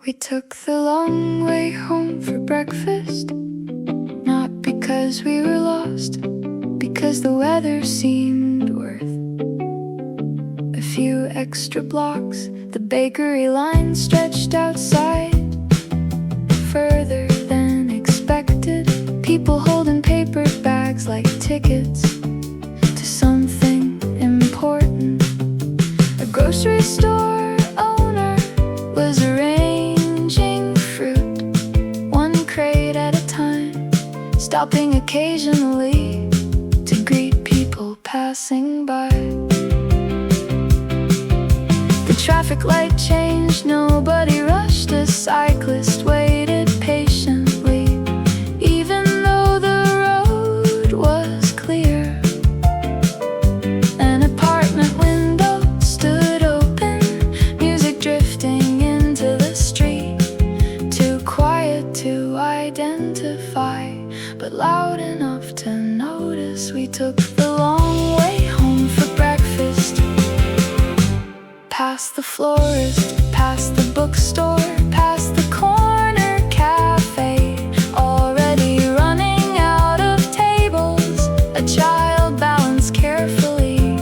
We took the long way home for breakfast, not because we were lost, because the weather seemed worth a few extra blocks. The bakery line stretched outside further than expected, people holding paper bags like tickets to something important. A grocery store owner was arranging fruit, one crate at a time, stopping occasionally to greet people passing by. The traffic light changed, nobody rushed, a cyclist waited patiently, even though the road was clear. An apartment window stood open, music drifting into the street, too quiet to identify, but loud enough to notice. We took the long way home for breakfast, past the florist, past the bookstore, past the corner cafe, already running out of tables. A child balanced carefully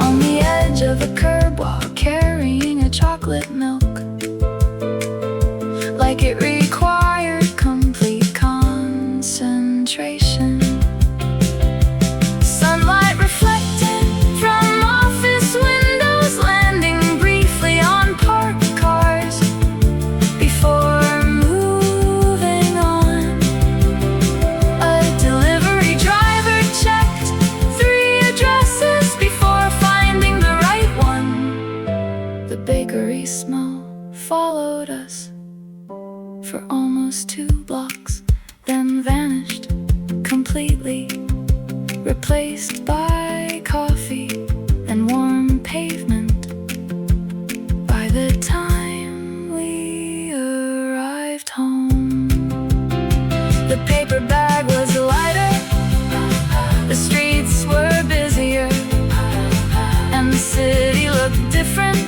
on the edge of a curb while carrying a chocolate milk, like it required complete concentration. Sunlight reflected from office windows, landing briefly on parked cars before moving on. A delivery driver checked 3 addresses before finding the right one. The bakery smell followed us for almost 2 blocks, then vanished completely, replaced by coffee and warm pavement. By the time we arrived home, the paper bag was lighter, the streets were busier, and the city looked different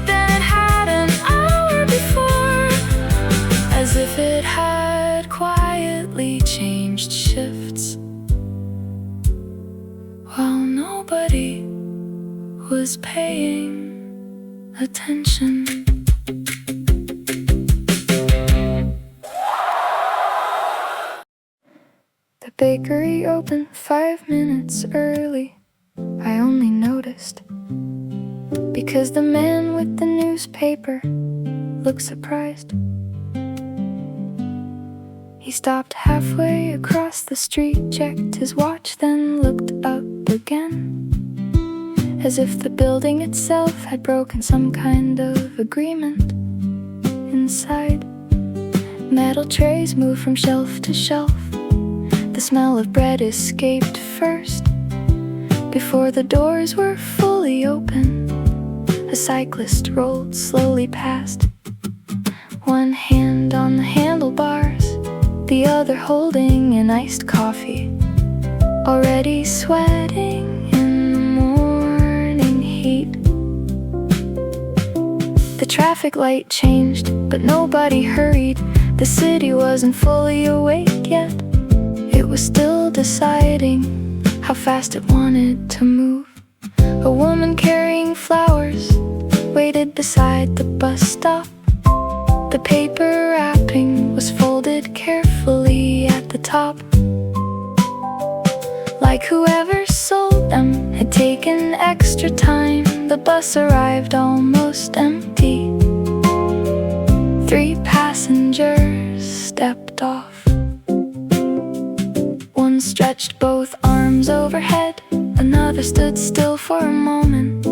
than it had an hour before, as if it had quietly changed shifts, while nobody was paying attention. The bakery opened 5 minutes early. I only noticed because the man with the newspaper looked surprised. He stopped halfway across the street, checked his watch, then looked up again, as if the building itself had broken some kind of agreement. Inside, metal trays moved from shelf to shelf. The smell of bread escaped first, before the doors were fully open. A cyclist rolled slowly past, one hand on the handlebars, the other holding an iced coffee, already sweating in the morning heat. The traffic light changed, but nobody hurried. The city wasn't fully awake yet. It was still deciding how fast it wanted to move. A woman carrying flowers waited beside the bus stop. The paper wrapping was folded carefully at the top, like whoever sold them had taken extra time. The bus arrived almost empty. 3 passengers stepped off. One stretched both arms overhead, another stood still for a moment,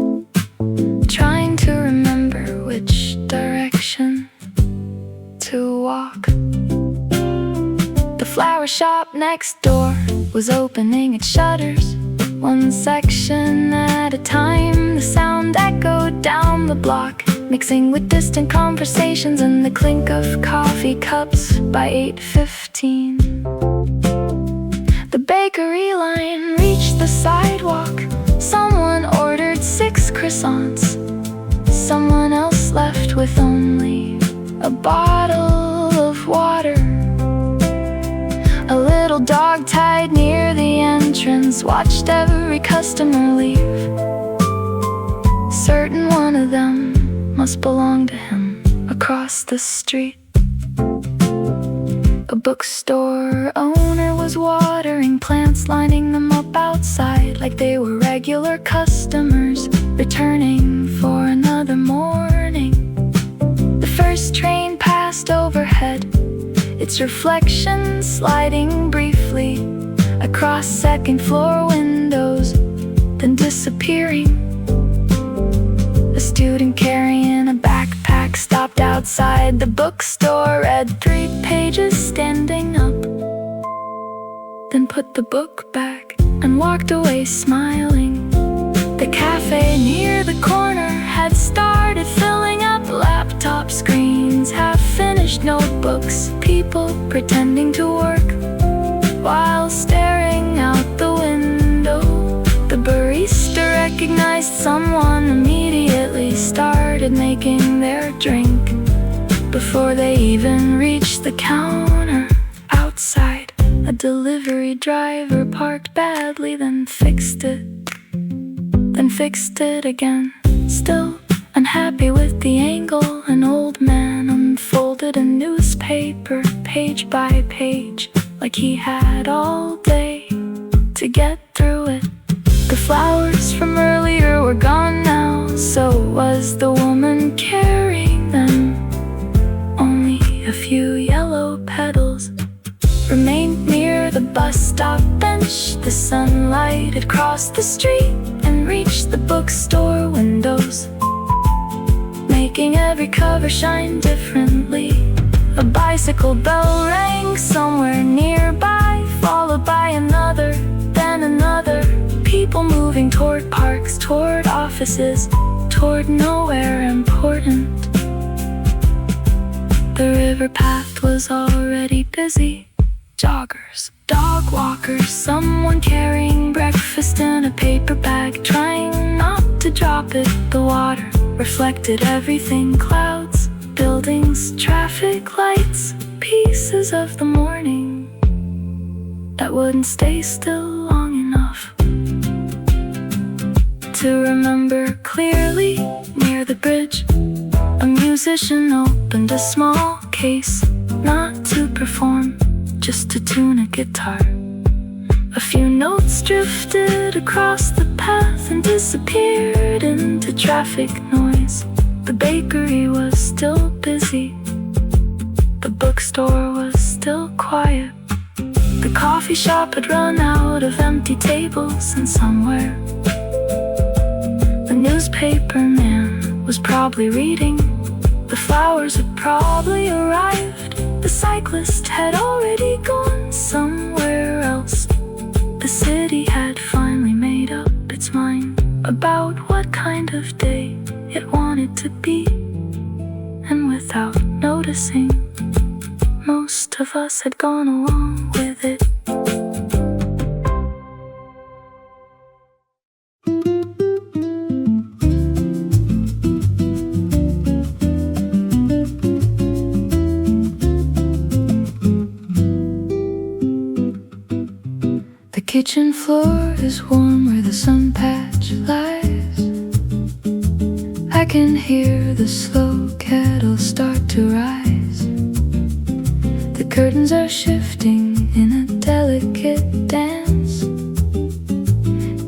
trying to remember which direction to walk. The flower shop next door was opening its shutters, one section at a time. The sound echoed down the block, mixing with distant conversations and the clink of coffee cups. By 8:15, the bakery line reached the sidewalk. Someone ordered 6 croissants. Someone else left with only a bottle of water. A little dog tied near the entrance watched every customer leave. Certain one of them must belong to him across the street. A bookstore owner was watering plants, lining them up outside like they were regular customers returning for another morning. The first train passed overhead, its reflection sliding briefly across second-floor windows, then disappearing. A student carrying a backpack stopped outside the bookstore, read 3 pages standing up, then put the book back and walked away smiling. The cafe near the corner had started filling up, laptop screens, half-finished notebooks, people pretending to work while staring out the window. The barista recognized someone, immediately started making their drink before they even reached the counter. Outside, a delivery driver parked badly, then fixed it again. Still unhappy with the angle, an old man unfolded a newspaper page by page, like he had all day to get through it. The flowers from earlier were gone now, so was the woman carrying them. Only a few yellow petals remained near the bus stop bench. The sunlight had crossed the street and reached the bookstore windows, making every cover shine differently. A bicycle bell rang somewhere nearby, followed by another, then another. People moving toward parks, toward offices, toward nowhere important. The river path was already busy. Joggers, dog walkers, someone carrying breakfast in a paper bag, trying not to drop it. The water reflected everything, clouds, buildings, traffic lights, pieces of the morning that wouldn't stay still long enough to remember clearly. Near the bridge, a musician opened a small case, not to perform, just to tune a guitar. A few notes drifted across the path and disappeared into traffic noise. The bakery was still busy, the bookstore was still quiet. The coffee shop had run out of empty tables, and somewhere the newspaper man was probably reading. The flowers had probably arrived. The cyclist had already gone somewhere else. The city had finally made up its mind about what kind of day it wanted to be. And without noticing, most of us had gone along with it. The kitchen floor is warm where the sun patch lies. I can hear the slow kettle start to rise. The curtains are shifting in a delicate dance,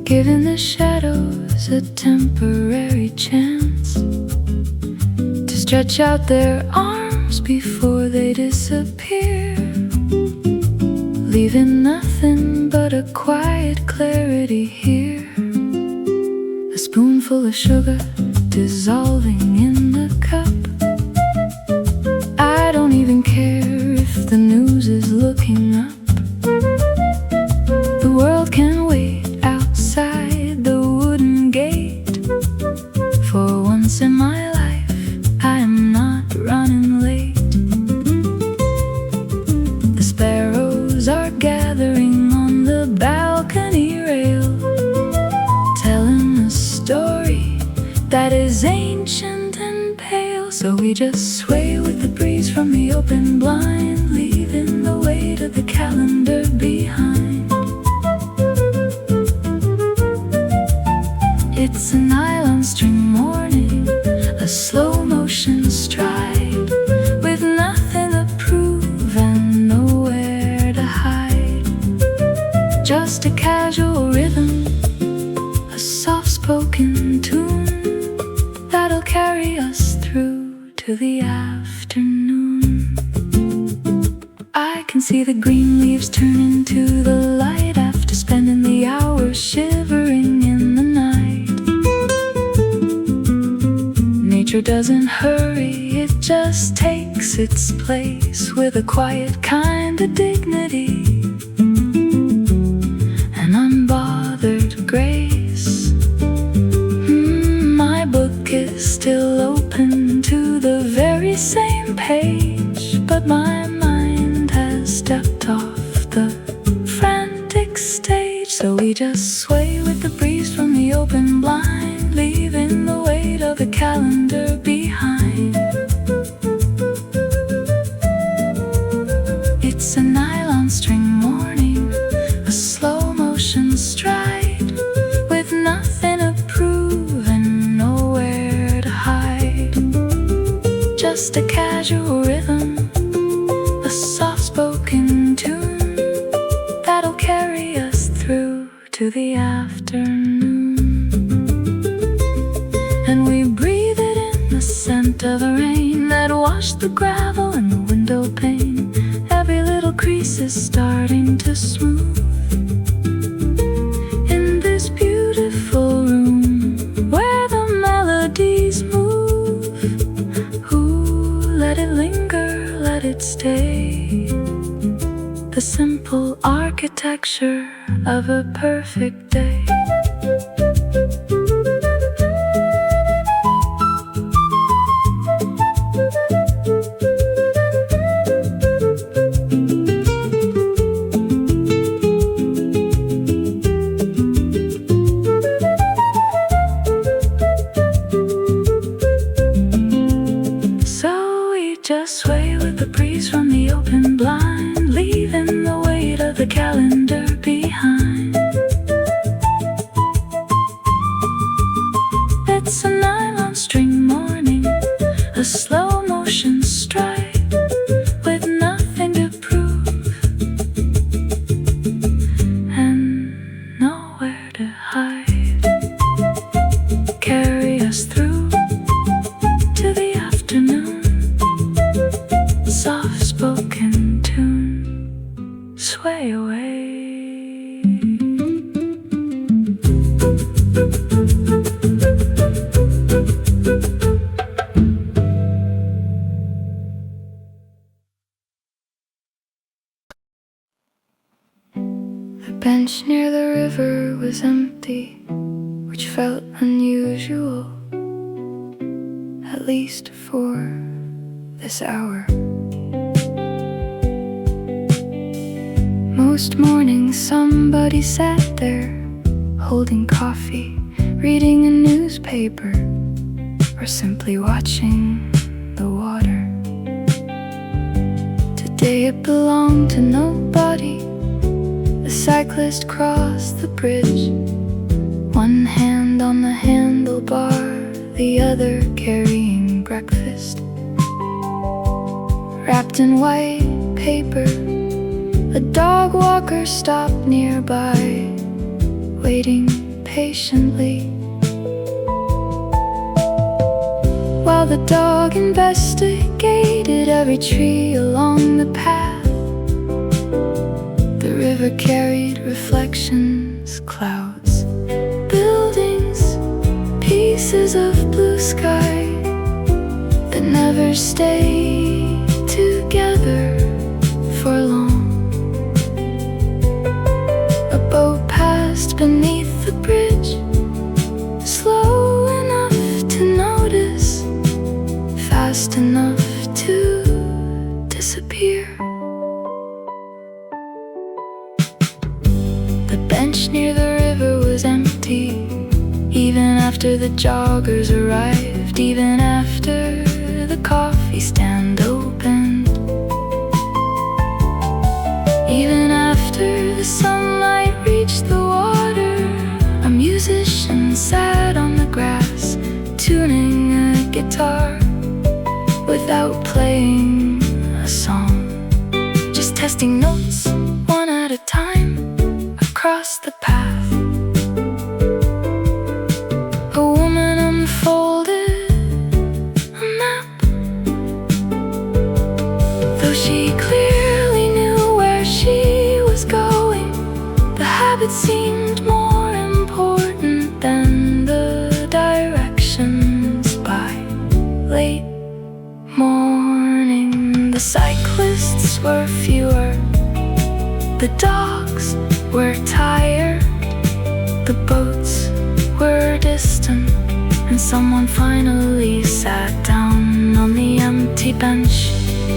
giving the shadows a temporary chance to stretch out their arms before they disappear, leaving nothing but a quiet clarity here. A spoonful of sugar dissolving in the cup. I don't even care if the news is looking up. The world can wait outside the wooden gate. For once in my life, I am not running late. The sparrows are gathering on the balcony rail, telling a story that is ancient and pale. So we just sway with the breeze the open blind, leaving the weight of the calendar behind. It's a nylon-string morning, a slow-motion stride, with nothing to prove and nowhere to hide. Just a casual rhythm, a soft-spoken tune that'll carry us through to the afternoon. I can see the green leaves turn into the light after spending the hours shivering in the night. Nature doesn't hurry, it just takes its place with a quiet kind of dignity and unbothered grace. My book is still open to the very same page, but my mind has stepped off the frantic stage. So we just sway with the breeze from the open blind, leaving the weight of the calendar behind. It's a nylon-string morning, a slow-motion stride, with nothing to prove and nowhere to hide. Just a casual rhythm, a soft-spoken tune that'll carry us through to the afternoon. And we breathe it in, the scent of the rain that washed the gravel and the window pane. Every little crease is starting to smooth in this beautiful room where the melodies move. Ooh, let it linger, let it stay. The simple architecture of a perfect day. So we just sway with the breeze from the open blind, leaving the weight of the calendar behind. It's a nylon-string morning, a slow-motion stride, with nothing to prove and nowhere to hide. Carry us through to the afternoon. Soft-spoken tune, sway away. The bench near the river was empty, which felt unusual, at least for this hour. Most mornings somebody sat there, holding coffee, reading a newspaper, or simply watching the water. Today it belonged to nobody. A cyclist crossed the bridge, one hand on the handlebar, the other carrying breakfast. Wrapped in white paper, a dog walker stopped nearby, waiting patiently, while the dog investigated every tree along the path. The river carried reflections, clouds, buildings, pieces of blue sky that never stay together for long. A boat passed beneath the bridge, slow enough to notice, fast enough to disappear. The bench near the river was empty, even after the joggers arrived, even after the coffee stand opened. guitar without playing a song, just testing notes one at a time across the path. A woman unfolded a map, though she clearly knew where she was going. The habit seemed more important than the directions. By late morning, the cyclists were fewer, the dogs were tired, the boats were distant, and someone finally sat down on the empty bench,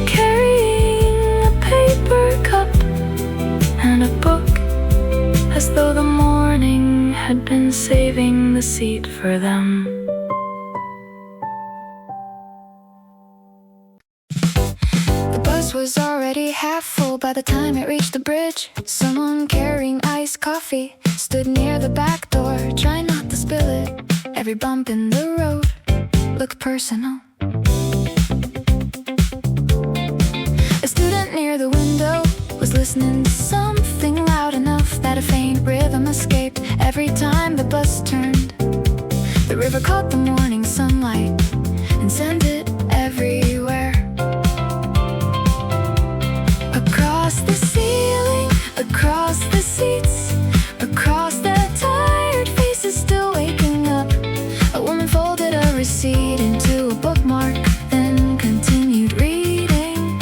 carrying a paper cup and a book, as though the morning had been saving the seat for them. The bus was already half full by the time it reached the bridge. Someone carrying iced coffee stood near the back door, trying not to spill it. Every bump in the road looked personal. A student near the window was listening to something loud enough that a faint rhythm escaped every time the bus turned. The river caught the morning sunlight and sent it everywhere. Across the ceiling, across the seats, across the tired faces still waking up. A woman folded a receipt into a bookmark, then continued reading,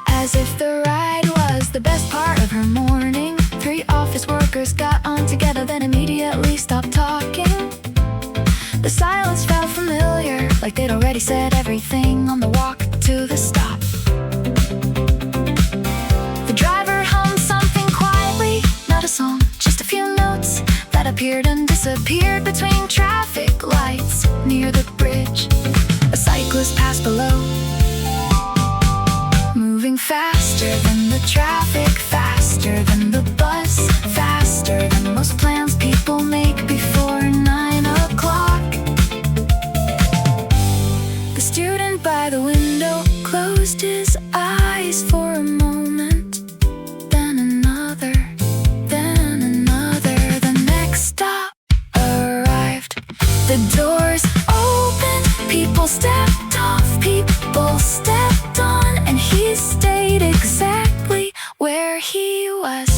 as if the ride was the best part of her morning. 3 office workers got on together, then immediately stopped talking. The silence felt familiar, like they'd already said everything on the walk to the stop. The driver hummed something quietly, not a song, just a few notes that appeared and disappeared between traffic lights near the bridge. A cyclist passed below, moving faster than the traffic, faster than the bus, faster than most plans people make before 9 o'clock. The student by the window closed his eyes for a moment, then another, then another. The next stop arrived. The doors opened, people stepped off, people stepped on, and he stayed exactly where he was.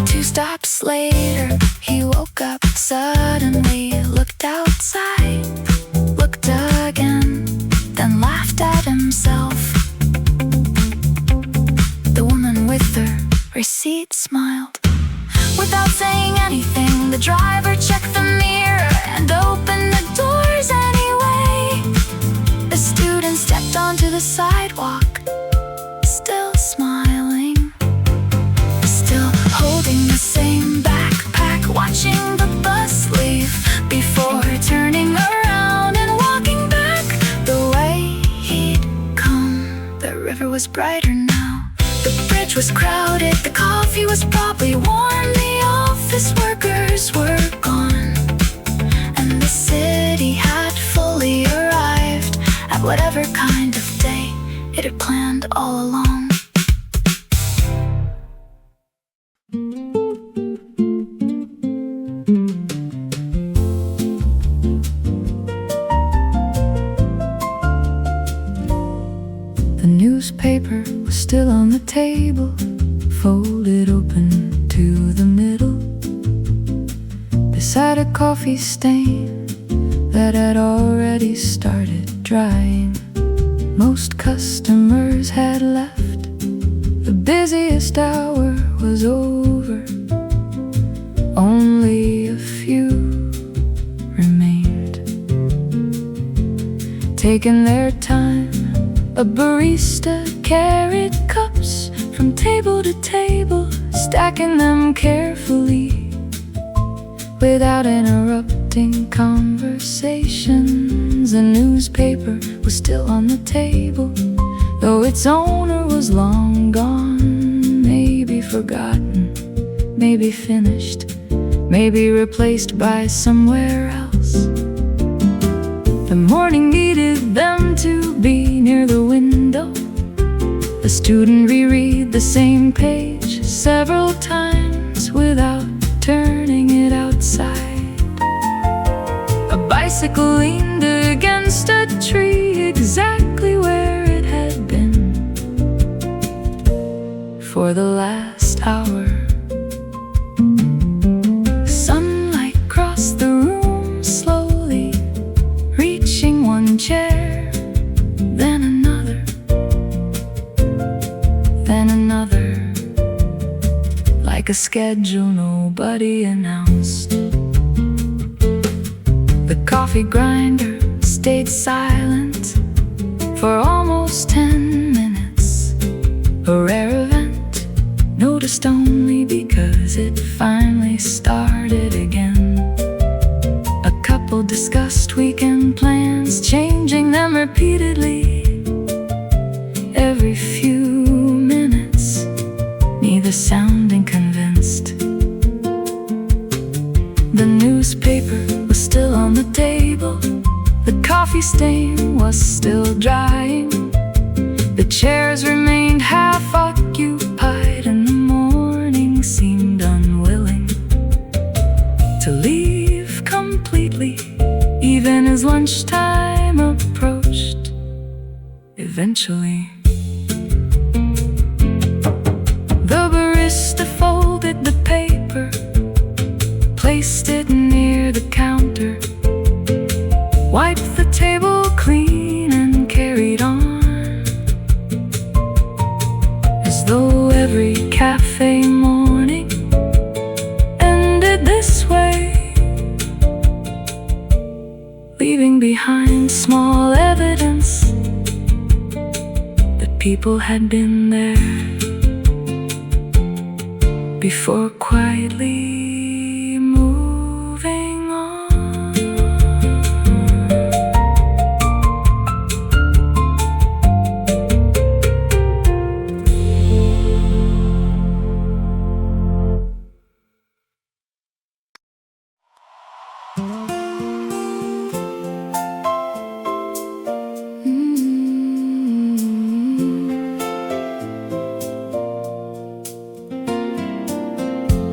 2 stops later, he woke up suddenly, looked outside, looked again, then laughed at himself. The woman with her receipt smiled. Without saying anything, the driver checked the mirror and opened the doors anyway. The student stepped onto the sidewalk, still smiling, still holding the same backpack, watching the bus leave before turning around and walking back the way he'd come. The river was brighter now, the bridge was crowded, the coffee was probably warm, the office workers were gone, and the city had fully arrived at whatever kind of day it had planned all along. The newspaper was still on the table, folded open to the middle, beside a coffee stain that had already started drying. Most customers had left, the busiest hour was over, only a few remained, taking their time. A barista carried cups from table to table, stacking them carefully without interrupting conversations. A newspaper was still on the table, though its owner was long gone. Maybe forgotten, maybe finished, maybe replaced by somewhere else. The morning needed them to be near the window. A student reread the same page several times without turning it outside. A bicycle leaned against a tree exactly where it had been for the last hour. Sunlight crossed the room slowly, reaching one chair, then another, then another, like a schedule nobody announced. The coffee grinder stayed silent for almost 10 minutes, a rare event, noticed only because it finally started again. A couple discussed weekend plans, changing them repeatedly every few minutes, neither sounding convinced. The newspaper was still on the table, the coffee stain was still drying, the chairs remained half occupied, and the morning seemed unwilling to leave completely, even as lunchtime approached. Eventually, the barista folded the paper, placed it near the counter, wiped the table clean and carried on, as though every cafe morning ended this way, leaving behind small evidence that people had been there before quietly moving on.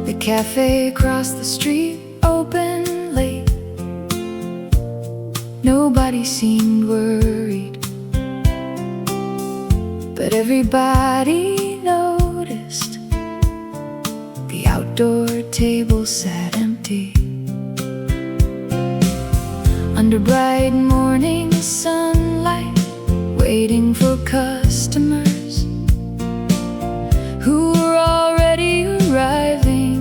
The cafe across the street open late. Nobody seemed worried, but everybody noticed the outdoor table sat empty. Under bright morning sunlight, waiting for customers who were already arriving.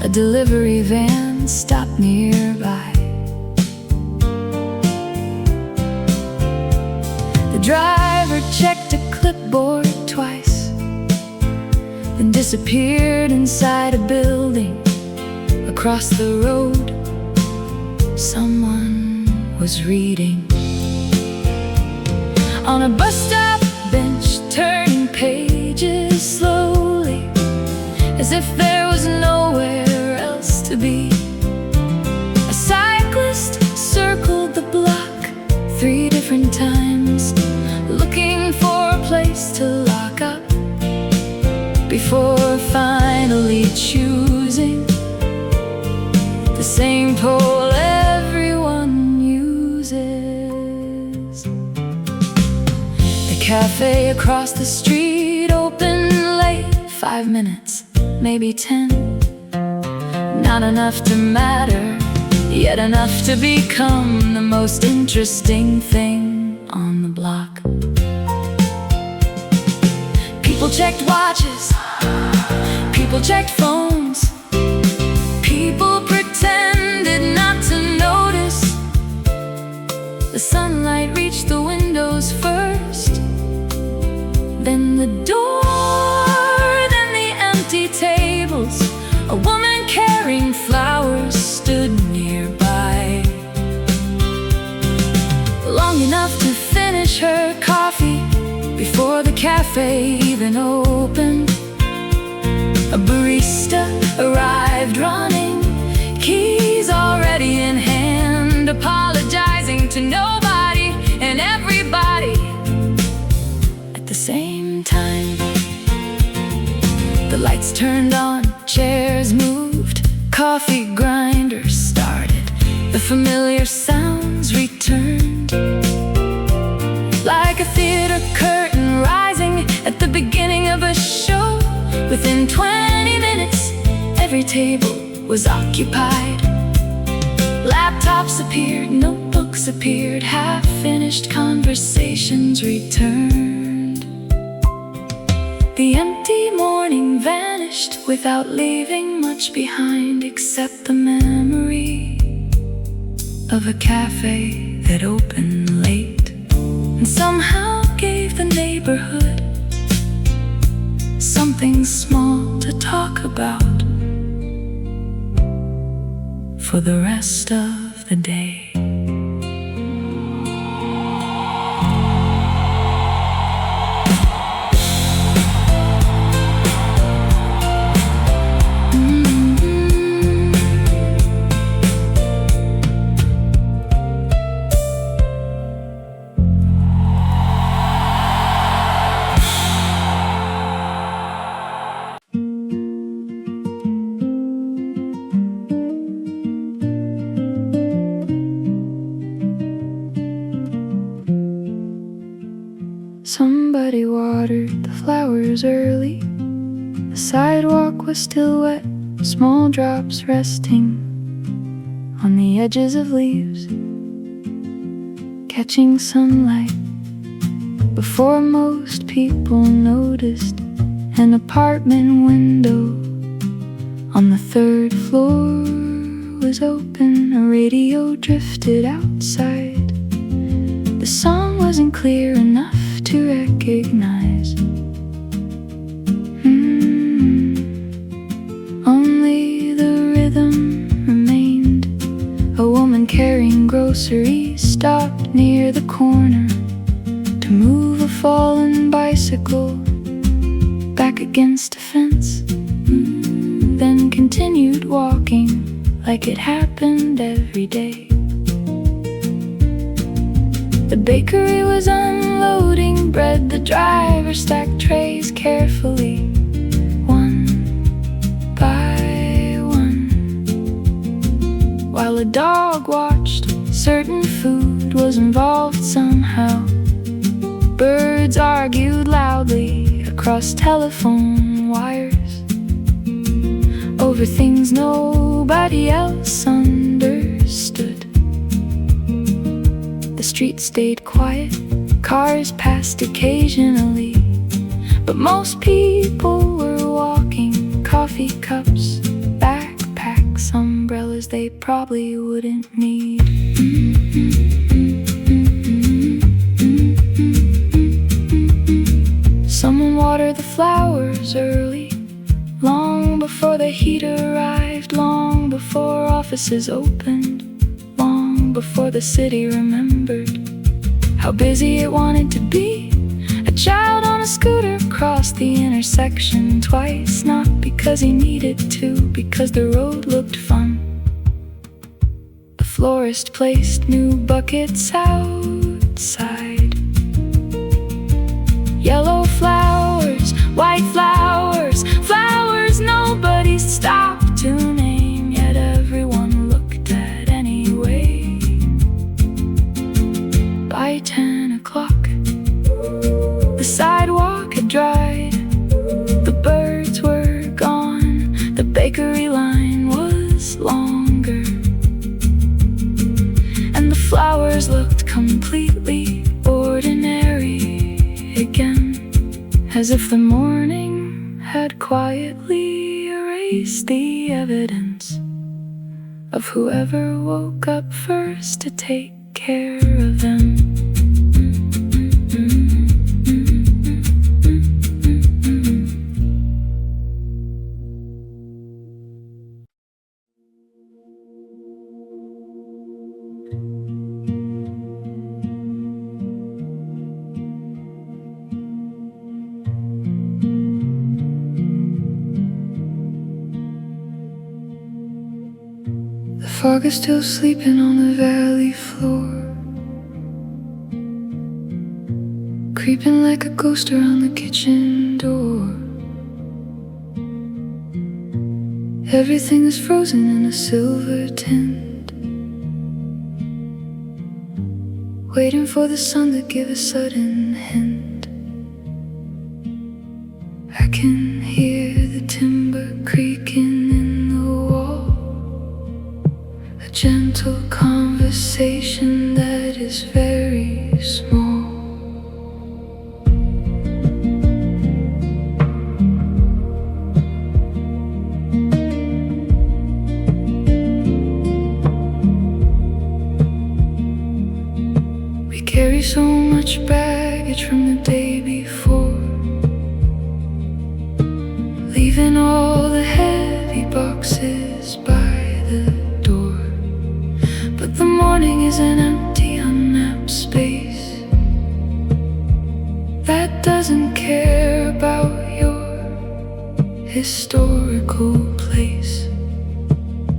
A delivery van stopped nearby. The driver checked a clipboard twice, then disappeared inside a building across the road. Someone was reading on a bus stop bench, turning pages slowly, as if there was nowhere else to be. A cyclist circled the block 3 different times, looking for a place to lock up, before finally choosing the same pole everyone uses. The cafe across the street open late, 5 minutes, maybe 10. Not enough to matter, yet enough to become the most interesting thing on the block. People checked watches, people checked phones, people pretended not to notice. The sunlight reached the windows first, then the door, then the empty tables. A woman carrying flowers stood nearby, long enough to finish her coffee before the cafe even opened. A barista arrived running, keys already in hand, apologizing to nobody and everybody at the same time. The lights turned on, chairs moved, coffee grinders started, the familiar sounds returned. Like a theater curtain rising at the beginning of a show, within 20 minutes, every table was occupied. Laptops appeared, notebooks appeared, half-finished conversations returned. The empty morning vanished without leaving much behind except the memory of a cafe that opened late and somehow gave the neighborhood something small to talk about for the rest of the day. Somebody watered the flowers early. The sidewalk was still wet, small drops resting on the edges of leaves, catching sunlight before most people noticed. An apartment window on the 3rd floor was open. A radio drifted outside. The song wasn't clear enough to recognize. Only the rhythm remained. A woman carrying groceries stopped near the corner to move a fallen bicycle back against a fence, then continued walking like it happened every day. The bakery was unloading bread. The driver stacked trays carefully, one by one, while a dog watched. Certain food was involved somehow. Birds argued loudly across telephone wires over things nobody else understood. The street stayed quiet, cars passed occasionally, but most people were walking. Coffee cups, backpacks, umbrellas they probably wouldn't need. Someone watered the flowers early, long before the heat arrived, long before offices opened, long before the city remembered how busy it wanted to be. A child on a scooter crossed the intersection twice, not because he needed to, because the road looked fun. The florist placed new buckets outside. Yellow flowers, white flowers, flowers nobody stopped to name, yet everyone looked at anyway. By 10 o'clock, the sidewalk had dried, the birds were gone, the bakery line was longer, and the flowers looked completely ordinary again, as if the morning had quietly erased the evidence of whoever woke up first to take care of them. fog is still sleeping on the valley floor, creeping like a ghost around the kitchen door. Everything is frozen in a silver tint, waiting for the sun to give a sudden hint. I can hear the timber creaking in the wall, a gentle conversation that is very small. We carry so much baggage from the day before, leaving all the heavy boxes by the door. But the morning is an empty, unmapped space that doesn't care about your historical place.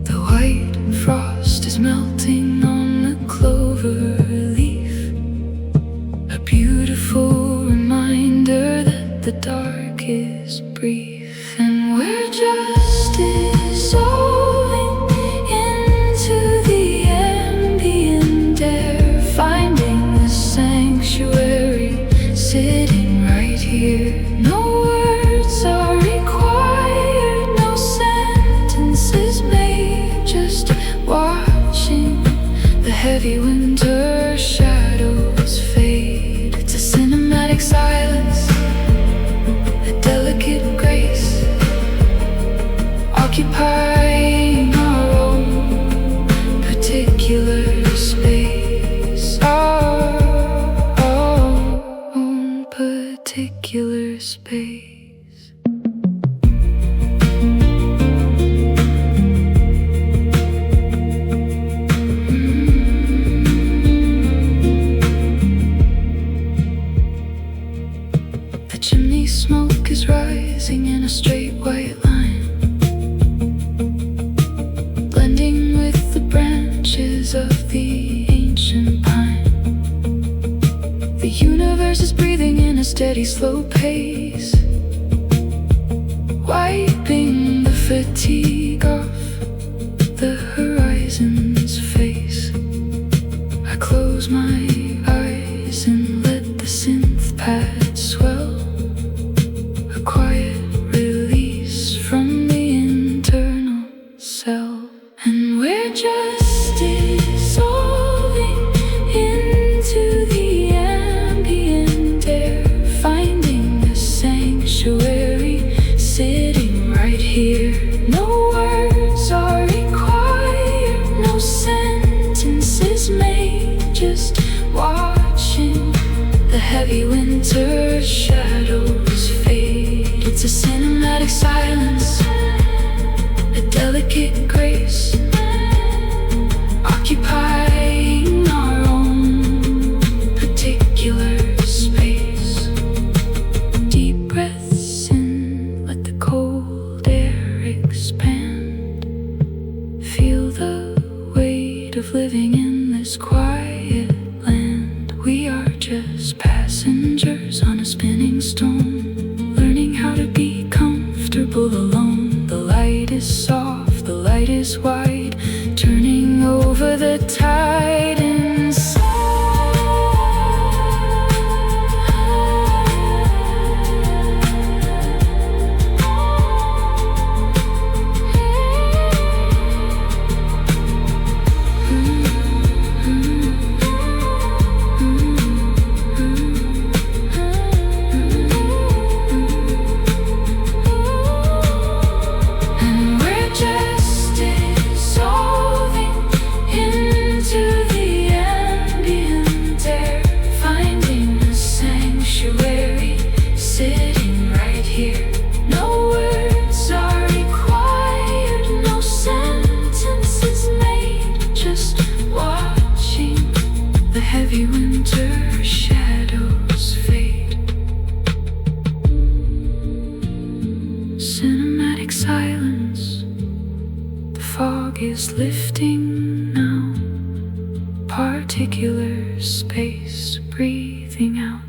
The white frost is melting on the clover leaf, a beautiful reminder that the dark is brief. And we're just dissolving into the ambient air, finding the sanctuary sitting right here. No words are required, no sentences made, just watching the heavy winter shadows fade. It's a cinematic silence, a delicate grace, occupying our own particular space, our own particular space. The chimney smoke is rising in a straight white line, blending with the branches of the ancient pine. The universe is breathing in a steady, slow pace, wiping the fatigue off the horizon's face. I close my eyes and let the synth pad swell, a quiet release from the internal cell. And we're just dissolving into the ambient air, finding the sanctuary sitting right here. No words are required, no sentences made, just watching the heavy winter shadows fade. It's a cinematic silence, a delicate grace, occupying our own particular space. Deep breaths in, let the cold air expand. Feel the weight of living in this quiet land. We are just passengers on a spinning stone, learning how to be comfortable alone. The light is soft, the light is wide, turning over the tide inside. And we're just dissolving into the ambient air, finding a sanctuary sitting right here. No words are required, no sentences made, just watching the heavy winter shadows fade. Cinematic silence, the fog is lifting particular space, breathing out.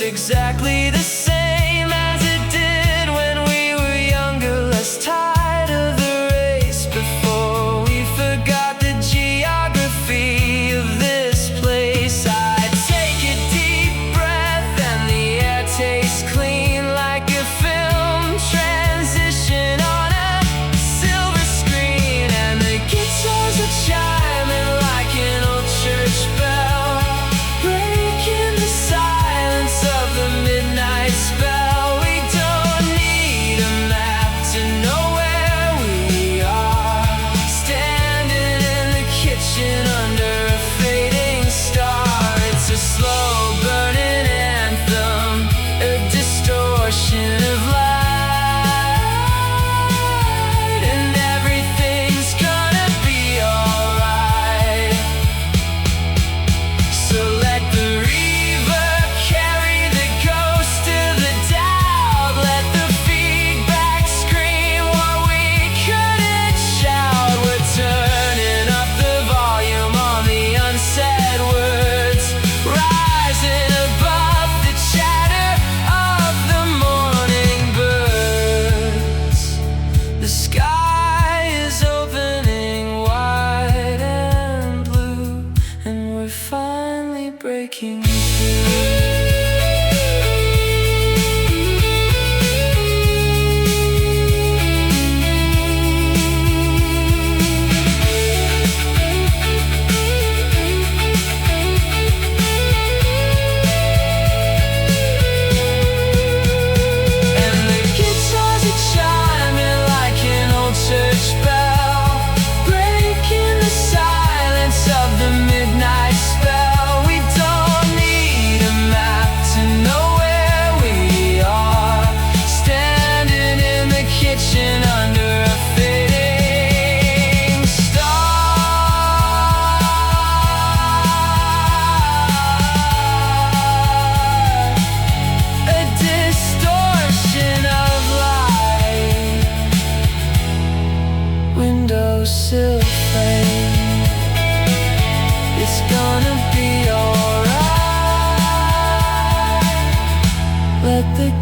Exactly the same as it did when we were younger, less tired of the race before we forgot the geography of this place. I take a deep breath and the air tastes clean like a film transition on a silver screen, and the guitars are chiming like an old church bell, breaking the silence of the midnight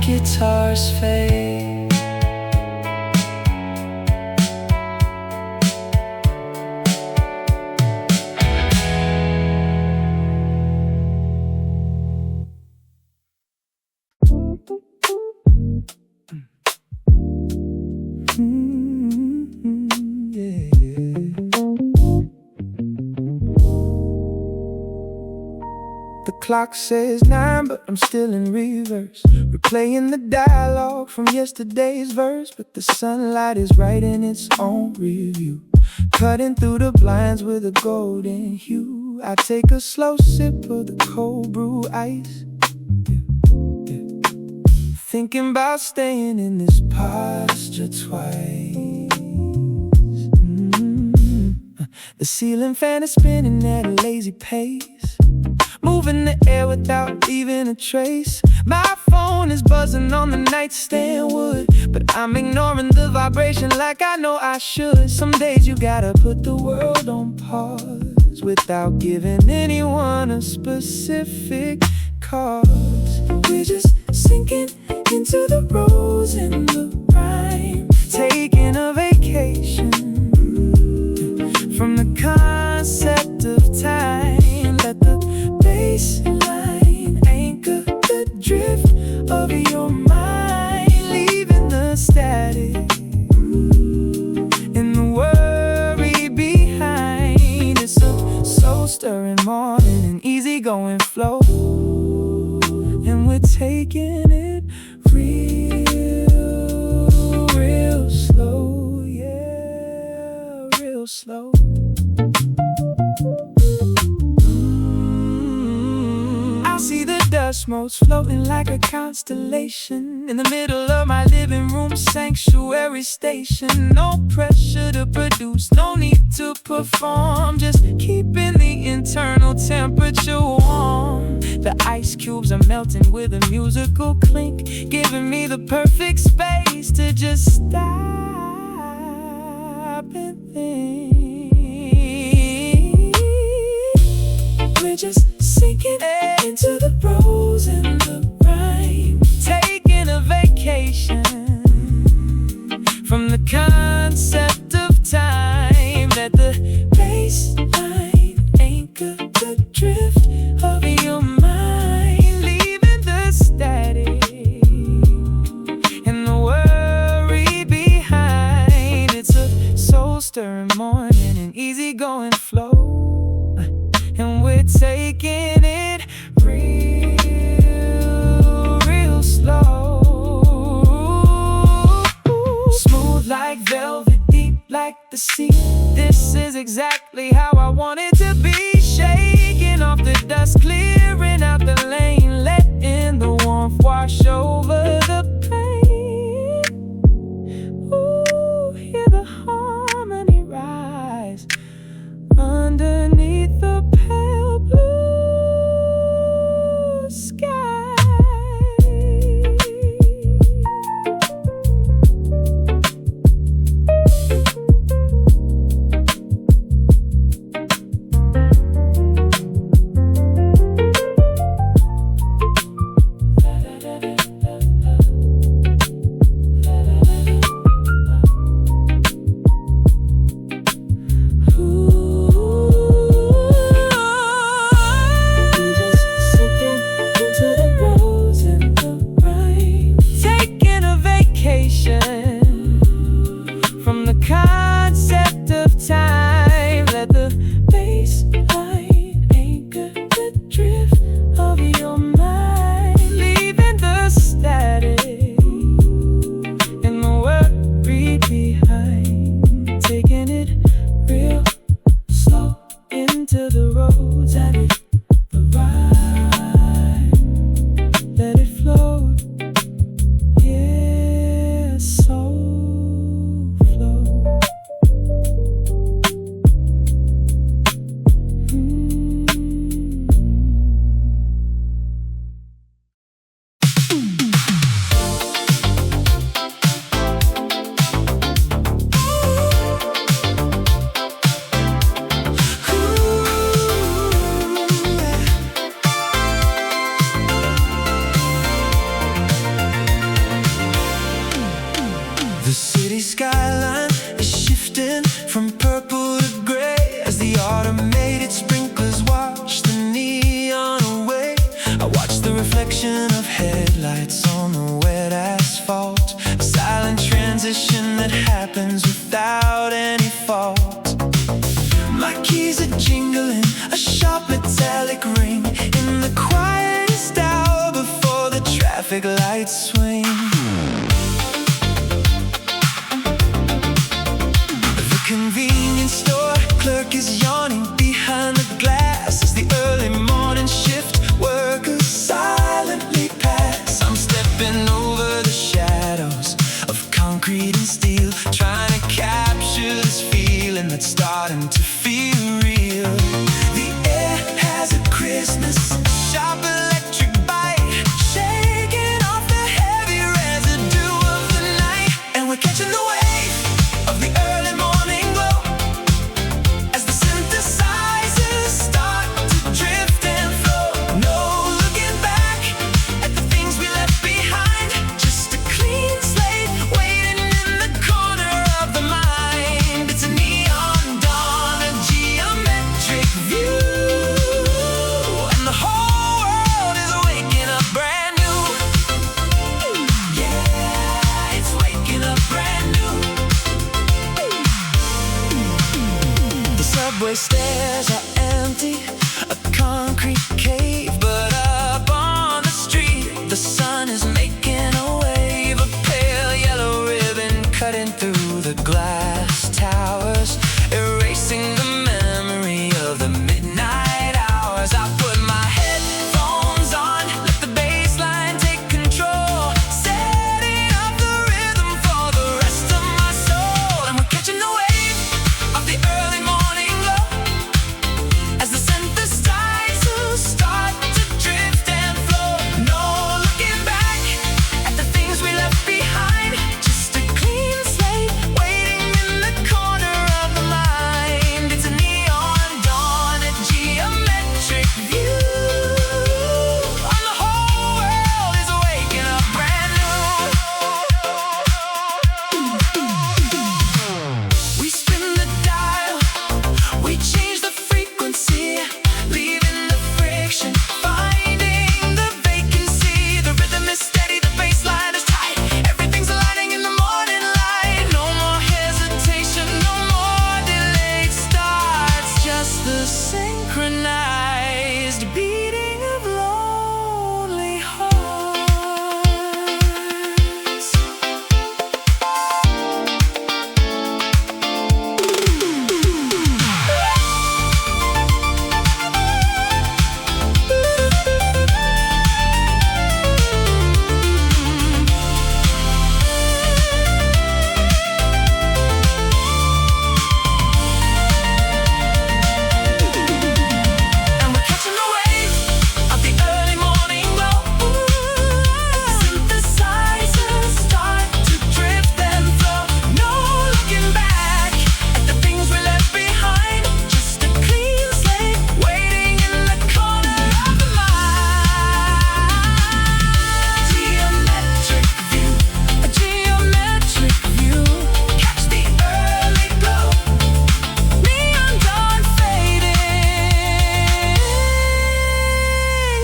guitars fade. The clock says 9, but I'm still in reverse, replaying the dialogue from yesterday's verse. But the sunlight is writing its own review, cutting through the blinds with a golden hue. I take a slow sip of the cold brew ice, thinking about staying in this posture twice. The ceiling fan is spinning at a lazy pace, moving the air without leaving a trace. My phone is buzzing on the nightstand wood, but I'm ignoring the vibration like I know I should. Some days you gotta put the world on pause without giving anyone a specific cause. We're just sinking into the rose and the rhyme, taking a vacation from the concept of time. Let the baseline anchor the drift of your mind, leaving the static and the worry behind. It's a soul-stirring morning, an easy-going flow, and we're taking it real slow, yeah, real slow. I see the dust motes floating like a constellation in the middle of my living room sanctuary station. No pressure to produce, no need to perform, just keeping the internal temperature warm. The ice cubes are melting with a musical clink, giving me the perfect space to just stop and think. We're just sinking into the rose and the rhyme, taking a vacation from the concept of time. Let the baseline anchor the drift of your mind, leaving the static and the worry behind. It's a soul-stirring morning, an easy-going flow, and we're taking it real slow. Smooth like velvet, deep like the sea. This is exactly how I want it to be. Shaking off the dust, clearing out the lane, letting the warmth wash over the pain. Ooh, hear the harmony rise underneath the pale blue sky. From the concept of time, let the baseline anchor the drift of your mind, leaving the static and the worry behind. Taking it real slow into the roads and the rhyme. Let it flow, yeah, so. lights swing. The convenience store clerk is yawning behind the glass as the early morning shift workers silently pass. I'm stepping over the shadows of concrete and steel, trying to capture this feeling that's starting to feel real. The air has a crispness, a sharp electric bite, shaking off the heavy residue of the night. And we're catching the wave of the early morning glow as the synthesizers start to drift and flow. No looking back at the things we left behind, just a clean slate waiting in the corner of the mind. It's a neon dawn, a geometric view, and the whole world is waking up brand new. Yeah, it's waking up brand new. The subway stairs are empty, a concrete cave, but up on the street the sun is making a wave. A pale yellow ribbon cutting through the glass towers, erasing the memory of the midnight hours. I put my headphones on, let the bass line take control, setting up the rhythm for the rest of my soul. And we're catching the wave of the early morning glow as the synthesizers start to drift and flow. No looking back at the things we left behind, just a clean slate waiting in the corner of the mind. It's a neon dawn, a geometric view, and the whole world is waking up brand new. We spin the dial, we change the frequency, leaving the friction, finding the vacancy. The rhythm is steady, the bass line is tight, everything's aligning in the morning light. No more hesitation, no more delayed starts, just the synchronized beating of lonely hearts. And we're catching the wave of the early morning glow. Synthesizers start to drift and flow. No looking back at the things we left behind, just a clean slate waiting in the corner of the mind. Geometric view, a geometric view. Catch the early glow, neon dawn fading.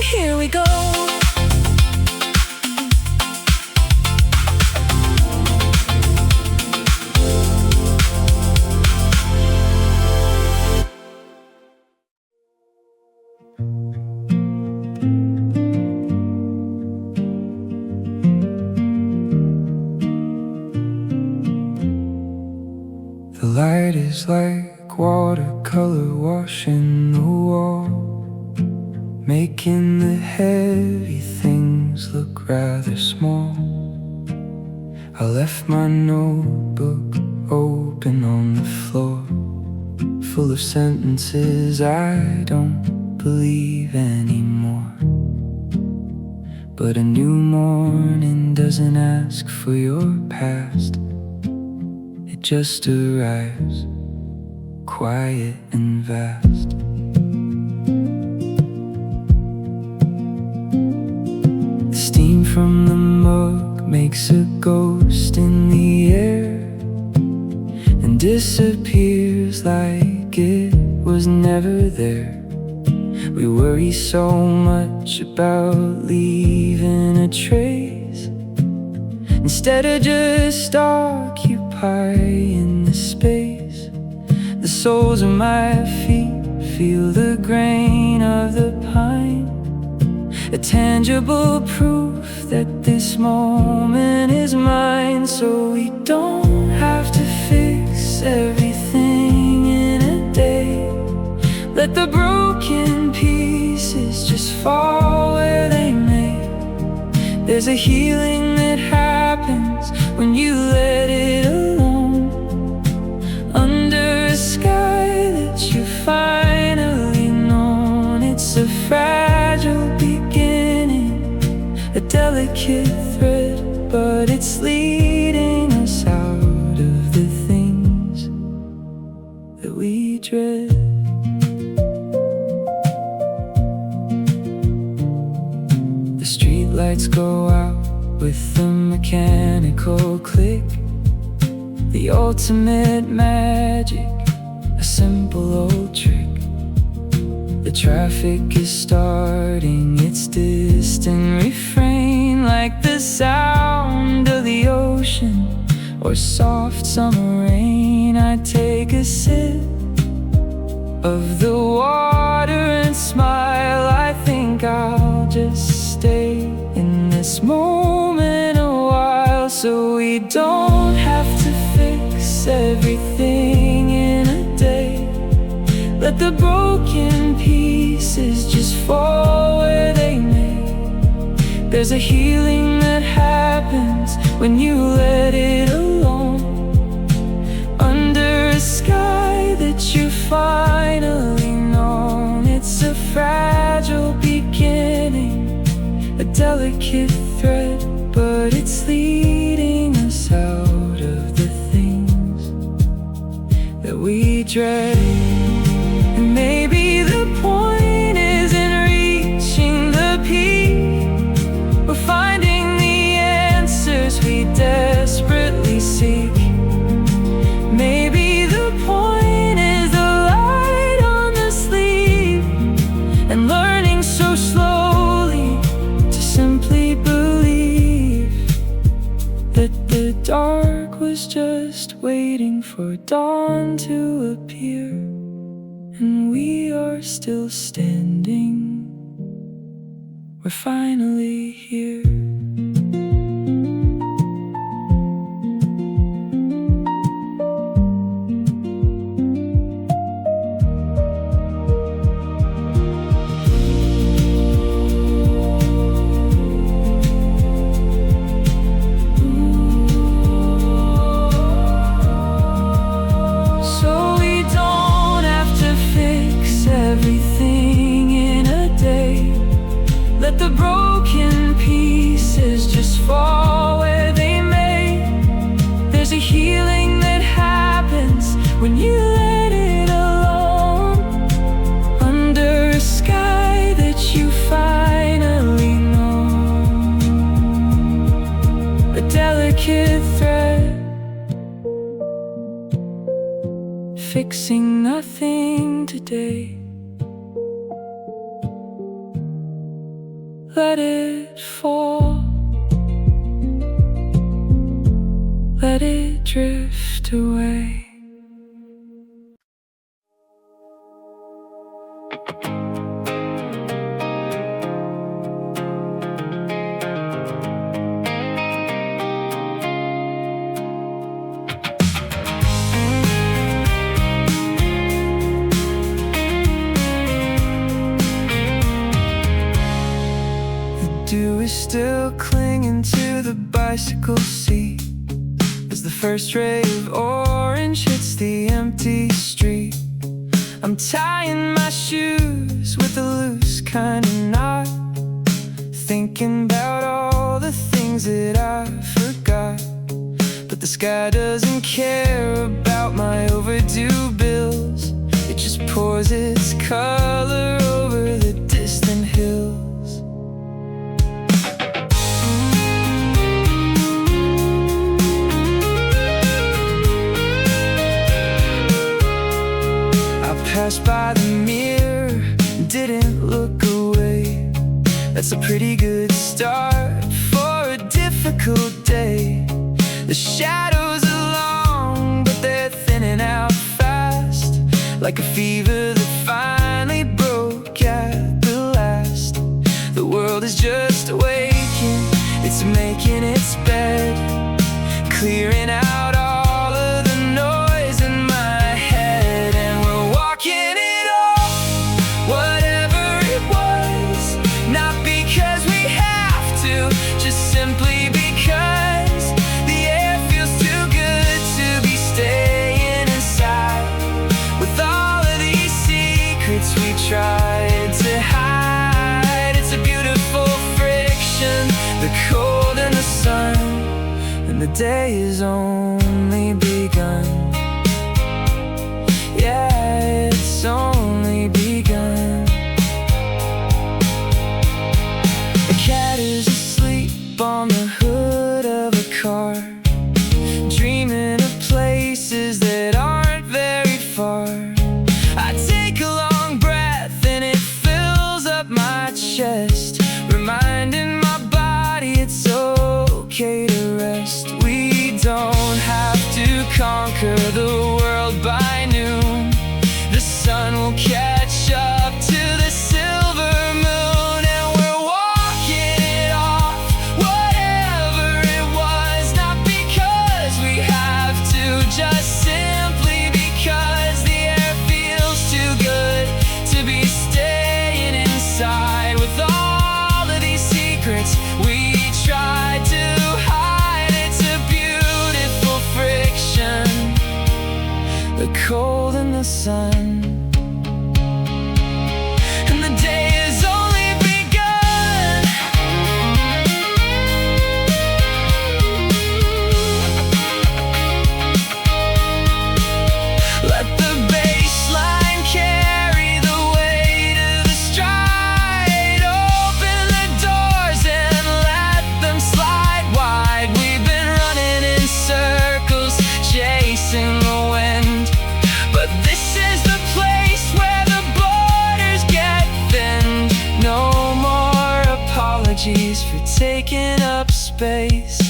Here we go. The light is like watercolor washing the wall, making the heavy things look rather small. I left my notebook open on the floor, full of sentences I don't believe anymore. But a new morning doesn't ask for your past, it just arrives, quiet and vast. The steam from the mug makes a ghost in the air and disappears like it was never there. We worry so much about leaving a trace, instead of just occupying the space. The soles of my feet feel the grain of the pine, a tangible proof that this moment is mine. So we don't have to fix everything in a day. Let the broken pieces just fall where they may. There's a healing that happens when you let it alone. Under a sky that you finally known. It's a fragile beginning, a delicate thread, but it's leading us out of the things that we dread. The streetlights go out with a mechanical click, the ultimate magic, a simple old trick. The traffic is starting its distant refrain, like the sound of the ocean or soft summer rain. I take a sip of the water and smile. I think I'll just stay in this moment a while. So we don't have to fix everything in a day. Let the broken pieces just fall where they may. There's a healing that happens when you let it alone. Under a sky that you finally known. It's a fragile beginning, a delicate thread, but it's leading us out of the things that we dread. And maybe the point isn't reaching the peak, or finding the answers we desperately seek. Maybe the point is the light on the sleeve, and learning so slowly to simply believe that the dark was just waiting for dawn to appear. And we are still standing. We're finally here. Everything in a day. Let the broken pieces just fall where they may. There's a healing that happens when you let it alone. Under a sky that you finally know. A delicate thread, fixing nothing today. Let it fall. Let it drift away. Dew is still clinging to the bicycle seat as the first ray of orange hits the empty street. I'm tying my shoes with a loose kind of knot, thinking about all the things that I forgot. But the sky doesn't care about my overdue bills. It just pours its color over the distant hills. Passed by the mirror, didn't look away. That's a pretty good start for a difficult day. The shadows are long, but they're thinning out fast, like a fever that finally broke at the last. The world world is just waking. It's making its bed, clearing out all of the noise in my head. And we're walking it off, whatever it was. Not because we have to, just simply because the air feels too good to be staying inside. With all of these secrets we tried to hide, it's a beautiful friction, the cold and the sun, and the day is only begun. Yeah, it's only begun. The cat is asleep on the hood of a car, dreaming of places that aren't very far. I take a long breath and it fills up my chest, reminding my body it's okay to rest. We don't have to conquer the world by noon. The sun will catch up to the silver moon. And we're walking it off, whatever it was. Not because we have to, just simply because the air feels too good to be staying inside. With all of these secrets we tried to hide, it's a beautiful friction, the cold and the sun. And the day has only begun. Let the bass line carry the weight of the stride. Open the doors and let them slide wide. We've been running in circles, chasing the wind, but this is the place where the borders get thinned. No more apologies for taking up space.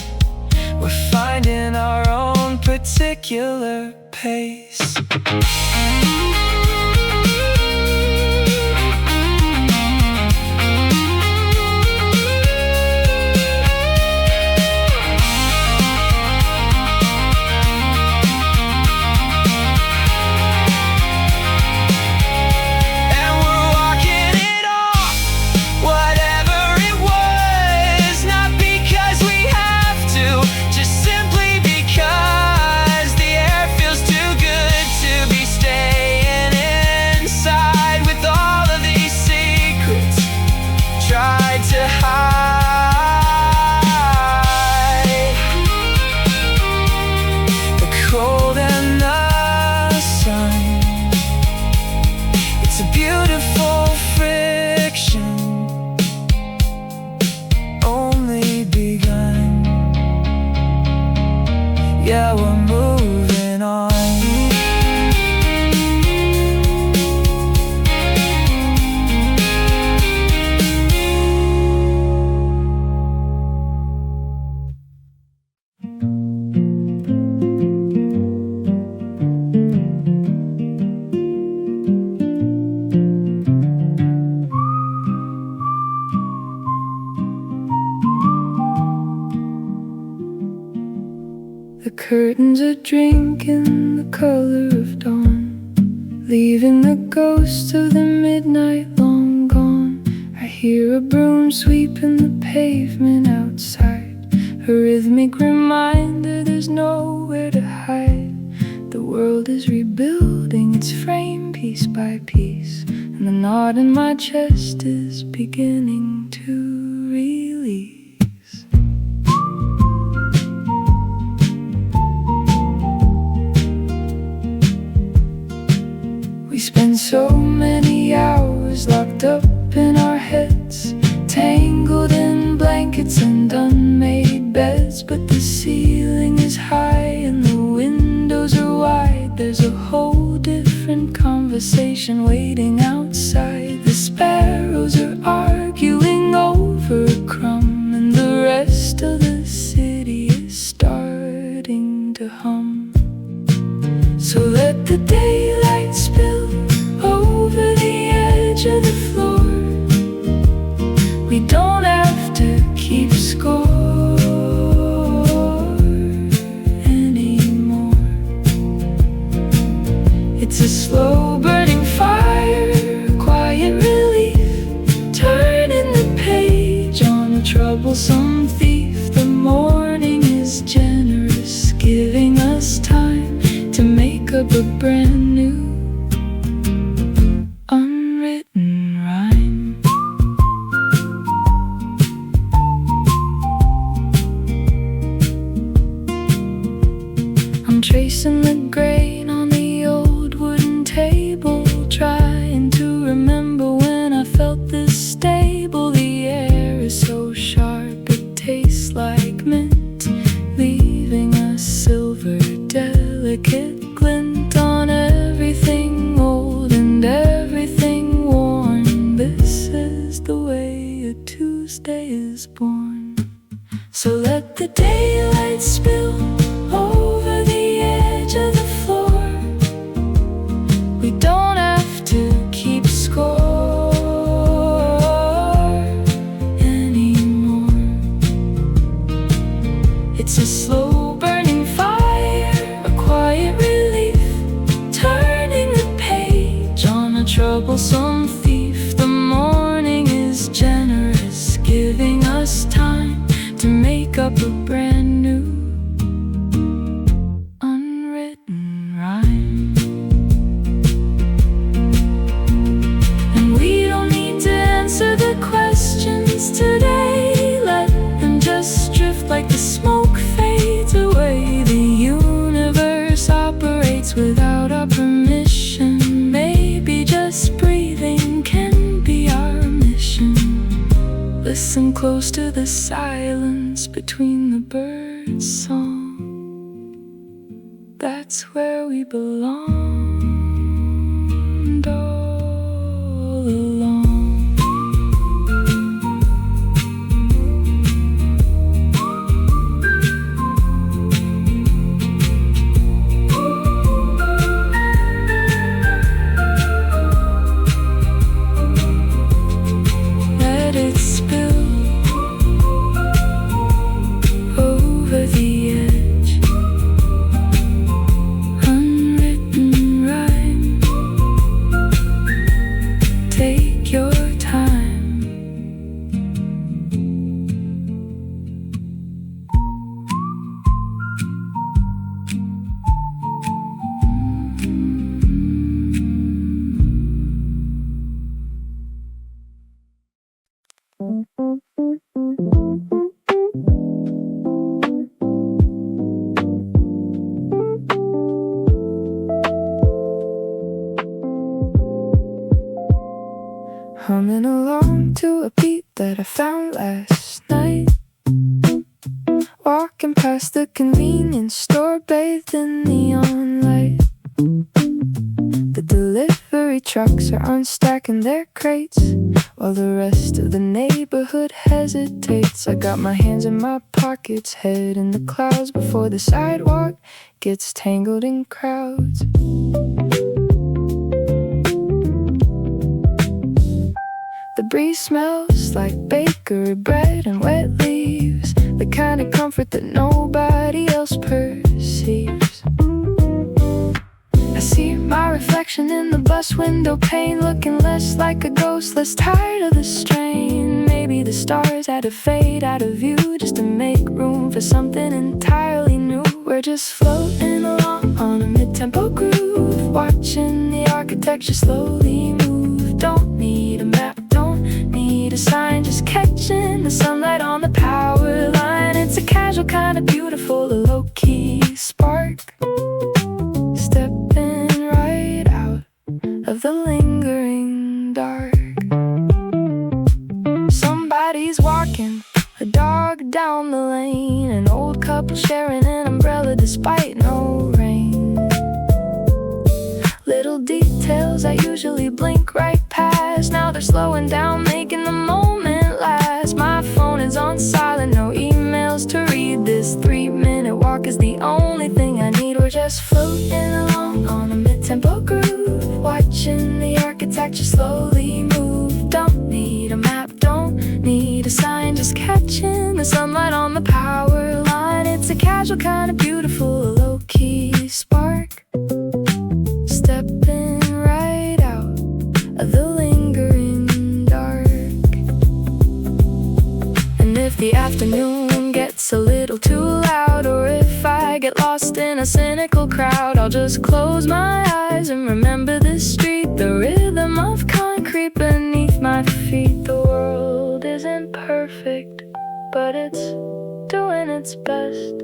We're finding our own particular pace. And we're walking it off, whatever it was. Not because we have to, just simply because the air feels too good to be staying inside. With all of these secrets tried to hide, the cold and the sun. It's a beautiful friction, only begun. Yeah, we're moving on. The curtains are drinking the color of dawn, leaving the ghost of the midnight long gone. I hear a broom sweeping the pavement outside, a rhythmic reminder there's nowhere to hide. The world is rebuilding its frame piece by piece, and the knot in my chest is beginning to release. We spend so many hours locked up in our heads, tangled in blankets and unmade beds. But the ceiling is high and the windows are wide. There's a whole different conversation waiting outside. The sparrows are arguing over is the way a Tuesday is born. So let the daylight spill over the edge of the floor. We don't have to keep score anymore. It's a slow burning fire, a quiet relief, turning the page on a troublesome thief. The morning is generous, giving us time to make up a brand new unwritten rhyme. And we don't need to answer the questions today. Let them just drift like the smoke fades away. The universe operates without our permission. Maybe just breathing can be our mission. Listen close to the silence between the birds' song. That's where we belonged all along. Let it spill over the edge. Unwritten rhyme. Take your time. Humming along to a beat that I found last night. Walking past the convenience store, bathed in neon light. The delivery trucks are unstacking their crates, while the rest of the neighborhood hesitates. I got my hands in my pockets, head in the clouds, before the sidewalk gets tangled in crowds. The breeze smells like bakery bread and wet leaves, the kind of comfort that nobody else perceives. I see my reflection in the bus window pane, looking less like a ghost, less tired of the strain. Maybe the stars had to fade out of view just to make room for something entirely new. We're just floating along on a mid-tempo groove, watching the architecture slowly move. Don't need a map, don't need a sign, just catching the sunlight on the power line. It's a casual kind of beautiful, a low-key spark, stepping right out of the lingering dark. Somebody's walking a dog down the lane, an old couple sharing an umbrella despite no rain. Little details I usually blink right past, now they're slowing down, making the moment last. My phone is on silent, no emails to read. This 3-minute walk is the only thing I need. We're just floating along on a mid-tempo groove, watching the architecture slowly move. Don't need a map, don't need a sign, just catching the sunlight on the power line. It's a casual kind of beautiful, a low-key spark, stepping right out of the lingering dark. And if the afternoon gets a little too loud, or if I get lost in a cynical crowd, I'll just close my eyes and remember this street, the rhythm of concrete beneath my feet. The world isn't perfect, but it's doing its best,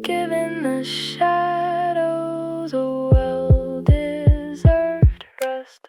giving the shadows a well-deserved rest.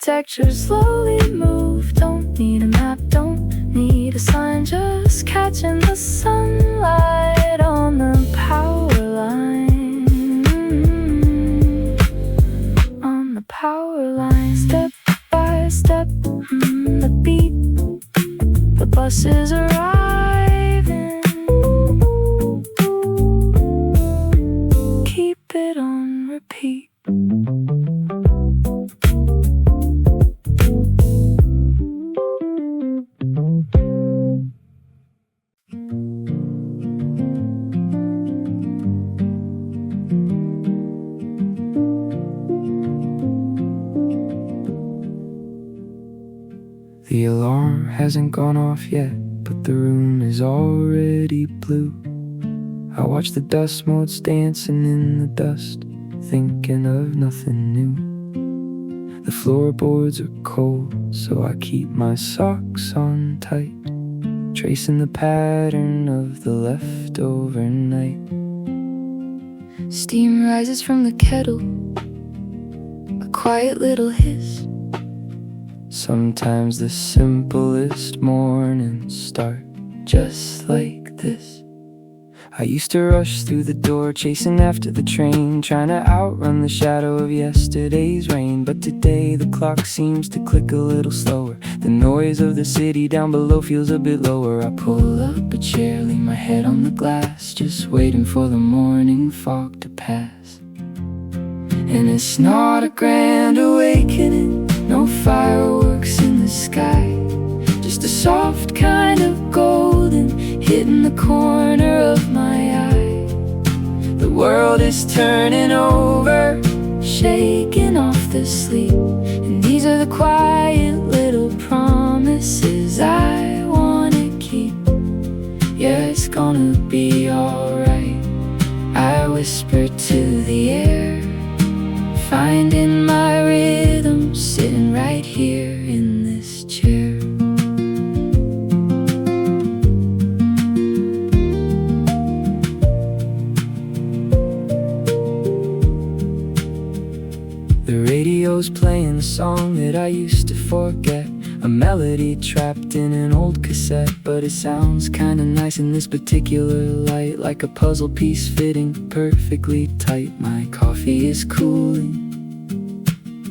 architecture slowly move. Don't need a map, don't need a sign, just catching the sunlight on the power line. On the power line, step by step, the beat, the bus is arriving. Keep it on repeat. The alarm hasn't gone off yet, but the room is already blue. I watch the dust motes dancing in the dust, thinking of nothing new. The floorboards are cold, so I keep my socks on tight, tracing the pattern of the leftover night. Steam rises from the kettle, a quiet little hiss. Sometimes the simplest mornings start just like this. I used to rush through the door, chasing after the train, trying to outrun the shadow of yesterday's rain. But today the clock seems to click a little slower. The noise of the city down below feels a bit lower. I pull up a chair, lean my head on the glass, just waiting for the morning fog to pass. And it's not a grand awakening, no fireworks in the sky, just a soft kind of golden hitting the corner of my eye. The world is turning over, shaking off the sleep, and these are the quiet little promises I wanna keep. Yeah, it's gonna be alright, I whisper to the air, finding my rhythm, sitting right here in this chair. The radio's playing a song that I used to forget, a melody trapped in an old cassette. But it sounds kinda nice in this particular light, like a puzzle piece fitting perfectly tight. My coffee is cooling,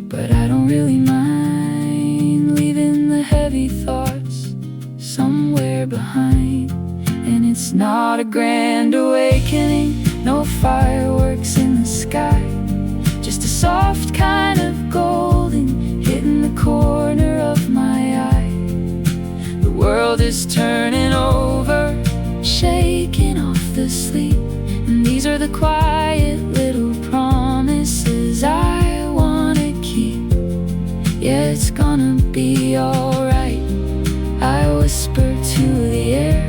but I don't really mind leaving the heavy thoughts somewhere behind. And it's not a grand awakening, no fireworks in the sky, just a soft kind of golden hitting the corner of my eye. The world is turning over, shaking off the sleep, and these are the quiet little promises I wanna keep. Yeah, it's gonna be alright, I whisper to the air,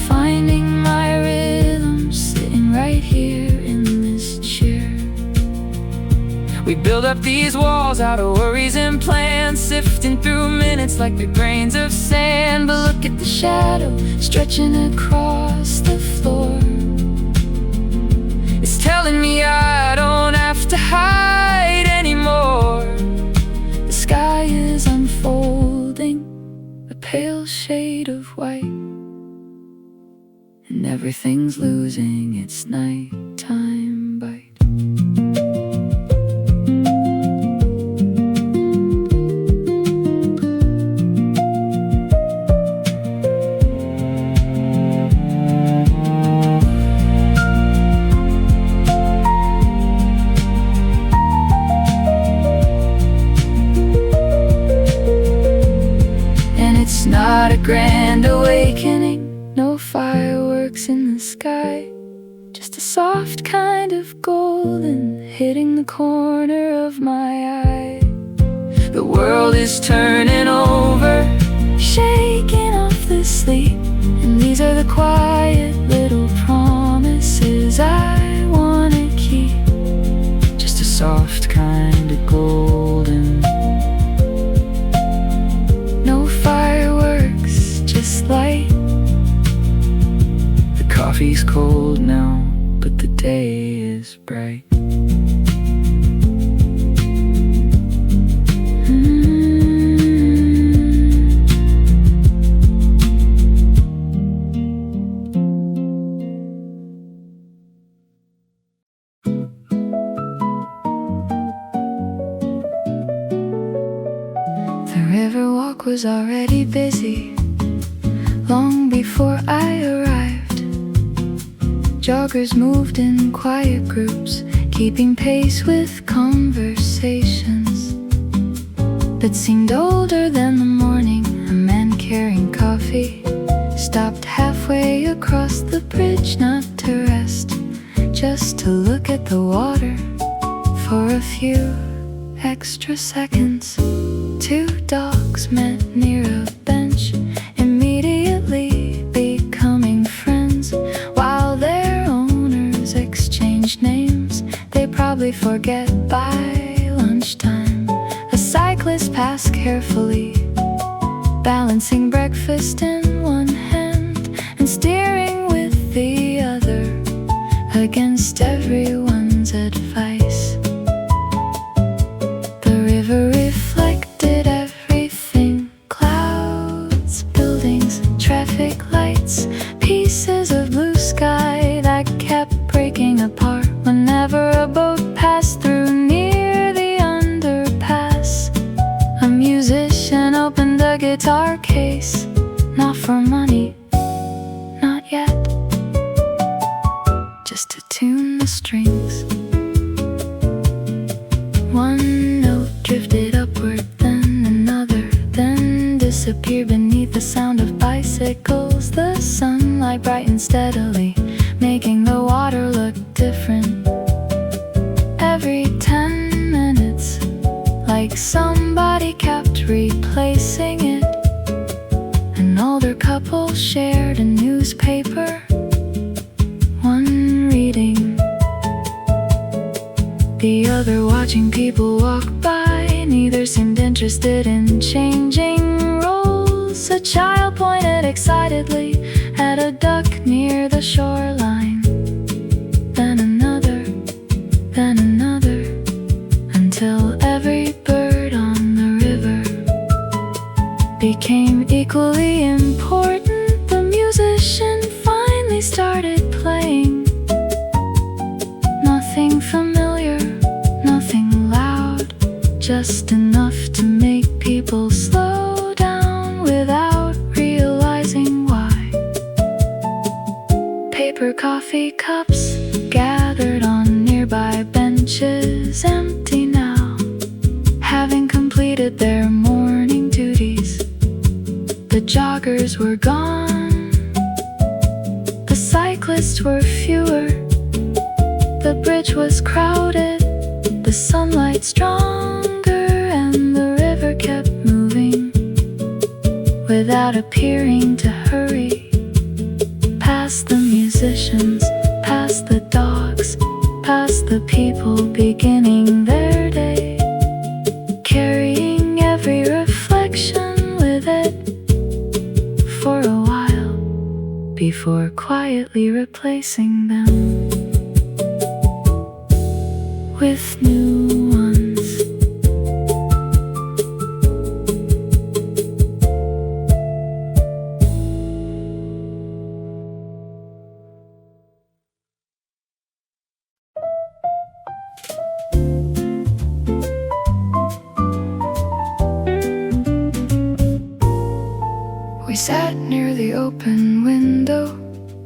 finding my rhythm, sitting right here in this chair. We build up these walls out of worries and plans, sifting through minutes like they're grains of sand. But look at the shadow stretching across the floor, it's telling me I don't have to hide anymore. The sky is unfolding, a pale shade of white, and everything's losing its nighttime bite. Not a grand awakening, no fireworks in the sky, just a soft kind of golden hitting the corner of my eye. The world is turning over, shaking off the sleep, and these are the quiet little promises I wanna keep. Just a soft kind of golden, no fireworks, just light. The coffee's cold now, but the day is bright. was already busy long before I arrived. Joggers moved in quiet groups, keeping pace with conversations that seemed older than the morning. A man carrying coffee stopped halfway across the bridge, not to rest, just to look at the water for a few extra seconds. Two dogs met near a bench, immediately becoming friends. While their owners exchanged names, they probably forget by lunchtime. A cyclist passed carefully, balancing breakfast in one hand and steering with the other against everyone's advice. The river reflected everything: clouds, buildings, traffic lights, pieces of blue sky that kept breaking apart whenever a boat passed through near the underpass. A musician opened a guitar case, not for money, not yet, just to tune the strings. One note drifted upward, then another, then disappeared beneath the sound of bicycles. The sunlight brightened steadily, making the water look different every 10 minutes, like somebody kept replacing it. An older couple shared a newspaper, one reading, the other watching people walk by. Neither seemed interested in changing roles. A child pointed excitedly at a duck near the shoreline, then another, until every bird on the river became equally important. The musician finally started playing. Nothing familiar, nothing loud, just enough to make people slow down without realizing why. Paper coffee cups gathered on nearby benches, empty now, having completed their morning duties. The joggers were gone, the cyclists were fewer, the bridge was crowded, the sunlight stronger, and the river kept moving without appearing to hurry. Past the musicians, past the dogs, past the people beginning their day, carrying every reflection with it for a while before quietly replacing them with new ones. We sat near the open window,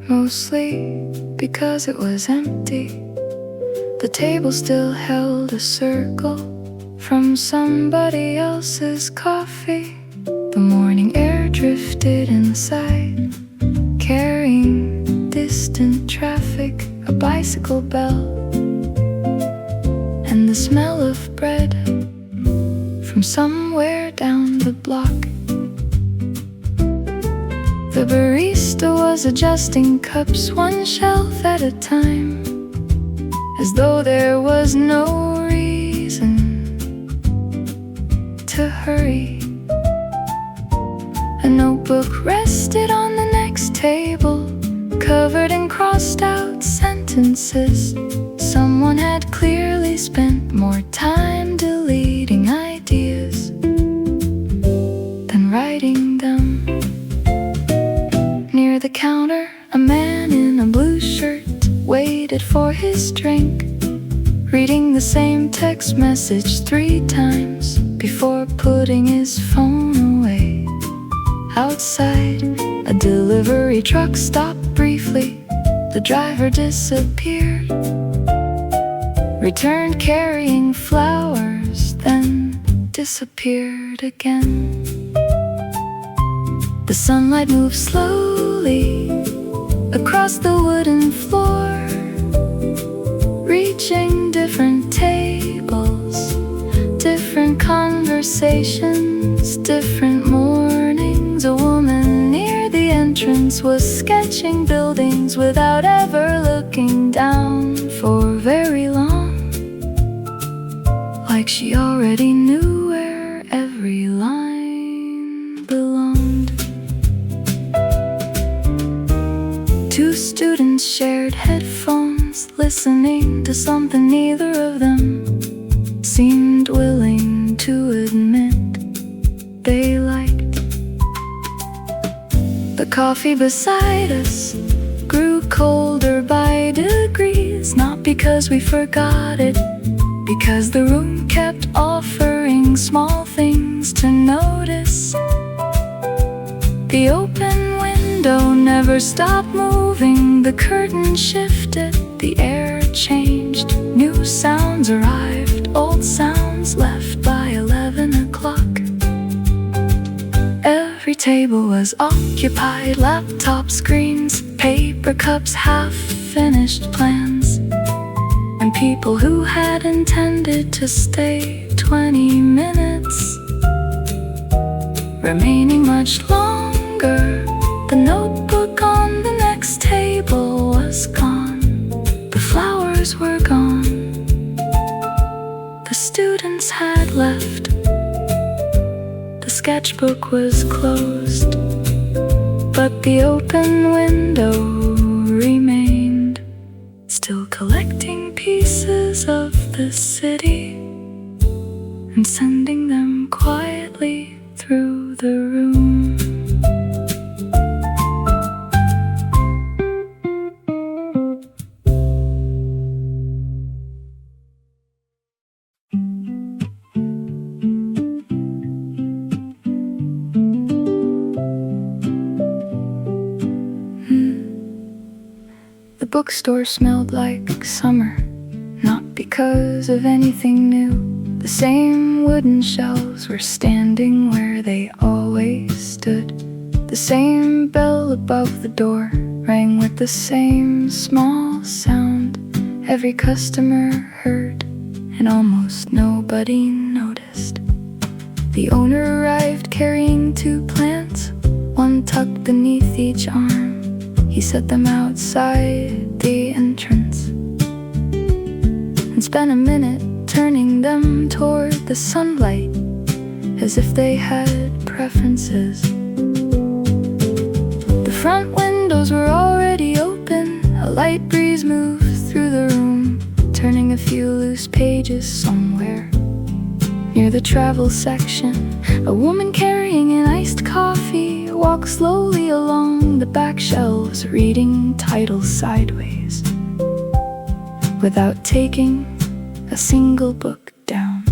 mostly because it was empty. The table still held a circle from somebody else's coffee. The morning air drifted inside, carrying distant traffic, a bicycle bell, and the smell of bread from somewhere down the block. The barista was adjusting cups one shelf at a time, as though there was no reason to hurry. A notebook rested on the next table, covered in crossed out sentences. Someone had clearly spent more time deleting ideas than writing them. Near the counter, a man in a blue shirt waited for his drink, reading the same text message 3 times before putting his phone away. Outside, a delivery truck stopped briefly. The driver disappeared, returned carrying flowers, then disappeared again. The sunlight moved slowly across the wooden floor, reaching different tables, different conversations, different mornings. A woman near the entrance was sketching buildings without ever looking down for very long, like she already knew where every line belonged. Two students shared headphones, listening to something neither of them seemed willing to admit they liked. The coffee beside us grew colder by degrees, not because we forgot it, because the room kept offering small things to notice. The open window never stopped moving, the curtain shifted, the air changed, new sounds arrived, old sounds left by 11 o'clock. Every table was occupied, laptop screens, paper cups, half-finished plans, and people who had intended to stay 20 minutes, remaining much longer. The notebook on the next table was gone, the flowers were gone, the students had left, the sketchbook was closed, but the open window remained, still collecting pieces of the city and sending them quietly through the room. The bookstore smelled like summer, not because of anything new. The same wooden shelves were standing where they always stood. The same bell above the door rang with the same small sound every customer heard, and almost nobody noticed. The owner arrived carrying 2 plants, one tucked beneath each arm. He set them outside the entrance and spent a minute turning them toward the sunlight, as if they had preferences. The front windows were already open, a light breeze moved through the room, turning a few loose pages somewhere. Near the travel section, a woman carrying an iced coffee walked slowly along the back shelves, reading titles sideways, without taking a single book down.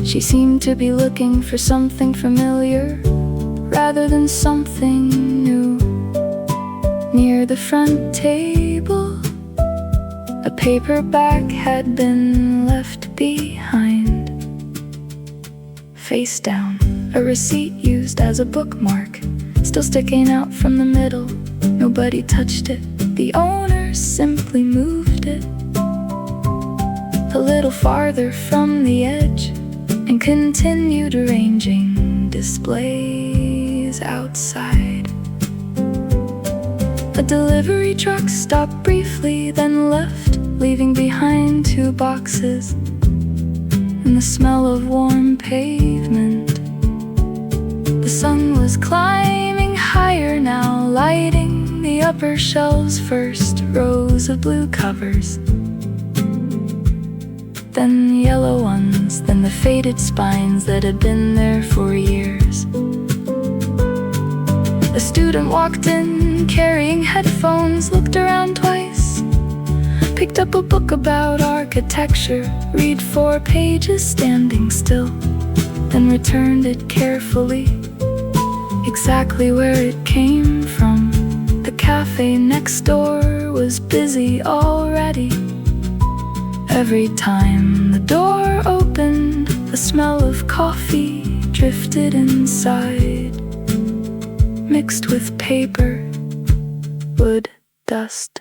She seemed to be looking for something familiar rather than something new. Near the front table, a paperback had been left behind. Face down, a receipt used as a bookmark, still sticking out from the middle. Nobody touched it. The owner simply moved it a little farther from the edge and continued arranging displays outside. A delivery truck stopped briefly, then left, leaving behind 2 boxes and the smell of warm pavement. The sun was climbing higher now, lighting the upper shelves first, rows of blue covers, then yellow ones, then the faded spines that had been there for years. A student walked in, carrying headphones, looked around twice, picked up a book about architecture, read 4 pages standing still, then returned it carefully, exactly where it came from. The cafe next door was busy already. Every time the door opened, the smell of coffee drifted inside, mixed with paper, wood, dust,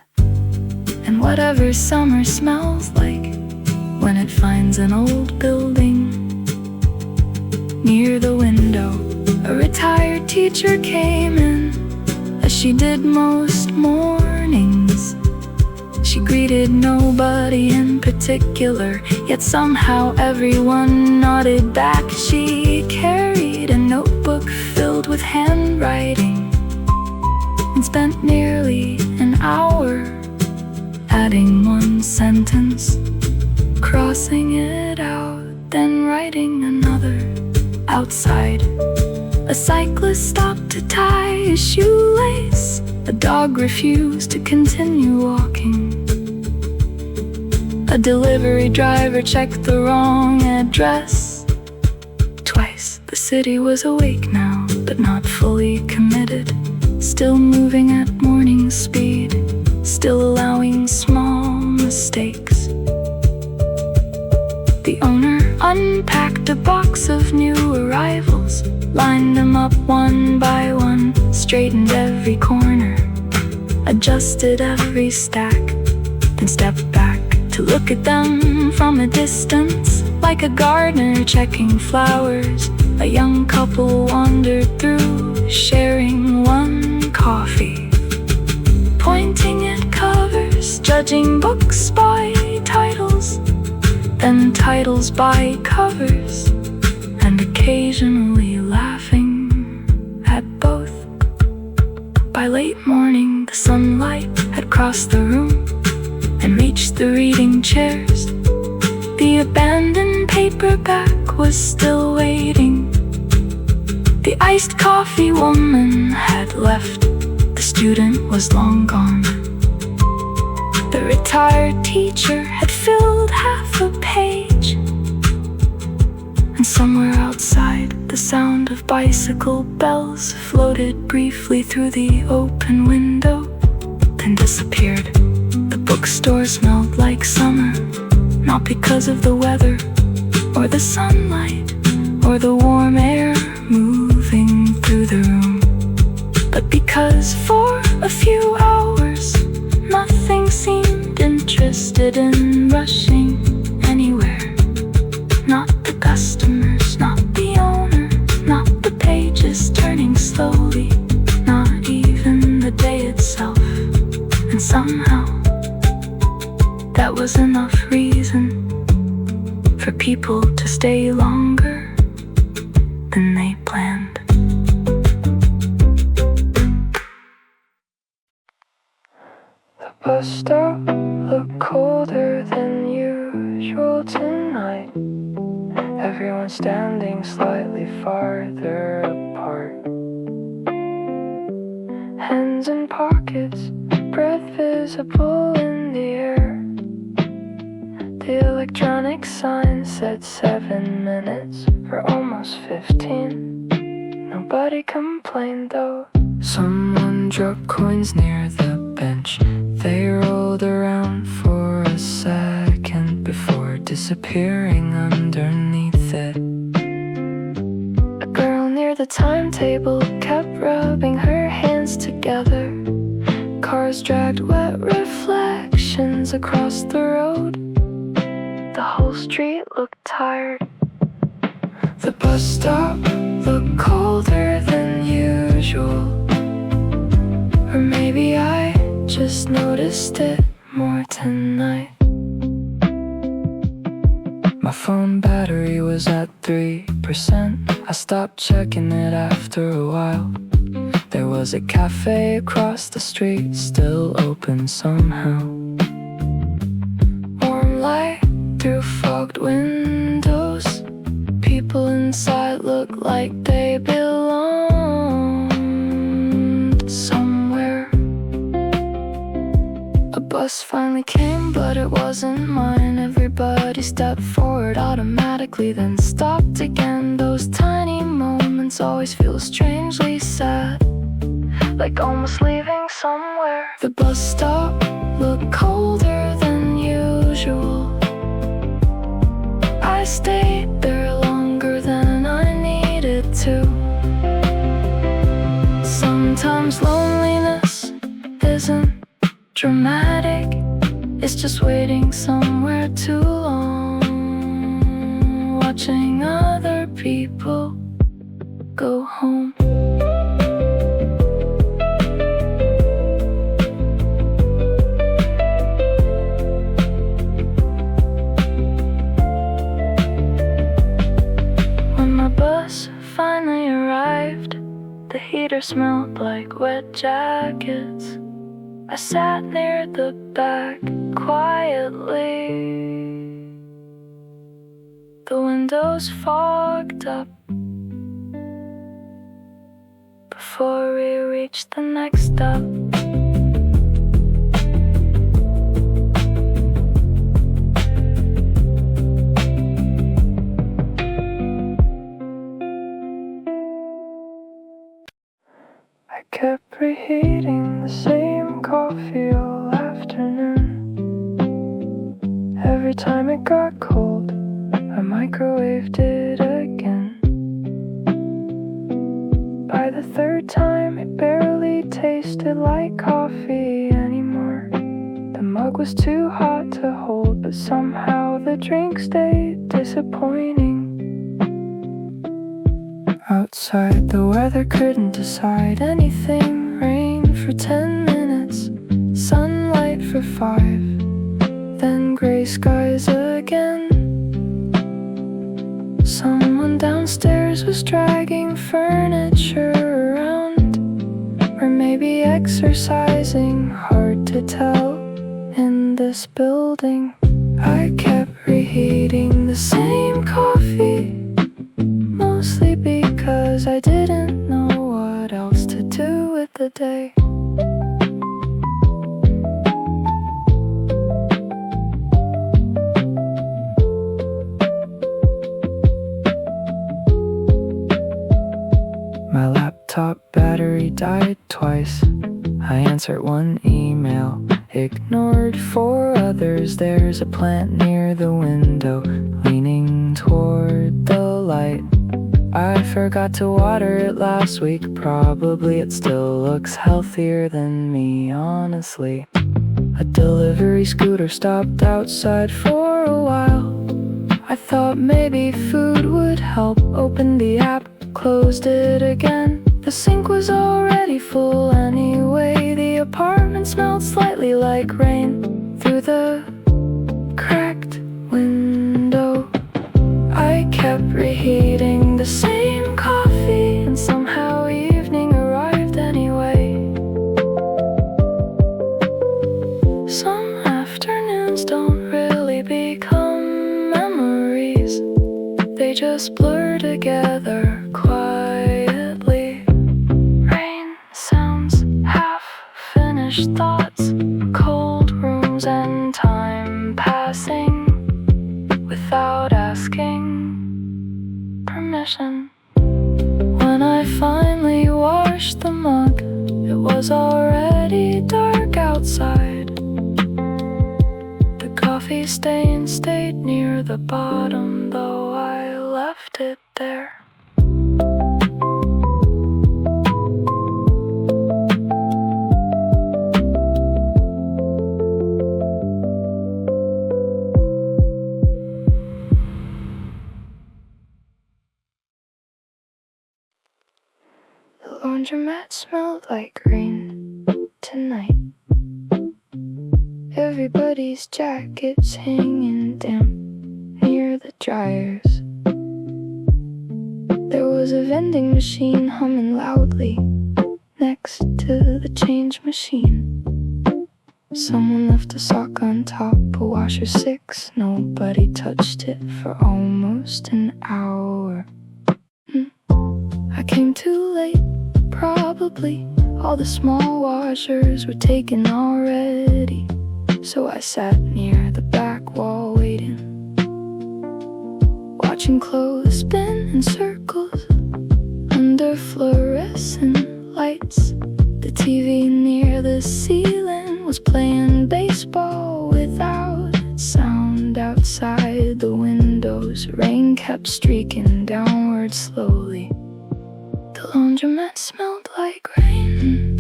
and whatever summer smells like when it finds an old building. Near the window, a retired teacher came in, as she did most mornings. She greeted nobody in particular, yet somehow everyone nodded back. She carried a notebook filled with handwriting and spent nearly an hour adding one sentence, crossing it out, then writing another. Outside, a cyclist stopped to tie his shoelace. A dog refused to continue walking. A delivery driver checked the wrong address. Twice, the city was awake now, but not fully committed. Still moving at morning speed, still allowing small mistakes. The owner unpacked a box of new arrivals, lined them up one by one, straightened every corner, adjusted every stack, then stepped back to look at them from a distance. Like a gardener checking flowers, a young couple wandered through, sharing one coffee, pointing at covers, judging books by titles, then titles by covers, and occasionally laughing at both. By late morning, the sunlight had crossed the room and reached the reading chairs. The abandoned paperback was still waiting. The iced coffee woman had left. The student was long gone. The retired teacher had filled half a page. And somewhere outside, the sound of bicycle bells floated briefly through the open window, then disappeared. The bookstore smelled like summer, not because of the weather, or the sunlight, or the warm air moving through the room, but because for a few hours, nothing seemed interested in rushing anywhere. Not the customers, not the owner, not the pages turning slowly, not even the day itself. And somehow, that was enough reason for people to stay longer than they planned. The bus stop looked colder than usual tonight. Everyone standing slightly farther apart. Hands in pockets, breath visible in the air. The electronic sign said 7 minutes for almost 15. Nobody complained though. Someone dropped coins near the bench. They rolled around for a second before disappearing underneath it. A girl near the timetable kept rubbing her hands together. Cars dragged wet reflections across the road. The whole street looked tired. The bus stop looked colder than usual. Or maybe I just noticed it more tonight. My phone battery was at 3%. I stopped checking it after a while. There was a cafe across the street, still open somehow. Warm light through fogged windows. People inside looked like they belonged somewhere. A bus bus finally came, but it wasn't mine. Everybody stepped forward automatically, then stopped again. Those tiny moments always feel strangely sad, like almost leaving somewhere. The bus stop looked colder than usual. I stayed there longer than I needed to. Sometimes loneliness isn't dramatic, it's just waiting somewhere too long, watching other people go home. When my bus finally arrived, the heater smelled like wet jackets. I sat near the back quietly, the windows fogged up. Before we reached the next stop, I kept reheating the same coffee all afternoon. Every time it got cold, I microwaved it again. By the third time, it barely tasted like coffee anymore. The mug was too hot to hold, but somehow the drink stayed disappointing. Outside, the weather couldn't decide anything. Rain for 10 minutes, sunlight for 5, then gray skies again. Someone downstairs was dragging furniture around, or maybe exercising, hard to tell. In this building, I kept reheating the same coffee, mostly because I didn't know what else to do with the day. My laptop battery died twice. I answered one email, ignored 4 others. There's a plant near the window, leaning toward the light. I forgot to water it last week. Probably it still looks healthier than me, honestly. A delivery scooter stopped outside for a while. I thought maybe food would help. Opened the app, closed it again. The sink was already full anyway. The apartment smelled slightly like rain through the cracked window. I kept reheating the same coffee, and somehow evening arrived anyway. Some afternoons don't really become memories, they just blur together quietly. Rain sounds, half-finished thoughts, cold rooms and time passing without asking permission. When I finally washed the mug, it was already dark outside. The coffee stain stayed near the bottom, though I left it there. The laundromat smelled like rain tonight. Everybody's jackets hanging damp near the dryers. There was a vending machine humming loudly next to the change machine. Someone left a sock on top, a washer 6. Nobody touched it for almost an hour. I came too late, probably. All the small washers were taken already. So I sat near the back wall waiting, watching clothes spin in circles under fluorescent lights. The TV near the ceiling was playing baseball without sound. Outside the windows, rain kept streaking downward slowly. The laundromat smelled like rain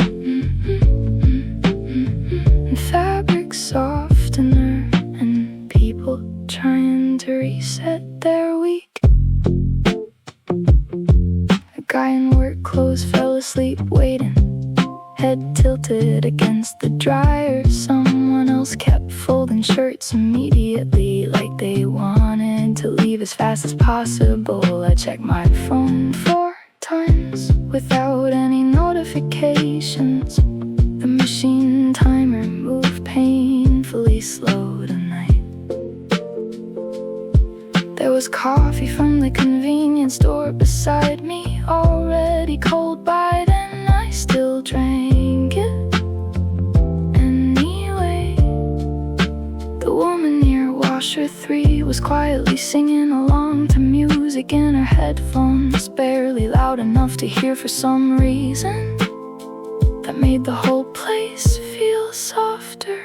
and fabric softener and people trying to reset their week. A guy in work clothes fell asleep waiting, head tilted against the dryer. Someone else kept folding shirts immediately, like they wanted to leave as fast as possible. I checked my phone 4 times without any notifications. The machine timer moved painfully slow tonight. There was coffee from the convenience store beside me, already cold by then. I still drank it anyway. The woman near washer 3 was quietly singing along to music in her headphones, barely loud enough to hear for some reason that made the whole place feel softer.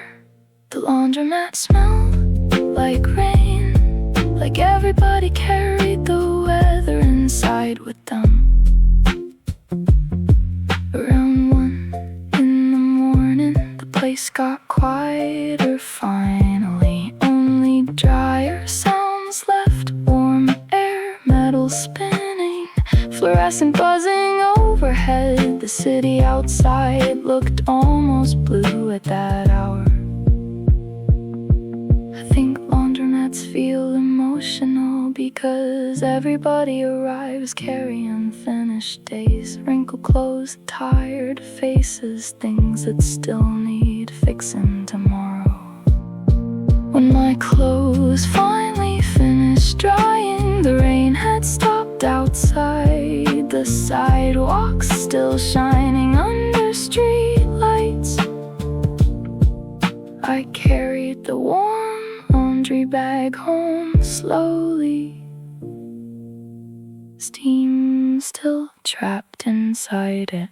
The laundromat smelled like rain, like everybody carried the weather inside with them. Around 1 in the morning, the place got quieter finally. Only dryer sounds left, warm air, metal spinning, fluorescent buzzing overhead. The city outside looked almost blue at that hour. I think laundromats feel emotional because everybody arrives carrying unfinished days, wrinkled clothes, tired faces, things that still need fixing tomorrow. When my clothes finally finished drying, the rain had stopped outside. The sidewalks still shining under street lights. I carried the warm laundry bag home slowly, steam still trapped inside it.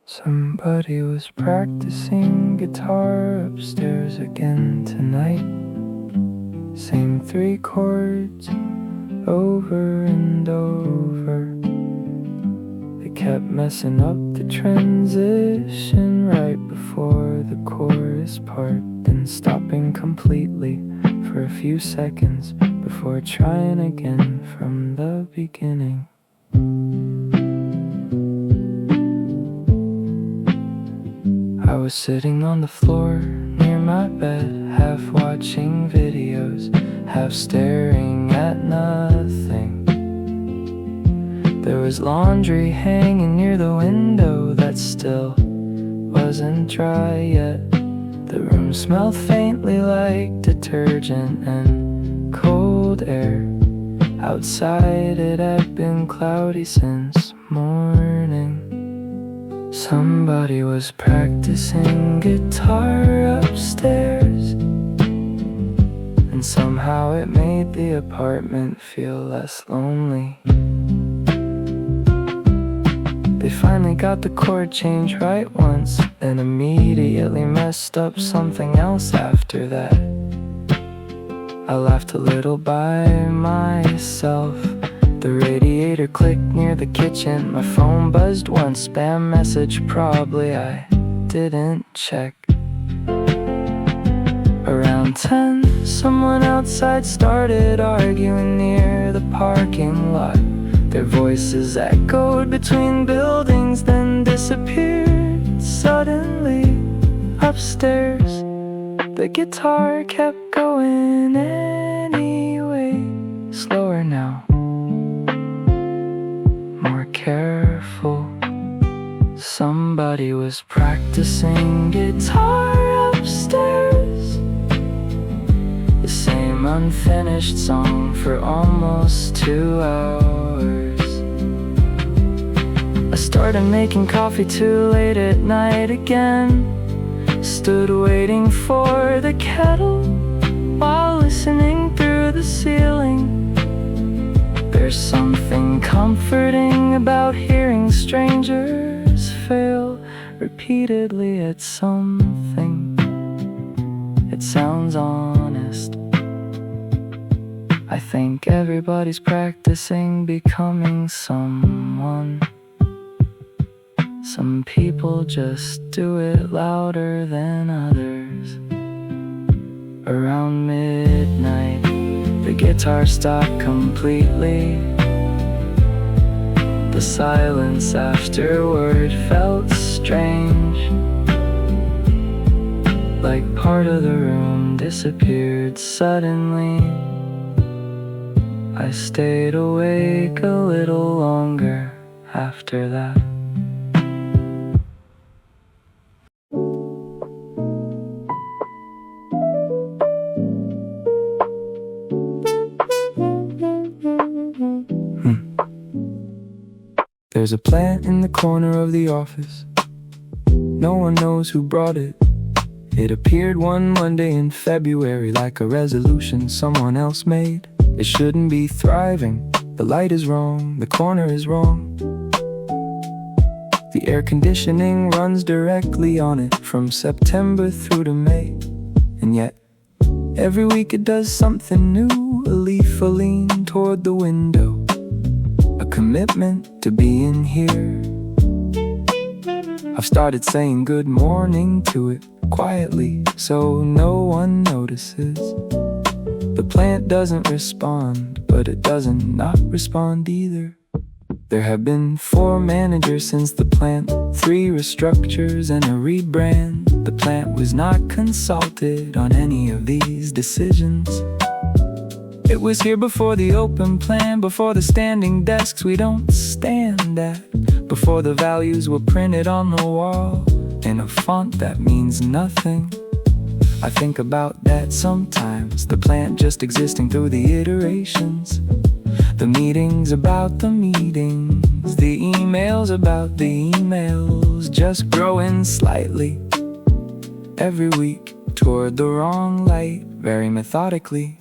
Somebody was practicing guitar upstairs again tonight. Same 3 chords over and over. They kept messing up the transition right before the chorus part, then stopping completely for a few seconds before trying again from the beginning. I was sitting on the floor near my bed, half watching videos, half staring at nothing. There was laundry hanging near the window that still wasn't dry yet. The room smelled faintly like detergent and cold air. Outside it had been cloudy since morning. Somebody was practicing guitar upstairs, and somehow it made the apartment feel less lonely. They finally got the chord change right once, then immediately messed up something else after that. I laughed a little by myself. The radiator clicked near the kitchen. My phone buzzed once, spam message probably I didn't check. Around 10, someone outside started arguing near the parking lot. Their voices echoed between buildings, then disappeared suddenly. Upstairs, the guitar kept going anyway. Slower now, more careful. Somebody was practicing guitar upstairs. The same unfinished song for almost 2 hours. I Started making coffee too late at night again. Stood waiting for the kettle while listening through the ceiling. There's something comforting about hearing strangers fail repeatedly at something. It sounds honest. I think everybody's practicing becoming someone. Some people just do it louder than others. Around midnight, the guitar stopped completely. The silence afterward felt strange, like part of the room disappeared suddenly. I stayed awake a little longer after that. There's a plant in the corner of the office. No one knows who brought it. It appeared one Monday in February like a resolution someone else made. It shouldn't be thriving. The light is wrong, the corner is wrong. The air conditioning runs directly on it from September through to May. And yet, every week it does something new. A leaf, a lean toward the window, a commitment to be in here. I've started saying good morning to it quietly so no one notices. The plant doesn't respond, but it doesn't not respond either. There have been 4 managers since the plant, 3 restructures and a rebrand. The plant was not consulted on any of these decisions. It was here before the open plan, before the standing desks we don't stand at, before the values were printed on the wall in a font that means nothing. I think about that sometimes, the plant just existing through the iterations. The meetings about the meetings, the emails about the emails, just growing slightly every week toward the wrong light, very methodically.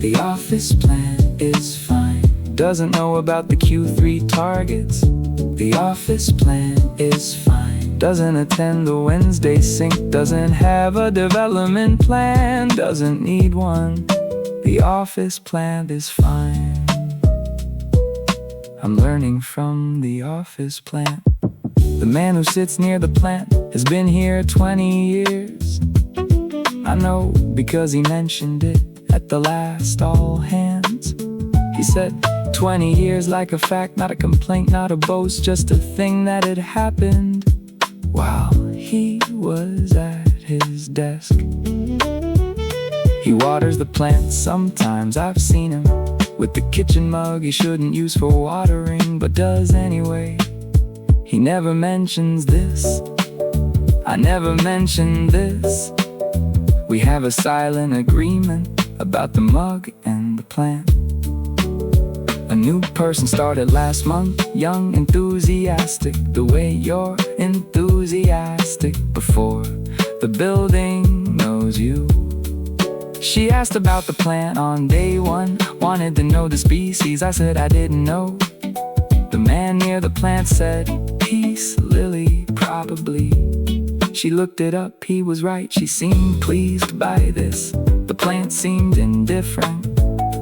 The office plant is fine, doesn't know about the Q3 targets. The office plant is fine, doesn't attend the Wednesday sync, doesn't have a development plan, doesn't need one. The office plant is fine. I'm learning from the office plant. The man who sits near the plant has been here 20 years. I know because he mentioned it at the last all hands. He said 20 years like a fact, not a complaint, not a boast, just a thing that had happened while he was at his desk. He waters the plants sometimes, I've seen him with the kitchen mug he shouldn't use for watering, but does anyway. He never mentions this, I never mentioned this. We have a silent agreement about the mug and the plant. A new person started last month, young, enthusiastic, the way you're enthusiastic before the building knows you. She asked about the plant on day 1, wanted to know the species. I said I didn't know. The man near the plant said, peace lily, probably. She looked it up, he was right, she seemed pleased by this. The plant seemed indifferent.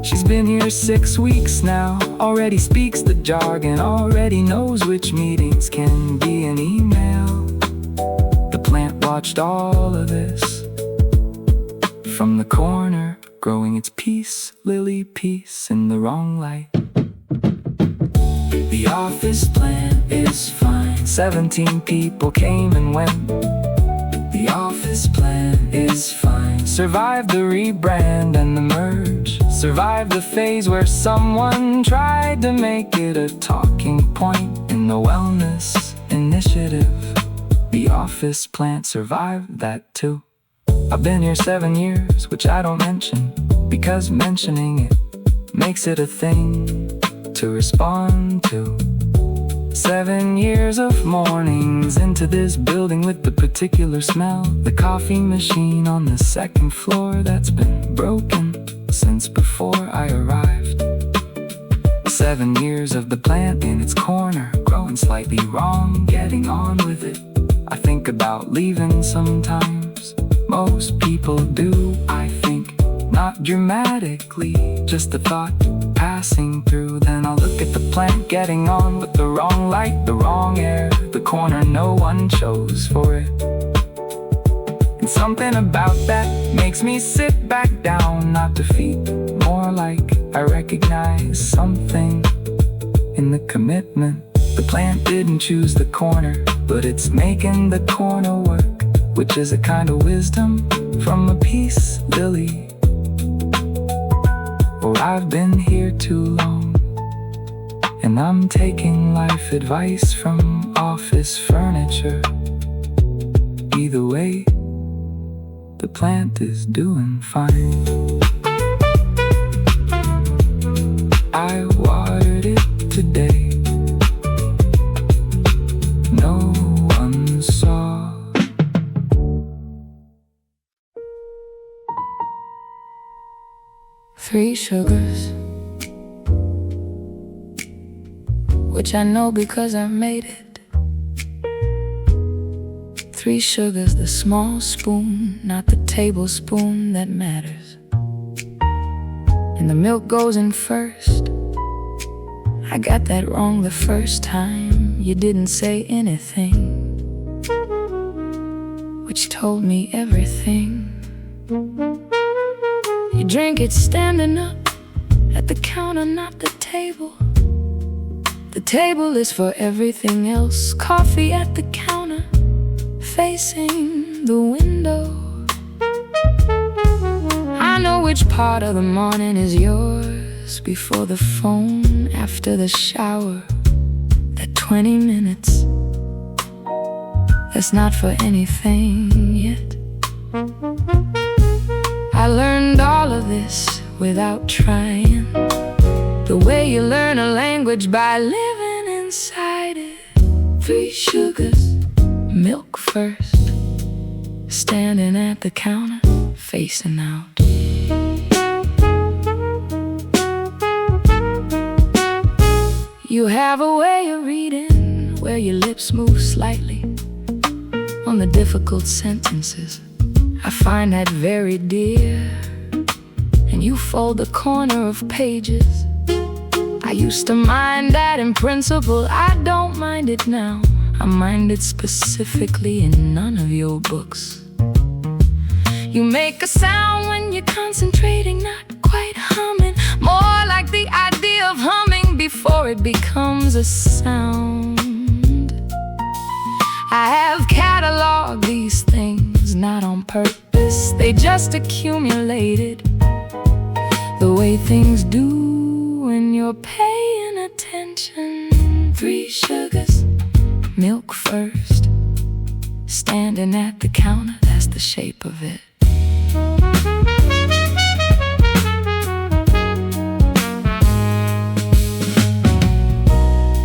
She's been here 6 weeks now, already speaks the jargon, already knows which meetings can be an email. The plant watched all of this from the corner, growing its peace, lily peace in the wrong light. The office plant is fine, 17 people came and went. The office plant is fine, survived the rebrand and the merge, survived the phase where someone tried to make it a talking point in the wellness initiative. The office plant survived that too. I've been here 7 years, which I don't mention, because mentioning it makes it a thing to respond to. 7 years of mornings into this building with the particular smell. The coffee machine on the second floor that's been broken since before I arrived. 7 years of the plant in its corner, growing slightly wrong, getting on with it. I think about leaving sometimes. Most people do, I think. Not dramatically, just a thought passing through. Then I'll look at the plant getting on with the wrong light, the wrong air, the corner no one chose for it. And something about that makes me sit back down, not defeat, more like I recognize something in the commitment. The plant didn't choose the corner, but it's making the corner work, which is a kind of wisdom from a peace lily. Or I've been here too long, and I'm taking life advice from office furniture. Either way, the plant is doing fine. I watered it today. No one saw. Three sugars, which I know because I made it. 3 sugars, the small spoon, not the tablespoon that matters. And the milk goes in first. I got that wrong the first time. You didn't say anything, which told me everything. You drink it standing up at the counter, not the table. The table is for everything else. Coffee at the counter, facing the window. I know which part of the morning is yours. Before the phone, after the shower. That 20 minutes, that's not for anything yet. I learned all of this without trying. The way you learn a language, by living inside it. 3 sugars, milk first, standing at the counter, facing out. You have a way of reading where your lips move slightly on the difficult sentences. I find that very dear. And you fold the corner of pages. I used to mind that in principle. I don't mind it now. I mind it specifically in none of your books. You make a sound when you're concentrating, not quite humming. More like the idea of humming before it becomes a sound. I have cataloged these things, not on purpose. They just accumulated the way things do when you're paying attention. 3 sugars, milk first, standing at the counter, that's the shape of it.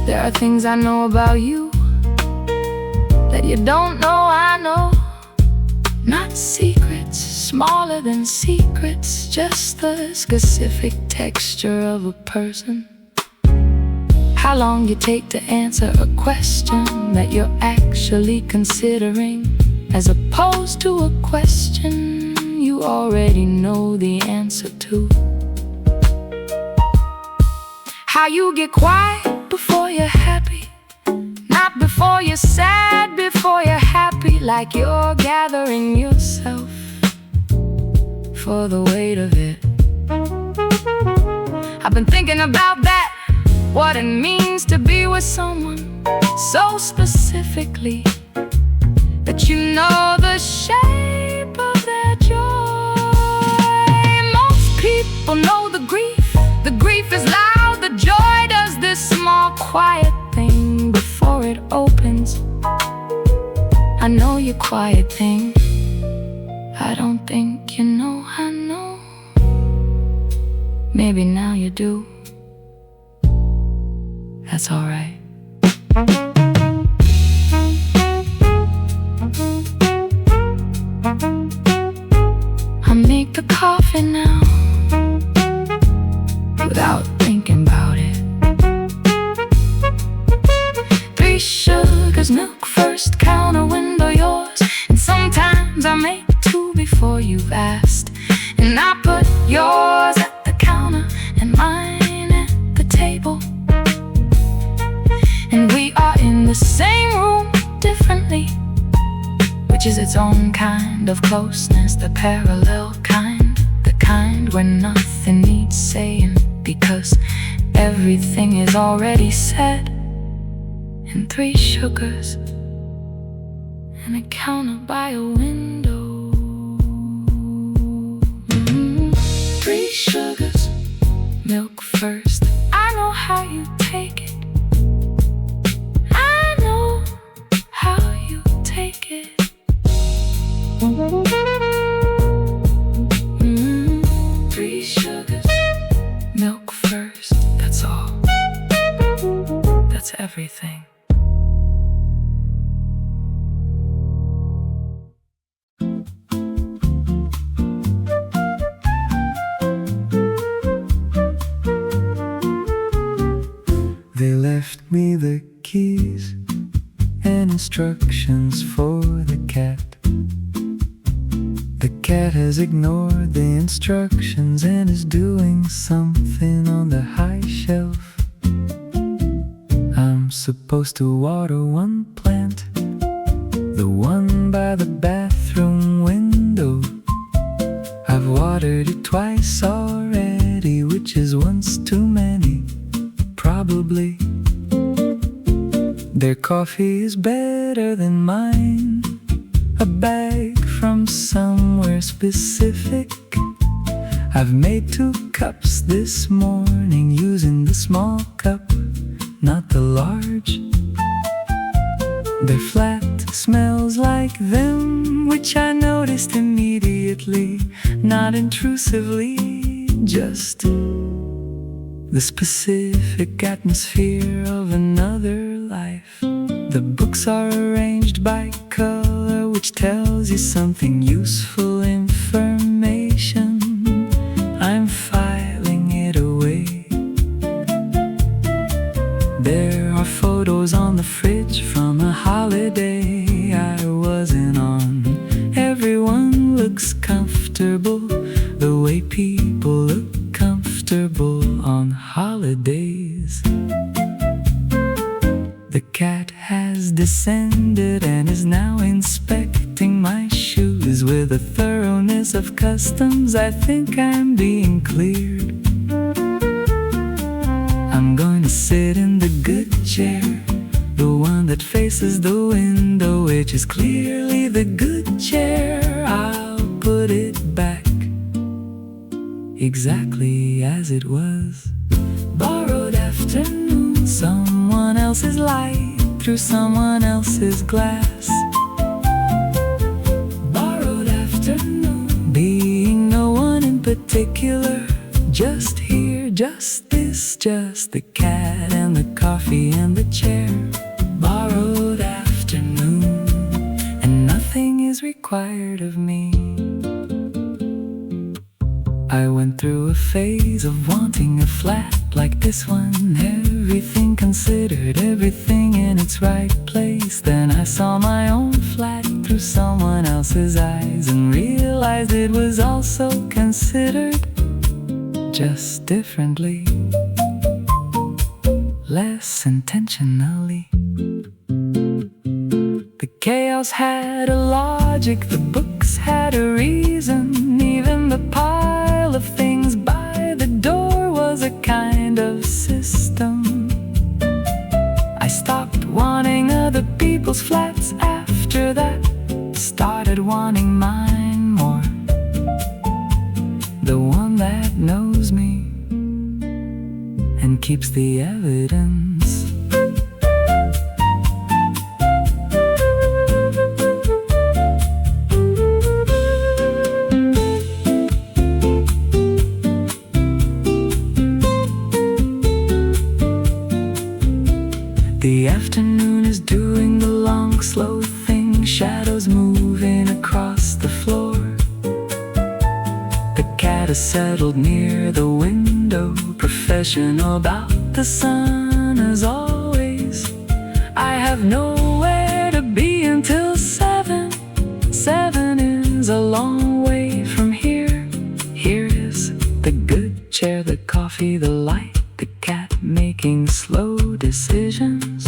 There are things I know about you that you don't know I know. Not secrets, smaller than secrets, just the specific texture of a person. How long you take to answer a question that you're actually considering, as opposed to a question you already know the answer to. How you get quiet before you're happy, not before you're sad, before you're happy, like you're gathering yourself for the weight of it. I've been thinking about that, what it means to be with someone so specifically that you know the shape of their joy. Most people know the grief is loud, the joy does this small quiet thing before it opens. I know your quiet thing, I don't think you know I know. Maybe now you do. That's alright. I make the coffee now without thinking about it. 3 sugars, milk first, counter window yours. And sometimes I make 2 before you've asked. And I put yours at the counter and mine at the table. And we are in the same room differently, which is its own kind of closeness, the parallel kind, the kind where nothing needs saying, because everything is already said. And 3 sugars and a counter by a window. 3 sugars, milk first. I know how you take it. I know how you take it. 3 sugars, milk first. That's all. That's everything. They left me the keys and instructions for the cat. The cat has ignored the instructions and is doing something on the high shelf. I'm supposed to water 1 plant, the one by the bathroom window. I've watered it twice already, which is once too many, probably. Their coffee is better than mine, a bag from somewhere specific. I've made 2 cups this morning using the small cup, not the large. Their flat smells like them, which I noticed immediately, not intrusively, just the specific atmosphere of another life. The books are arranged by color, which tells you something useful information. I'm filing it away. There are photos on the fridge from a holiday I wasn't on. Everyone looks comfortable the way people look comfortable on holidays. The cat has descended and is now inspecting my shoes with a thoroughness of customs. I think I'm being cleared. I'm going to sit in the good chair, the one that faces the window, which is clearly the good chair. I'll put it back exactly as it was. Borrowed afternoon, someone else's light through someone else's glass. Borrowed afternoon, being no one in particular, just here, just this, just the cat and the coffee and the chair. Borrowed afternoon, and nothing is required of me. I went through a phase of wanting a flat like this one, everything considered, everything in its right place. Then I saw my own flat through someone else's eyes and realized it was also considered, just differently, less intentionally. The chaos had a logic, the books had a reason, even the pile of things by the door was a kind of system. I stopped wanting other people's flats after that, started wanting mine more, the one that knows me and keeps the evidence. The afternoon is doing the long, slow thing, shadows moving across the floor. The cat is settled near the window, professional about the sun as always. I have nowhere to be until 7. 7 is a long way from here. Here is the good chair, the coffee, the light, the cat making slow decisions.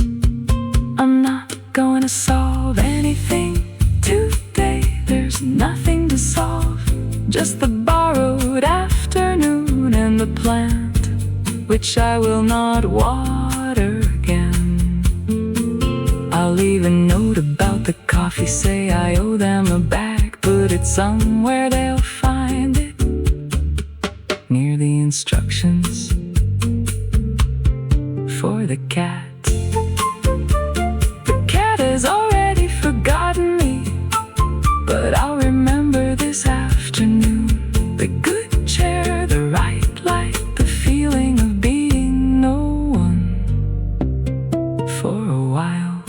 I'm not going to solve anything today. There's nothing to solve, just the borrowed afternoon and the plant, which I will not water again. I'll leave a note about the coffee, say I owe them a bag, put it somewhere they'll find it, near the instructions for the cat. The cat has already forgotten me, but I'll remember this afternoon. The good chair, the right light, the feeling of being no one for a while.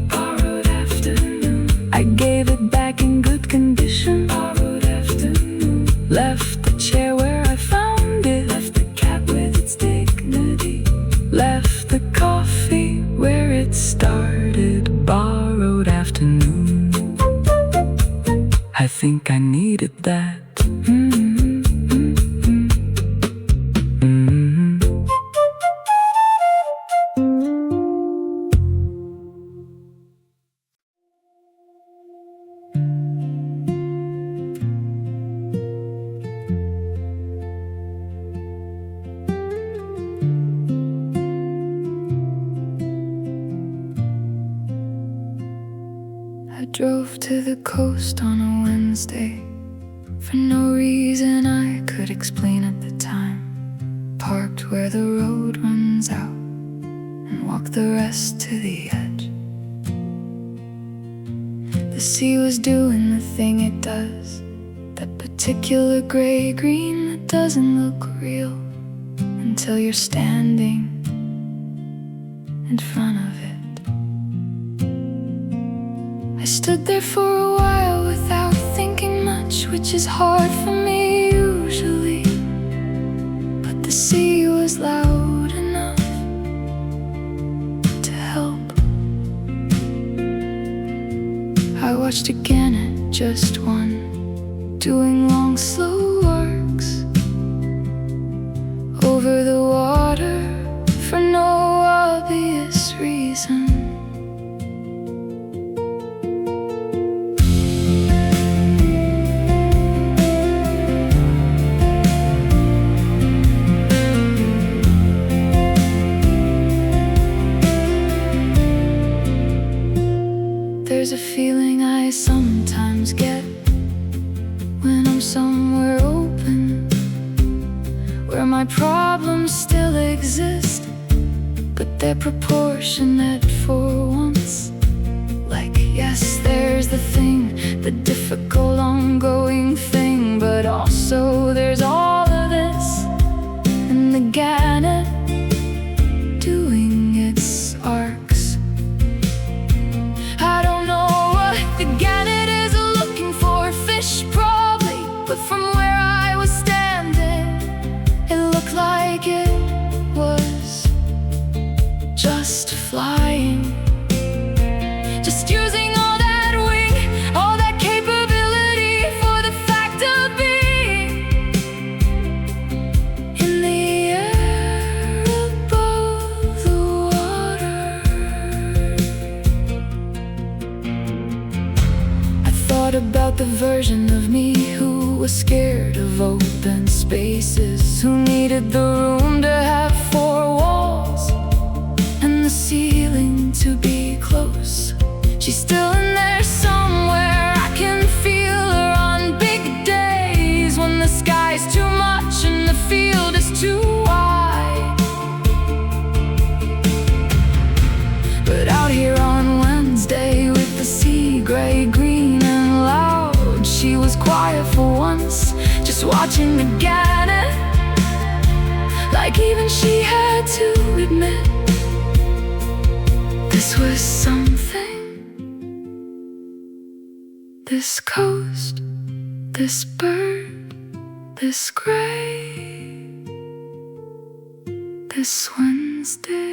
Borrowed afternoon, I gave it back in good condition. Borrowed afternoon, left the chair where I found it, left the cat with its dignity, left the coffee where it started. Borrowed afternoon, I think I needed that. I drove to the coast on a Wednesday for no reason I could explain at the time. Parked where the road runs out and walked the rest to the edge. The sea was doing the thing it does, that particular gray-green that doesn't look real until you're standing in front of it. I stood there for a while without thinking much, which is hard for me usually, but the sea was loud enough to help. I watched again at just one, doing long slow arcs over the water for no obvious reason. There's a feeling I sometimes get when I'm somewhere open, where my problems still exist, but they're proportionate for once. Like, yes, there's the thing, the difficult ongoing thing, but also there's all of this, and the gannet doing its arcs. I don't know what the gannet is looking for, fish probably, but from where I was standing, it looked like it was just flying, just using all that wing, all that capability for the fact of being in the air above the water. I thought about the version of me who was scared of open spaces, who needed the room to have 4 walls and the ceiling to be close. She's still in there somewhere, I can feel her on big days when the sky's too much and the field is too wide. But out here on Wednesday with the sea gray-green and loud, she was quiet for once, just watching the gannet, like even she had to admit This was something. This coast, this bird, this gray, this Wednesday.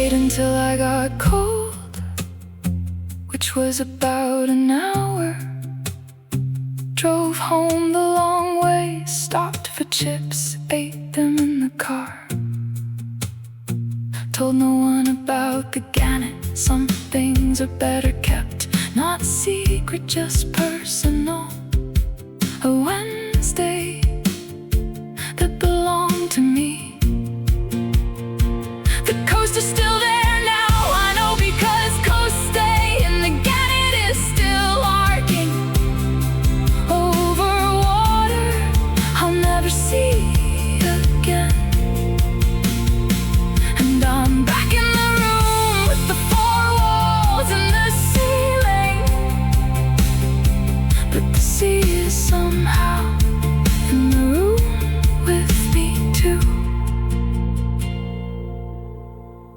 Until I got cold, which was about an hour. Drove home the long way, stopped for chips, ate them in the car. Told no one about the gannet, some things are better kept not secret, just personal. A Wednesday that belonged to me. The coast is still there.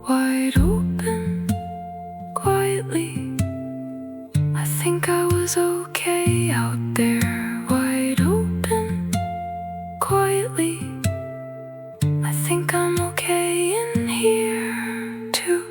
Wide open, quietly, I think I was okay out there. Wide open, quietly, I think I'm okay in here too.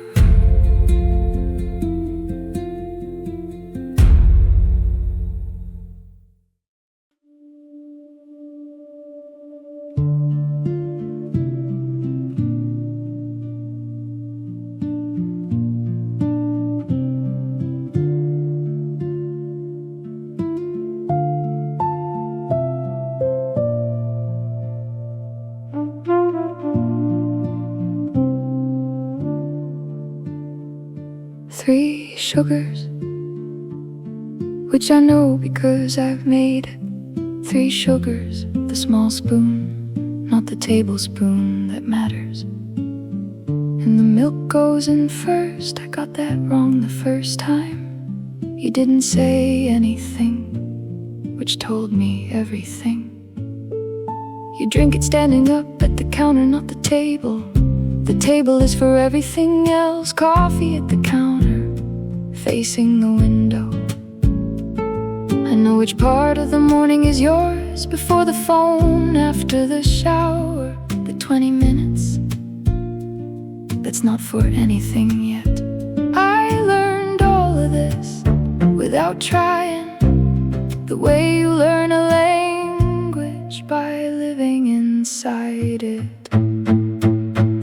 Three sugars, which I know because I've made it. 3 sugars, the small spoon, not the tablespoon that matters. And the milk goes in first, I got that wrong the first time. You didn't say anything, which told me everything. You drink it standing up at the counter, not the table. The table is for everything else. Coffee at the counter, facing the window. I know which part of the morning is yours. Before the phone, after the shower. The 20 minutes, that's not for anything yet. I learned all of this without trying. The way you learn a language, by living inside it.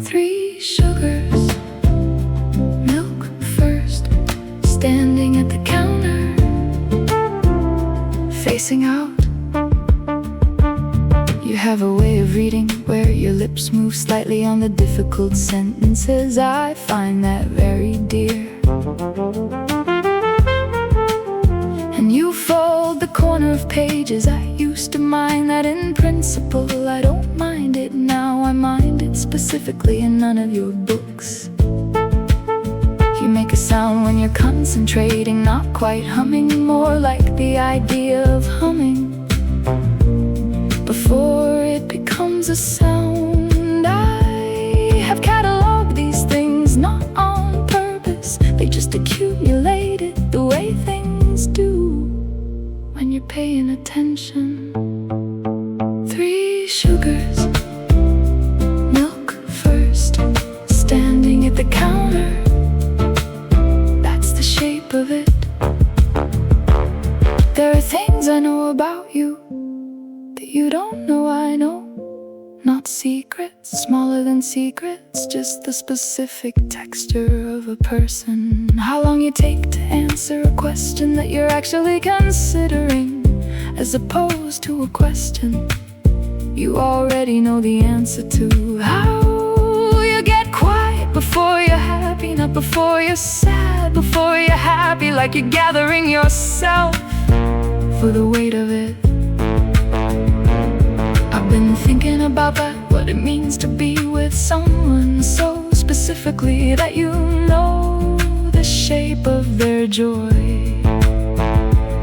3 sugars, milk first, standing at the counter, facing out. You have a way of reading where your lips move slightly on the difficult sentences. I find that very dear. And you fold the corner of pages. I used to mind that in principle. I don't mind it now. I mind it specifically in none of your books. You make a sound when you're concentrating, not quite humming, more like the idea of humming before it becomes a sound. I have cataloged these things not on purpose. They just accumulated the way things do when you're paying attention. 3 sugars, milk first, standing at the counter. That's the shape of it. There are things I know about you that you don't know I know. Not secret. secrets, smaller than secrets, just the specific texture of a person. How long you take to answer a question that you're actually considering, as opposed to a question you already know the answer to. How you get quiet before you're happy, not before you're sad, before you're happy, like you're gathering yourself for the weight of it. I've been thinking about that, what it means to be with someone so specifically that you know the shape of their joy.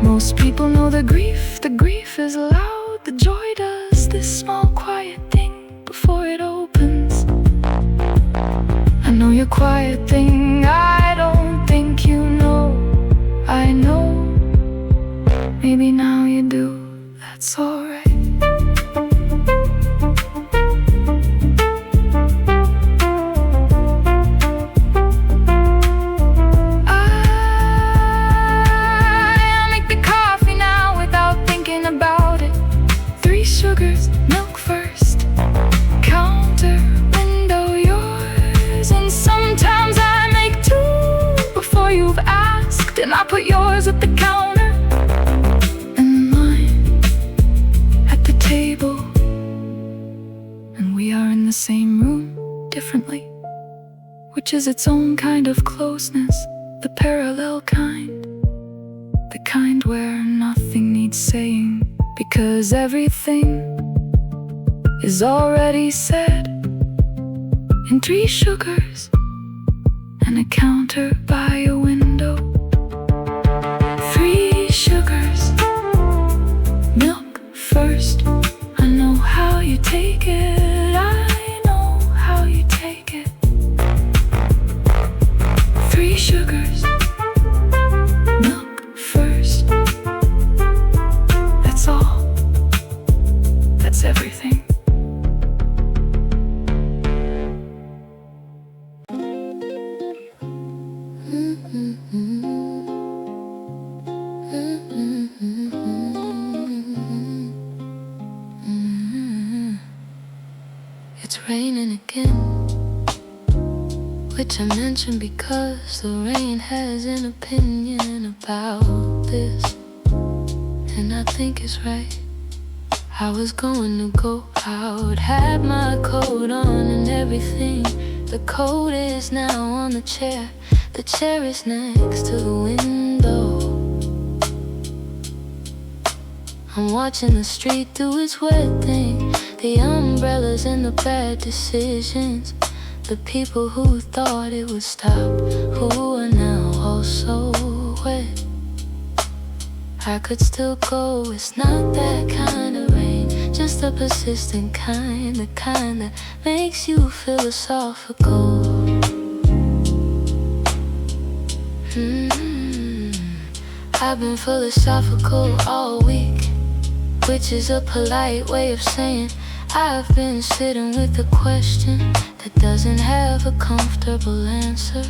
Most people know the grief is loud, the joy does this small quiet thing before it opens. I know your quiet thing, I don't think you know. I know, maybe now you do, that's alright. Sugars, milk first, counter, window yours. And sometimes I make two before you've asked, and I put yours at the counter and mine at the table. And we are in the same room, differently, which is its own kind of closeness, the parallel kind, the kind where nothing needs saying, because everything is already said. In 3 sugars and a counter by a window. 3 sugars, milk first. I know how you take it, I know how you take it. 3 sugars, milk first. That's all. That's everything. It's raining again, which I mention because the rain has an opinion about this, and I think it's right. I was going to go out, had my coat on and everything. The coat is now on the chair is next to the window. I'm watching the street do its wet thing, the umbrellas and the bad decisions, the people who thought it would stop, who are now also wet. I could still go, it's not that kind of rain, just a persistent kind, the kind that makes you philosophical. I've been philosophical all week, which is a polite way of saying I've been sitting with a question that doesn't have a comfortable answer.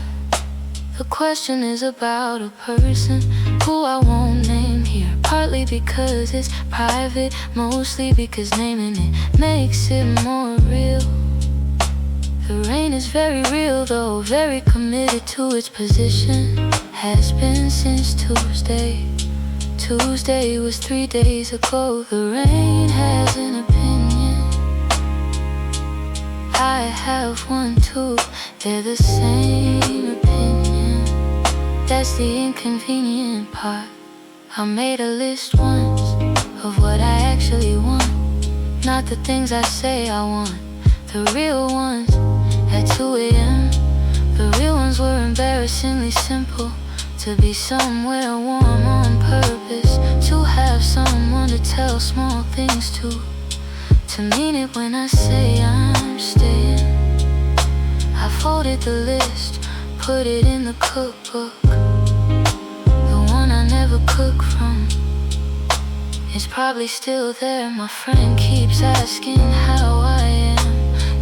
The question is about a person who I won't name here, partly because it's private, mostly because naming it makes it more real. The rain is very real though, very committed to its position. Has been since Tuesday. Tuesday was 3 days ago. The rain has an opinion, I have one too. They're the same opinion. That's the inconvenient part. I made a list once of what I actually want, not the things I say I want, the real ones at 2 a.m. The real ones were embarrassingly simple. To be somewhere warm on purpose, to have someone to tell small things to mean it when I say I'm staying. I folded the list, put it in the cookbook, the one I never cook from. It's probably still there. My friend keeps asking how I am,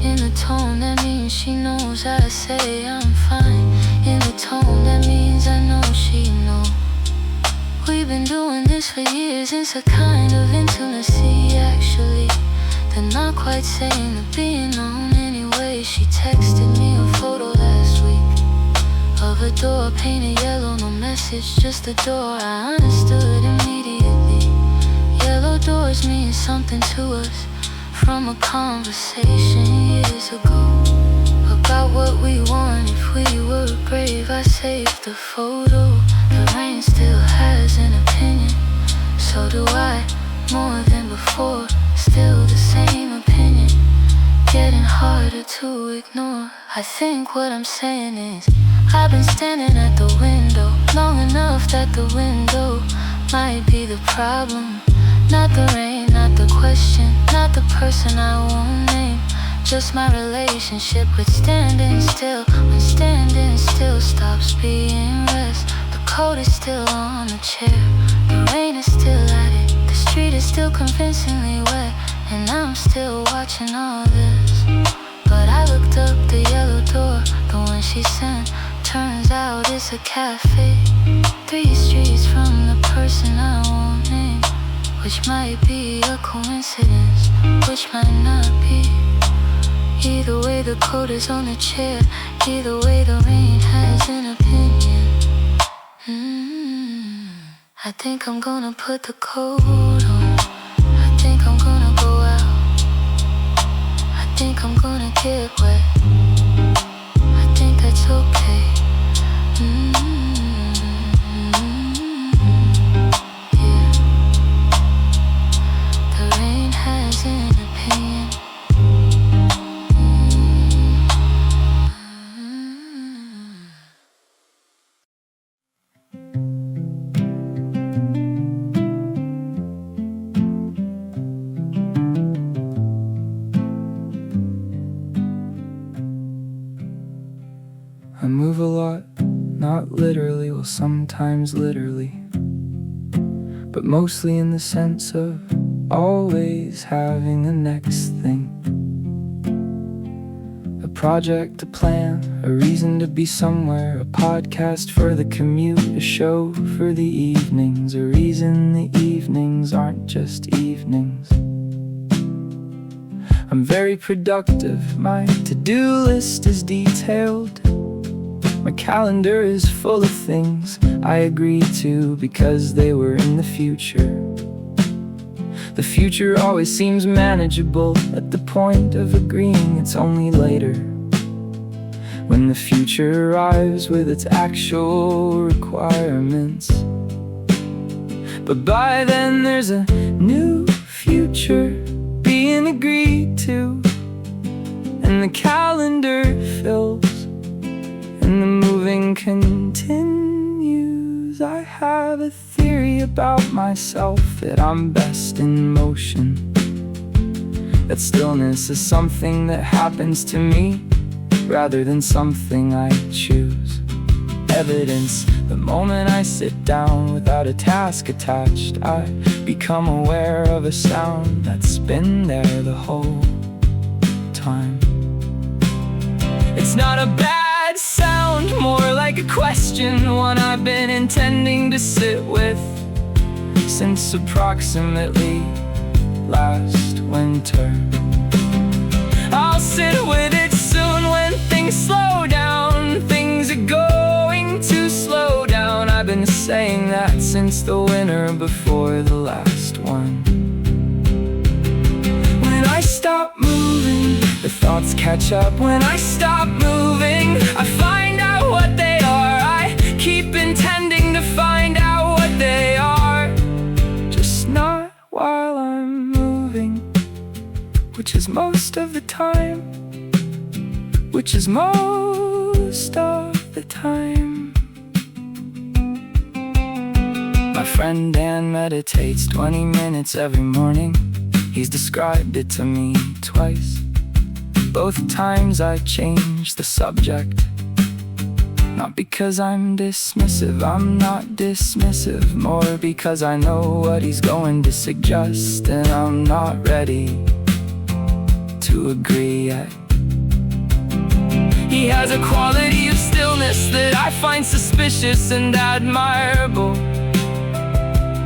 in the tone that means she knows I say I'm fine, in the tone that means I know she knows. We've been doing this for years, it's a kind of intimacy actually. They're not quite saying they're being known anyway. She texted me a photo last week of a door painted yellow, no message, just a door. I understood immediately. Yellow doors mean something to us from a conversation years ago about what we want if we were brave. I saved the photo. The rain still has an opinion, so do I, more than before. Still the same opinion, getting harder to ignore. I think what I'm saying is I've been standing at the window long enough that the window might be the problem. Not the rain, not the question, not the person I won't name. Just my relationship with standing still. When standing still stops being rest, the coat is still on the chair, the rain is still at it, the street is still convincingly wet, and I'm still watching all this. But I looked up the yellow door, the one she sent. Turns out it's a cafe 3 streets from the person I won't name. Which might be a coincidence, which might not be. Either way the coat is on the chair, either way the rain has an opinion. I think I'm gonna put the coat on. I think I'm gonna go out. I think I'm gonna get wet. I think that's okay. Yeah. The rain has an opinion. I move a lot, not literally, well sometimes literally, but mostly in the sense of always having the next thing. A project, a plan, a reason to be somewhere, a podcast for the commute, a show for the evenings, a reason the evenings aren't just evenings. I'm very productive, my to-do list is detailed. My calendar is full of things I agreed to because they were in the future. The future always seems manageable at the point of agreeing it's only later, when the future arrives with its actual requirements. But by then there's a new future being agreed to, and the calendar fills and the moving continues. I have a theory about myself that I'm best in motion, that stillness is something that happens to me rather than something I choose. Evidence, the moment I sit down without a task attached, I become aware of a sound that's been there the whole time. It's not a bad sound, more like a question, one I've been intending to sit with since approximately last winter. I'll sit with it soon when things slow down. Things are going to slow down. I've been saying that since the winter before the last one. When I stop moving, the thoughts catch up. When I stop moving, I find out what they are. I keep intending to find out what they are, just not while I'm moving, which is most of the time, which is most of the time. My friend Dan meditates 20 minutes every morning. He's described it to me twice. Both times I change the subject. Not because I'm dismissive, I'm not dismissive, more because I know what he's going to suggest, and I'm not ready to agree yet. He has a quality of stillness that I find suspicious and admirable.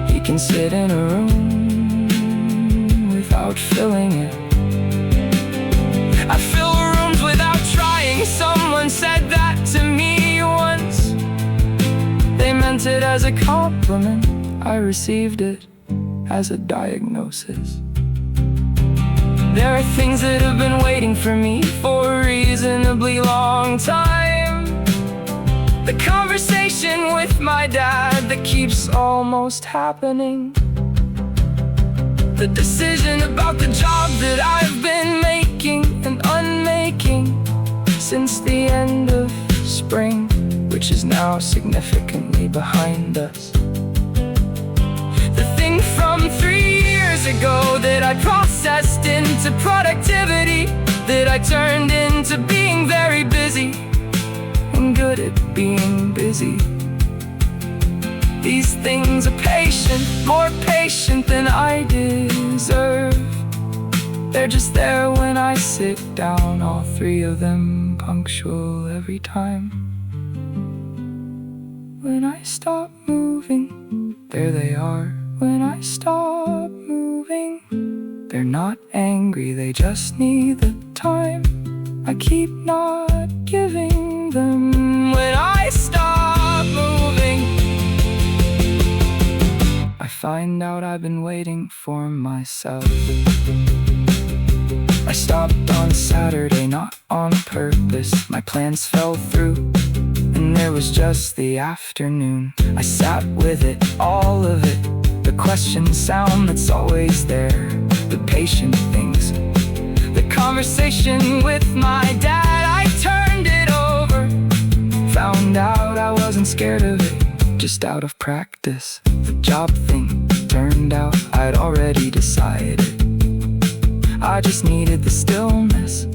He can sit in a room without filling it, Someone said that to me once. They meant it as a compliment. I received it as a diagnosis. There are things that have been waiting for me for a reasonably long time. The conversation with my dad that keeps almost happening. The decision about the job that I've been making and unmaking since the end of spring, which is now significantly behind us. The thing from 3 years ago that I processed into productivity, that I turned into being very busy and good at being busy. These things are patient, more patient than I deserve. They're just there when I sit down, all 3 of them punctual every time. When I stop moving, there they are. When I stop moving, they're not angry, they just need the time I keep not giving them. When I stop moving, I find out I've been waiting for myself. I stopped on Saturday, not on purpose. My plans fell through, and there was just the afternoon. I sat with it, all of it. The question sound that's always there. The patient things. The conversation with my dad, I turned it over. Found out I wasn't scared of it, just out of practice. The job thing, turned out I'd already decided. I just needed the stillness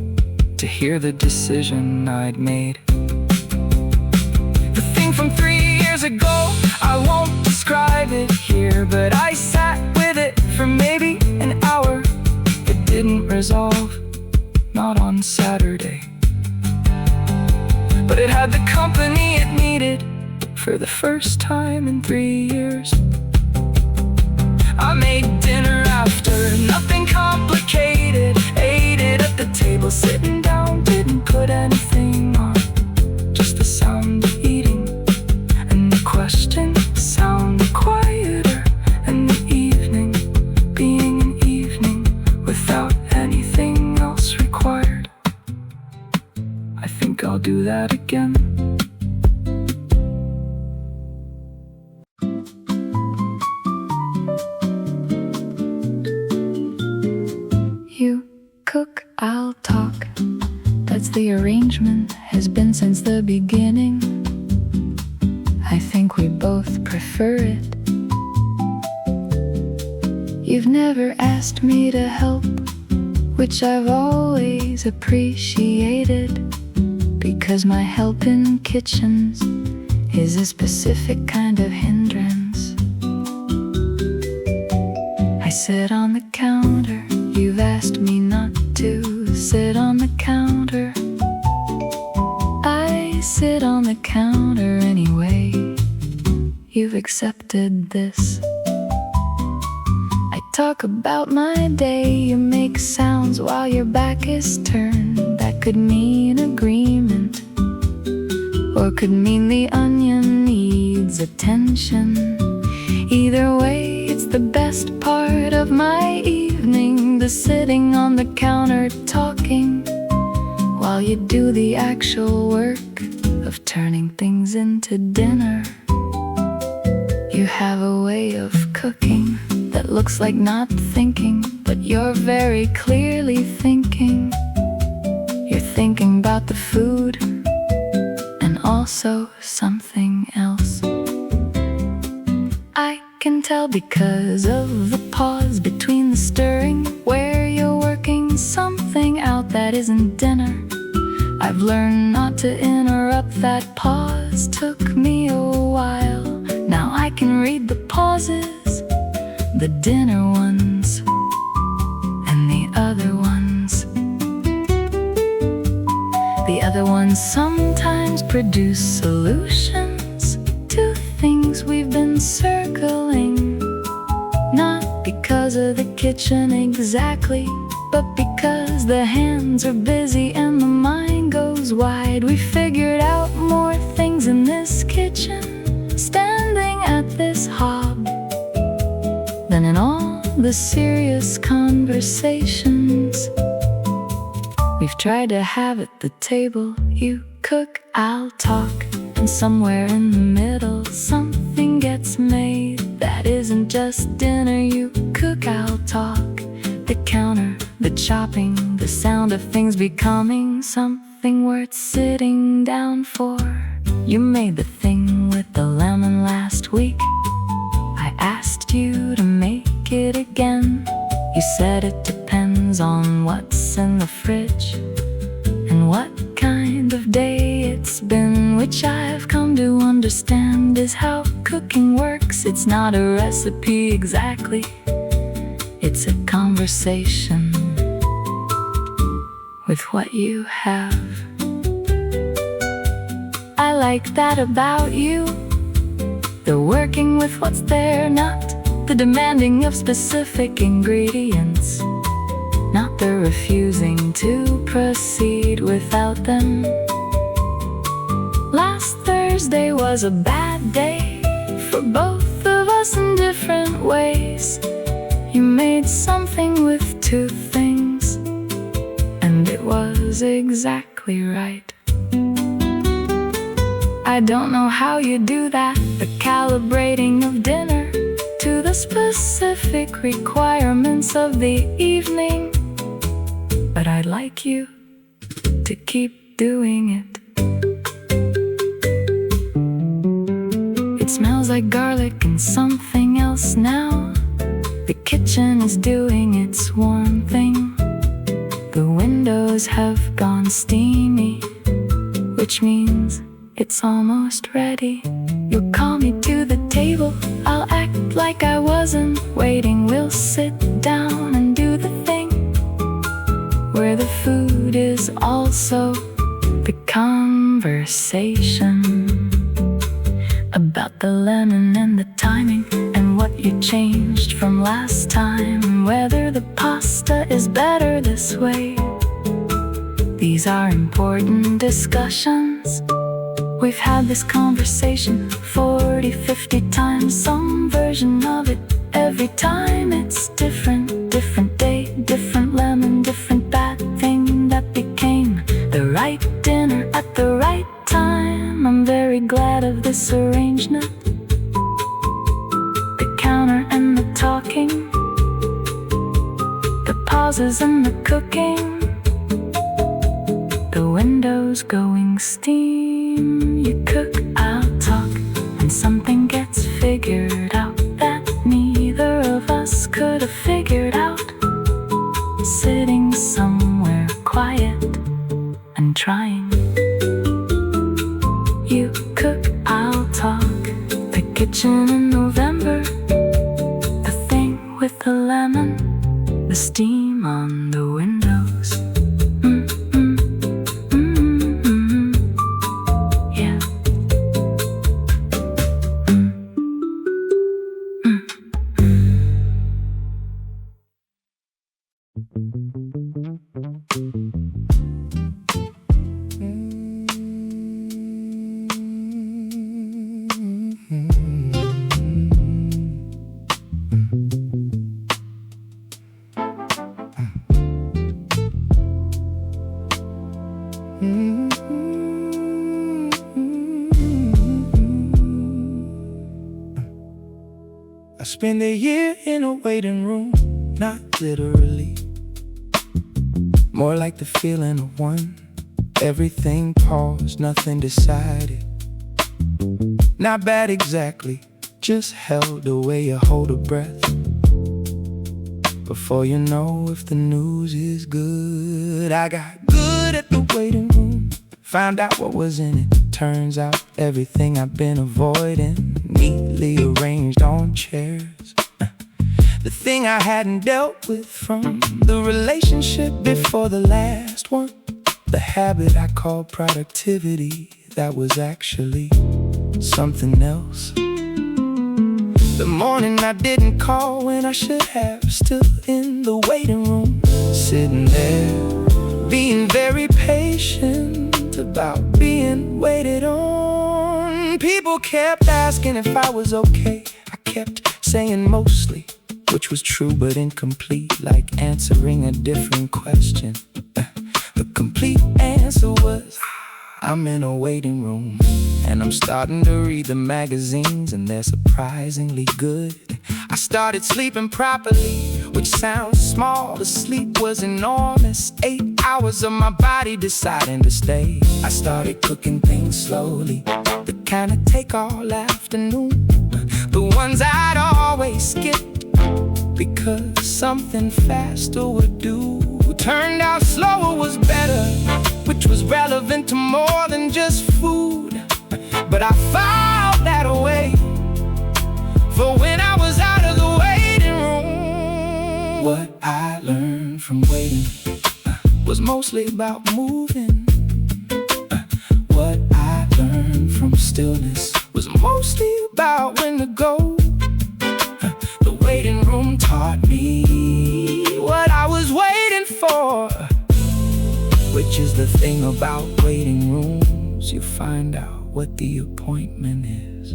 to hear the decision I'd made. The thing from 3 years ago, I won't describe it here, but I sat with it for maybe an hour. It didn't resolve, not on Saturday, but it had the company it needed for the first time in 3 years. I made dinner after, nothing complicated. Ate it at the table, sitting down, didn't put anything on. Just the sound of eating, and the questions sounded quieter. And the evening being an evening without anything else required. I think I'll do that again. You cook, I'll talk. That's the arrangement, has been since the beginning. I think we both prefer it. You've never asked me to help, which I've always appreciated, because my help in kitchens is a specific kind of hindrance. I sit on the counter, you've asked me not to sit on the counter. I sit on the counter anyway. You've accepted this. I talk about my day, you make sounds while your back is turned. That could mean agreement, or could mean the onion needs attention. Either way, it's the best part of my evening, the sitting on the counter talking, while you do the actual work of turning things into dinner. You have a way of cooking that looks like not thinking, but you're very clearly thinking. You're thinking about the food and also something else. I can tell because of the pause between the stirring, where you're working something out that isn't dinner. I've learned not to interrupt that pause, took me a while. Now I can read the pauses, the dinner ones and the other ones. The other ones sometimes produce solutions to things we've been circling, not because of the kitchen exactly, but because the hands are busy and the mind goes windows wide. We figured out more things in this kitchen, standing at this hob, than in all the serious conversations we've tried to have at the table. You cook, I'll talk, and somewhere in the middle something gets made that isn't just dinner. You cook, I'll talk, the counter, the chopping, the sound of things becoming something worth sitting down for. You made the thing with the lemon last week. I asked you to make it again. You said it depends on what's in the fridge and what kind of day it's been, which I've come to understand is how cooking works. It's not a recipe exactly, it's a conversation with what you have. I like that about you, the working with what's there, not the demanding of specific ingredients, not the refusing to proceed without them. Last Thursday was a bad day for both of us in different ways. You made something with two things, and it was exactly right. I don't know how you do that, the calibrating of dinner to the specific requirements of the evening, but I'd like you to keep doing it. It smells like garlic and something else now. The kitchen is doing its warm thing. The windows have gone steamy, which means it's almost ready. You'll call me to the table, I'll act like I wasn't waiting. We'll sit down and do the thing where the food is also the conversation about the lemon and the timing and what you changed from last time, and whether the pasta is better this way. These are important discussions. We've had this conversation 40, 50 times, some version of it every time. It's different, different day, different lemon, different bad thing that became the right dinner at the right time. I'm very glad of this arrangement, the counter and the talking, the pauses and the cooking, the windows going steam. You cook, I'll talk, and something gets figured out that neither of us could have figured out. Sitting somewhere quiet and trying. You cook, I'll talk, the kitchen in November, the thing with the lemon, the steam on the windows. I spend a year in a waiting room, not literally, more like the feeling of one. Everything paused, nothing decided. Not bad exactly, just held the way you hold a breath before you know if the news is good. I got good at the waiting room, found out what was in it. Turns out everything I've been avoiding, neatly arranged on chairs. The thing I hadn't dealt with from the relationship before the last one. The habit I call productivity, that was actually something else. The morning I didn't call when I should have, still in the waiting room, sitting there, being very patient about being waited on. People kept asking if I was okay. I kept saying mostly, which was true but incomplete, like answering a different question. The complete answer was, I'm in a waiting room, and I'm starting to read the magazines, and they're surprisingly good. I started sleeping properly, which sounds small. The sleep was enormous. 8 hours of my body deciding to stay. I started cooking things slowly, the kind of take all afternoon, the ones I'd always skip because something faster would do. Turned out slower was better, which was relevant to more than just food. But I filed that away for when I was out of the waiting room. What I learned from waiting was mostly about moving. What I learned from stillness was mostly about when to go. The waiting room taught me what I was waiting for, which is the thing about waiting rooms. You find out what the appointment is.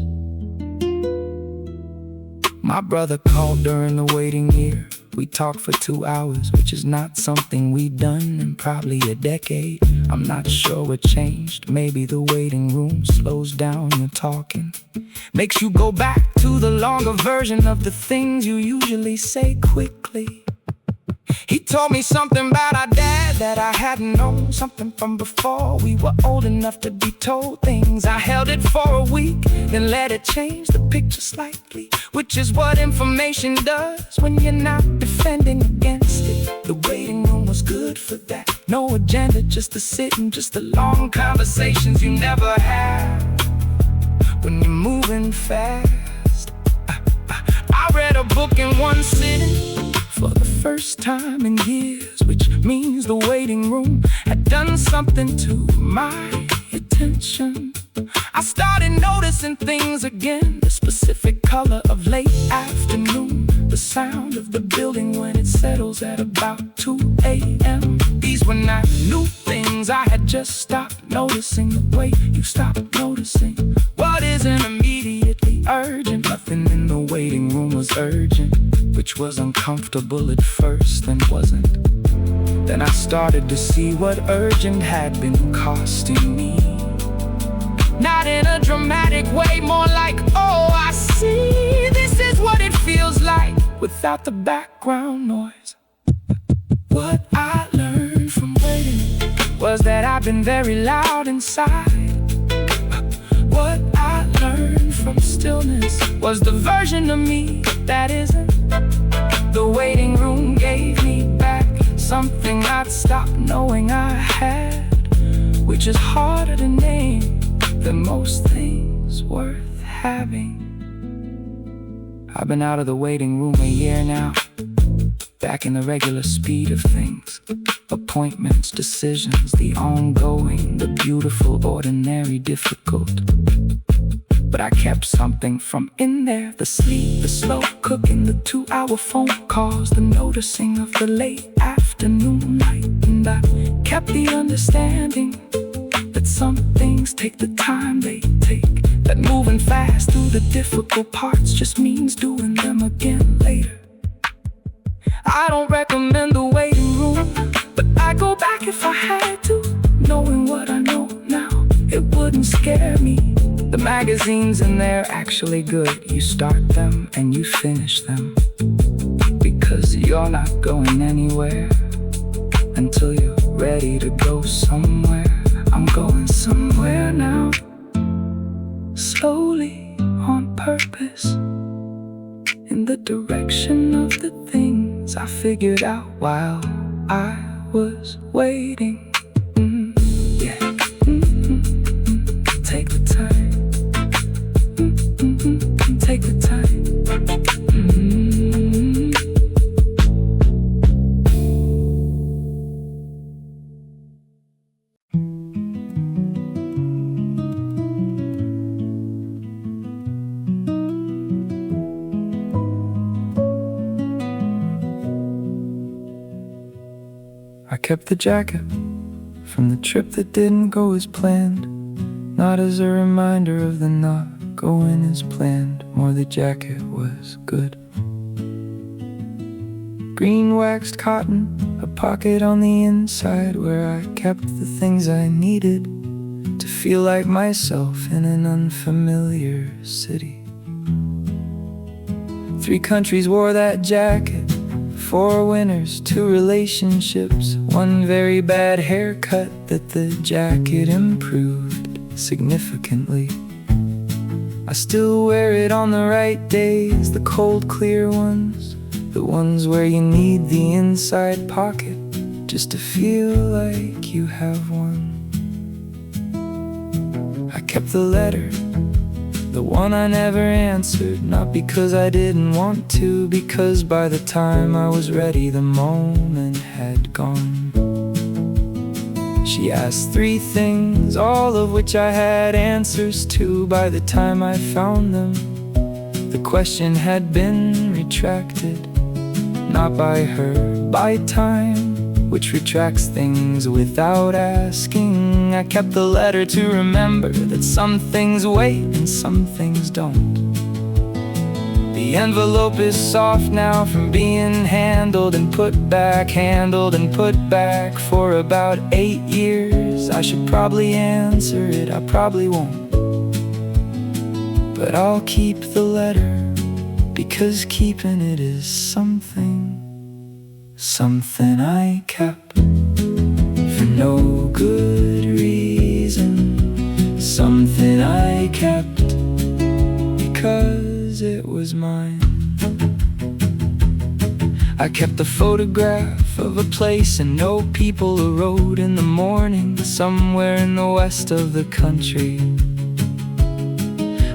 My brother called during the waiting year. We talked for 2 hours, which is not something we'd done in probably a decade. I'm not sure what changed. Maybe the waiting room slows down your talking, makes you go back to the longer version of the things you usually say quickly. He told me something about our dad that I hadn't known, something from before we were old enough to be told things. I held it for a week, then let it change the picture slightly, which is what information does when you're not defending against it. The waiting room was good for that. No agenda, just the sitting, just the long conversations you never have when you're moving fast. I read a book in one sitting for the first time in years, which means the waiting room had done something to my attention. I started noticing things again, the specific color of late afternoon, the sound of the building when it settles at about 2 a.m. These were not new things, I had just stopped noticing the way you stop noticing what isn't immediately urgent. Nothing in the waiting room was urgent, which was uncomfortable at first, then wasn't. Then I started to see what urgent had been costing me. Not in a dramatic way, more like, oh, I see. This is what it feels like without the background noise. What I learned from waiting was that I've been very loud inside. What I learned from stillness was the version of me that isn't. The waiting room gave me back something I'd stopped knowing I had, which is harder to name than most things worth having. I've been out of the waiting room a year now, back in the regular speed of things. Appointments, decisions, the ongoing, the beautiful, ordinary, difficult. But I kept something from in there, the sleep, the slow cooking, the 2-hour phone calls, the noticing of the late afternoon light. And I kept the understanding that some things take the time they take, that moving fast through the difficult parts just means doing them again later. I don't recommend the waiting room, but I'd go back if I had to. Knowing what I know now, it wouldn't scare me. The magazines in there actually good. You start them and you finish them, because you're not going anywhere until you're ready to go somewhere. I'm going somewhere now, slowly, on purpose, in the direction of the things I figured out while I was waiting. Yeah. Take the time. Take the time. I kept the jacket from the trip that didn't go as planned. Not as a reminder of the not going as planned, more the jacket was good. Green waxed cotton, a pocket on the inside where I kept the things I needed to feel like myself in an unfamiliar city. 3 countries wore that jacket, 4 winners, 2 relationships, 1 very bad haircut that the jacket improved significantly. I still wear it on the right days, the cold clear ones, the ones where you need the inside pocket just to feel like you have one. I kept the letter, the one I never answered, not because I didn't want to, because by the time I was ready the moment had gone. She asked 3 things, all of which I had answers to by the time I found them. The question had been retracted, not by her, by time, which retracts things without asking. I kept the letter to remember that some things wait and some things don't. The envelope is soft now from being handled and put back, handled and put back for about 8 years. I should probably answer it, I probably won't, but I'll keep the letter, because keeping it is something I kept for no good reason. Something I kept because it was mine. I kept a photograph of a place and no people, a road in the morning somewhere in the west of the country.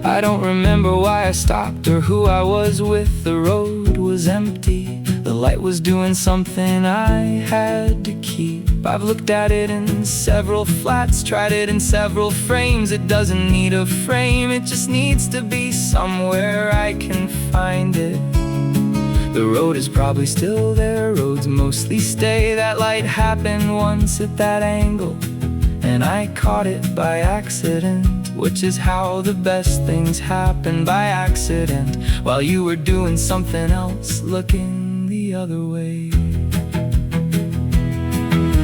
I don't remember why I stopped or who I was with. The road was empty, the light was doing something I had to keep. I've looked at it in several flats, tried it in several frames. It doesn't need a frame, it just needs to be somewhere I can find it. The road is probably still there, roads mostly stay. That light happened once at that angle, and I caught it by accident, which is how the best things happen, by accident, while you were doing something else, looking the other way.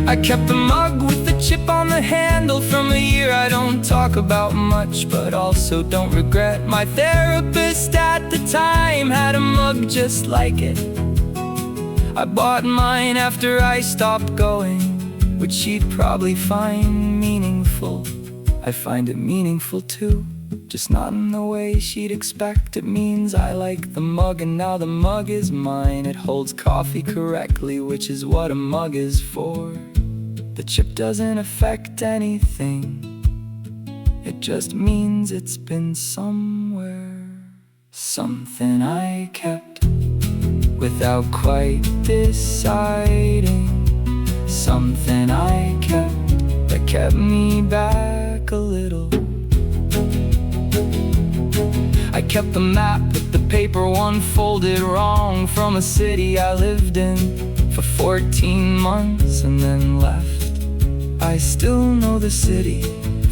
I kept the mug with the chip on the handle from a year I don't talk about much, but also don't regret. My therapist at the time had a mug just like it. I bought mine after I stopped going, which she'd probably find meaningful. I find it meaningful too, just not in the way she'd expect. It means I like the mug and now the mug is mine. It holds coffee correctly, which is what a mug is for. The chip doesn't affect anything, it just means it's been somewhere. Something I kept without quite deciding. Something I kept that kept me back a little. I kept the map with the paper one folded wrong from a city I lived in for 14 months and then left. I still know the city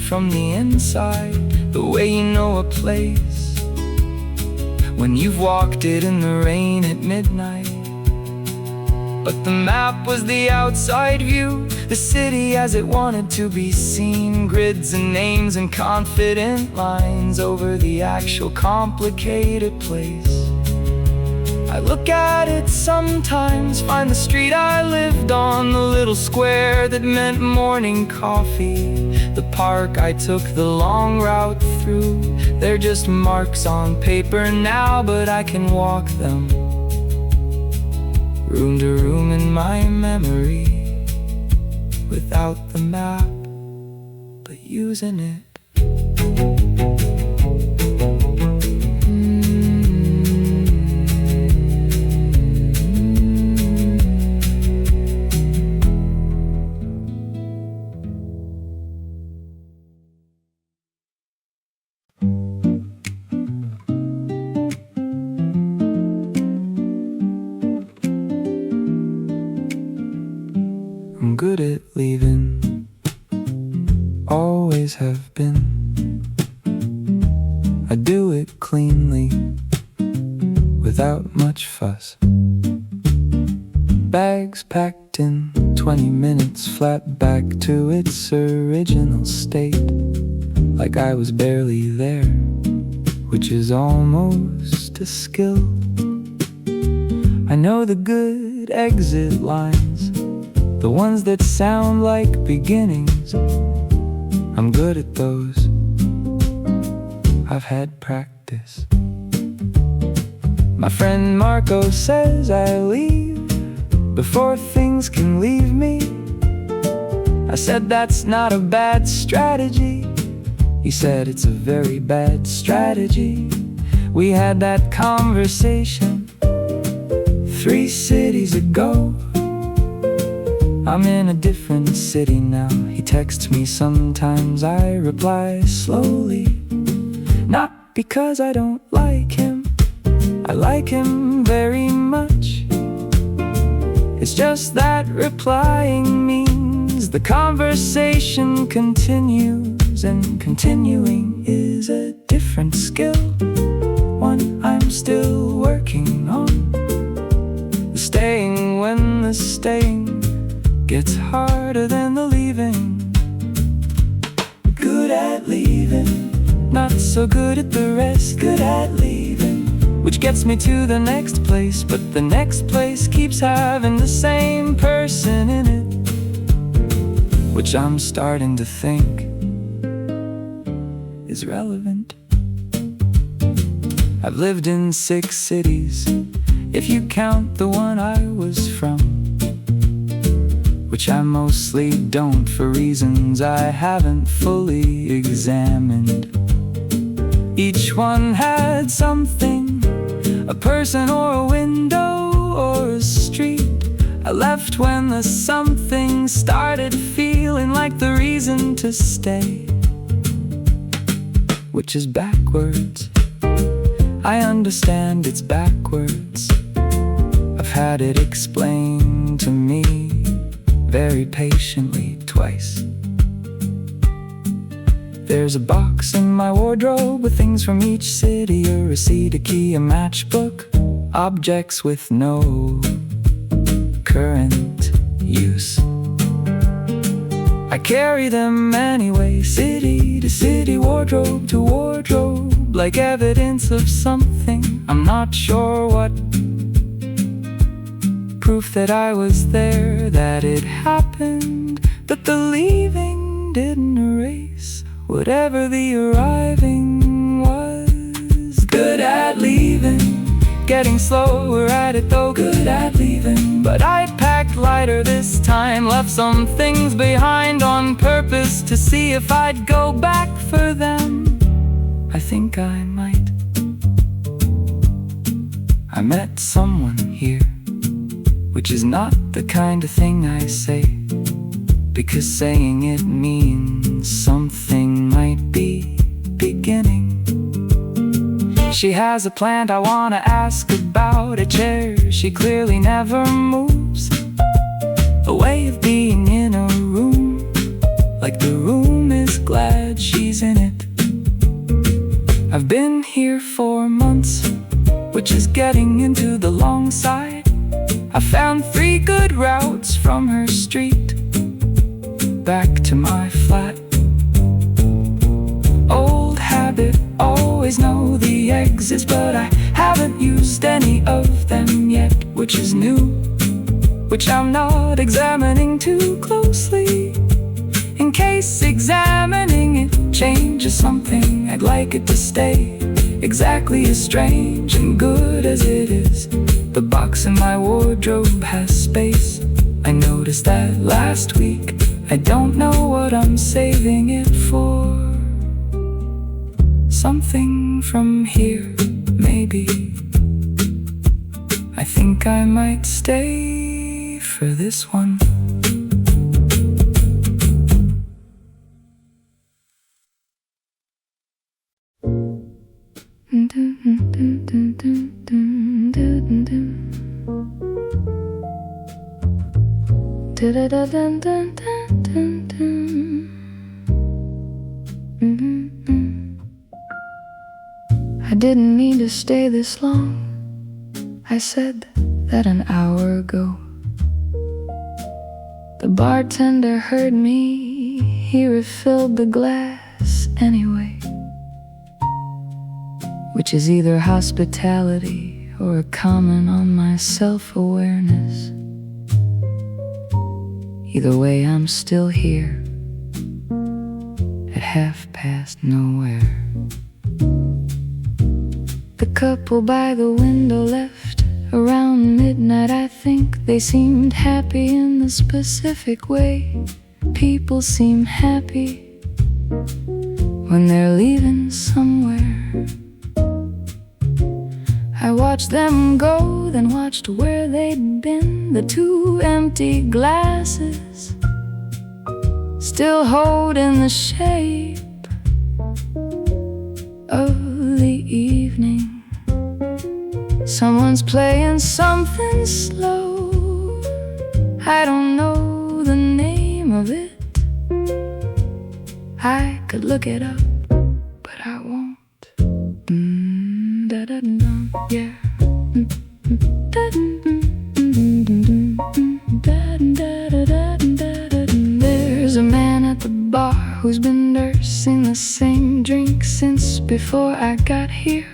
from the inside, the way you know a place when you've walked it in the rain at midnight. But the map was the outside view, the city as it wanted to be seen. Grids and names and confident lines over the actual complicated place. I look at it sometimes, find the street I lived on, the little square that meant morning coffee, the park I took the long route through. They're just marks on paper now, but I can walk them room to room in my memory, without the map, but using it. I'm good at leaving cleanly, without much fuss. Bags packed in 20 minutes, flat back to its original state, like I was barely there, which is almost a skill. I know the good exit lines, the ones that sound like beginnings. I'm good at those. I've had practice. My friend Marco says I leave before things can leave me. I said that's not a bad strategy. He said it's a very bad strategy. We had that conversation 3 cities ago. I'm in a different city now. He texts me sometimes, I reply slowly. Not because I don't like him, I like him very much. It's just that replying means the conversation continues, and continuing is a different skill, one I'm still working on. Staying when the staying gets harder than the leaving. Good at leaving, not so good at the rest. Good at leaving, which gets me to the next place, but the next place keeps having the same person in it, which I'm starting to think is relevant. I've lived in 6 cities, if you count the one I was from, which I mostly don't for reasons I haven't fully examined. Each one had something, a person or a window or a street. I left when the something started feeling like the reason to stay, which is backwards. I understand it's backwards. I've had it explained to me very patiently twice. There's a box in my wardrobe with things from each city, a receipt, a key, a matchbook, objects with no current use. I carry them anyway, city to city, wardrobe to wardrobe, like evidence of something. I'm not sure what. Proof that I was there, that it happened, that the leaving didn't erase whatever the arriving was. Good at leaving, getting slower at it though. Good at leaving, but I packed lighter this time, left some things behind on purpose to see if I'd go back for them. I think I might. I met someone here, which is not the kind of thing I say, because saying it means something might be beginning. She has a plant I wanna ask about, a chair she clearly never moves, a way of being in a room, like the room is glad she's in it. I've been here for months, which is getting into the long side. I found 3 good routes from her street back to my flat. Old habit, always know the exits, but I haven't used any of them yet, which is new, which I'm not examining too closely, in case examining it changes something. I'd like it to stay exactly as strange and good as it is. The box in my wardrobe has space. I noticed that last week. I don't know what I'm saving it for. Something from here, maybe. I think I might stay for this one. I didn't mean to stay this long. I said that an hour ago. The bartender heard me. He refilled the glass anyway, which is either hospitality or a comment on my self-awareness. Either way, I'm still here at nowhere. The couple by the window left around midnight. I think they seemed happy in the specific way people seem happy when they're leaving somewhere. I watched them go, then watched where they'd been. The two empty glasses still holding the shape of the evening. Someone's playing something slow. I don't know the name of it. I could look it up, but I won't. Yeah. There's a man at the bar who's been nursing the same drink since before I got here.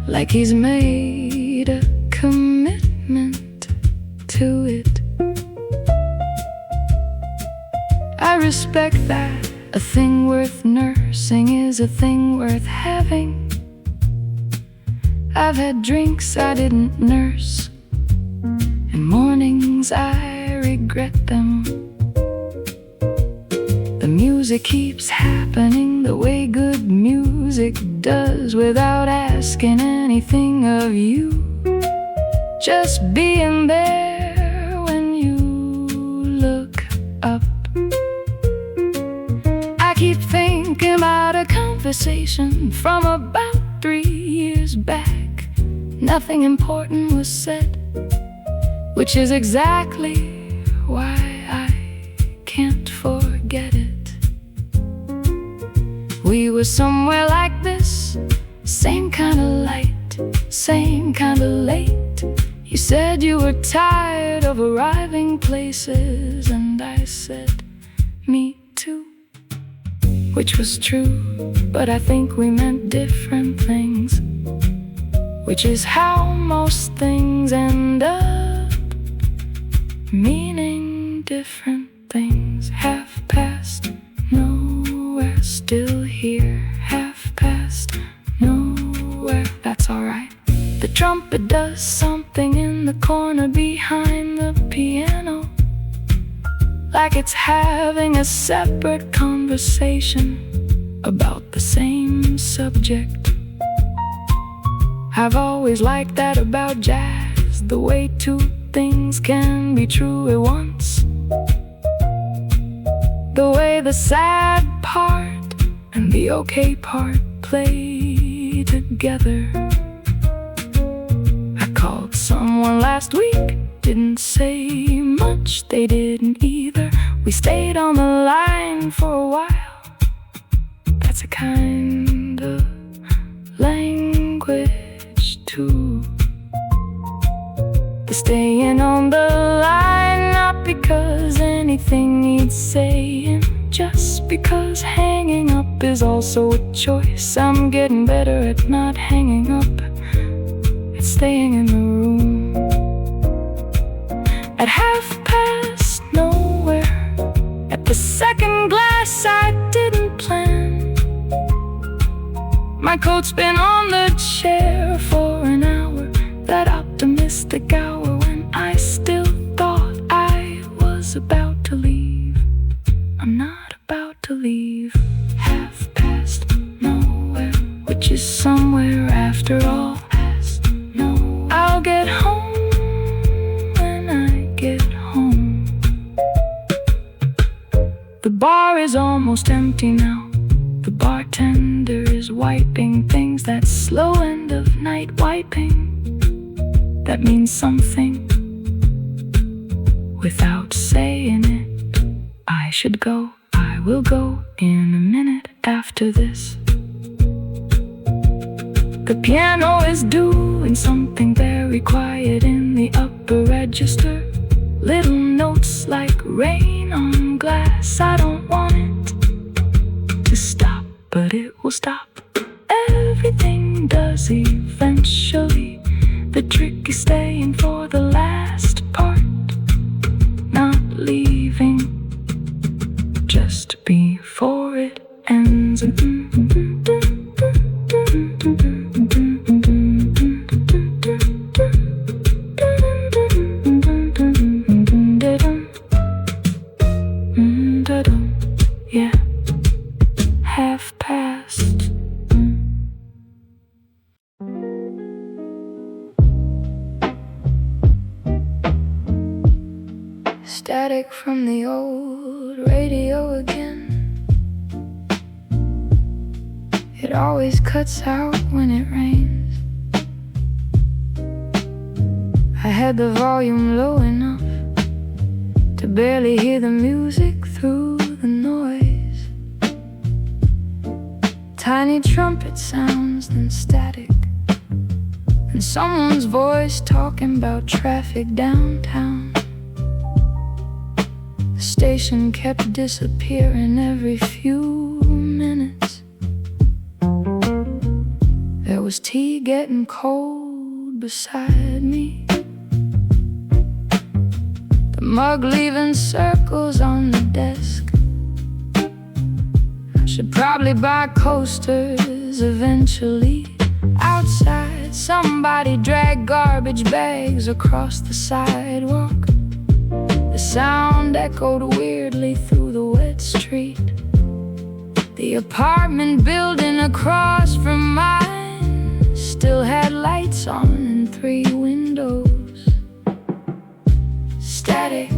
Like he's made a commitment to it. I respect that. A thing worth nursing is a thing worth having. I've had drinks I didn't nurse, and mornings I regret them. The music keeps happening the way good music does, without asking anything of you. Just being there when you look up. I keep thinking about a conversation from about 3 years back. Nothing important was said, which is exactly why I can't forget it. We were somewhere like this, same kind of light, same kind of late. You said you were tired of arriving places, and I said, me too. Which was true, but I think we meant different things. Which is how most things end up meaning different things. Half past, nowhere, still here. Half past, nowhere, that's alright. The trumpet does something in the corner behind the piano, like it's having a separate conversation about the same subject. I've always liked that about jazz, the way two things can be true at once. The way the sad part and the okay part play together. I called someone last week, didn't say much, they didn't either. We stayed on the line for a while. That's a kind of language too. The staying on the line, not because anything needs saying, just because hanging up is also a choice. I'm getting better at not hanging up, at staying in the room. At half past, nowhere, at the second glass I didn't plan. My coat's been on the chair for an hour, that optimistic hour when I still thought I was about to leave. I'm not about to leave. Half past, nowhere, which is somewhere after all. Past, no, I'll get home when I get home. The bar is almost empty now. The bartender is wiping things. That slow end of night wiping, that means something without saying it. I should go, I will go in a minute after this. The piano is doing something very quiet in the upper register. Little notes like rain on glass. I don't want it to stop, but it will stop. Everything does eventually. The trick is staying for the last part, not leaving just before it ends. Yeah, half past. Static from the old radio again. It always cuts out when it rains. I had the volume low enough to barely hear the music through the noise. Tiny trumpet sounds, then static, and someone's voice talking about traffic downtown. The station kept disappearing every few minutes. There was tea getting cold beside me, the mug leaving circles on the desk. I should probably buy coasters eventually. Outside, somebody dragged garbage bags across the sidewalk. The sound echoed weirdly through the wet street. The apartment building across from mine still had lights on and 3 windows. Static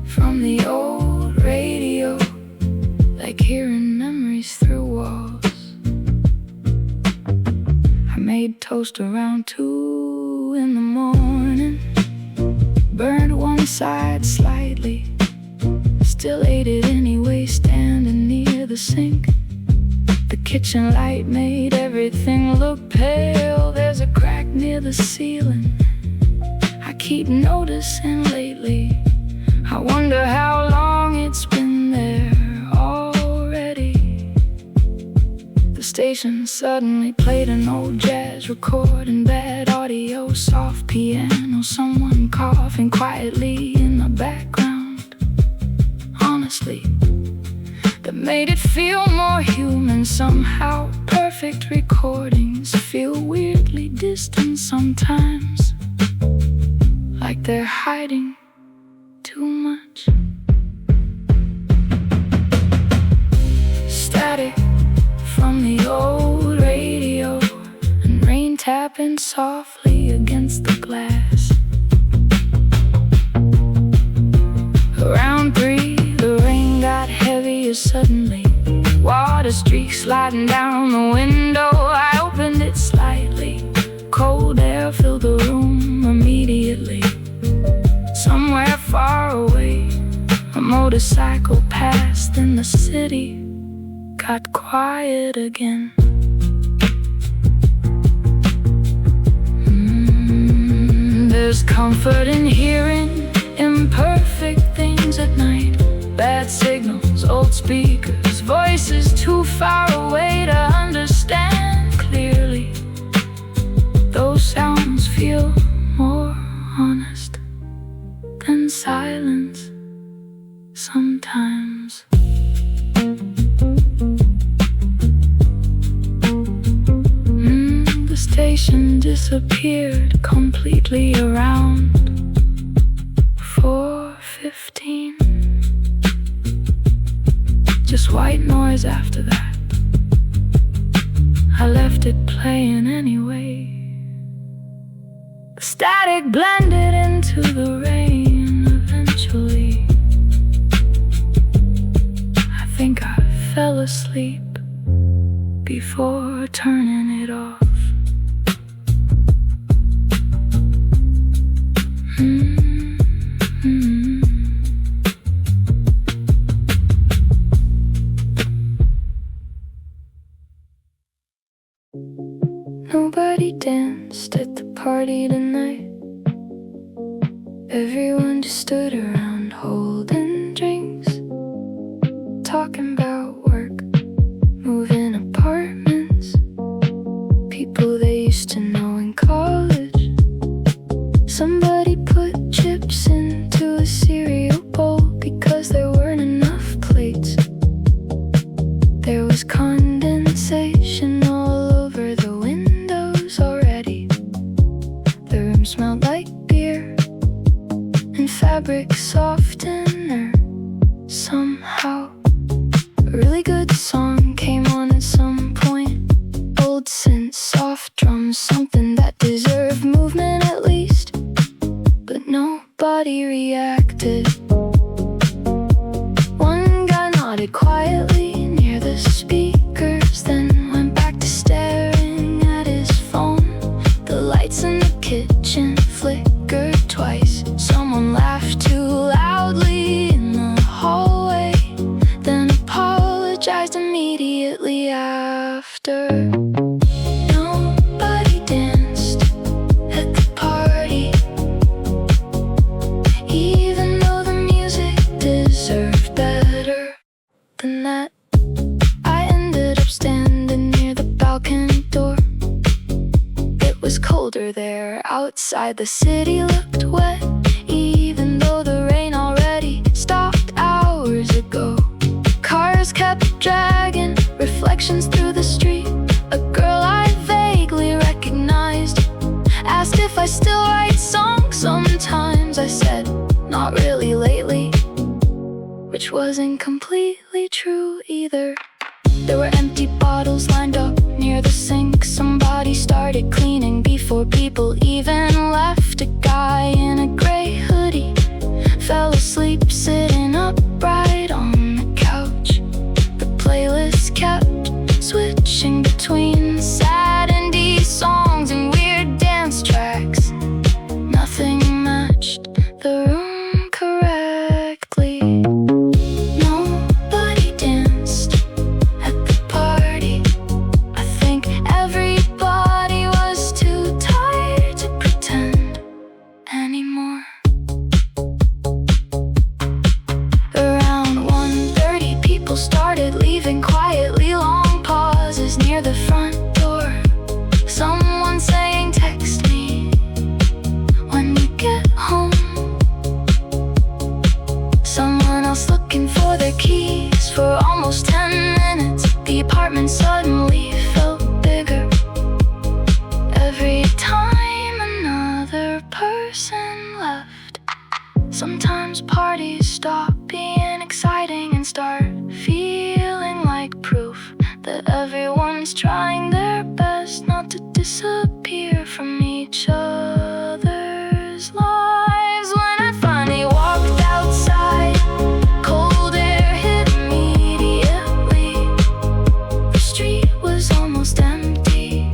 from the old radio, like hearing memories through walls. I made toast around 2 in the morning, burned one side slightly, still ate it anyway, standing near the sink. The kitchen light made everything look pale. There's a crack near the ceiling I keep noticing lately. I wonder how long it's been there already. The station suddenly played an old jazz record in bad audio, soft piano, someone coughing quietly in the background. Honestly, that made it feel more human somehow. Perfect recordings feel weirdly distant sometimes, like they're hiding too much. Static from the old radio, and rain tapping softly against the glass. Around 3, the rain got heavier suddenly. Water streaks sliding down the window. I opened it slightly. Cold air filled the room immediately. Somewhere far away, a motorcycle passed, and the city got quiet again. There's comfort in hearing imperfect things at night. Bad signals, old speakers, voices too far away to understand clearly. Those sounds feel more honest than silence sometimes. The station disappeared completely around 4:15. Just white noise after that. I left it playing anyway. The static blended into the rain eventually. I think I fell asleep before turning it off. Nobody danced at the party tonight. Everyone just stood around holding drinks, talking about work, moving apartments, people they used to know in college. Somebody put chips into a cereal bowl because there weren't enough plates. There was condensation all over the windows already. The room smelled like beer and fabric softener. Somehow a really good song came on at some point. Old synth, soft drums, something that deserved movement at least. But nobody reacted. One guy nodded quietly near the speakers, then went back to staring at his phone. The lights in the kitchen flickered twice. Someone laughed too loudly in the hallway, then apologized immediately after. Nobody danced at the party, even though the music deserved better than that. I ended up standing near the balcony door. It was colder there outside. The city looked wet, even though the rain already stopped hours ago. Cars kept dragging reflections through the street. A girl I vaguely recognized asked if I still write songs sometimes. I said, not really lately, which wasn't completely true either. There were empty bottles lined up near the sink. Somebody started cleaning before people even left. A guy in a gray hoodie fell asleep sitting upright on the couch. The playlist kept switching between sad indie songs and weird dance tracks. Nothing matched the room correctly. Nobody danced at the party. I think everybody was too tired to pretend anymore. Around 1:30, people started leaving quietly. Long pauses near the front door. Someone saying, text me when you get home. Someone else looking for their keys for almost 10 minutes. The apartment suddenly felt bigger every time another person left. Sometimes parties stop being exciting and start feeling like proof that everyone's trying their best not to disappear from each other's lives. When I finally walked outside, cold air hit immediately. The street was almost empty.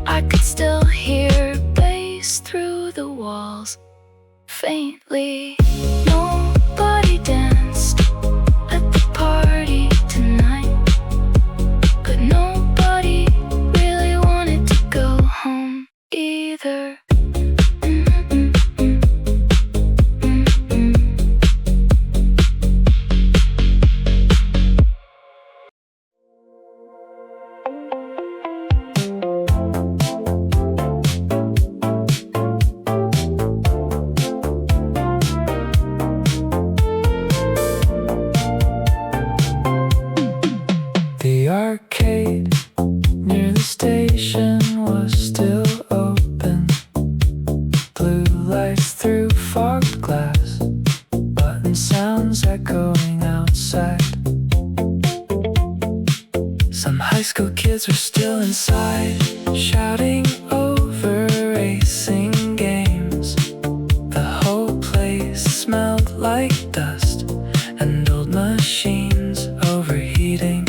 I could still hear bass through the walls faintly. Nobody danced at the party tonight, but nobody really wanted to go home either. The arcade near the station was still open. Blue lights through fogged glass, button sounds echoing outside. Some high school kids were still inside, shouting over racing games. The whole place smelled like dust and old machines overheating.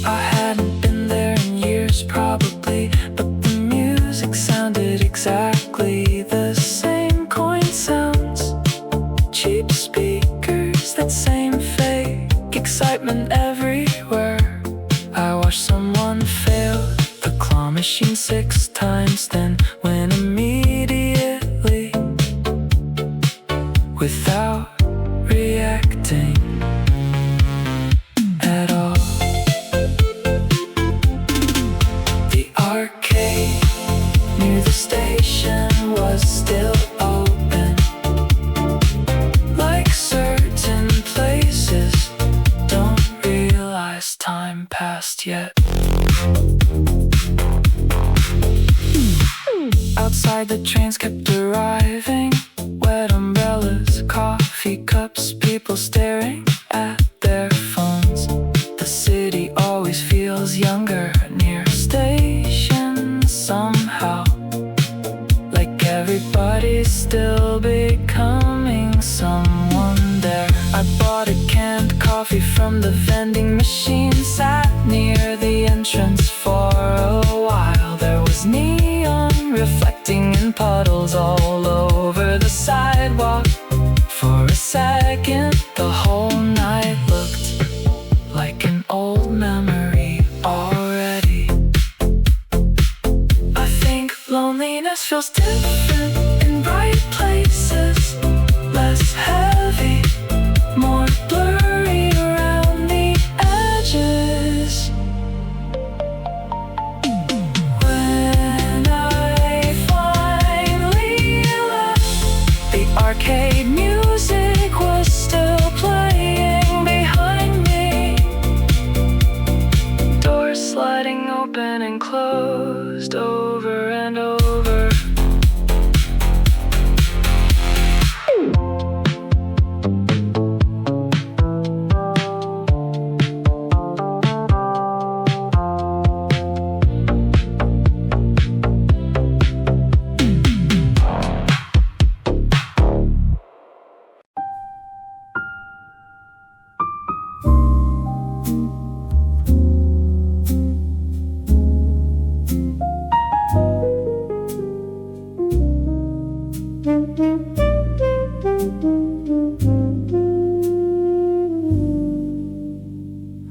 I hadn't been there in years probably, but the music sounded exactly the same. Coin sounds, cheap speakers, that same fake excitement everywhere. I watched someone fail the claw machine. machine 6 times, then went immediately without reacting at all. The arcade near the station was still open. Like certain places, don't realize time passed yet. Outside the trains kept arriving, wet umbrellas, coffee cups, people staring at their phones. The city always feels younger near stations somehow, like everybody's still becoming someone there. I bought a canned coffee from the vending machine, sat near the entrance for a while. There was neon reflecting in puddles all over the sidewalk. For a second, the whole night looked like an old memory already. I think loneliness feels different in bright places, less heavy, more blurry around the edges. When I finally left, the arcade music was still playing behind me. Doors sliding open and closed over and over.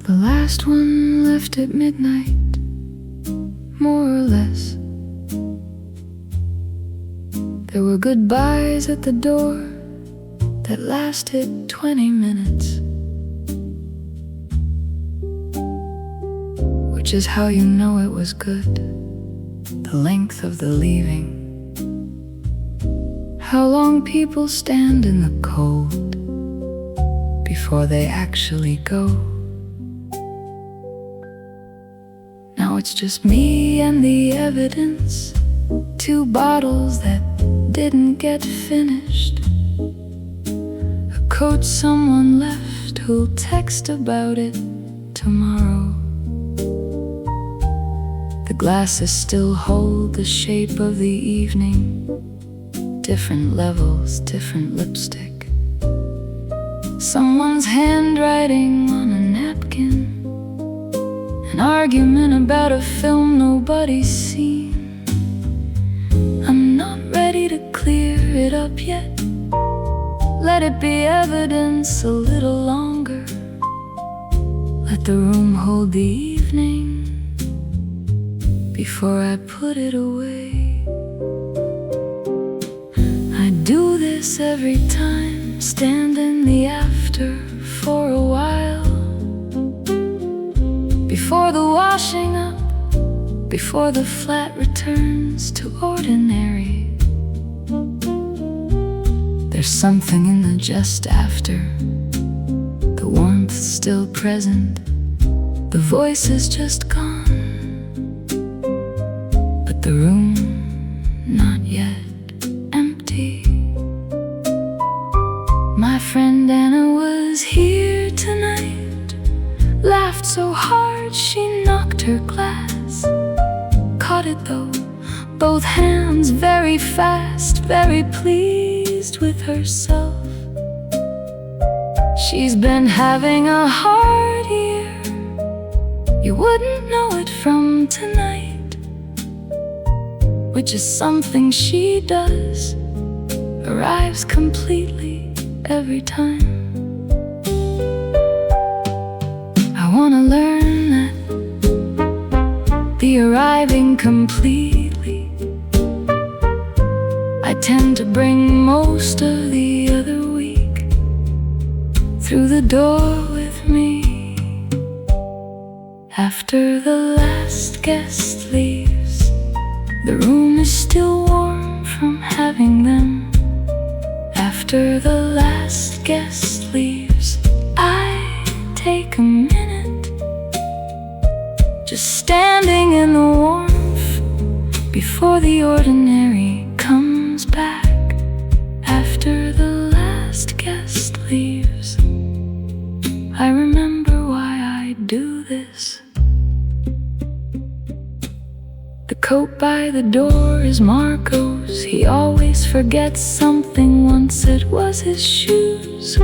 The last one left at midnight, more or less. There were goodbyes at the door that lasted 20 minutes, which is how you know it was good. The length of the leaving, how long people stand in the cold before they actually go. Now it's just me and the evidence, 2 bottles that didn't get finished, a coat someone left who'll text about it tomorrow. The glasses still hold the shape of the evening, different levels, different lipstick, someone's handwriting on a napkin, an argument about a film nobody's seen. I'm not ready to clear it up yet. Let it be evidence a little longer. Let the room hold the evening before I put it away. I do this every time, stand in the after for a while, before the washing up, before the flat returns to ordinary. There's something in the just after, the warmth still present, the voice is just gone, but the room not yet empty. My friend Anna was here tonight, laughed so hard she knocked her glass, caught it though, both hands very fast, very pleased with herself. She's been having a hard year, you wouldn't know it from tonight, which is something she does, arrives completely every time. I wanna learn that the be arriving completely. I tend to bring most of the other week through the door with me. After the last guest leaves, the room is still warm from having them. After the last guest leaves, I take a minute, just standing in the warmth before the ordinary comes back. After the last guest leaves, I remember why I do this. The coat by the door is Marco's. He always forgets something. Once it was his shoes.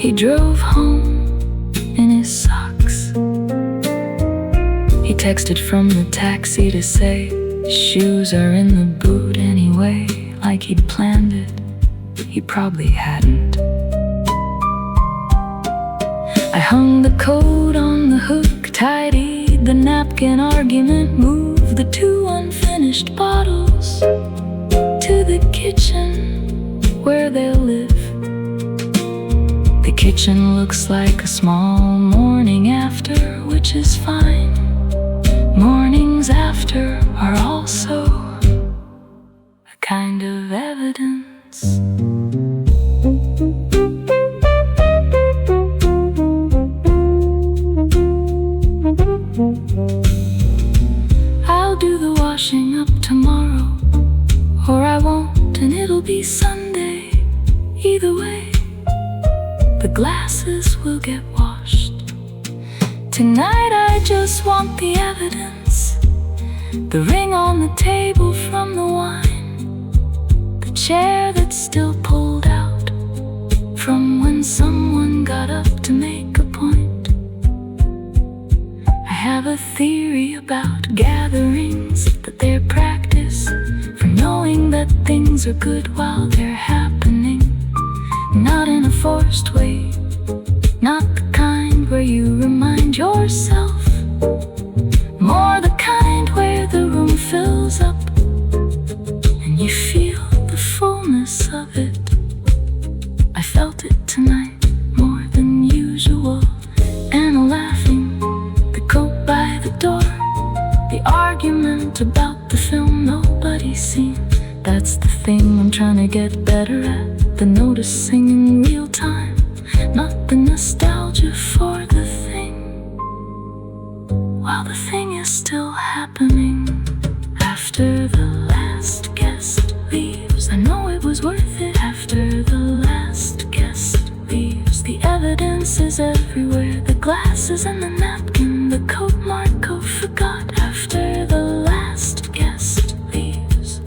He drove home in his socks. He texted from the taxi to say shoes are in the boot anyway, like he'd planned it. He probably hadn't. I hung the coat on the hook, tidied the napkin argument, moved the 2 unfinished bottles to the kitchen where they'll live. The kitchen looks like a small morning after, which is fine. Mornings after are also a kind of evidence. I'll do the washing up tomorrow, or I won't, and it'll be Sunday. Either way, the glasses will get washed. Tonight I just want the evidence. The ring on the table from the wine, the chair that's still pulled out from when someone got up to make a point. I have a theory about gatherings, that they're practice for knowing that things are good while they're happening. Not in a forced way, not the kind where you remind yourself, more the kind where the room fills up and you feel the fullness of it. I felt it tonight more than usual. Anna laughing, the coat by the door, the argument about the film nobody's seen. That's the thing I'm trying to get better at, the noticing in real time, not the nostalgia for the thing, while the thing is still happening. After the last guest leaves, I know it was worth it. After the last guest leaves, the evidence is everywhere, the glasses and the napkin, the coat Marco forgot. After the last guest leaves,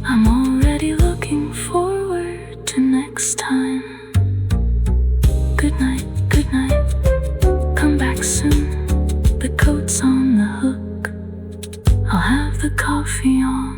I'm already looking forward to next time. Good night, good night, come back soon. The coat's on the hook, I'll have the coffee on.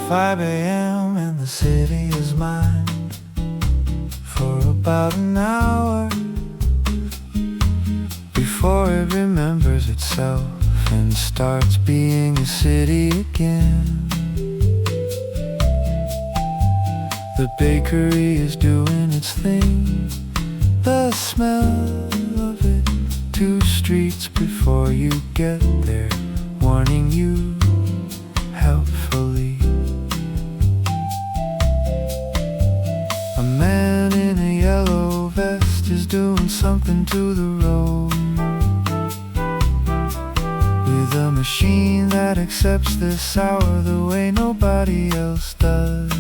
"5 a.m. and the city is mine for about an hour before it remembers itself and starts being a city again. The bakery is doing its thing, the smell of it 2 streets before you get there, warning you helpfully. A man in a yellow vest is doing something to the road with a machine that accepts this hour the way nobody else does.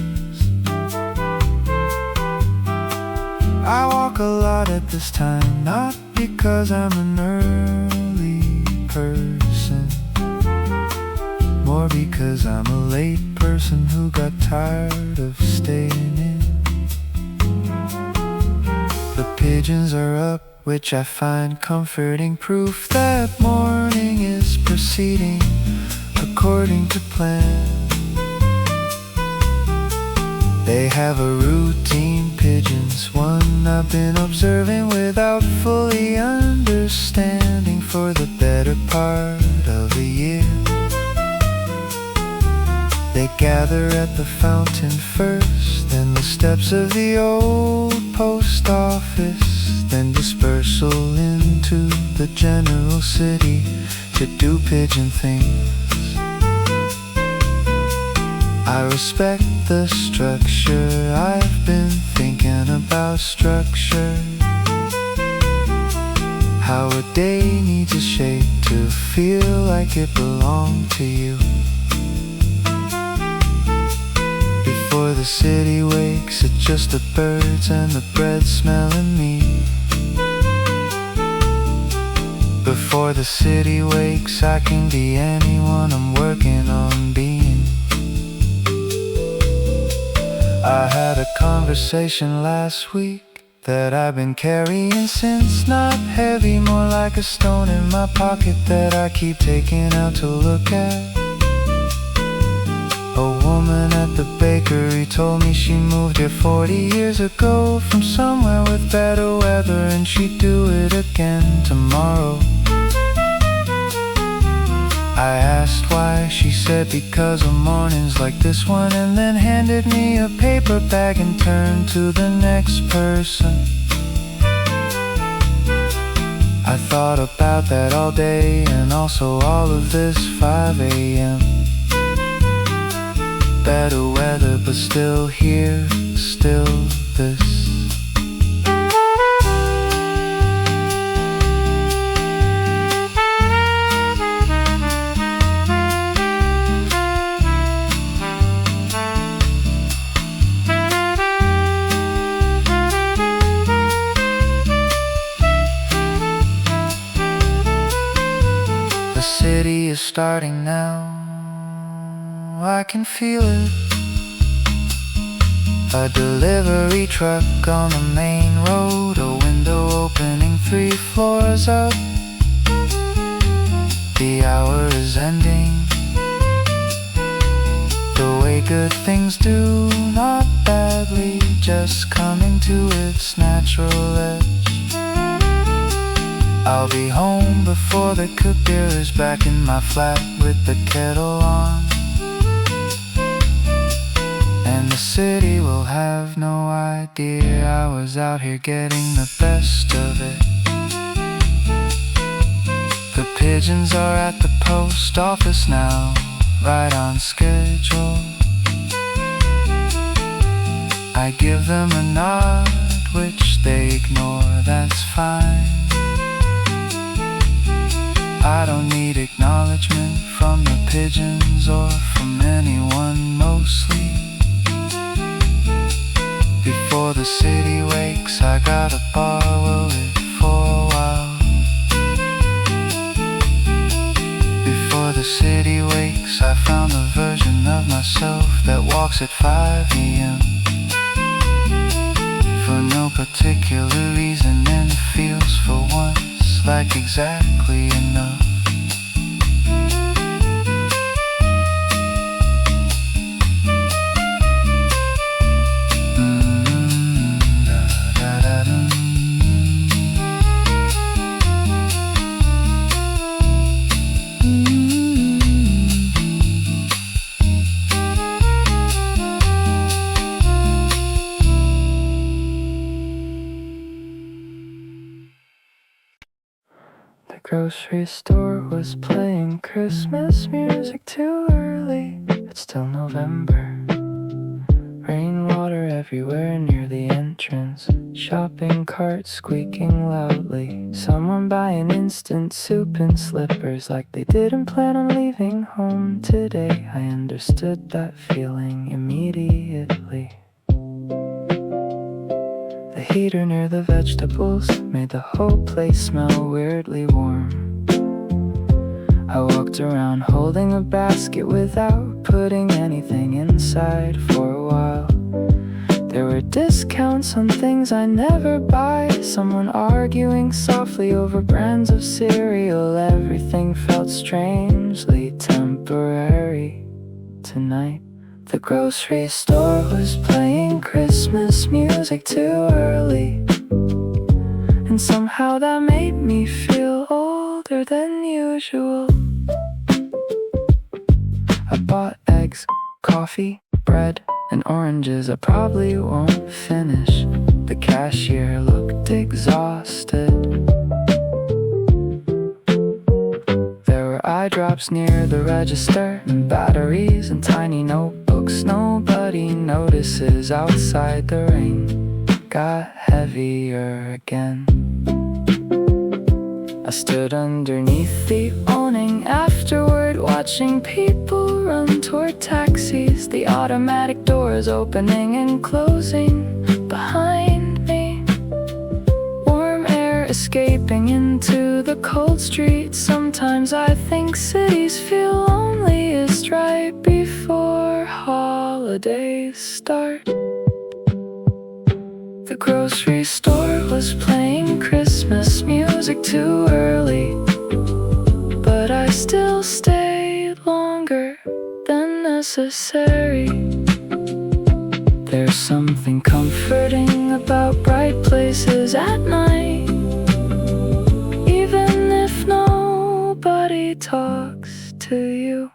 I walk a lot at this time, not because I'm an early person, more because I'm a late person who got tired of staying in. The pigeons are up, which I find comforting, proof that morning is proceeding according to plan. They have a routine, pigeons, one I've been observing without fully understanding for the better part of a year. They gather at the fountain first, then the steps of the old post office, then dispersal into the general city to do pigeon things. I respect the structure, I've been thinking about structure, how a day needs a shape to feel like it belonged to you. Before the city wakes, it's just the birds and the bread smelling me. Before the city wakes, I can be anyone I'm working on being. I had a conversation last week that I've been carrying since, not heavy, more like a stone in my pocket that I keep taking out to look at. A woman at the bakery told me she moved here 40 years ago from somewhere with better weather, and she'd do it again tomorrow. I asked why, she said because of mornings like this one, and then handed me a paper bag and turned to the next person. I thought about that all day, and also all of this 5 a.m. Better weather, but still here, still this. The city is starting now, I can feel it. A delivery truck on the main road, a window opening 3 floors up. The hour is ending, the way good things do, not badly, just coming to its natural edge. I'll be home before the cooker is back in my flat with the kettle on, and the city will have no idea I was out here getting the best of it. The pigeons are at the post office now, right on schedule. I give them a nod, which they ignore, that's fine. I don't need acknowledgement from the pigeons or from anyone, mostly. Before the city wakes, I gotta borrow it for a while. Before the city wakes, I found the version of myself that walks at 5 a.m. For no particular reason, and it feels for once like exactly enough. The grocery store was playing Christmas music too early. It's still November. Rainwater everywhere near the entrance. Shopping carts squeaking loudly. Someone buying instant soup and slippers like they didn't plan on leaving home today. I understood that feeling immediately. The heater near the vegetables made the whole place smell weirdly warm. I walked around holding a basket without putting anything inside for a while. There were discounts on things I never buy, someone arguing softly over brands of cereal. Everything felt strangely temporary. Tonight, the grocery store was playing Christmas music too early, and somehow that made me feel older than usual. I bought eggs, coffee, bread, and oranges I probably won't finish. The cashier looked exhausted. There were eye drops near the register, and batteries and tiny notebooks nobody notices outside. The rain got heavier again. I stood underneath the awning afterward, watching people run toward taxis, the automatic doors opening and closing behind me. Warm air escaping into the cold streets. Sometimes I think cities feel loneliest right before holidays start. The grocery store was playing Christmas music too early, but I still stayed longer than necessary. There's something comforting about bright places at night, even if nobody talks to you.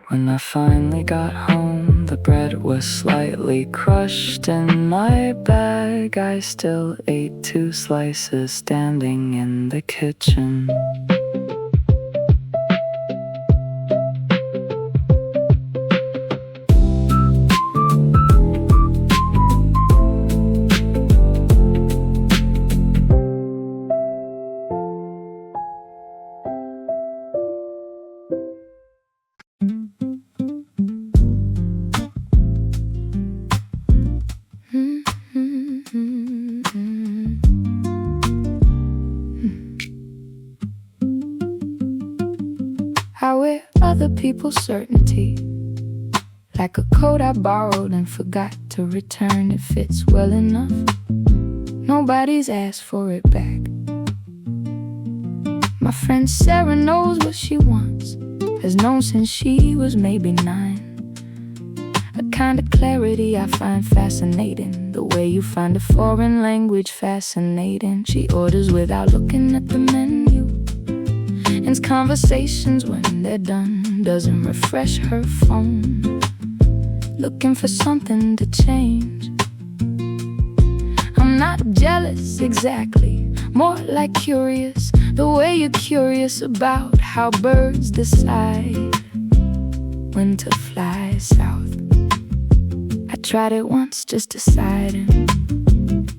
When I finally got home, the bread was slightly crushed in my bag. I still ate 2 slices standing in the kitchen. I wear other people's certainty, like a coat I borrowed and forgot to return. It fits well enough, nobody's asked for it back. My friend Sarah knows what she wants, has known since she was maybe 9. A kind of clarity I find fascinating, the way you find a foreign language fascinating. She orders without looking at the menu, ends conversations when they're done, doesn't refresh her phone, looking for something to change. I'm not jealous exactly, more like curious, the way you're curious about how birds decide when to fly south. I tried it once, just deciding,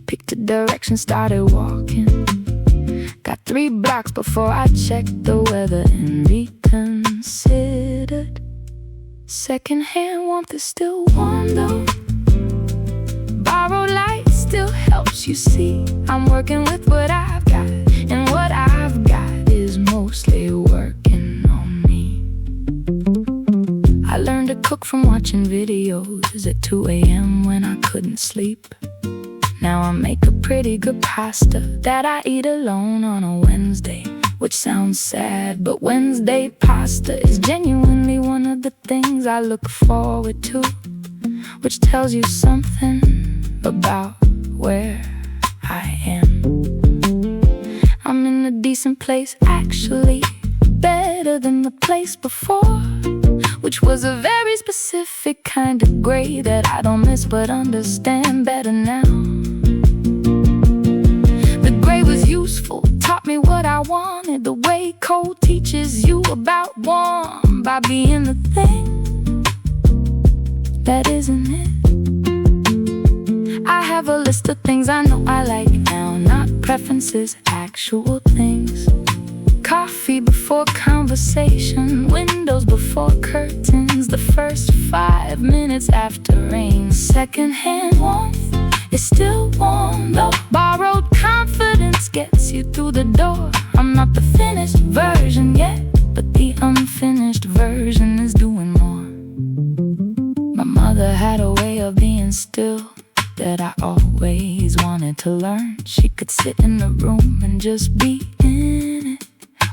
picked a direction, started walking. Got 3 blocks before I checked the weather and reconsidered. Secondhand warmth is still warm though. Borrowed light still helps you see. I'm working with what I've got, and what I've got is mostly working on me. I learned to cook from watching videos at 2 a.m. when I couldn't sleep. Now I make a pretty good pasta that I eat alone on a Wednesday, which sounds sad, but Wednesday pasta is genuinely one of the things I look forward to, which tells you something about where I am. I'm in a decent place, actually, better than the place before, which was a very specific kind of gray that I don't miss but understand better now. The gray was useful, taught me what I wanted, the way cold teaches you about warm by being the thing that isn't it. I have a list of things I know I like now, not preferences, actual things Coffee before conversation, windows before curtains, the first 5 minutes after rain. Secondhand warmth is still warm though. Borrowed confidence gets you through the door. I'm not the finished version yet, but the unfinished version is doing more. My mother had a way of being still that I always wanted to learn. She could sit in the room and just be in it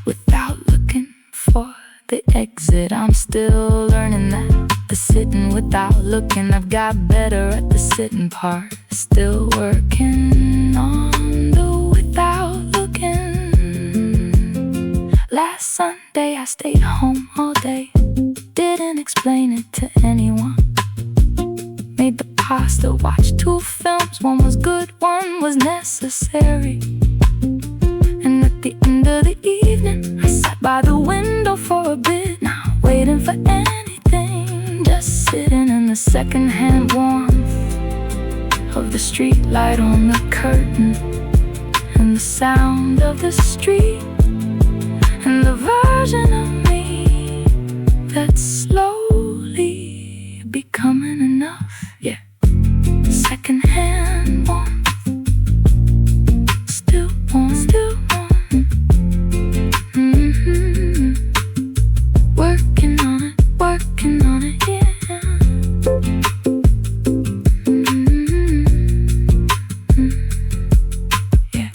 without looking for the exit. I'm still learning that. The sitting without looking, I've got better at the sitting part. Still working on the without looking. Last Sunday I stayed home all day. Didn't explain it to anyone. Made the pasta, watched 2 films. One was good, one was necessary. And at the end of the evening I sat by the window for a bit, not waiting for anything, just sitting in the secondhand warmth of the street light on the curtain, and the sound of the street, and the version of me that's slowly becoming enough. Yeah, secondhand warmth, still warm, still warm. Working on it, yeah. Yeah.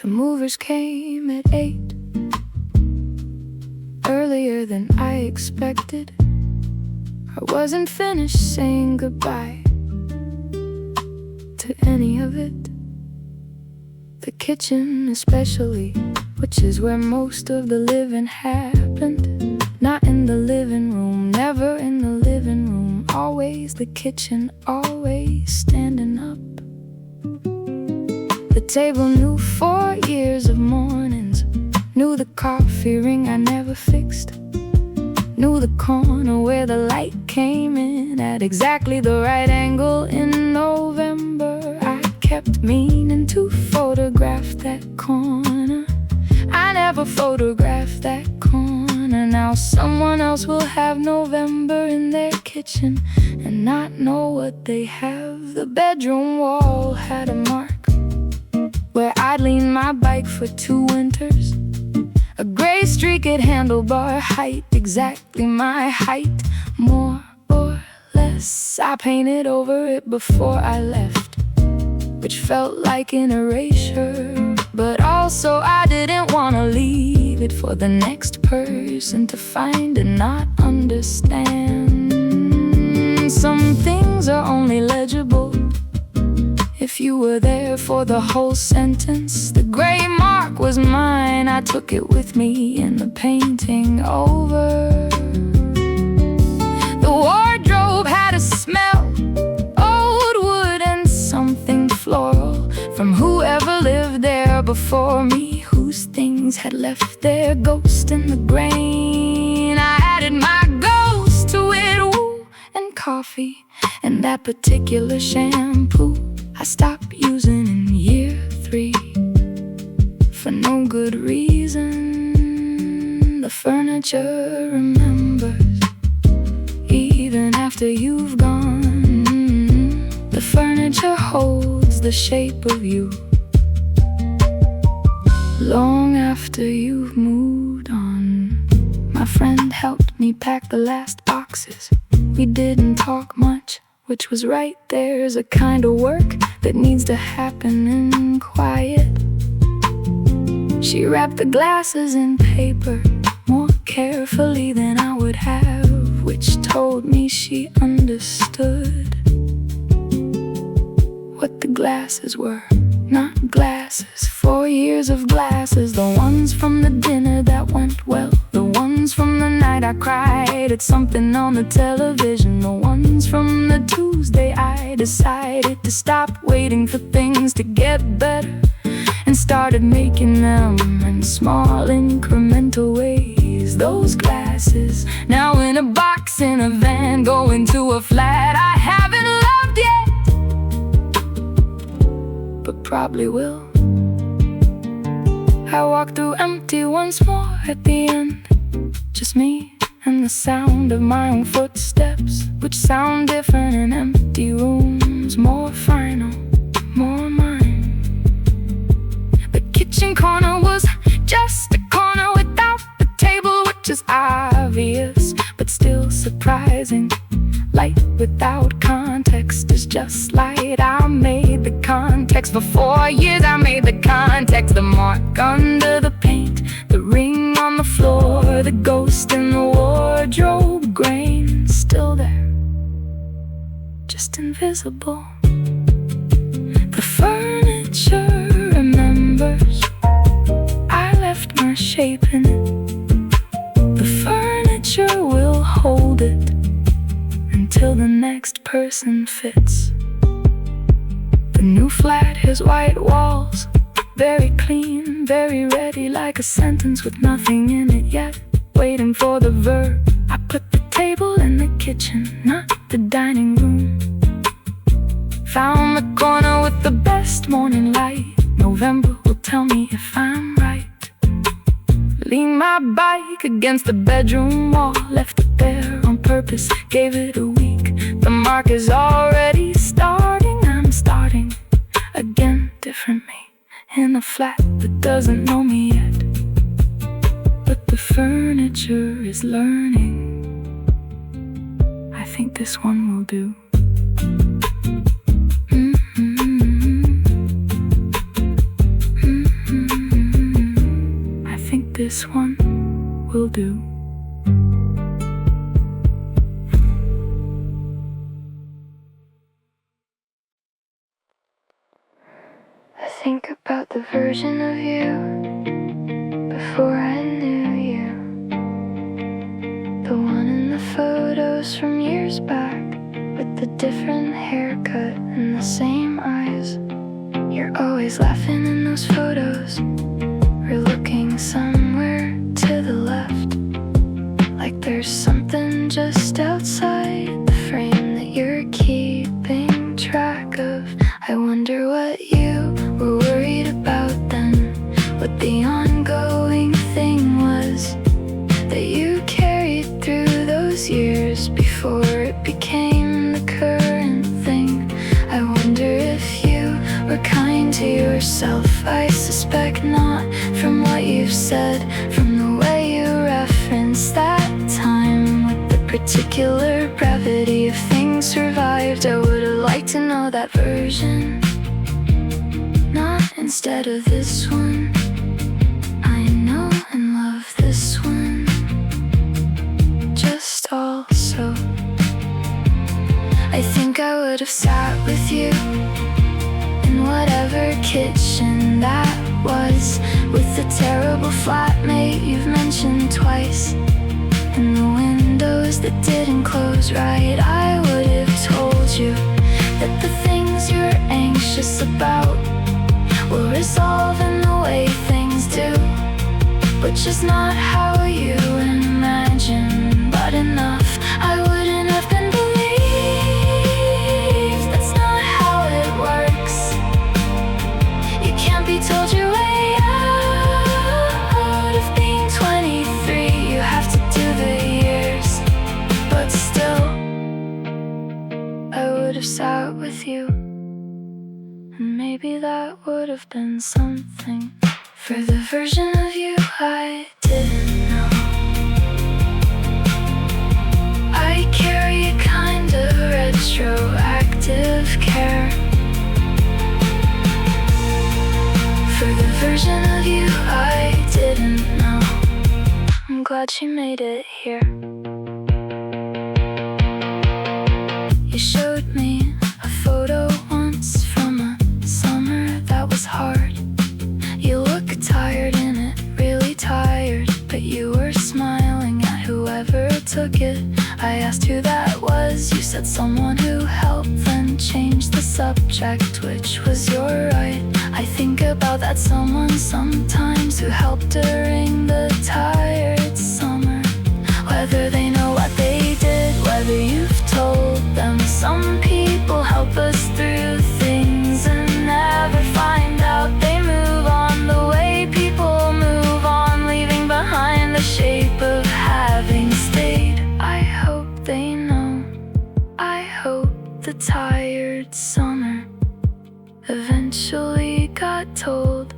The movers came at 8, earlier than I expected. I wasn't finished saying goodbye to any of it. The kitchen especially, which is where most of the living happened. Not in the living room, never in the living room. Always the kitchen, always standing up. The table knew 4 years of mornings, knew the coffee ring I never fixed, knew the corner where the light came in at exactly the right angle in November. I kept meaning to photograph that corner. I never photographed that corner. Now someone else will have November in their kitchen and not know what they have. The bedroom wall had a mark where I'd lean my bike for 2 winters. A gray streak at handlebar height, exactly my height, more or less. I painted over it before I left, which felt like an erasure. But also I didn't want to leave it for the next person to find and not understand. Some things are only legible if you were there for the whole sentence. The gray mark was mine, I took it with me in the painting over. The wardrobe had a smell, old wood and something floral, from whoever lived there before me, whose things had left their ghost in the grain. I added my ghost to it, woo, and coffee, and that particular shampoo I stopped using in year 3 for no good reason. The furniture remembers even after you've gone. The furniture holds the shape of you long after you've moved on. My friend helped me pack the last boxes. We didn't talk much, which was right. There's a kind of work that needs to happen in quiet. She wrapped the glasses in paper more carefully than I would have, which told me she understood what the glasses were. Not glasses, 4 years of glasses. The ones from the dinner that went well, the ones from the night I cried at something on the television, the ones from the Tuesday I I decided to stop waiting for things to get better and started making them in small incremental ways. Those glasses now in a box in a van, going to a flat I haven't loved yet, but probably will. I walk through empty once more at the end, just me and the sound of my own footsteps, which sound different in empty rooms, more final, more mine. The kitchen corner was just a corner without the table, which is obvious, but still surprising. Light without context is just light. I made the context for 4 years. I made the context, the mark under the paint, the ring on the floor, the ghost in the wardrobe grain, still there, just invisible. The furniture remembers I left my shape in it. The furniture will hold it until the next person fits. The new flat has white walls, very clean, very ready, like a sentence with nothing in it yet, waiting for the verb. I put the table in the kitchen, not the dining room. Found the corner with the best morning light. November will tell me if I'm right. Leaned my bike against the bedroom wall, left it there on purpose, gave it a week. The mark is already starting. I'm starting again, different me, in a flat that doesn't know me yet, but the furniture is learning. I think this one will do. I think this one will do. I think about the version of you before I knew you, the one in the photos from years back, with the different haircut and the same eyes. You're always laughing in those photos. We're looking somewhere to the left, like there's something just outside the frame that you're keeping track of. I wonder what you were worried about then, what the ongoing thing was that you carried through those years before it became the current thing. I wonder if you were kind to yourself. I suspect not, from what you've said, from the way you referenced that time with the particular brevity of things survived. I would have liked to know that version, not instead of this one. I know and love this one just also. I think I would have sat with you in whatever kitchen that was, with the terrible flatmate you've mentioned twice, and the windows that didn't close right. I would have told you that the things you're anxious about will resolve in the way things do, which is not how you imagine, but enough. I wouldn't have been believed. That's not how it works. You can't be told your way out of being 23. You have to do the years, but still I would have sat with you, and maybe that would have been something for the version of you I didn't know. I carry a kind of retroactive care for the version of you I didn't know. I'm glad she made it here. You showed me a photo once from a summer that was hard. You look tired in it, really tired, but you were smiling at whoever took it. I asked who that was. You said someone who helped them change subject, which was your right. I think about that someone sometimes who helped during the tired summer. Whether they know what they did, whether you've told them. Some people help us through things and never find out. They move on the way people move on, leaving behind the shape of having stayed. I hope they know. I hope the tired summer eventually got told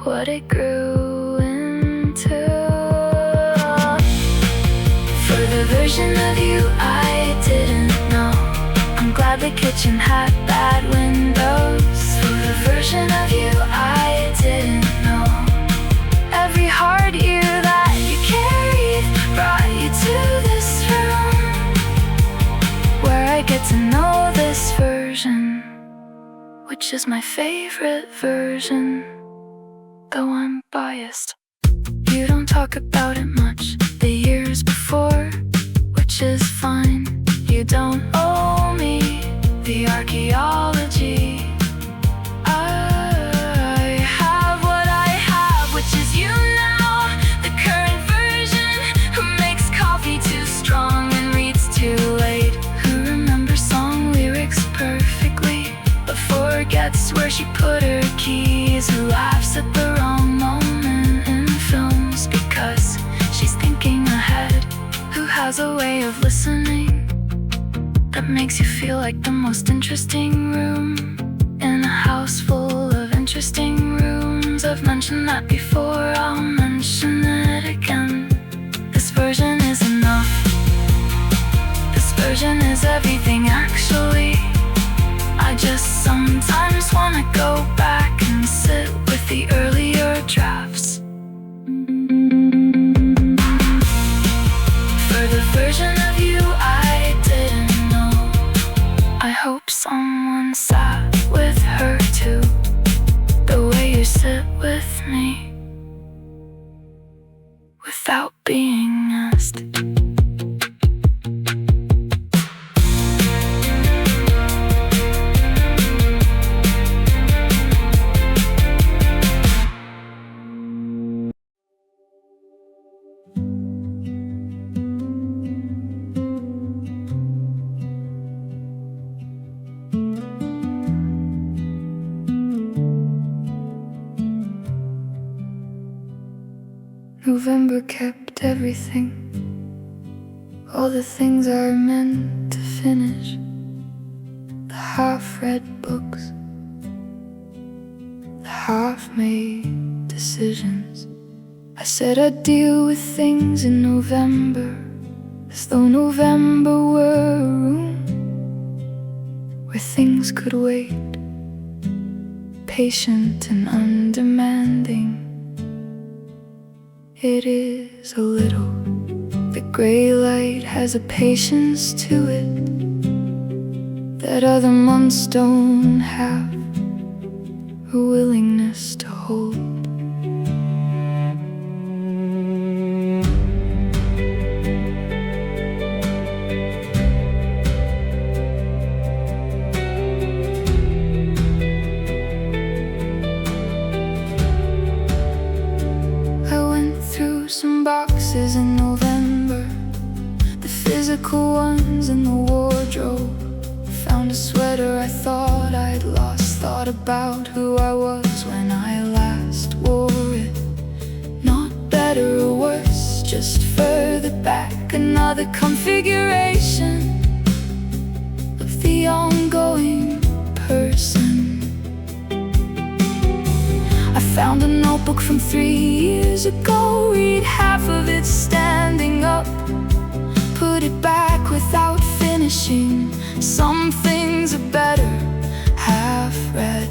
what it grew into. For the version of you I didn't know, I'm glad the kitchen had bad windows. For the version of you I didn't know, every hard year that you carried brought you to this room, where I get to know this version, which is my favorite version, though I'm biased. You don't talk about it much, the years before, which is fine. You don't owe me the archaeology. I have what I have, which is you now, the current version, who makes coffee too strong and reads too late, who remembers song lyrics perfectly but forgets where she put her keys, who laughs at the wrong moment in films because she's thinking ahead, who has a way of listening that makes you feel like the most interesting room in a house full of interesting rooms. I've mentioned that before, I'll mention it again. This version is enough. This version is everything actually. I just sometimes wanna go back and sit with the earlier drafts. For the version of you I didn't know, I hope someone sat with her too, the way you sit with me without being asked. November kept everything, all the things I meant to finish, the half-read books, the half-made decisions. I said I'd deal with things in November, as though November were a room where things could wait, patient and undemanding. It is a little. The gray light has a patience to it that other months don't have, a willingness to hold. Some boxes in November, the physical ones in the wardrobe. Found a sweater I thought I'd lost, thought about who I was when I last wore it. Not better or worse, just further back, another configuration of the ongoing person. I found a notebook from 3 years ago, read half of it standing up, put it back without finishing. Some things are better half-read.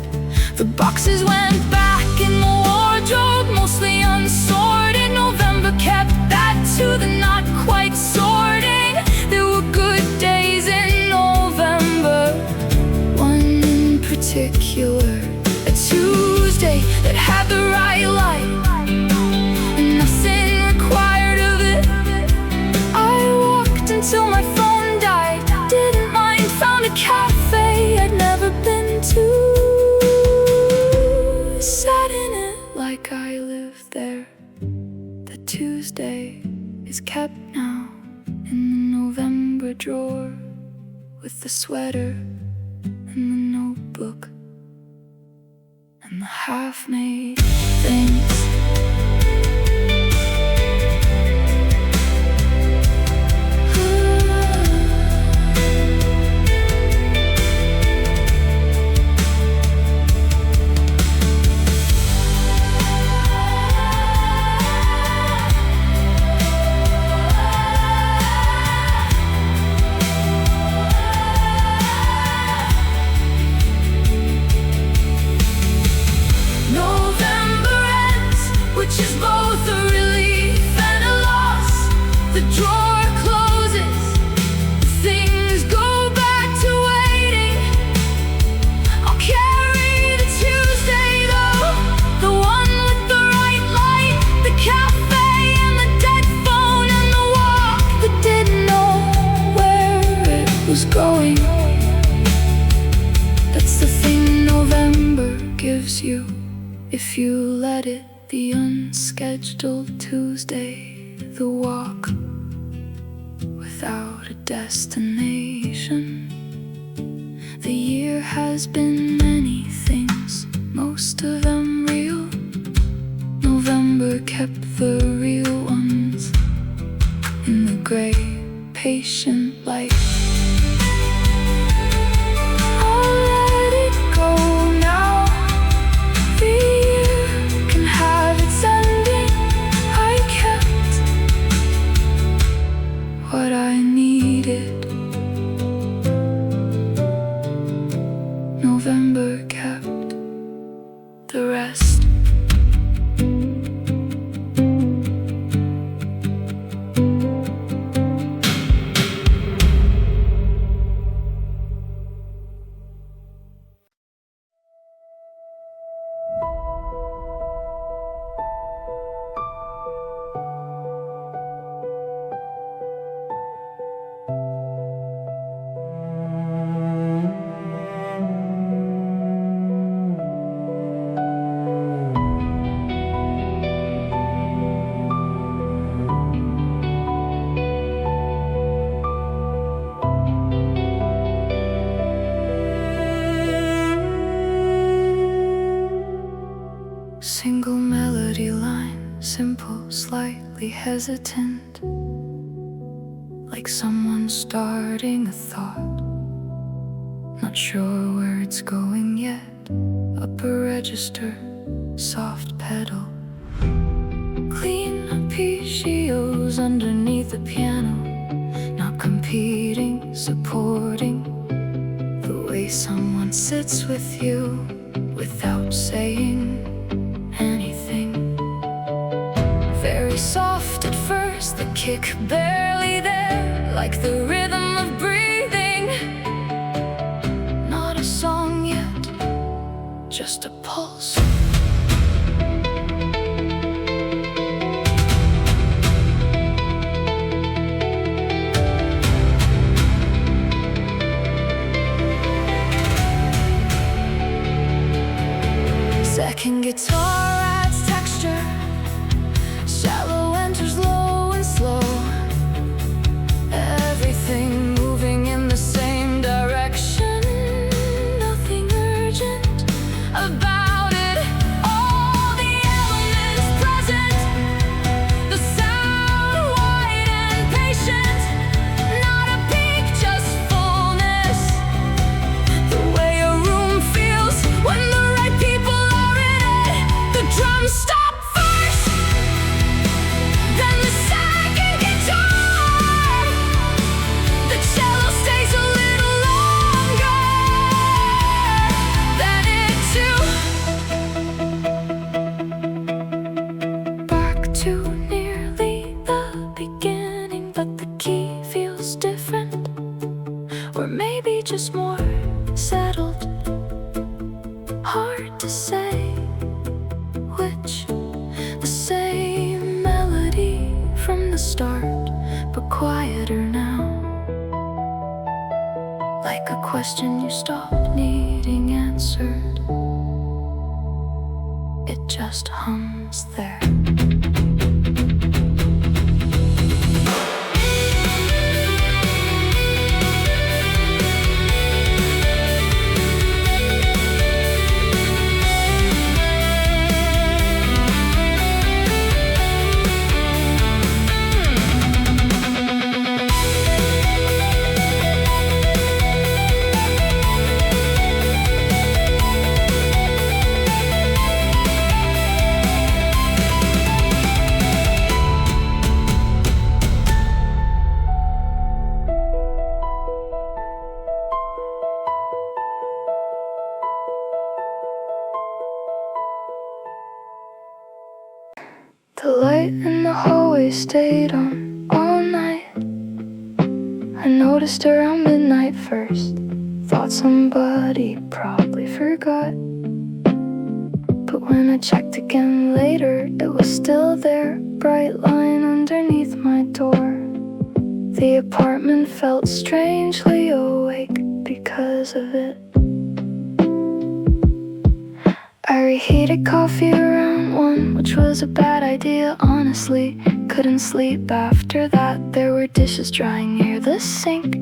The boxes went back in the wardrobe, mostly unsorted. November kept that to the not quite sorting. There were good days in November, one in particular, a Tuesday that had the right light and nothing required of it. I walked until my phone died, didn't mind, found a cafe I'd never is kept now in the November drawer, with the sweater and the notebook and the half-made things. Going. That's the thing November gives you, if you let it. The unscheduled Tuesday, the walk without a destination. The year has been many things, most of them real. November kept the real ones in the gray, patient light. What I needed. November kept the rest. Single melody line, simple, slightly hesitant, like someone starting a thought, not sure where it's going yet. Upper register, soft pedal, clean arpeggios underneath the piano, not competing, supporting the way someone sits with you without saying anything. Very soft at first, the kick barely there, like the rhythm of breathing. Not a song yet, just a pulse. Second guitar adds texture, shallow enters low and slow, everything moving in the same direction, nothing urgent about it. All the elements present, the sound wide and patient, not a peak, just fullness. The way a room feels when the right people are in it. The drums stop first, then the second guitar. The cello stays a little longer than it too. Back to nearly the beginning, but the key feels different, or maybe just more settled. Hard to say which. The same melody from the start, but quieter now, like a question you stopped needing answered. It just hums there. hallway stayed on all night. I noticed around midnight first, thought somebody probably forgot. But when I checked again later, it was still there, bright line underneath my door. The apartment felt strangely awake because of it. I reheated coffee around 1, which was a bad idea, honestly. Couldn't sleep after that. There were dishes drying near the sink,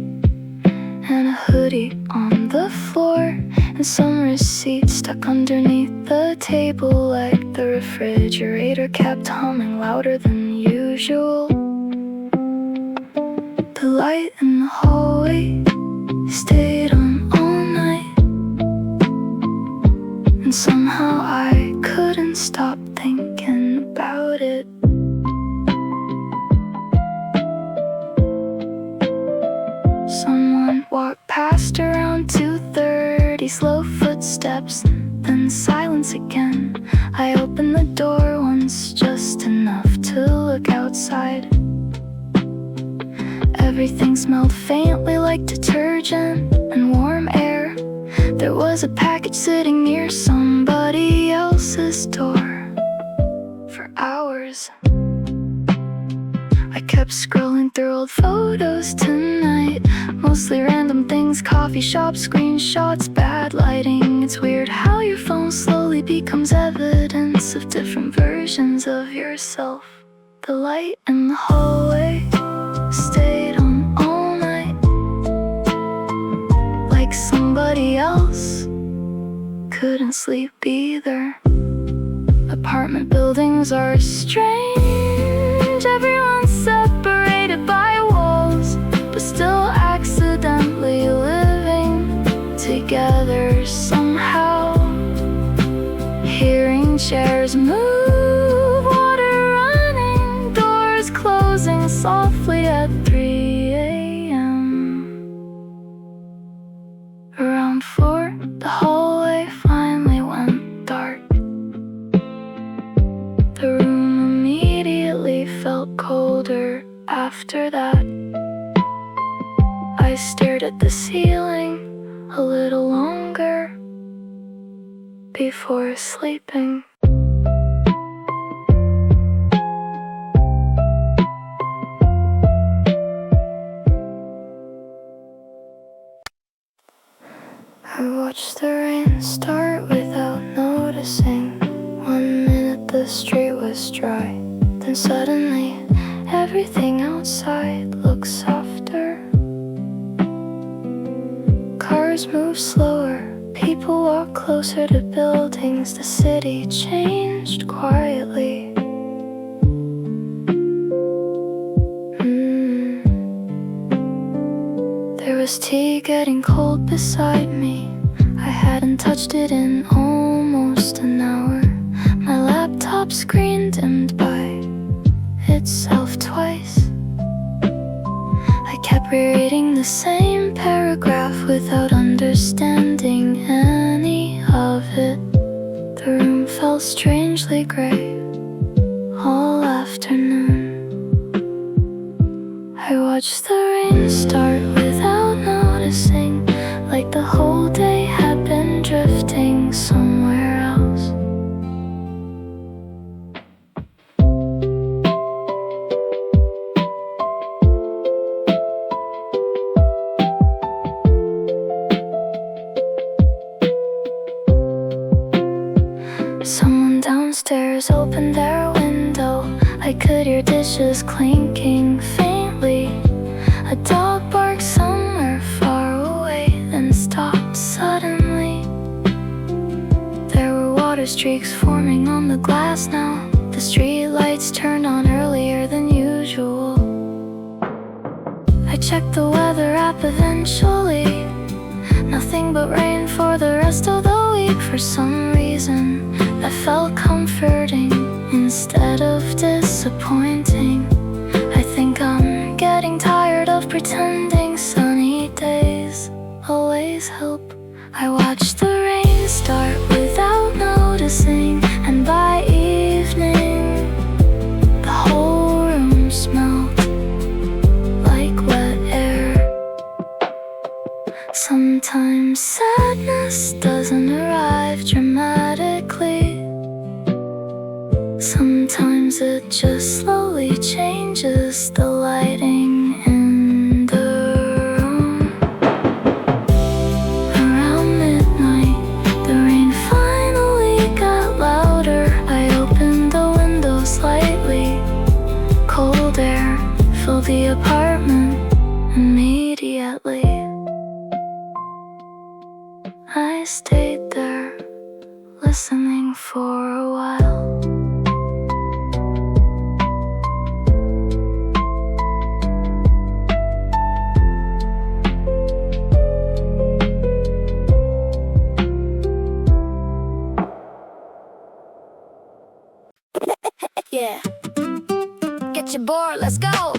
and a hoodie on the floor, and some receipts stuck underneath the table, like the refrigerator kept humming louder than usual. The light in the hallway stayed on all night, and somehow I couldn't stop thinking about it. Someone walked past around 2:30, slow footsteps, then silence again. I opened the door once, just enough to look outside. Everything smelled faintly like detergent and warm air. There was a package sitting near somebody else's door for hours. I kept scrolling through old photos tonight, mostly random things, coffee shop screenshots, bad lighting. It's weird how your phone slowly becomes evidence of different versions of yourself. The light in the hallway stayed on all night, like somebody else couldn't sleep either. Apartment buildings are strange, everyone's separated by walls, but still accidentally living together somehow. Hearing chairs move, water running, doors closing softly at 3 a.m. Around 4, the hallway finally went dark. The room immediately felt colder after that. I stared at the ceiling a little longer before sleeping. I watched the rain start without noticing. 1 minute the street was dry, then suddenly everything outside looked softer. Cars move slower, people walk closer to buildings. The city changed quietly. There was tea getting cold beside me. I hadn't touched it in almost an hour. My laptop screen dimmed by itself twice. I kept rereading the same paragraph without understanding any of it. The room felt strangely gray all afternoon. I watched the rain start without noticing, like the whole day had been drifting somewhere else. Someone downstairs opened their window. I could hear dishes clinking faintly. A dog barked somewhere far away, then stopped suddenly. There were water streaks forming on the glass now. The street lights turned on earlier than usual. I checked the weather app eventually. Nothing but rain for the rest of the week. For some reason that felt comforting instead of disappointing. I think I'm getting tired of pretending sunny days always help. I watched the rain start without noticing, and by evening the whole room Sometimes sadness doesn't arrive dramatically. Sometimes it just slowly changes the lighting in the room. Around midnight, the rain finally got louder. I opened the window slightly. Cold air filled the apartment immediately. I stayed there, listening for a while. Yeah, get your board, let's go.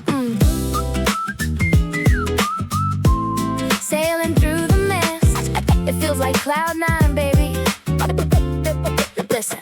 Sailing through the mist, it feels like cloud nine, baby. Listen,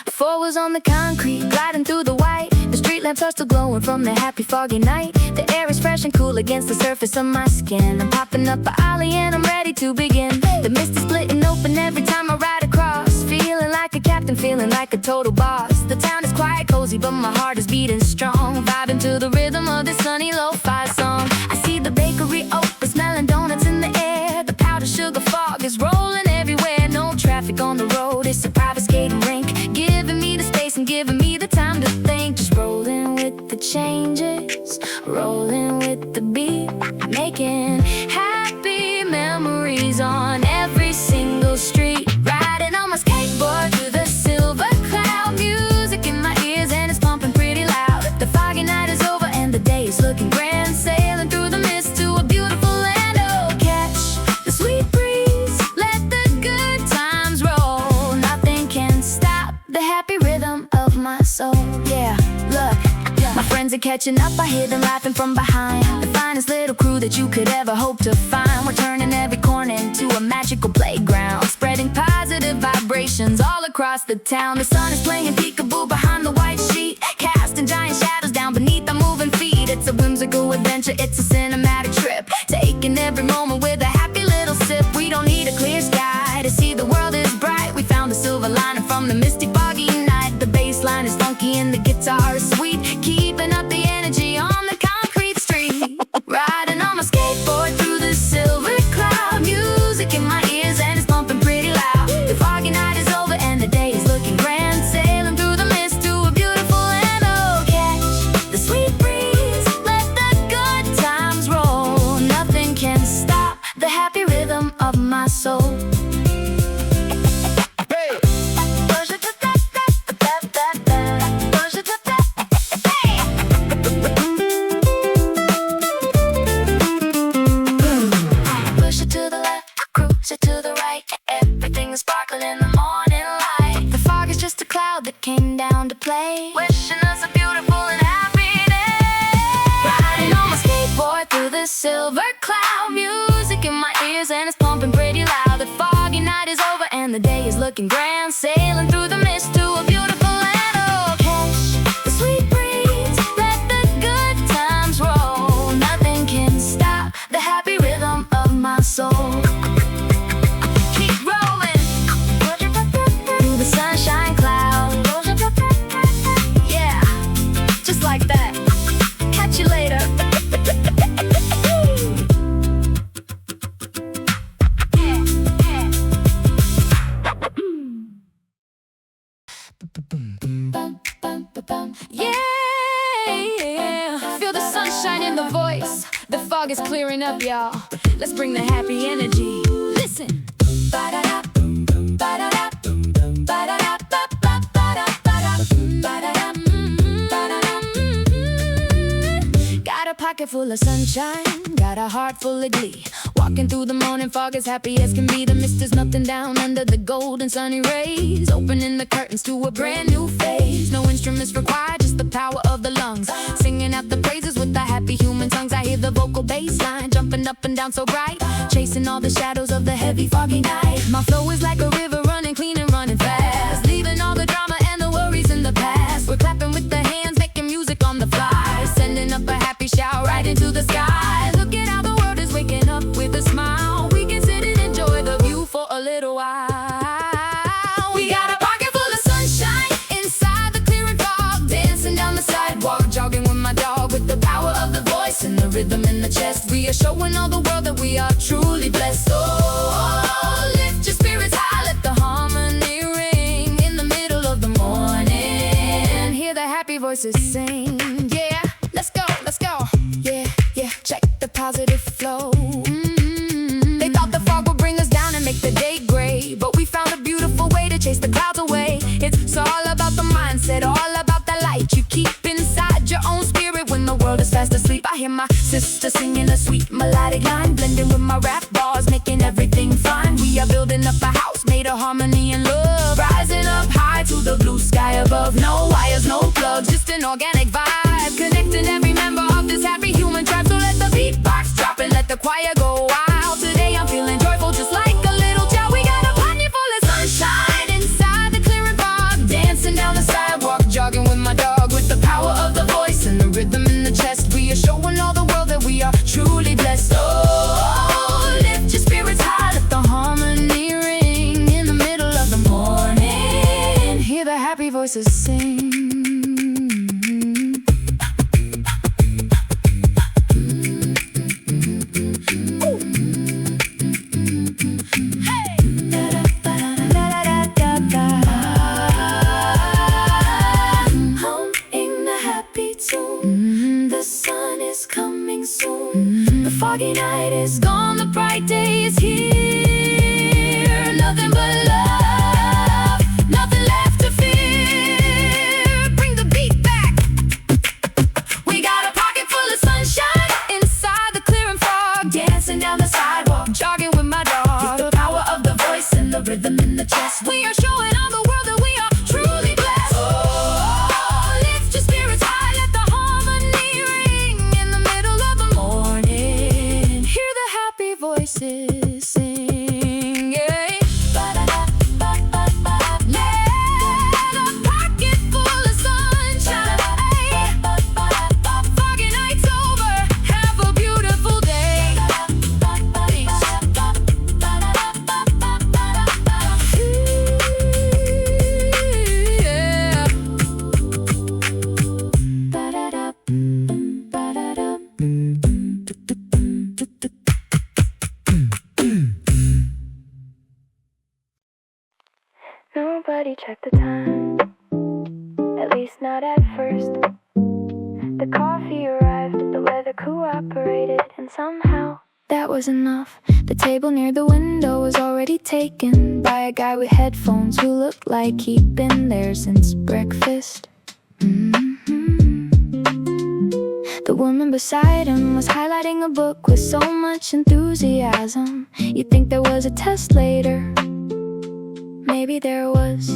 4 was on the concrete, gliding through the white. The street lamps are still glowing from the happy foggy night. The air is fresh and cool against the surface of my skin. I'm popping up an alley and I'm ready to begin. The mist is splitting open every time I ride across. Feeling like a captain, feeling like a total boss. The town is quiet, cozy, but my heart is beating strong. Vibing to the rhythm of this sunny lo-fi song. I see the bakery open, smelling donuts in the air. The powdered sugar fog is rolling everywhere. No traffic on the road, it's a private skating rink. Giving me the space and giving me the time to think. Just rolling with the changes, rolling with the beat, making happy memories on every single street. Riding on my skateboard through the silver cloud. Music in my ears and it's pumping pretty loud. The foggy night is over and the day is looking grand. Sailing through the mist to a beautiful land. Oh, catch the sweet breeze, let the good times roll. Nothing can stop the happy rhythm of my soul. Yeah, look, my friends are catching up, I hear them laughing from behind. The finest little crew that you could ever hope to find. We're turning every corner into a magical playground, spreading positive vibrations all across the town. The sun is playing peekaboo behind the white sheet, casting giant shadows down beneath our moving feet. It's a whimsical adventure, it's a cinematic trip, taking every moment with a happy little sip. We don't need a clear sky to see the world is bright. We found the silver lining from the misty foggy night. The bass line is funky and the guitar is sweet, keeping up the energy on the concrete street. Riding on my skateboard through the silver cloud. Music in my ears and it's pumping pretty loud. The foggy night is over and the day is looking grand. Sailing through the mist to a beautiful land. Oh, catch the sweet breeze, let the good times roll. Nothing can stop the happy rhythm of my soul. To the right, everything is sparkling in the morning light. The fog is just a cloud that came down to play, wishing us a beautiful and happy day. Riding on my skateboard through the silver cloud. Music in my ears and it's pumping pretty loud. The foggy night is over and the day is looking grand. Sailing through the mist to a beautiful land. Oh, catch the sweet breeze, let the good times roll. Nothing can stop the happy rhythm of my soul. Sunshine cloud, yeah, just like that. Catch you later. Yeah, feel the sunshine in the voice. The fog is clearing up, y'all. Let's bring the happy energy. Listen. Ba-da-da, ba-da-da. Got a pocket full of sunshine, got a heart full of glee. Walking through the morning fog as happy as can be. The mist is melting down under the golden sunny rays, opening the curtains to a brand new phase. No instruments required, just the power of the lungs, singing out the praises with the happy human tongues. I hear the vocal bass line jumping up and down so bright, chasing all the shadows of the heavy foggy night. My flow is like a river running clean and running fast, leaving all the drama and the worries in the past. We're clapping with the hands, making music on the fly, sending up a happy shout right into the sky. Look at how the world is waking up with a smile. We can sit and enjoy the We are showing all the world that we are truly blessed. Oh, lift your spirits high, let the harmony ring in the middle of the morning. Hear the happy voices sing. Yeah, let's go, let's go. Yeah, yeah, check the positive flow. They thought the fog would bring us down and make the day gray, but we found a beautiful way to chase the clouds away. It's all about the mindset, all about the light you keep inside your own spirit when the world is fast asleep. I hear my sister singing a sweet melodic line, blending with my rap bars, making everything fine. We are building up a house made of harmony and love, rising up high to the blue sky above. No wires, no plugs, just an organic vibe, connecting every member of this happy human tribe. So let the beatbox drop and let the choir go wild. Today I'm feeling joyful just like a little child. We got a pocket full of sunshine inside the clearing fog, dancing down the sidewalk, jogging with my dog. With the power of the voice and the rhythm in the chest, we are showing all the world that we are truly blessed. Oh, lift your spirits high, let the harmony ring in the middle of the morning. Hear the happy voices sing. Foggy night is gone, the bright day is here. Nothing but love, nothing left to fear. Bring the beat back. We got a pocket full of sunshine inside the clearing fog, dancing down the sidewalk, jogging with my dog. With the power of the voice and the rhythm in the chest, we are showing all the world that we are truly blessed. Oh, lift your spirits high, let the harmony ring in the middle of the morning. Hear the happy voices sing, yeah. Let a pocket full of sunshine. Foggy night's over, have a beautiful day. Peace. Yeah. Nobody checked the time, at least not at first. The coffee arrived, the weather cooperated, and somehow that was enough. The table near the window was already taken by a guy with headphones who looked like he'd been there since breakfast. The woman beside him was highlighting a book with so much enthusiasm. You'd think there was a test later. Maybe there was.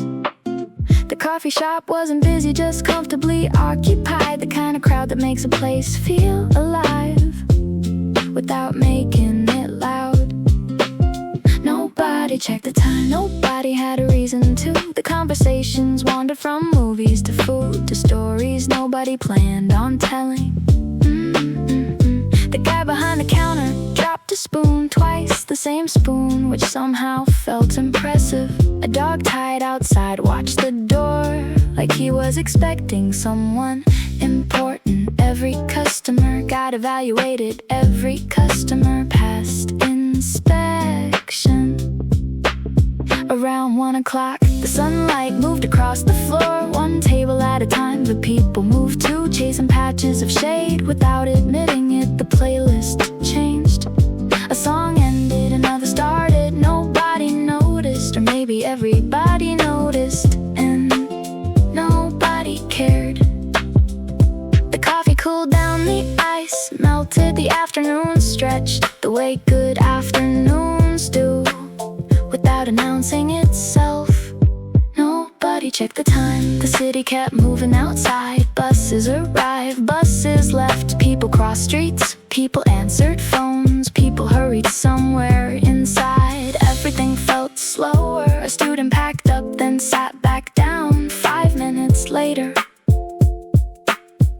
The coffee shop wasn't busy, just comfortably occupied. The kind of crowd that makes a place feel alive without making it loud. Nobody checked the time, nobody had a reason to. The conversations wandered from movies to food to stories nobody planned on telling. The guy behind the counter dropped a spoon twice, the same spoon, which somehow felt impressive. A dog tied outside watched the door like he was expecting someone important. Every customer got evaluated, every customer passed inspection. Around 1 o'clock, the sunlight moved across the floor, one table at a time. The people moved too, chasing patches of shade without admitting it. The playlist changed. A song ended, another started. Nobody noticed, or maybe everybody noticed, and nobody cared. The coffee cooled down, the ice melted, the afternoon stretched the way good afternoons do, without announcing itself. Nobody checked the time, the city kept moving outside. Buses arrived, buses left, people crossed streets, people answered phones, people hurried somewhere inside. Everything felt slower. A student packed up, then sat back down 5 minutes later,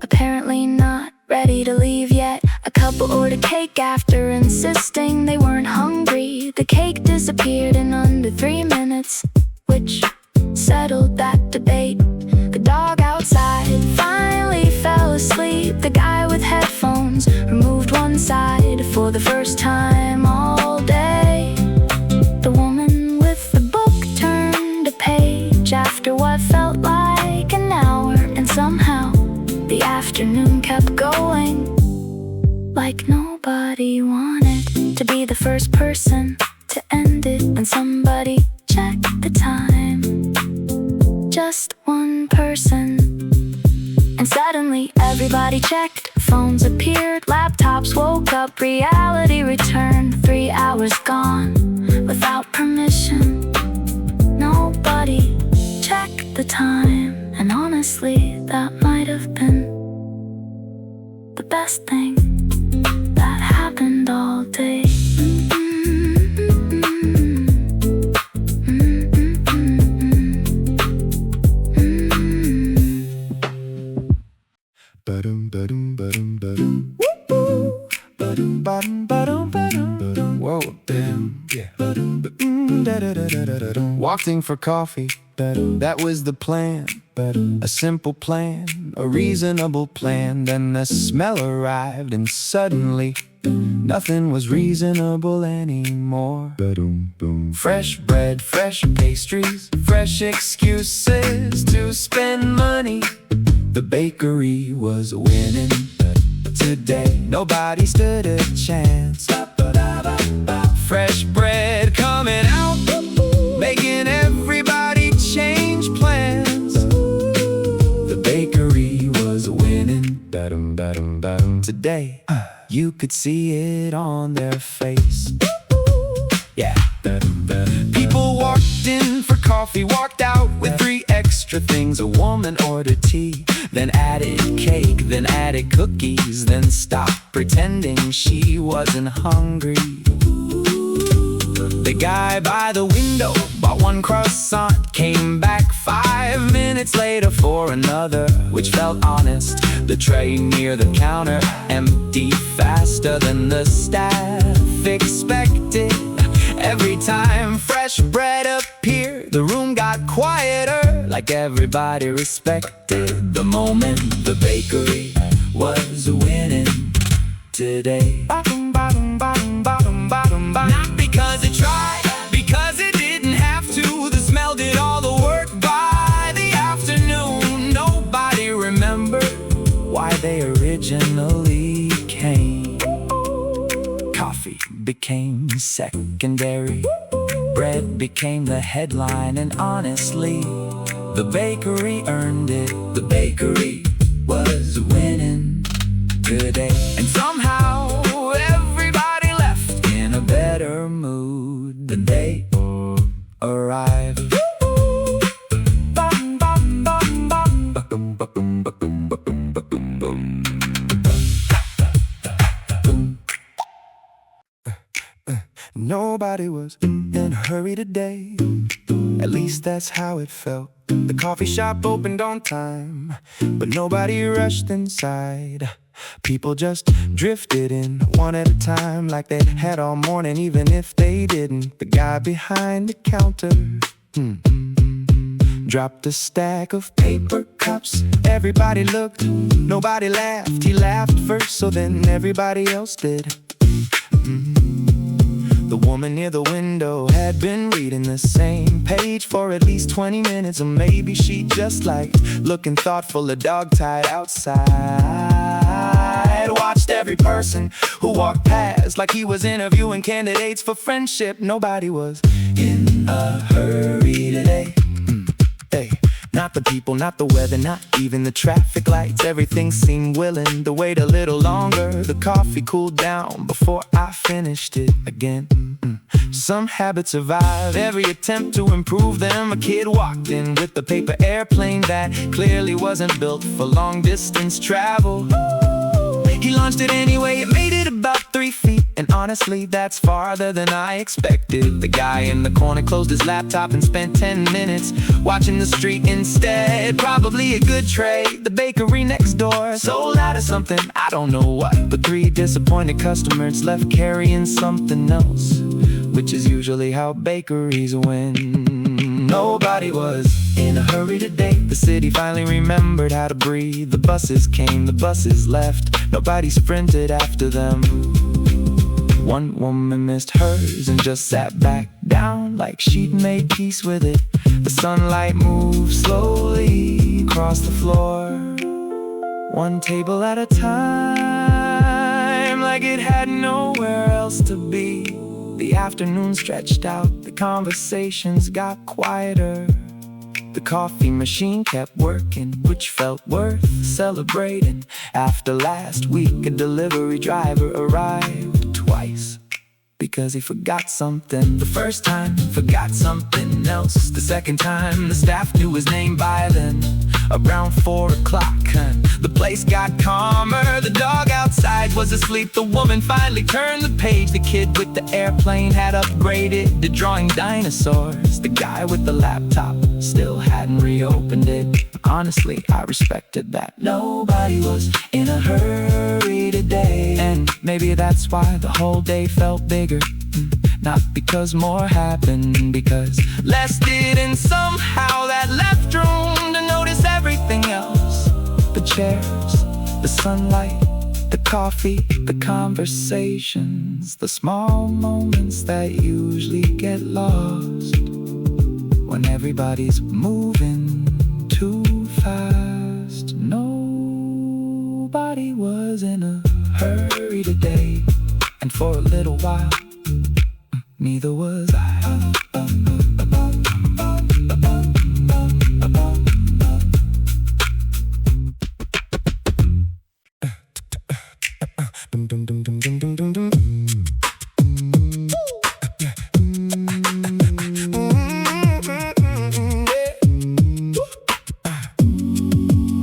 apparently not ready to leave yet. A couple ordered cake after insisting they weren't hungry. The cake disappeared in under 3 minutes, which settled that debate. The dog outside finally fell asleep. The guy with headphones removed one inside for the first time all day. The woman with the book turned a page after what felt like an hour, and somehow the afternoon kept going, like nobody wanted to be the first person to end it. When somebody checked the time, just one person, and suddenly everybody checked. Phones appeared, laptops woke up, reality returned. 3 hours gone without permission. Nobody checked the time, and honestly, that might have been the best thing that happened all day. Whoa, damn, yeah. Walked in for coffee, that was the plan. A simple plan, a reasonable plan. Then the smell arrived and suddenly nothing was reasonable anymore. Fresh bread, fresh pastries, fresh excuses to spend money. The bakery was winning today. Nobody stood a chance. Fresh bread coming out, making everybody change plans. The bakery was winning today. You could see it on their face. Yeah. People walked in for coffee, walked out with 3 extra things. A woman ordered tea, then added cake, then added cookies, then stopped pretending she wasn't hungry. The guy by the window bought 1 croissant, came back 5 minutes later for another, which felt honest. The tray near the counter emptied faster than the staff expected. Every time fresh bread appeared, the room got quieter, like everybody respected the moment. The bakery was winning today. Not because it tried, because it didn't have to. The smell did all the work by the afternoon. Nobody remembered why they originally came. Coffee became secondary, bread became the headline, and honestly, the bakery earned it. The bakery was winning today. And somehow everybody left in a better mood than they arrived. Nobody was in a hurry today, at least that's how it felt. The coffee shop opened on time, but nobody rushed inside. People just drifted in one at a time, like they had all morning, even if they didn't. The guy behind the counter dropped a stack of paper cups. Everybody looked, nobody laughed. He laughed first, so then everybody else did. The woman near the window had been reading the same page for at least 20 minutes, or maybe she just liked looking thoughtful. A dog tied outside watched every person who walked past, like he was interviewing candidates for friendship. Nobody was in a hurry today. Hey, not the people, not the weather, not even the traffic lights. Everything seemed willing to wait a little longer. The coffee cooled down before I finished it again. Some habits survive every attempt to improve them. A kid walked in with a paper airplane that clearly wasn't built for long distance travel. He launched it anyway, it made it about 3 feet, and honestly, that's farther than I expected. The guy in the corner closed his laptop and spent 10 minutes watching the street instead. Probably a good trade. The bakery next door sold out of something, I don't know what, but 3 disappointed customers left carrying something else, which is usually how bakeries win. Nobody was in a hurry today. The city finally remembered how to breathe. The buses came, the buses left. Nobody sprinted after them. One woman missed hers and just sat back down like she'd made peace with it. The sunlight moved slowly across the floor, one table at a time, like it had nowhere else to be. The afternoon stretched out, the conversations got quieter. The coffee machine kept working, which felt worth celebrating. After last week, a delivery driver arrived twice, because he forgot something. The first time, forgot something else. The second time, the staff knew his name by then. Around 4 o'clock, the place got calmer. The dog outside was asleep. The woman finally turned the page. The kid with the airplane had upgraded to drawing dinosaurs. The guy with the laptop still hadn't reopened it. Honestly, I respected that. Nobody was in a hurry today, and maybe that's why the whole day felt bigger. Not because more happened, because less did, and somehow that left room to notice everything else. The chairs, the sunlight, the coffee, the conversations, the small moments that usually get lost when everybody's moving too fast. Nobody was in a hurry today, and for a little while, neither was I.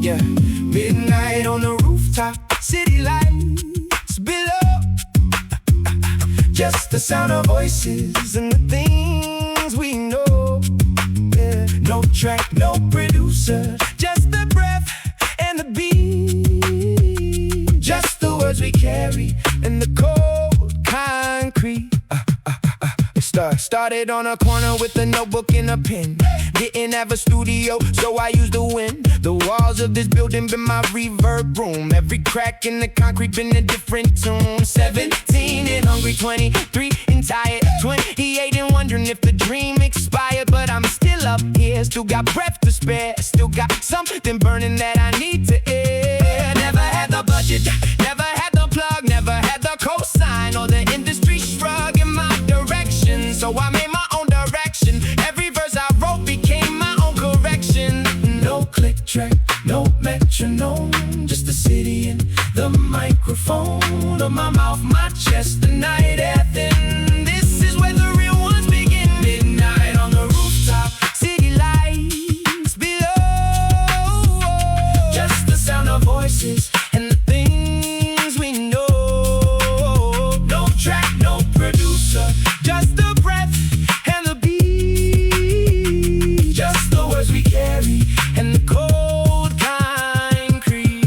Yeah, midnight on the rooftop, city lights below. Just the sound of voices and the things we know. Yeah. No track, no producer, just the breath and the beat. Just the words we carry and the cold concrete. Started on a corner with a notebook and a pen. Didn't have a studio, so I used the wind. The walls of this building been my reverb room. Every crack in the concrete been a different tune. 17 and hungry, 23 and tired, 28 and wondering if the dream expired. But I'm still up here, still got breath to spare. Still got something burning that I need to air. Never had the budget, never had the plug, never had the cosign or the industry shrug in my direction. So I made my own direction. Every verse I wrote became my own correction. No click track, no metronome, just the city and the microphone of my mouth, my chest, the night air thin. This is where the real ones begin. Midnight on the rooftop, city lights below. Just the sound of voices and the things we know. No track, no producer, just the breath and the beat. Just the words we carry and the cold concrete.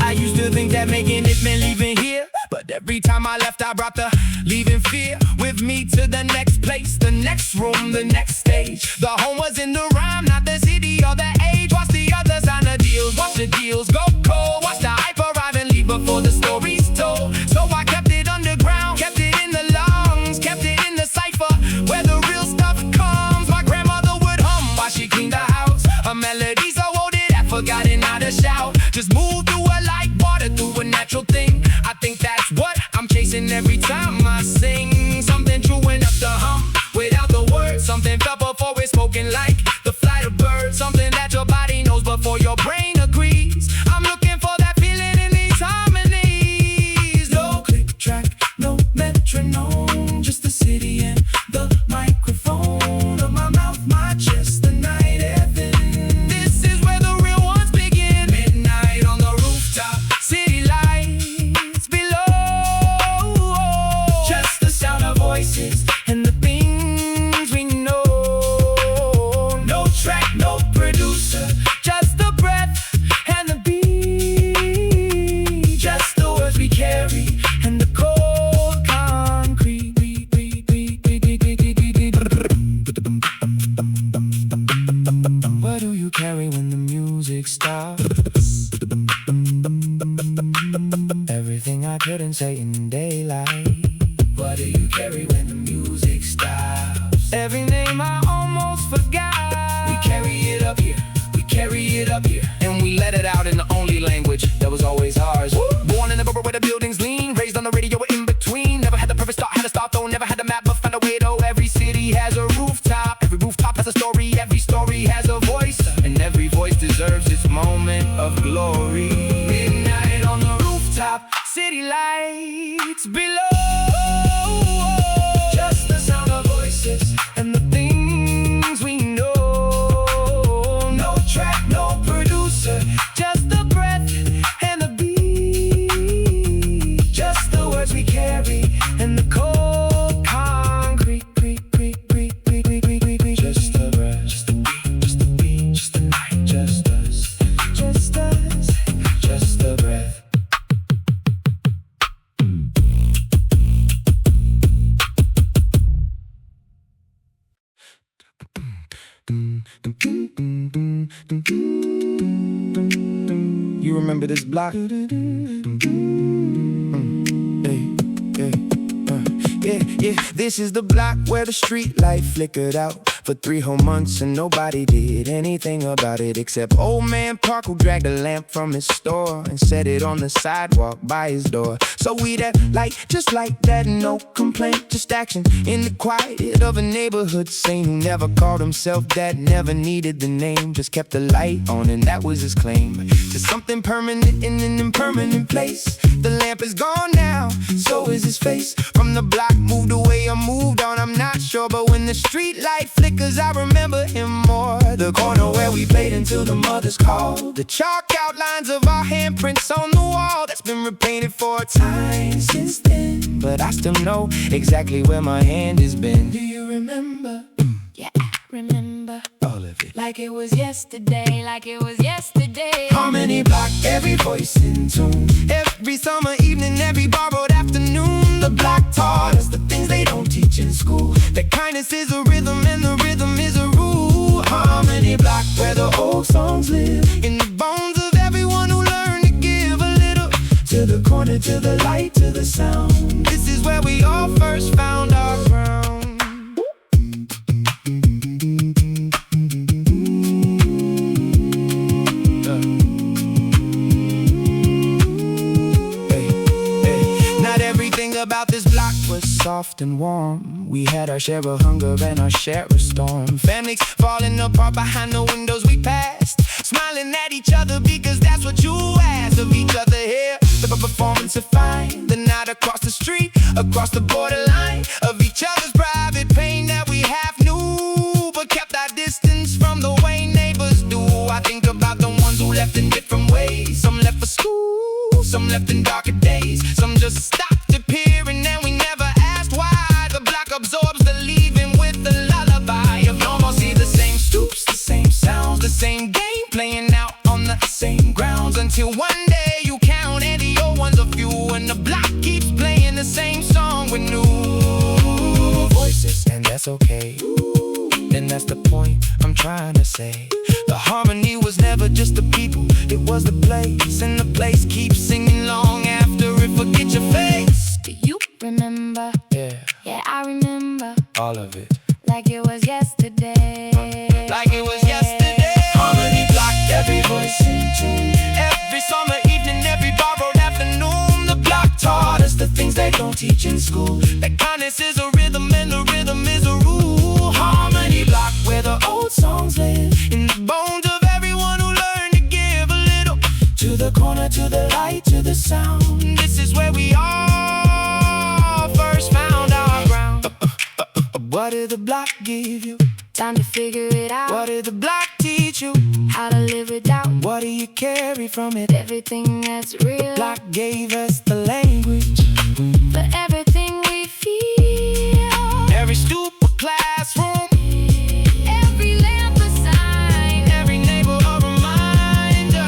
I used to think that making it meant leaving here, but every time I left I brought the leaving fear with me to the next place, the next room, the next stage. The home was in the rhyme, not the city or the age. Watch the others sign the deals, watch the deals go cold. Watch the hype arrive and leave before the story's told. So I kept it underground, kept it in the lungs, kept it in the cipher where the real stuff comes. My grandmother would hum while she cleaned the house, a melody so old it had forgotten how to shout. Just move through her like water through a natural thing. I think that's what I'm chasing every time I sing. Something true enough to hum without the words. Something felt before it's spoken, like the flight of birds. Something that your body knows before your brain agrees. I'm looking for that feeling in these harmonies. No click track, no metronome, just the city and the microphone of my mouth, my chest, the night air thin. This is where the real ones begin. Midnight on the rooftop, city lights below. Just the sound of voices and the things we know. music stops. Everything I couldn't say in daylight. What do you carry when the music stops? Every name I almost forgot. We carry it up here, we carry it up here, and we let it out in the only language that was always ours. Born in the borough where the buildings lean, raised on the radio or in between. Never had the perfect start, had a start though, never had a map, but found a way though. Every city has a rooftop, every rooftop has a story, every story has a voice, and every voice deserves its moment of glory. Midnight on the rooftop, city lights below. Just the sound of voices and the things we know. No track, no producer, just the breath and the beat. Just the words we carry and the cold concrete. Just the breath, just the beat, just the beat, just the night, just us, just us, just the breath. You remember this block? Yeah, this is the block where the street light flickered out for 3 whole months and nobody did anything about it except old man Park, who dragged a lamp from his store and set it on the sidewalk by his door. So we that light just like that, no complaint, just action in the quiet of a neighborhood saint who never called himself that, never needed the name, just kept the light on and that was his claim to something permanent in an impermanent place. The lamp is gone now, so is his face. From the block moved away or moved on, I'm not sure, but when the street light flickers I remember him more. The corner where we played until the mothers called, the chalk outlines of our handprints on the wall that's been repainted 4 times since then, but I still know exactly where my hand has been. Do you remember? Yeah, I remember. All of it. Like it was yesterday, like it was yesterday. Harmony block, every voice in tune. Every summer evening, every borrowed afternoon. The block taught us the things they don't teach in school. That kindness is a rhythm and the rhythm is a rule. Harmony block, where the old songs live, in the bones of everyone who learned to give a little. To the corner, to the light, to the sound. This is where we all first found our ground. About this block was soft and warm. We had our share of hunger and our share of storm. Families falling apart behind the windows we passed, smiling at each other because that's what you asked of each other here. The performance of fine, the night across the street, across the borderline of each other's private pain that we half knew, but kept our distance from the way neighbors do. I think about the ones who left in different ways. Some left for school, some left in darker days, some just stopped appearing and we never asked why. The block absorbs the leaving with the lullaby of almost see the same stoops, the same sounds, the same game playing out on the same grounds, until one day you count and the old ones are few and the block keeps playing the same song with new voices, and that's okay. And that's the point I'm trying to say. The harmony was never just the people, it was the place, and the place keeps singing long after it forgets your face. Do you remember? Yeah, Yeah, I remember. all of it. Like it was yesterday. Like it was yesterday. Harmony block, every voice in tune. Every summer evening, every borrowed afternoon. The block taught us the things they don't teach in school. That kindness is a rhythm and the rhythm is a rule. Harmony block, where the old songs live, in the bones of everyone who learned to give a little. To the corner, to the light, to the sound. This is where we all first found our ground. What did the block give you? Time to figure it out. What did the block teach you? How to live without What do you carry from it? everything that's real. Block gave us the language For everything we feel. every stupid classroom, Every lamp a sign. every neighbor a reminder.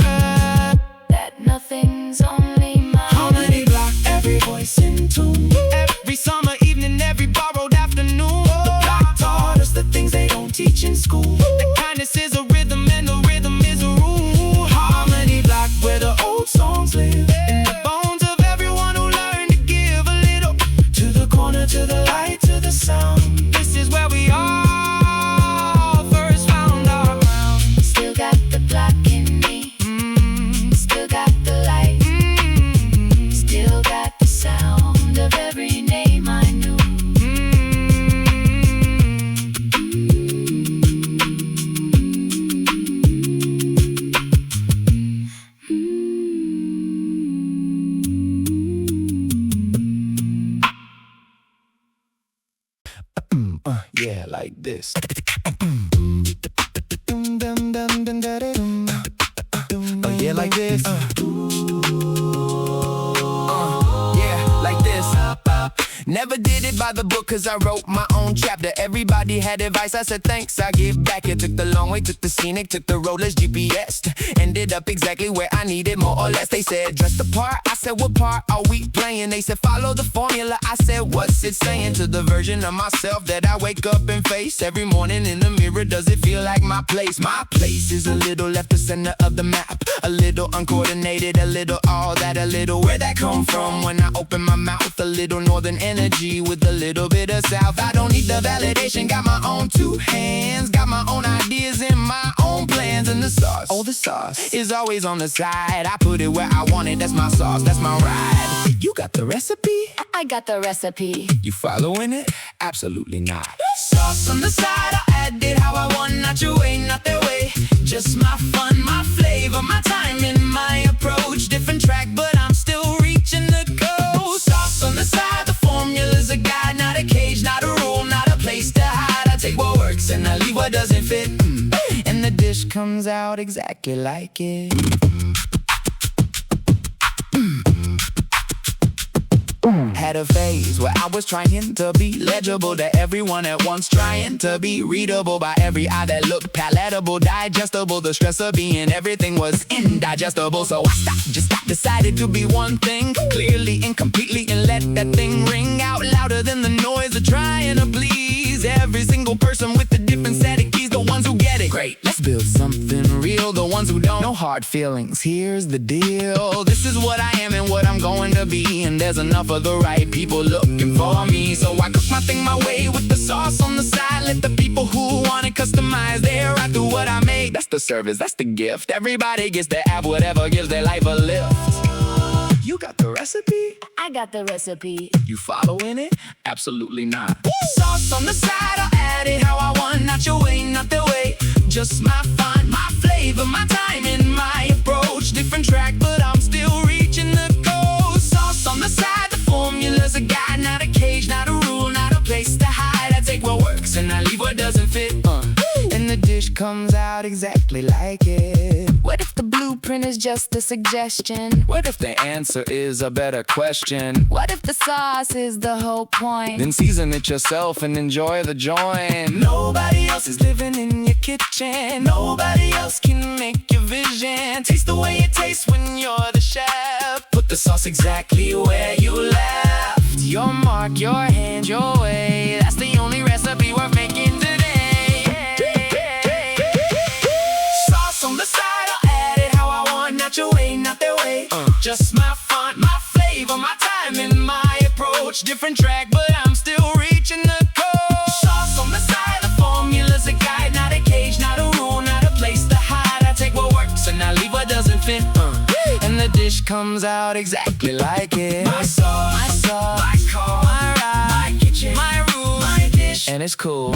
That nothing's only mine. Harmony block, every voice in tune. Every summer evening, every borrowed afternoon. The block taught us the things they don't teach in school. The kindness is a rhythm and the rhythm is a rule. this. Oh yeah, like this. Yeah, like this. Never did it by the book cause I wrote my own chapter. Everybody had advice, I said thanks, I give back. It took the long way, took the scenic, took the roadless GPS. Ended up exactly where I needed, more or less. They said dress the part, I said what part are we playing? They said follow the formula, I said what's it saying? To the version of myself that I wake up and face every morning in the mirror, does it feel like my place? My place is a little left the center of the map, a little uncoordinated, a little all that, a little where that come from when I open my mouth, a little northern energy with a little bit of south. I don't need the validation, got my own two hands, got my own ideas and my own plans. And the sauce, oh the sauce, is always on the side. I put it where I want it, that's my sauce, that's my ride. You got the recipe? I got the recipe. You following it? Absolutely not. Sauce on the side, I add it how I want, not your way, not their way. Just my fun, my flavor, my timing, my approach. Different track, but I'm still reaching the goal. Sauce on the side, the formula's a guide, not a cage, not a rule, not a place to hide. I take what works and I leave what doesn't fit, and the dish comes out exactly like it. Had a phase where I was trying to be legible to everyone at once, trying to be readable by every eye that looked palatable, digestible. The stress of being everything was indigestible, so I stopped, decided to be one thing, clearly and completely, and let that thing ring out louder than the noise of trying to please every single person with a different set of keys. The ones who get it, great, let's build something real. The ones who don't, no hard feelings, here's the deal. This is what I am and what I'm going to be, and there's enough of the right people looking for me. So I cook my thing my way with the sauce on the side. Let the people who want it customize their right through what I make. That's the service, that's the gift. Everybody gets the app, whatever gives their life a lift. You got the recipe? I got the recipe. You following it? Absolutely not. Sauce on the side, I'll add it how I want, not your way, not their way. Just my fun, my flavor, my timing, my approach. Different track, but I'm still reaching the goal. Sauce on the side, the formula's a guide, not a cage, not a rule, not a place to hide. I take what works and I leave what doesn't fit, and the dish comes out exactly like it. What if the blueprint is just a suggestion? What if the answer is a better question? What if the sauce is the whole point? Then season it yourself and enjoy the joint. Nobody else is living in your kitchen. Nobody else can make your vision taste the way it tastes when you're the chef. Put the sauce exactly where you left. Your mark, your hand, your way. That's the only recipe worth making today. Sauce on the side, I'll add it how I want, not your way, not their way. Just my fun, my flavor, my timing, my approach. Different track, but I'm still reaching the goal. Sauce on the side, the formula's a guide, not a cage, not a rule, not a place to hide. I take what works and I leave what doesn't fit, and the dish comes out exactly like it. My sauce, my car, my ride, my kitchen, my room, my dish, and it's cool.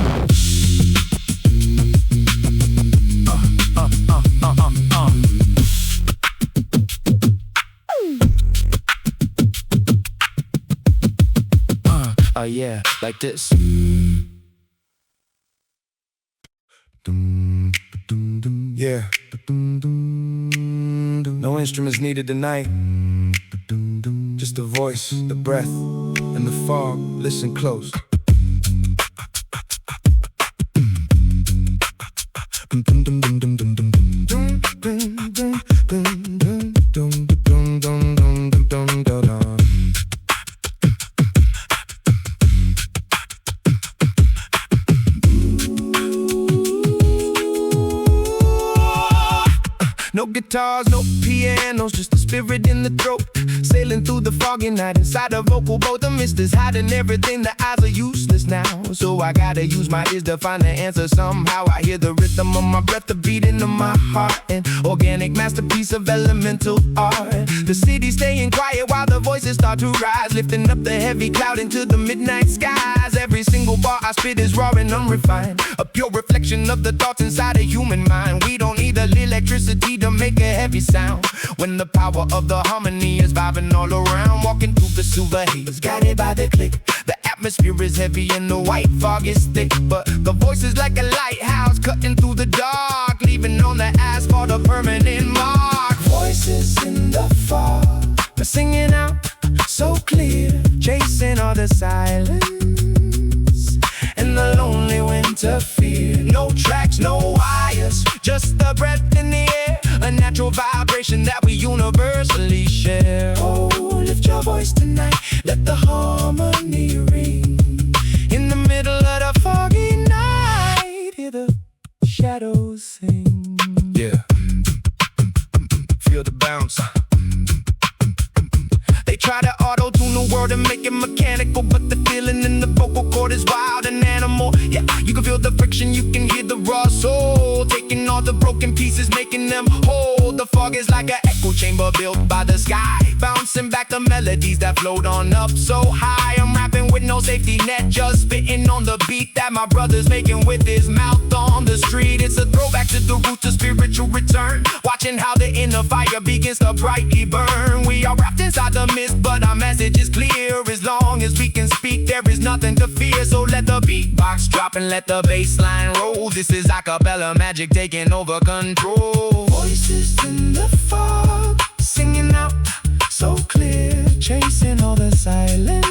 Yeah, like this. Yeah. No instruments needed tonight. Just the voice, the breath, and the fog. Listen close. No guitars, no pianos, just the spirit in the throat. Sailing through the foggy night inside a vocal boat. The mist is hiding everything, the eyes are useless now. So I gotta use my ears to find the answer somehow. I hear the rhythm of my breath, the beating of my heart. An organic masterpiece of elemental art. The city staying quiet while the voices start to rise, lifting up the heavy cloud into the midnight skies. Every single bar I spit is raw and unrefined, a pure reflection of the thoughts inside a human mind. We don't need the electricity to make a heavy sound, when the power of the harmony is vibing all around. Walking through the silver haze, guided by the click, the atmosphere atmosphere is heavy and the white fog is thick, but the voice is like a lighthouse cutting through the dark, leaving on the asphalt a permanent mark. Voices in the fog, they're singing out so clear, chasing all the silence and the lonely winter fear. No tracks, no wires, just the breath in the air, a natural vibration that we universally share. Oh, lift your voice tonight, let the harmony ring. In the middle of the foggy night, hear the shadows sing. Yeah, feel the bounce. They try to auto-tune the world and make it mechanical, but the feeling in the vocal cord is wild and animal. Yeah, you can feel the friction, you can hear the raw soul, taking all the broken pieces, making them whole. The fog is like an echo chamber built by the sky, bouncing back the melodies that float on up so high. I'm rapping with no safety net, just spitting on the beat that my brother's making with his mouth on the street. It's a throwback to the roots of spiritual return, watching how the inner fire begins to brightly burn. We are wrapped inside the mist, but our message is clear. As long as we can speak, there is nothing to fear. So let the beatbox drop and let the bass line roll. This is acapella magic taking over control. Voices in the fog, singing out so clear, chasing all the silence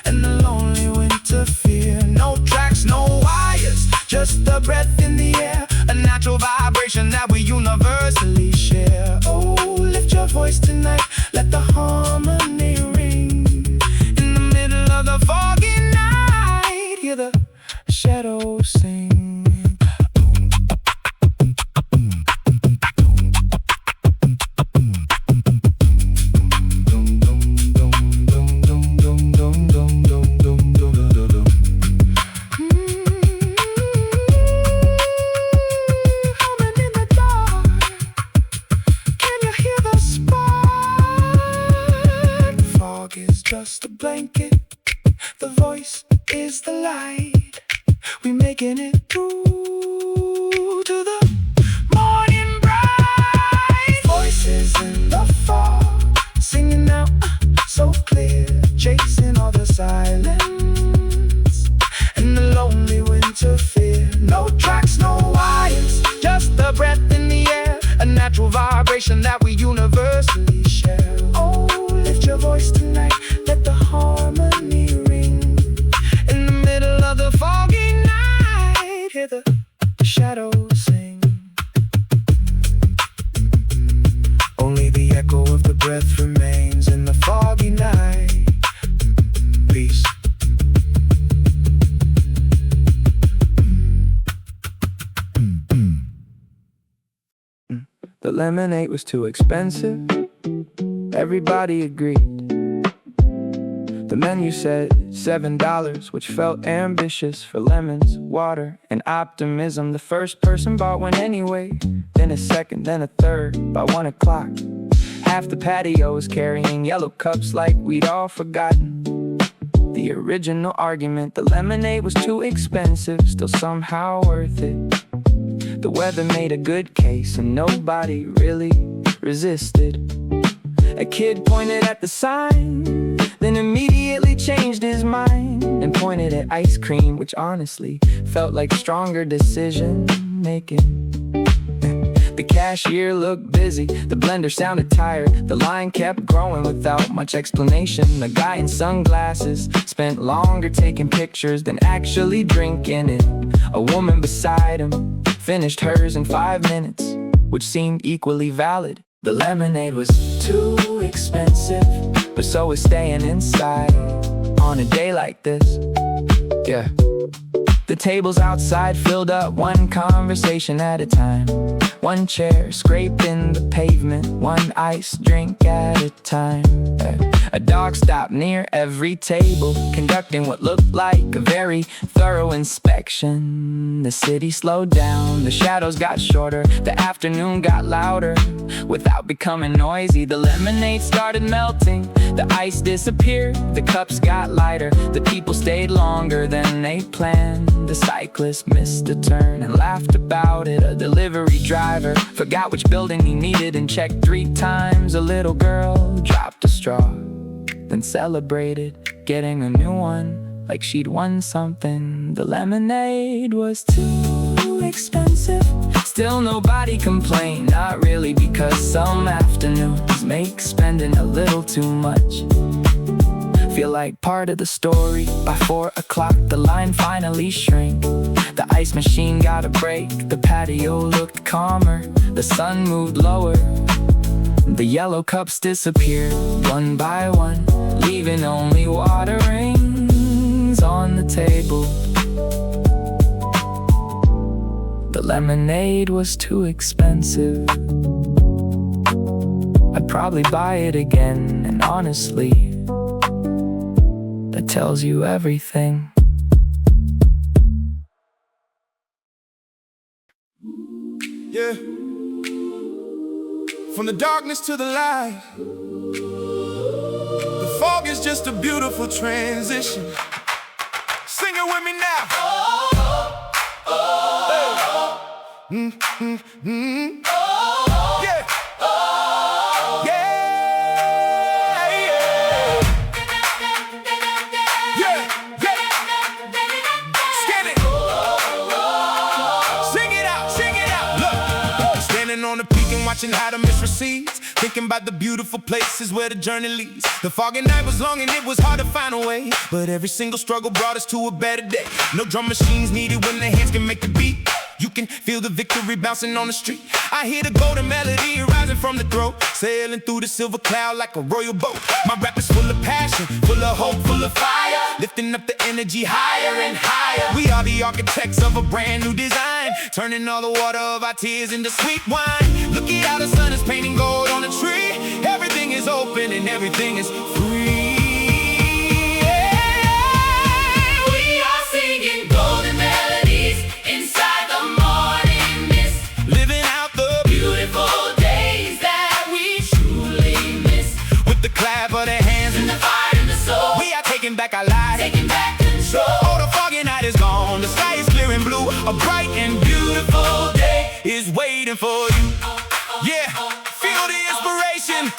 and the lonely winter fear. No tracks, no wires, just the breath in the air, a natural vibration that we universally share. Oh, lift your voice tonight, let the harmony ring. In the middle of the foggy night, hear the shadows sing. Just a blanket, the voice is the light. We making it through to the morning bright. Voices in the fog, singing out so clear, chasing all the silence and the lonely winter fear. No tracks, no wires, just the breath in the air, a natural vibration that we universally share. Oh, lift your voice tonight, let the harmony ring. In the middle of the foggy night, hear the shadows sing. Only the echo of the breath remains in the foggy night. Peace. The lemonade was too expensive, everybody agreed. The menu said $7, which felt ambitious for lemons, water, and optimism. The first person bought one anyway, then a second, then a third. By 1 o'clock, half the patio was carrying yellow cups like we'd all forgotten the original argument. The lemonade was too expensive, still somehow worth it. The weather made a good case and nobody really resisted. A kid pointed at the sign, then immediately changed his mind and pointed at ice cream, which honestly felt like stronger decision making. The cashier looked busy, the blender sounded tired, the line kept growing without much explanation. The guy in sunglasses spent longer taking pictures than actually drinking it. A woman beside him finished hers in 5 minutes, which seemed equally valid. The lemonade was too expensive, but so was staying inside on a day like this. Yeah. The tables outside filled up, one conversation at a time. One chair scraping the pavement, one iced drink at a time. A dog stopped near every table, conducting what looked like a very thorough inspection. The city slowed down, the shadows got shorter, the afternoon got louder. Without becoming noisy, the lemonade started melting. The ice disappeared, the cups got lighter. The people stayed longer than they planned. The cyclist missed a turn and laughed about it. A delivery driver forgot which building he needed and checked 3 times. A little girl dropped a straw, then celebrated getting a new one, like she'd won something. The lemonade was too expensive. Still nobody complained, not really, because some afternoons make spending a little too much. Feel like part of the story. By 4 o'clock the line finally shrank. The ice machine got a break. The patio looked calmer. The sun moved lower. The yellow cups disappeared one by one, leaving only water rings on the table. The lemonade was too expensive. I'd probably buy it again, and honestly, that tells you everything. Yeah. From the darkness to the light, the fog is just a beautiful transition. Sing it with me now. Hey. Yeah. Watching how the mist recedes, thinking about the beautiful places where the journey leads. The foggy night was long and it was hard to find a way, but every single struggle brought us to a better day. No drum machines needed when the hands can make the beat. You can feel the victory bouncing on the street. I hear the golden melody rising from the throat, sailing through the silver cloud like a royal boat. My rap is full of passion, full of hope, full of fire, lifting up the energy higher and higher. We are the architects of a brand new design, turning all the water of our tears into sweet wine. Look at how the sun is painting gold on the tree. Everything is open and everything is free. We are singing golden melodies inside the morning mist, Living out the beautiful days that we truly miss. with the clap of their hands And the fire in the soul, we are taking back our lives. taking back control. Oh, the foggy night is gone, the sky is clear and blue. A bright and beautiful day is waiting for you. Yeah, feel the inspiration.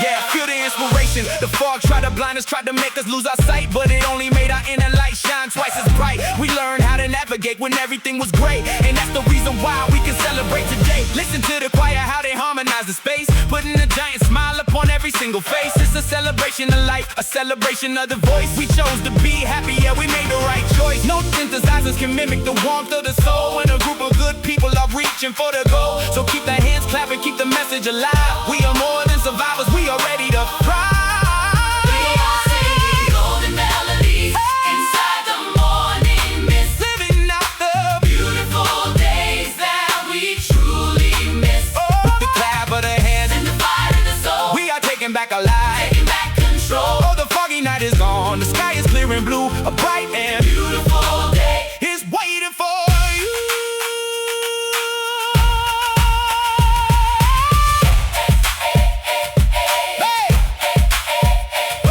Yeah, feel the inspiration. The fog tried to blind us, tried to make us lose our sight, but it only made our inner light shine twice as bright. We learned how to navigate when everything was great, and that's the reason why we can celebrate today. Listen to the choir, how they harmonize the space, putting a giant smile upon every single face. It's a celebration of life, a celebration of the voice. We chose to be happy, yeah, we made the right choice. No synthesizers can mimic the warmth of the soul, and a group of good people are reaching for the goal. So keep the hands clapping, keep the message alive. We are more than survivors, we are ready to thrive. We are singing golden melodies inside the morning mist, Living out the beautiful days that we truly miss. with the clap of the hands, And the fire in the soul, we are taking back our lives. taking back control. Oh, the foggy night is gone, the sky is clear and blue. A bright and Beautiful day. is waiting for you. Hey! Oh!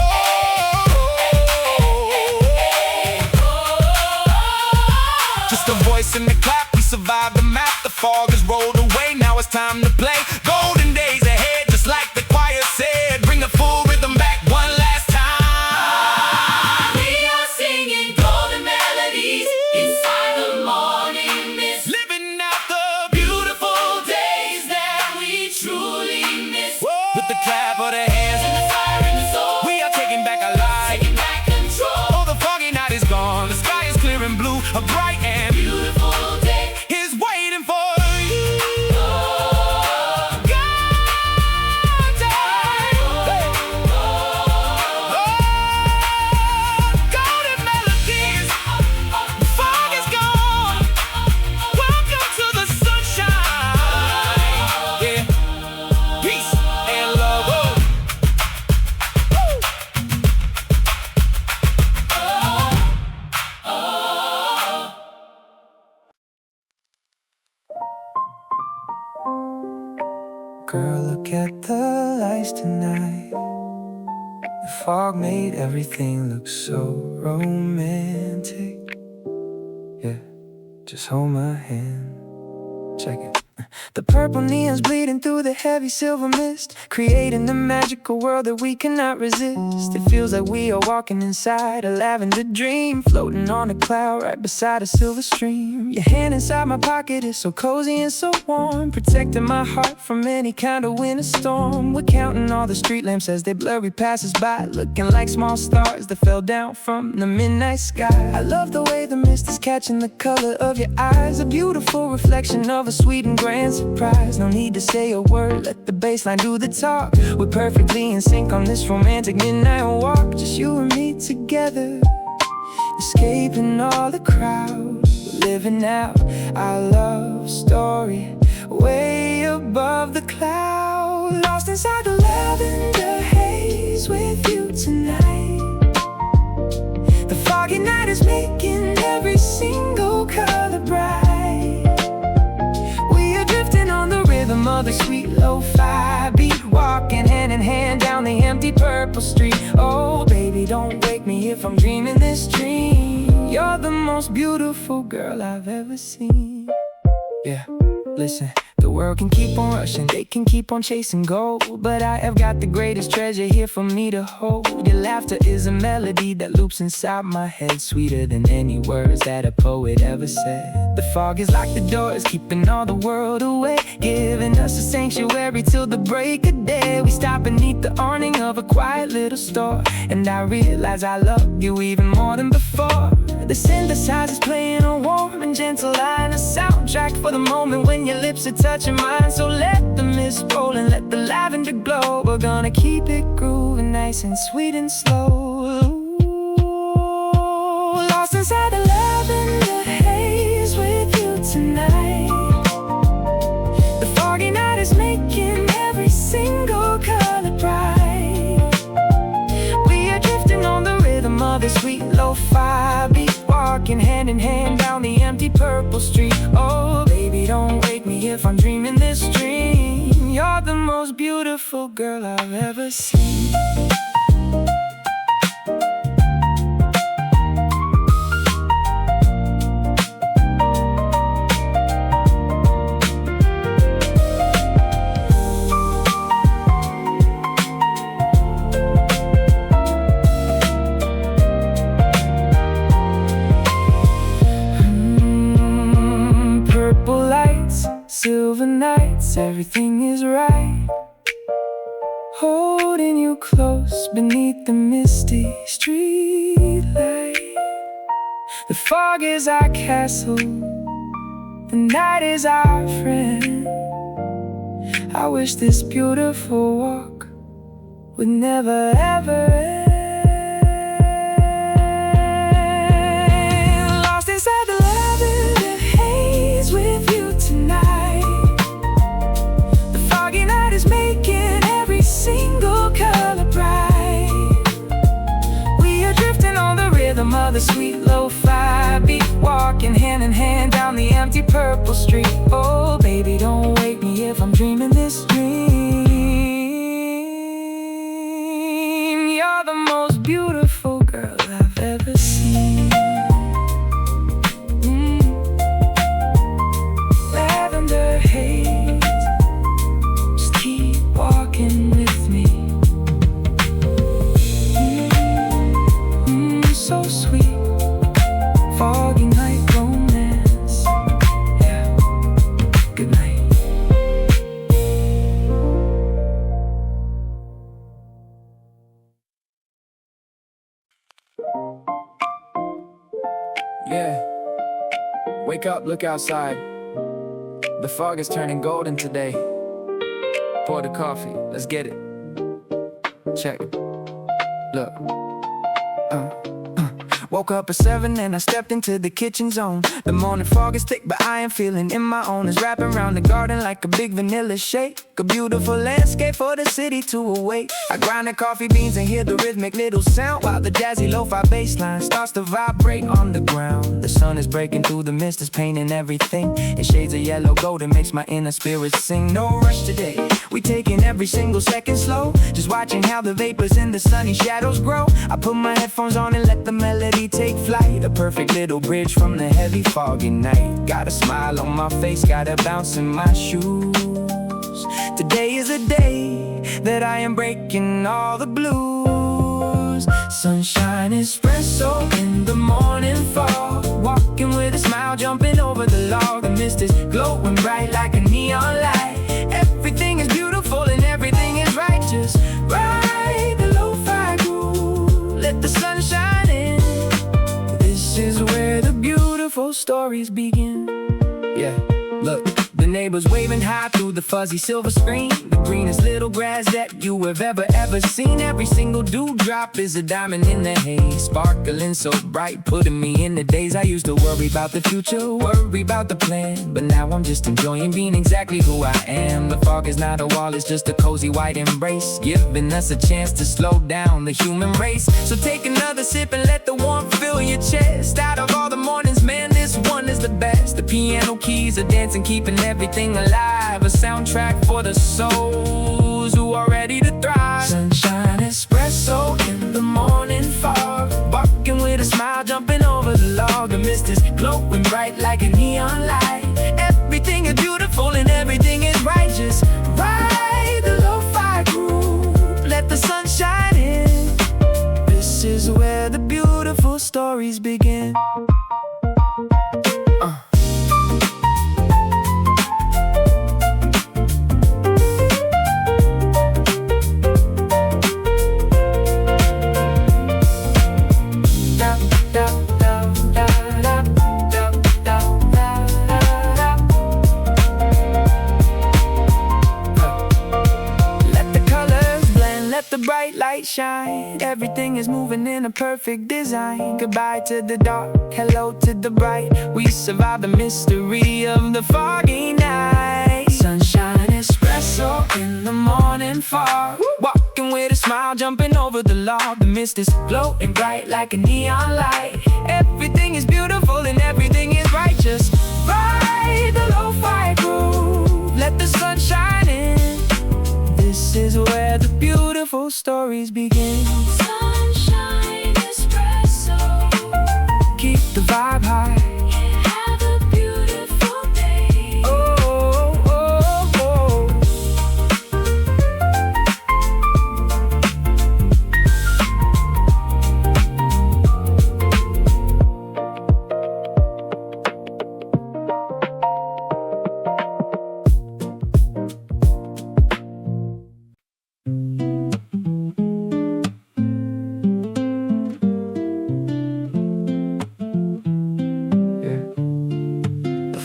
Just a voice in the clap, we survived the map. The fog has rolled away, now it's time to play. Golden days ahead, just like the choir said. Bring the full rhythm back one last time. We are singing golden melodies inside the morning mist, Living out the beautiful days that we truly miss. with the clap of the hands, And the fire in the soul, we are taking back our lives. taking back control. Oh, the foggy night is gone, the sky is clear and blue. A bright and Beautiful day. is waiting for you. Golden melodies, the fog is gone. Welcome to the sunshine. Yeah, peace and love. Woo. Girl, look at the lights tonight. The fog made everything look so romantic. Yeah, just hold my hand. Check it. The purple neon's bleeding through the heavy silver mist, creating a magical world that we cannot resist. It feels like we are walking inside a lavender dream, floating on a cloud right beside a silver stream. Your hand inside my pocket is so cozy and so warm, protecting my heart from any kind of winter storm. We're counting all the street lamps as they blurry pass us by, looking like small stars that fell down from the midnight sky. I love the way the mist is catching the color of your eyes, a beautiful reflection of a sweet and grand surprise. No need to say a word, let the bassline do the talk. We're perfectly in sync on this romantic midnight walk, just you and me together, escaping all the crowd, living out our love story way above the cloud. Lost inside the lavender haze with you tonight. The foggy night is making every single color bright. We are drifting on the rhythm of the sweet lo-fi beat, walking hand in hand down the empty purple street. Oh baby, don't wake me if I'm dreaming this dream. You're the most beautiful girl I've ever seen. Yeah, listen. The world can keep on rushing, they can keep on chasing gold, but I have got the greatest treasure here for me to hold. Your laughter is a melody that loops inside my head, sweeter than any words that a poet ever said. The fog is like the doors, keeping all the world away, giving us a sanctuary till the break of day. We stop beneath the awning of a quiet little store, and I realize I love you even more than before. The synthesizer's playing a warm and gentle line, a soundtrack for the moment when your lips are touching mine. So let the mist roll and let the lavender glow. We're gonna keep it grooving nice and sweet and slow. Lost inside the lavender haze with you tonight. The foggy night is making every single color bright. We are drifting on the rhythm of the sweet lo-fi beat, walking hand in hand down the empty purple street. Oh baby, don't wake me if I'm dreaming this dream. You're the most beautiful girl I've ever seen. Silver nights, everything is right, holding you close beneath the misty street light. The fog is our castle, the night is our friend. I wish this beautiful walk would never ever end. Lost inside the lavender haze with you tonight. Making every single color bright. We are drifting on the rhythm of the sweet lo-fi beat, walking hand in hand down the empty purple street. Oh baby, don't wake me if I'm dreaming this dream. You're the most beautiful girl I've ever seen. Lavender haze, walking with me. So sweet, foggy night romance. Yeah, good night. Yeah, wake up, look outside. The fog is turning golden today. Pour the coffee, let's get it. Check. Look. Woke up at 7 and I stepped into the kitchen zone. The morning fog is thick, but I am feeling in my own. It's wrapping around the garden like a big vanilla shake. a beautiful landscape for the city to await. I grind the coffee beans and hear the rhythmic little sound, while the jazzy lo-fi bass line starts to vibrate on the ground. The sun is breaking through the mist, is painting everything in shades of yellow gold. It makes my inner spirit sing. No rush today, we taking every single second slow, just watching how the vapors in the sunny shadows grow. I put my headphones on and let the melody take flight, a perfect little bridge from the heavy foggy night. Got a smile on my face, got a bounce in my shoes. Today is a day that I am breaking all the blues. Sunshine, espresso in the morning fog, walking with a smile, jumping over the log. The mist is glowing bright like a neon light. Everything is beautiful and everything is right. Just ride the lo-fi groove, let the sun shine in. This is where the beautiful stories begin. Yeah, look, the neighbors waving high through the fuzzy silver screen. The greenest little grass that you have ever seen. Every single dewdrop is a diamond in the haze, sparkling so bright, putting me in the days I used to worry about the future, worry about the plan. But now I'm just enjoying being exactly who I am. The fog is not a wall, it's just a cozy white embrace, giving us a chance to slow down the human race. So take another sip and let the warmth fill your chest. Out of all the mornings, man, this one is the best. The piano keys are dancing, keeping everything alive. A soundtrack for the souls who are ready to thrive. Sunshine, espresso in the morning fog, walking with a smile, jumping over the log. The mist is glowing bright like a neon light. Everything is beautiful and everything is right. Just ride the lo-fi groove, let the sun shine in. This is where the beautiful stories begin. The bright light shine, everything is moving in a perfect design. Goodbye to the dark, hello to the bright. We survived the mystery of the foggy night. Sunshine, espresso in the morning fog, walking with a smile, jumping over the log. The mist is glowing bright like a neon light. Everything is beautiful and everything is right. Just ride the lo-fi groove, let the sun shine in. This is where the beautiful stories begin. Sunshine, espresso, keep the vibe high. have a beautiful day. Oh, oh, oh,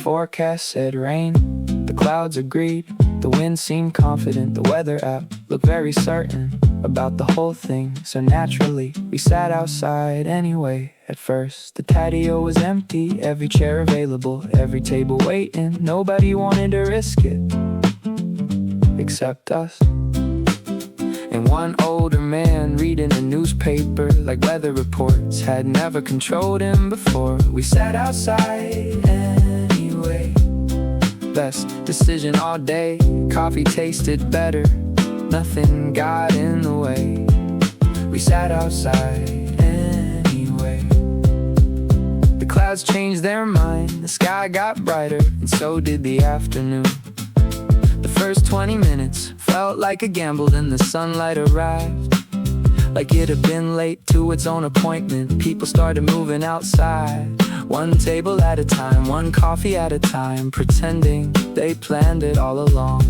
forecast said rain, the clouds agreed. The wind seemed confident, the weather app looked very certain about the whole thing. So naturally, we sat outside anyway. At first, the patio was empty, every chair available, every table waiting. Nobody wanted to risk it, except us. And one older man reading a newspaper like weather reports had never controlled him before. We sat outside anyway. Best decision all day. Coffee tasted better, nothing got in the way. We sat outside anyway. The clouds changed their mind, the sky got brighter, and so did the afternoon. The first 20 minutes felt like a gamble, then the sunlight arrived, like it had been late to its own appointment. People started moving outside, one table at a time, one coffee at a time, pretending they planned it all along.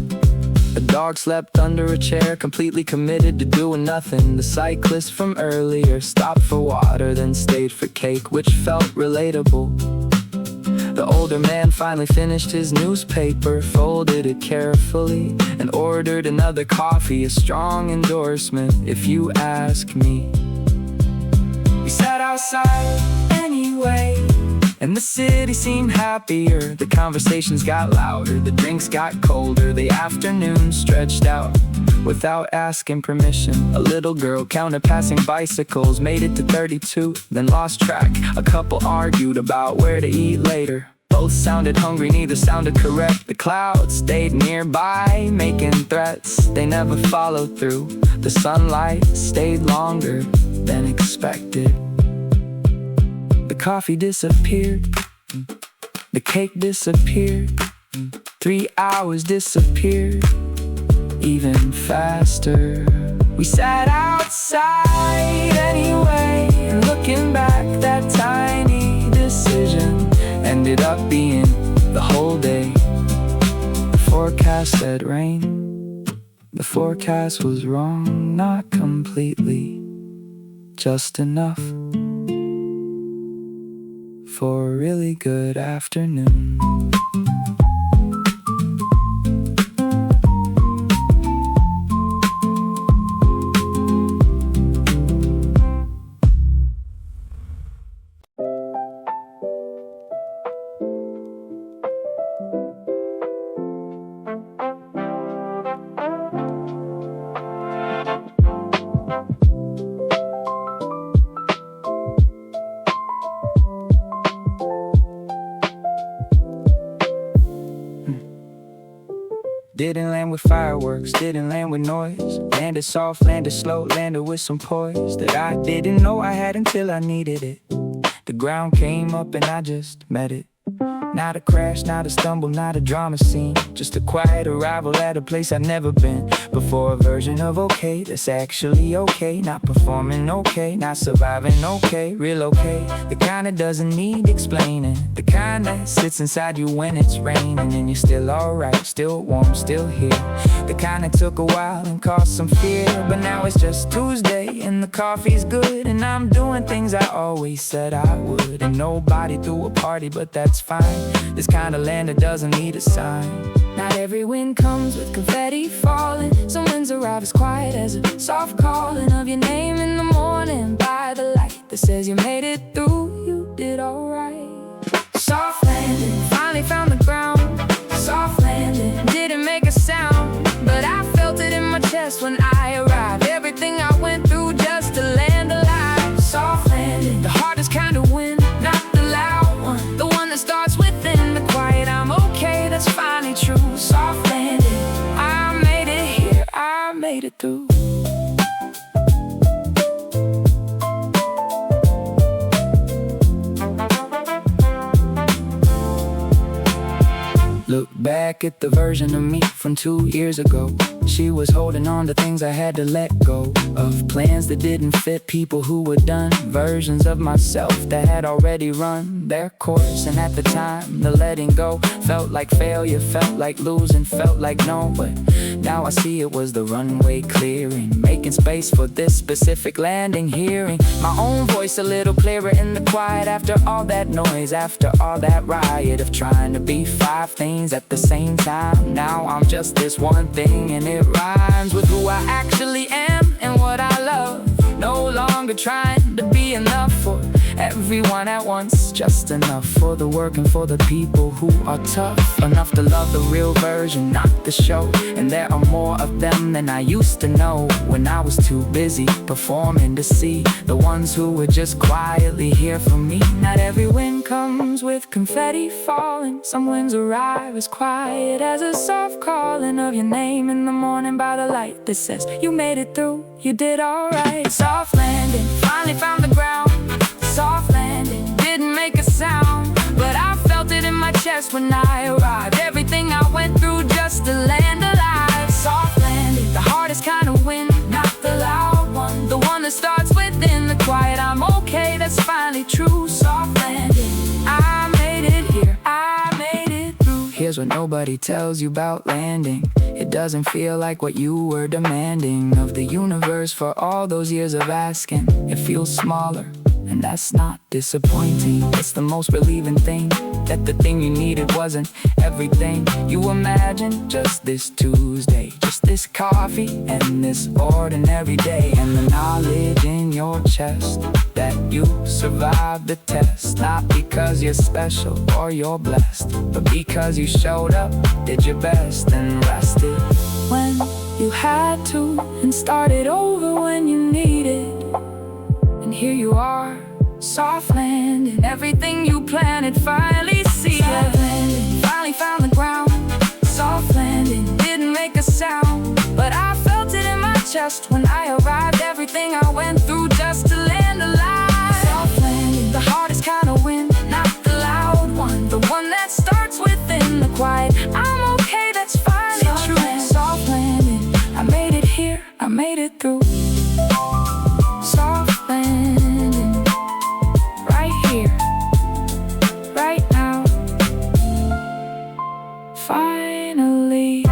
A dog slept under a chair, completely committed to doing nothing. The cyclist from earlier stopped for water, then stayed for cake, which felt relatable. The older man finally finished his newspaper, folded it carefully, and ordered another coffee, a strong endorsement, if you ask me. We sat outside anyway, And the city seemed happier. The conversations got louder, the drinks got colder. The afternoon stretched out without asking permission. A little girl counted passing bicycles, made it to 32, then lost track. A couple argued about where to eat later. Both sounded hungry, neither sounded correct. The clouds stayed nearby, making threats. They never followed through. The sunlight stayed longer than expected. The coffee disappeared. The cake disappeared. 3 hours disappeared even faster. We sat outside anyway, and looking back, that tiny decision ended up being the whole day. The forecast said rain. The forecast was wrong, not completely, just enough for a really good afternoon. Didn't land with fireworks, didn't land with noise. Landed soft, landed slow, landed with some poise that I didn't know I had until I needed it. The ground came up and I just met it. Not a crash, not a stumble, not a drama scene. Just a quiet arrival at a place I've never been before. A version of okay that's actually okay. Not performing okay, not surviving okay. Real okay, the kind that doesn't need explaining. The kind that sits inside you when it's raining and you're still alright, still warm, still here. The kind that took a while and caused some fear, but now it's just Tuesday and the coffee's good. And I'm doing things I always said I would. And nobody threw a party, but that's fine. This kind of land that doesn't need a sign. Not every wind comes with confetti falling. Some winds arrive as quiet as a soft calling of your name in the morning by the light that says you made it through, you did alright. Soft landing, finally found the ground. Soft landing, didn't make a sound, but I felt it in my chest when I arrived. Everything I went through just to land alive. Soft landing, the hardest kind of wind, not the loud one, the one that starts within the quiet. I'm okay, that's finally true. Soft landing, I made it here, I made it through. Look back at the version of me from 2 years ago. She was holding on to things I had to let go of. Plans that didn't fit, people who were done. Versions of myself that had already run their course. And at the time, the letting go felt like failure, felt like losing, felt like no. But now I see it was the runway clearing, making space for this specific landing. Hearing my own voice a little clearer in the quiet. After all that noise, after all that riot of trying to be 5 things at the same time. Now I'm just this one thing, and it rhymes with who I actually am and what I love. No longer trying to be enough for everyone at once, just enough for the work and for the people who are tough enough to love the real version, not the show. And there are more of them than I used to know when I was too busy performing to see the ones who were just quietly here for me. Not every wind comes with confetti falling. Some winds arrive as quiet as a soft calling of your name in the morning by the light that says you made it through, you did alright. Soft landing, finally found the ground. Soft landing, didn't make a sound, but I felt it in my chest when I arrived. Everything I went through just to land alive. Soft landing, the hardest kind of wind, not the loud one, the one that starts within the quiet. I'm okay, that's finally true. Soft landing, I made it here, I made it through. Here's what nobody tells you about landing. It doesn't feel like what you were demanding of the universe for all those years of asking. It feels smaller and that's not disappointing. It's the most relieving thing, that the thing you needed wasn't everything you imagined. Just this Tuesday, just this coffee and this ordinary day, and the knowledge in your chest that you survived the test. Not because you're special or you're blessed, but because you showed up, did your best, and rested when you had to, and started over when you needed. And here you are, soft landing, everything you planted finally seeded. Soft landing, finally found the ground. Soft landing, didn't make a sound, but I felt it in my chest when I arrived. Everything I went through just to land alive. Soft landing, the hardest kind of wind, not the loud one, the one that starts within the quiet. I'm okay, that's fine, it's true. Soft landing, I made it here, I made it through. Soft landing, right here, right now, finally.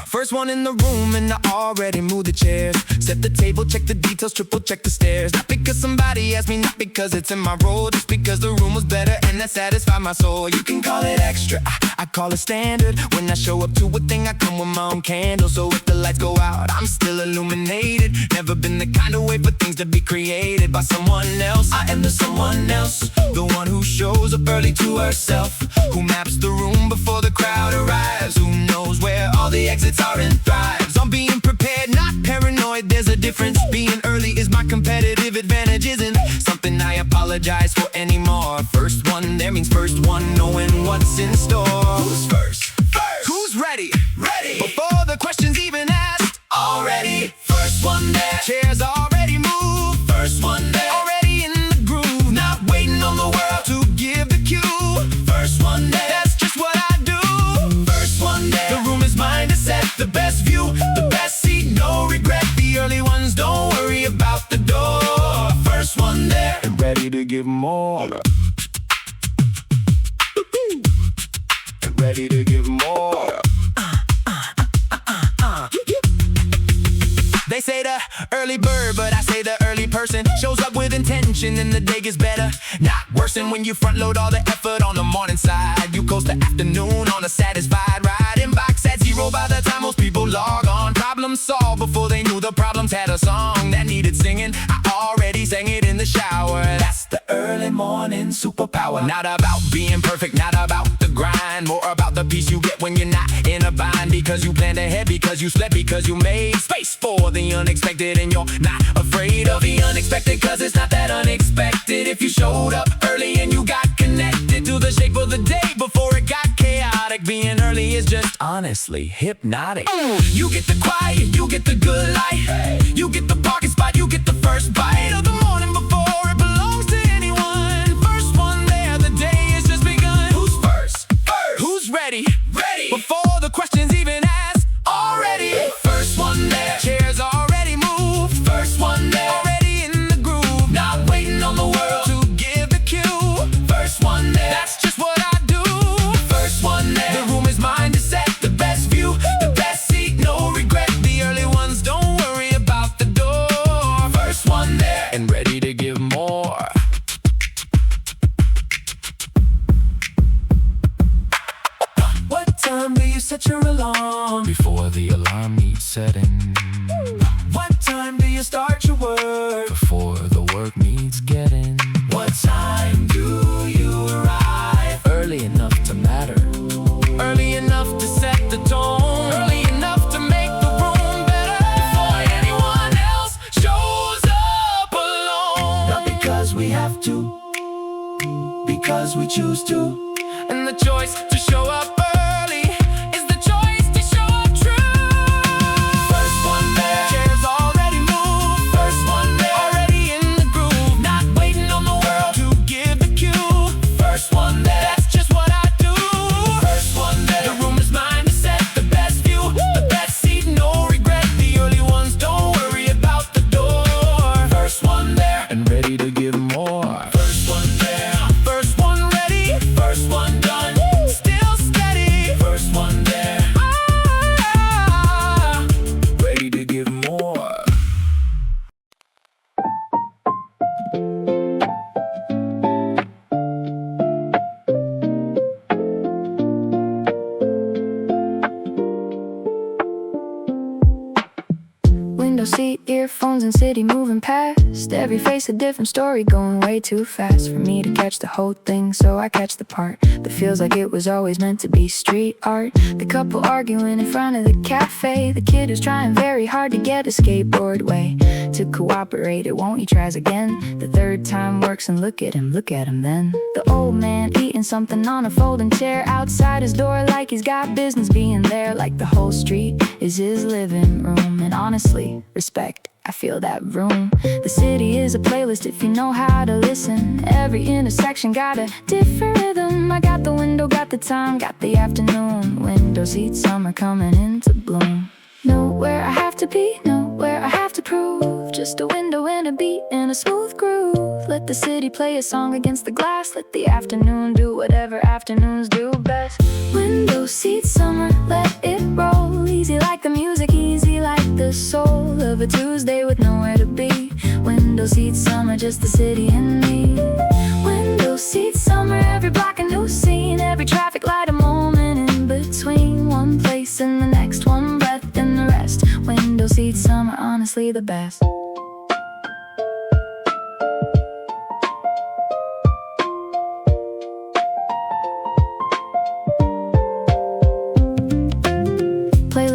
First one in the room and I already moved the chairs. Set the table, check the details, triple check the stairs. Not because somebody asked me, not because it's in my role, just because the room was better and that satisfied my soul. You can call it extra, I call it standard. When I show up to a thing, I come with my own candle. So if the lights go out, I'm still illuminated. Never been the kind of way for things to be created by someone else. I am the someone else, the one who shows up early to herself, who maps the room before the crowd arrives, who knows where all the exits are and thrives on being prepared, not paranoid. There's a difference. Being early is my competitive advantage, isn't something I apologize for anymore. First one there means first one, knowing what's in store. Who's first? First. Who's ready? Ready. Before the question's even asked. Already. First one there. Chairs already moved. First one there. Already in the groove. Not waiting on the world to give the cue. First one there. That's just what I do. First one there. The room is mine to set. The best view, the best seat, no regret. The early ones don't worry about the door. First one there. And ready to give more. And ready to give more. They say the early bird, but I say the early person shows up with intention and the day gets better, not worse. And when you front load all the effort on the morning side, you coast the afternoon on a satisfied ride. Inbox at 0 by the time most people log on. Problem solved before they knew the problems had a song that needed singing. I already sang it in the shower. That's the early morning superpower. Not about being perfect, not about the grind, more about the peace you get when you're not in a bind. Because you planned ahead, because you slept, because you made space for the unexpected, and you're not afraid of the unexpected, cause it's not that unexpected. If you showed up early and you got connected to the shape of the day before it got chaotic, being early is just honestly hypnotic. You get the quiet, you get the good light, you get the parking spot, you get the first bite of the morning before it belongs to anyone. First one there, the day has just begun. Who's first? First. Who's ready? Ready. Before the question's even asked. Already. First one there. Chairs already moved. First one there. Already in the groove. Not waiting on the world to give the cue. First one there. That's just what I do. First one there. The room is mine to set. The best view, the best seat, no regret. The early ones don't worry about the door. First one there. And ready to give more. What time do you set your alarm? Before the alarm needs setting. What time do you start your work? Before the work needs getting. What time do you arrive? Early enough to matter. Early enough to set the tone. Early enough to make the room better. Before anyone else shows up alone. Not because we have to, because we choose to. And the choice to show up early is the choice to show up true. First one there. Chairs already moved. First one there. Already in the groove. Not waiting on the world to give the cue. First one there. That's just what I moving city moving past. Every face a different story, going way too fast for me to catch the whole thing, so I catch the part that feels like it was always meant to be street art. The couple arguing in front of the cafe, the kid who's trying very hard to get a skateboard way to cooperate. It won't, he tries again. The third time works, and look at him then. The old man eating something on a folding chair outside his door, like he's got business being there, like the whole street is his living room. And honestly, respect, I feel that room. The city is a playlist if you know how to listen. Every intersection got a different rhythm. I got the window, got the time, got the afternoon. Window seat, summer coming into bloom. Nowhere I have to be, nowhere I have to prove. Just a window and a beat and a smooth groove. Let the city play a song against the glass. Let the afternoon do whatever afternoons do best. Window seat, summer, let it roll. Easy like the music, easy like the soul of a Tuesday with nowhere to be. Window seat, summer, just the city and me. Window seat, summer, every block a new scene. Every traffic light a moment in between. One place and the next, one breath and the rest. Window seat, summer, honestly the best.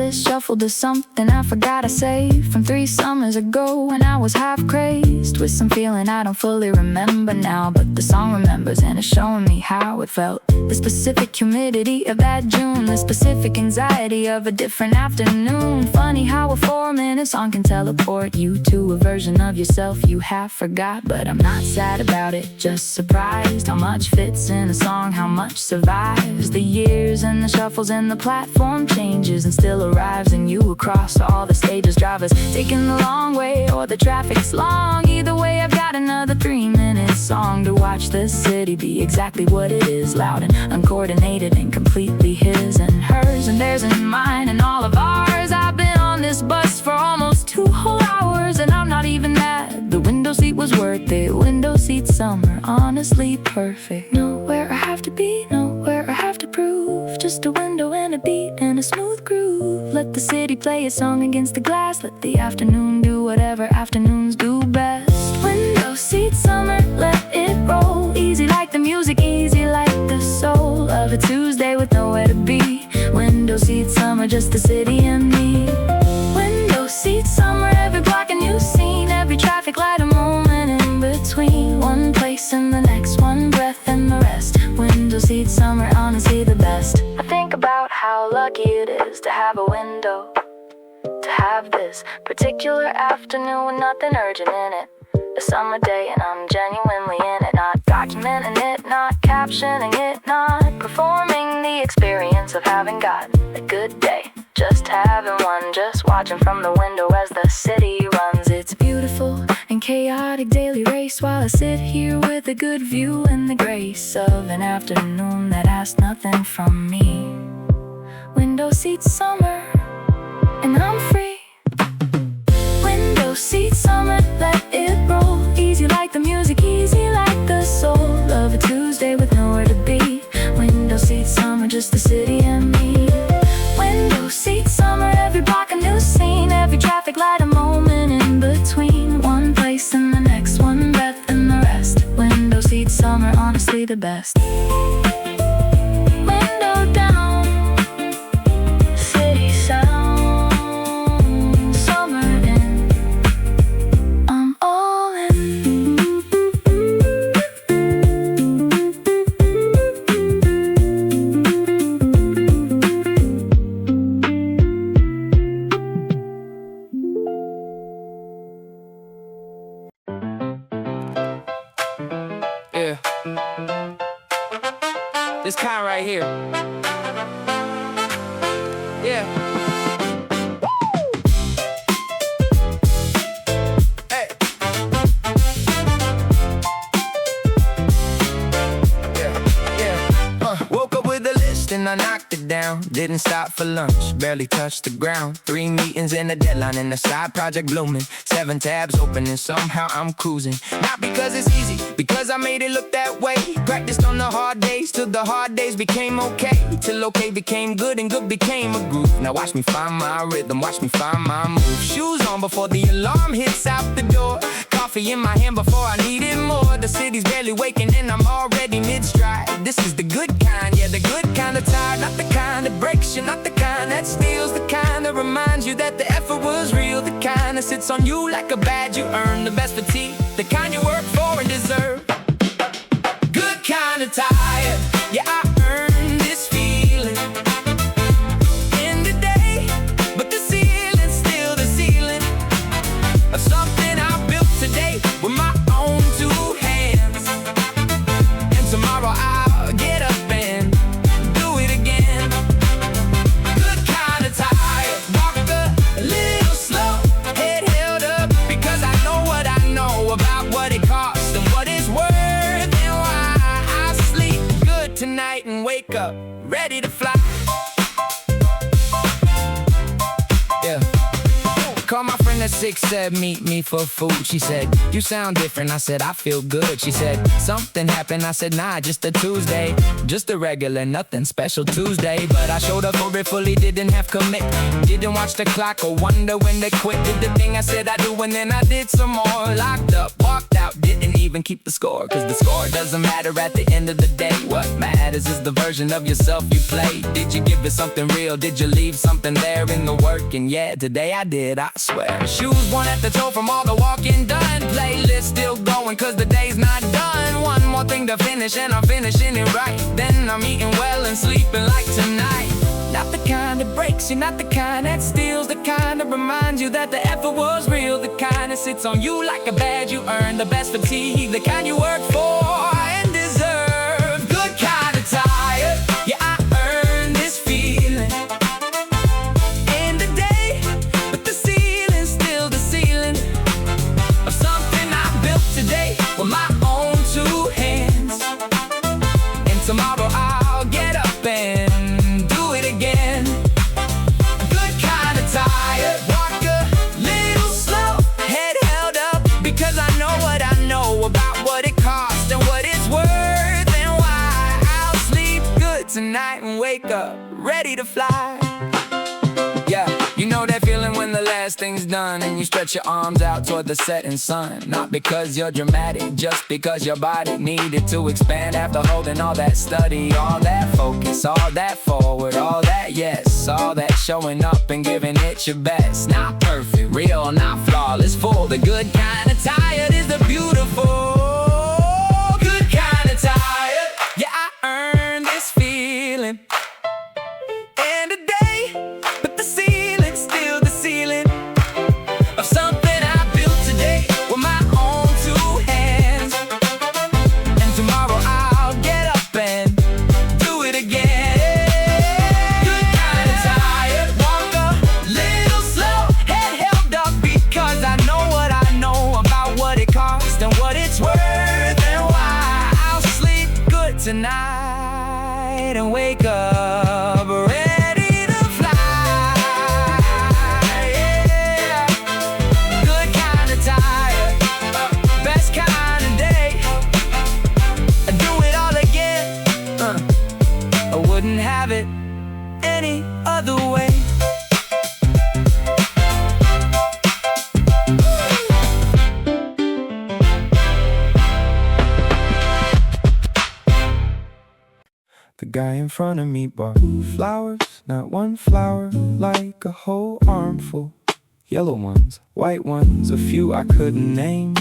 Shuffled to something I forgot I saved from 3 summers ago when I was half crazed with some feeling I don't fully remember now, but the song remembers and it's showing me how it felt. The specific humidity of that June, the specific anxiety of a different afternoon. Funny how a 4-minute song can teleport you to a version of yourself you have forgot. But I'm not sad about it, just surprised how much fits in a song, how much survives the years and the shuffles and the platform changes and still arrives. And you across all the stages, drivers taking the long way or the traffic's long. Either way, I've got another 3-minute song to watch the city be exactly what it is. Loud and uncoordinated and completely his and hers and theirs and mine and all of ours. I've been on this bus for almost 2 whole hours and I'm not even mad. The window seat was worth it. Window seat, summer, honestly perfect. Nowhere I have to be, nowhere I have to prove. Just a window and a beat and a smooth groove. Let the city play a song against the glass. Let the afternoon do whatever afternoons do best. Window seat, summer, let it roll. Easy like the music, easy like the soul of a Tuesday with nowhere to be. Window seat, summer, just the city and me. Window seat, summer, every block a new scene. Every traffic light a moment in between. One place and the next, one breath and the rest. Window seat, summer, honestly the best. I think about how lucky it is to have a window, to have this particular afternoon with nothing urgent in it. A summer day and I'm genuinely in it. Not documenting it, not captioning it, not performing the experience of having got a good day. Just having one, just watching from the window as the city runs. It's beautiful and chaotic daily race while I sit here with a good view and the grace of an afternoon that asks nothing from me. Window seat, summer, and I'm free. Window seat, summer, let it roll. Easy like the music, easy like the soul of a Tuesday with nowhere to be. Window seat, summer, just the city and me. Window seat, summer, every block a new scene. Every traffic light a moment in between. One place and the next, one breath and the rest. Window seat, summer, honestly the best. Window down, city sound, summer in, I'm all in. Yeah, this kind right here. Yeah. Hey. Yeah. Woke up with a list and I knocked it down. around. Didn't stop for lunch, barely touched the ground. 3 meetings and a deadline and a side project blooming. 7 tabs open and somehow I'm cruising. Not because it's easy, because I made it look that way. Practiced on the hard days till the hard days became okay. Till okay became good and good became a groove. Now watch me find my rhythm, watch me find my move. Shoes on before the alarm hits out the door. Coffee in my hand before I needed more. The city's barely waking and I'm already mid-stride. This is the good kind, yeah, the good kind of tired. Not the kind that breaks you, not the kind that steals. The kind that reminds you that the effort was real. The kind that sits on you like a badge you earn. The best fatigue, the kind you work for and deserve. Good kind of tired, yeah, I earned this feeling. In the day, but the ceiling's still the ceiling of something I built today with my own 2 hands. And tomorrow I'll get up and do it again. Good kind of tired, walk a little slow, head held up, because I know what I know about what it costs and what it's worth, and why I sleep good tonight and wake up ready to fly. Yeah. Called my friend at 6, said meet me for food. She said, you sound different. I said, I feel good. She said, something happened. I said, nah, just a Tuesday. Just a regular, nothing special Tuesday. But I showed up for it fully, didn't have commit. Didn't watch the clock or wonder when they quit. Did the thing I said I do and then I did some more. Locked up, walked out, didn't even keep the score. Cause the score doesn't matter at the end of the day. What matters is the version of yourself you play. Did you give it something real? Did you leave something there in the work? And yeah, today I did, I swear. Shoes worn at the toe from all the walking done. Playlist still going cause the day's not done. One more thing to finish and I'm finishing it right. Then I'm eating well and sleeping like tonight. Not the kind that breaks you, not the kind that steals. The kind that reminds you that the effort was real. The kind that sits on you like a badge you earned. The best fatigue, the kind you work for and deserve. Good kind of tired, yeah, I earned this feeling. In the day, but the ceiling's still the ceiling of something I built today with my own 2 hands. And tomorrow I'll get up and do it again. Good kind of tired, walk a little slow, head held up, because I know what I know about what it costs and what it's worth, and why I'll sleep good tonight and wake up ready to fly. Yeah, you know that feeling when the last thing's done and you stretch your arms out toward the setting sun. Not because you're dramatic, just because your body needed to expand after holding all that study, all that focus, all that forward, all that yes, all that showing up and giving it your best. Not perfect, real, not flawless, full. The good kind of tired is the beautiful. Good kind of tired, yeah, I earned this feeling. And today, but the ceiling's still the ceiling of something I built today with my own 2 hands. And tomorrow I'll get up and do it again. Good kind of tired, walk a little slow, head held up, because I know what I know about what it costs and what it's worth, and why I'll sleep good tonight and wake up ready to fly. Yeah. Good kind of tired, best kind of day. I'd do it all again. I wouldn't have it any other way. The guy in front of me bought flowers, not one flower, like a whole armful. Yellow ones, white ones, a few I couldn't name.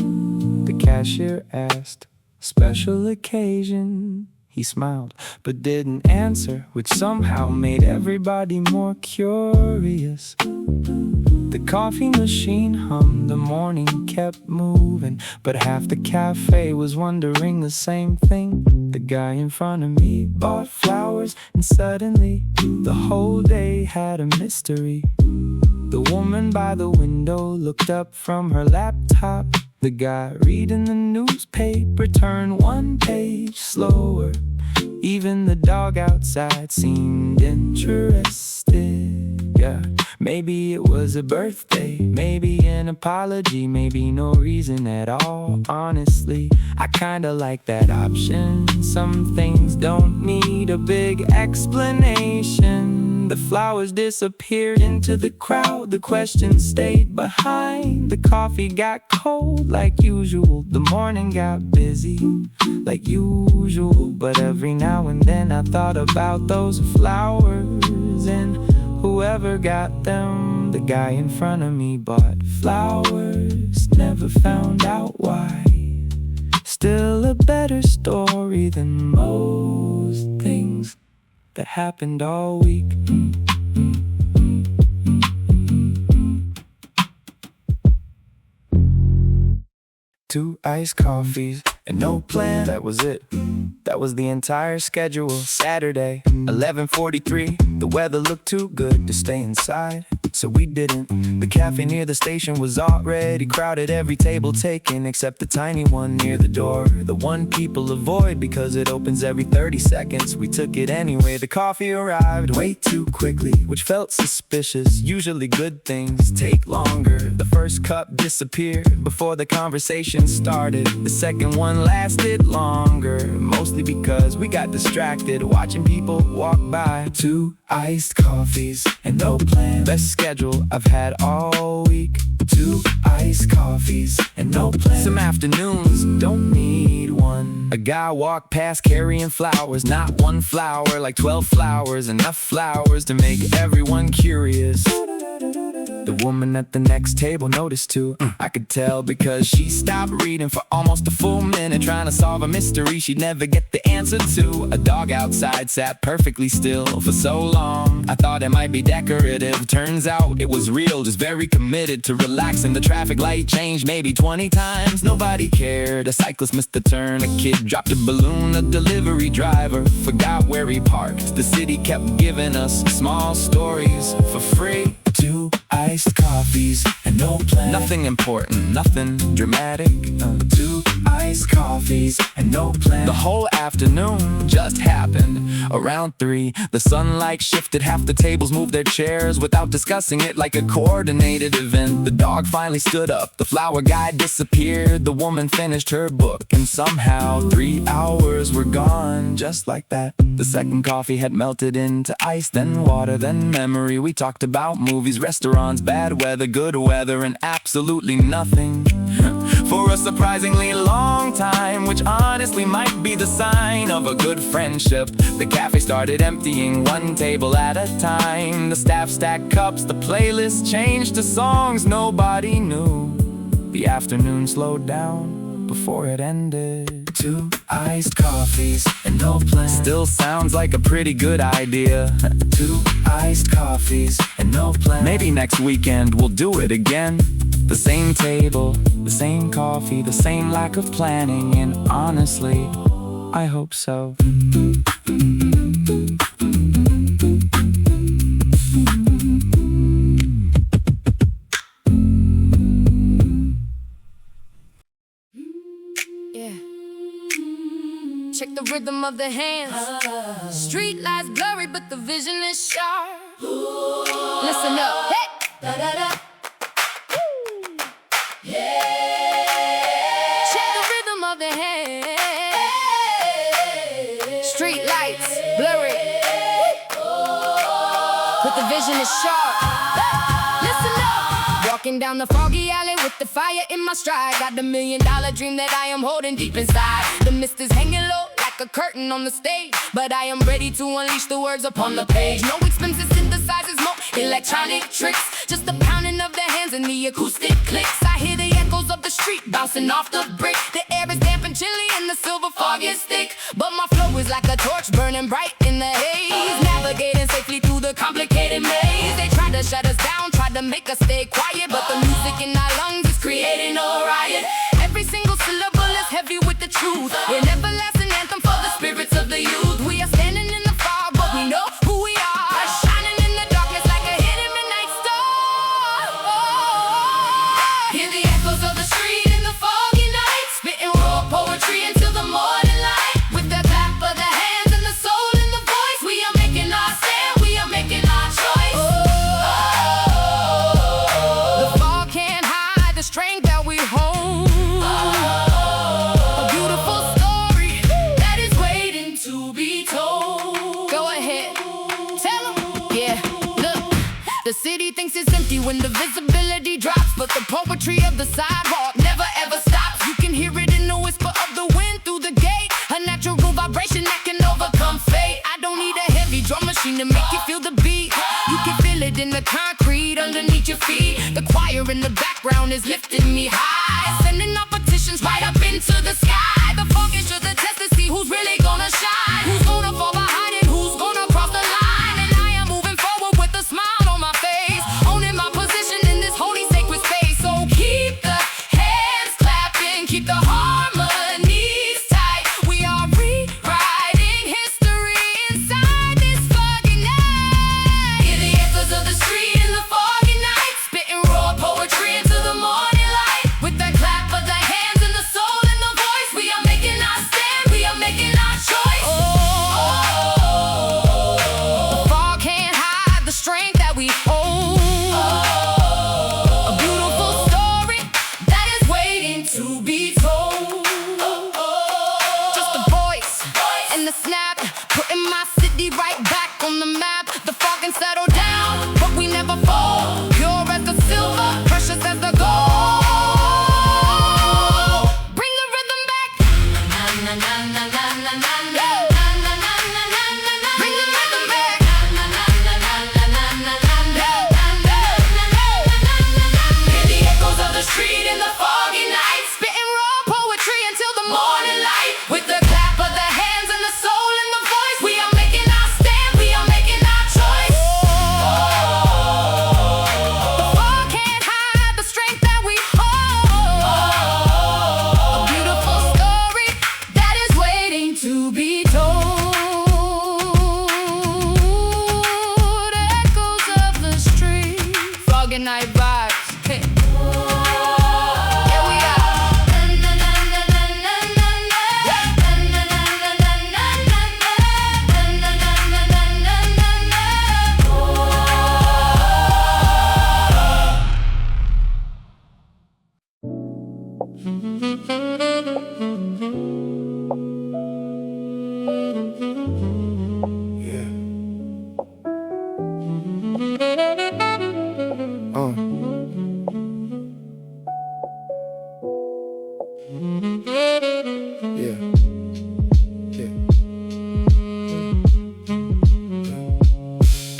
The cashier asked, special occasion. He smiled, but didn't answer, which somehow made everybody more curious. The coffee machine hummed, the morning kept moving, but half the cafe was wondering the same thing. The guy in front of me bought flowers, and suddenly the whole day had a mystery. The woman by the window looked up from her laptop. The guy reading the newspaper turned one page slower. Even the dog outside seemed interested. Yeah, maybe it was a birthday, maybe an apology, maybe no reason at all. Honestly, I kinda like that option. Some things don't need a big explanation. The flowers disappeared into the crowd, the questions stayed behind. The coffee got cold like usual, the morning got busy like usual. But every now and then I thought about those flowers and whoever got them. The guy in front of me bought flowers, never found out why. Still a better story than most things that happened all week. Two iced coffees and no plan. That was it. That was the entire schedule. Saturday, 11:43. The weather looked too good to stay inside, so we didn't. The cafe near the station was already crowded, every table taken except the tiny one near the door. The one people avoid because it opens every 30 seconds. We took it anyway. The coffee arrived way too quickly, which felt suspicious. Usually good things take longer. The first cup disappeared before the conversation started. The second one lasted longer, mostly because we got distracted watching people walk by. Two iced coffees and no plan. Best schedule I've had all week. Two iced coffees and no plan. Some afternoons don't need one. A guy walked past carrying flowers, not one flower, like 12 flowers. Enough flowers to make everyone curious. The woman at the next table noticed too. I could tell because she stopped reading for almost a full minute, trying to solve a mystery she'd never get the answer to. A dog outside sat perfectly still for so long. I thought it might be decorative. Turns out it was real, just very committed to relaxing. The traffic light changed maybe 20 times. Nobody cared. A cyclist missed a turn. A kid dropped a balloon. A delivery driver forgot where he parked. The city kept giving us small stories for free. Two iced coffees and no plan. Nothing important, nothing dramatic. Two iced coffees and no plan. The whole afternoon just happened. Around 3, the sunlight shifted. Half the tables moved their chairs without discussing it, like a coordinated event. The dog finally stood up. The flower guy disappeared. The woman finished her book. And somehow 3 hours were gone just like that. The second coffee had melted into ice, then water, then memory. We talked about movies, restaurants, bad weather, good weather, and absolutely nothing for a surprisingly long time, which honestly might be the sign of a good friendship. The cafe started emptying one table at a time. The staff stacked cups, the playlist changed to songs nobody knew. The afternoon slowed down before it ended. Two iced coffees and no plan. Still sounds like a pretty good idea. Two iced coffees and no plan. Maybe next weekend we'll do it again. The same table, the same coffee, the same lack of planning. And honestly, I hope so. Check the rhythm of the hands. Street lights blurry, but the vision is sharp. Listen up, hey! Check the rhythm of the hands. Street lights blurry, but the vision is sharp. Listen up. Walking down the foggy alley with the fire in my stride. Got the $1 million dream that I am holding deep inside. The mist is hanging low like a curtain on the stage, but I am ready to unleash the words upon the page. No expensive synthesizers, more electronic tricks. Just the pounding of the hands and the acoustic clicks. I hear the echoes of the street bouncing off the brick. The air is damp and chilly and the silver fog is thick, but my flow is like a torch burning bright in the haze. Navigating safely through the complicated maze. They tried to shut us down, tried to make us stay quiet, but the music in our lungs is creating a riot. Every single syllable is heavy with the truth. An everlasting anthem for the spirits of the youth. We are standing in the fog, but we know who we are. Shining in the darkness like a hidden midnight star. Hear the echoes of the street in the foggy night, spitting raw poetry until the morning light. With the clap of the hands and the when the visibility drops, but the poetry of the sidewalk never ever stops. You can hear it in the whisper of the wind through the gate, a natural vibration that can overcome fate. I don't need a heavy drum machine to make you feel the beat. You can feel it in the concrete underneath your feet. The choir in the background is lifting me high, sending our petitions right up into the sky. The fog is just a test to see who's really gonna shine, who's gonna fall behind and who's gonna cross the line. And I am moving forward with a smile on my face, owning my position in this holy sacred space. So keep the hands clapping, keep the harmonies tight. We are rewriting history inside this foggy night. Hear the echoes of the street in the foggy night, spitting raw poetry into the morning light. With the clap of the hands and the soul and the voice, we are making our stand, we are making our choice. The fog can't hide the strength that we own. A beautiful story that is waiting to be told. Just a voice and the snap, putting my city right back on the map. The fog can settle down, but we never fall. Pure as the silver, precious as the gold. Bring the rhythm back. Na na na na na na na. Bring the rhythm back. Na na na na na na na. Hear the echoes of the street in the foggy night, spitting raw poetry until the morning light. With the clap of the hands and the soul and the voice, we are making our stand, we are making our choice. The fog can't hide the strength that we hold. A beautiful story that is waiting to be told. Echoes of the street, foggy night vibes. Hey. Here we are. Na na na na na na na. Na na na na na na na. Na na na na na na na.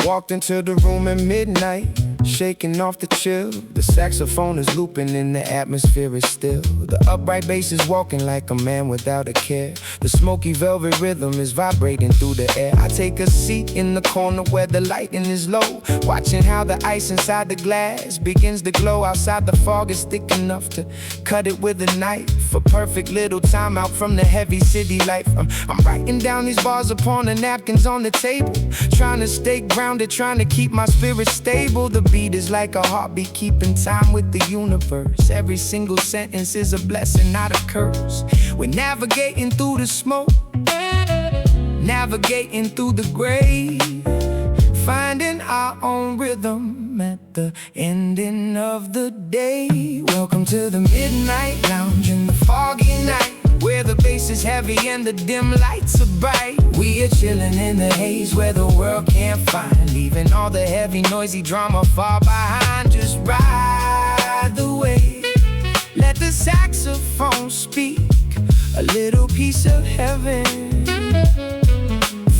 Walked into the room at midnight, shaking off the chill. The saxophone is looping and the atmosphere is still. The upright bass is walking like a man without a care. The smoky velvet rhythm is vibrating through the air. I take a seat in the corner where the lighting is low, watching how the ice inside the glass begins to glow. Outside the fog is thick enough to cut it with a knife. A perfect little time out from the heavy city life. I'm writing down these bars upon the napkins on the table, trying to stay grounded, trying to keep my spirit stable. The beat is like a heartbeat, keeping time with the universe. Every single sentence is a blessing, not a curse. We're navigating through the smoke, navigating through the gray, finding our own rhythm at the ending of the day. Welcome to the midnight lounge in the foggy night, where the bass is heavy and the dim lights are bright. We are chilling in the haze where the world can't find, leaving all the heavy noisy drama far behind. Just ride the wave, let the saxophone speak, a little piece of heaven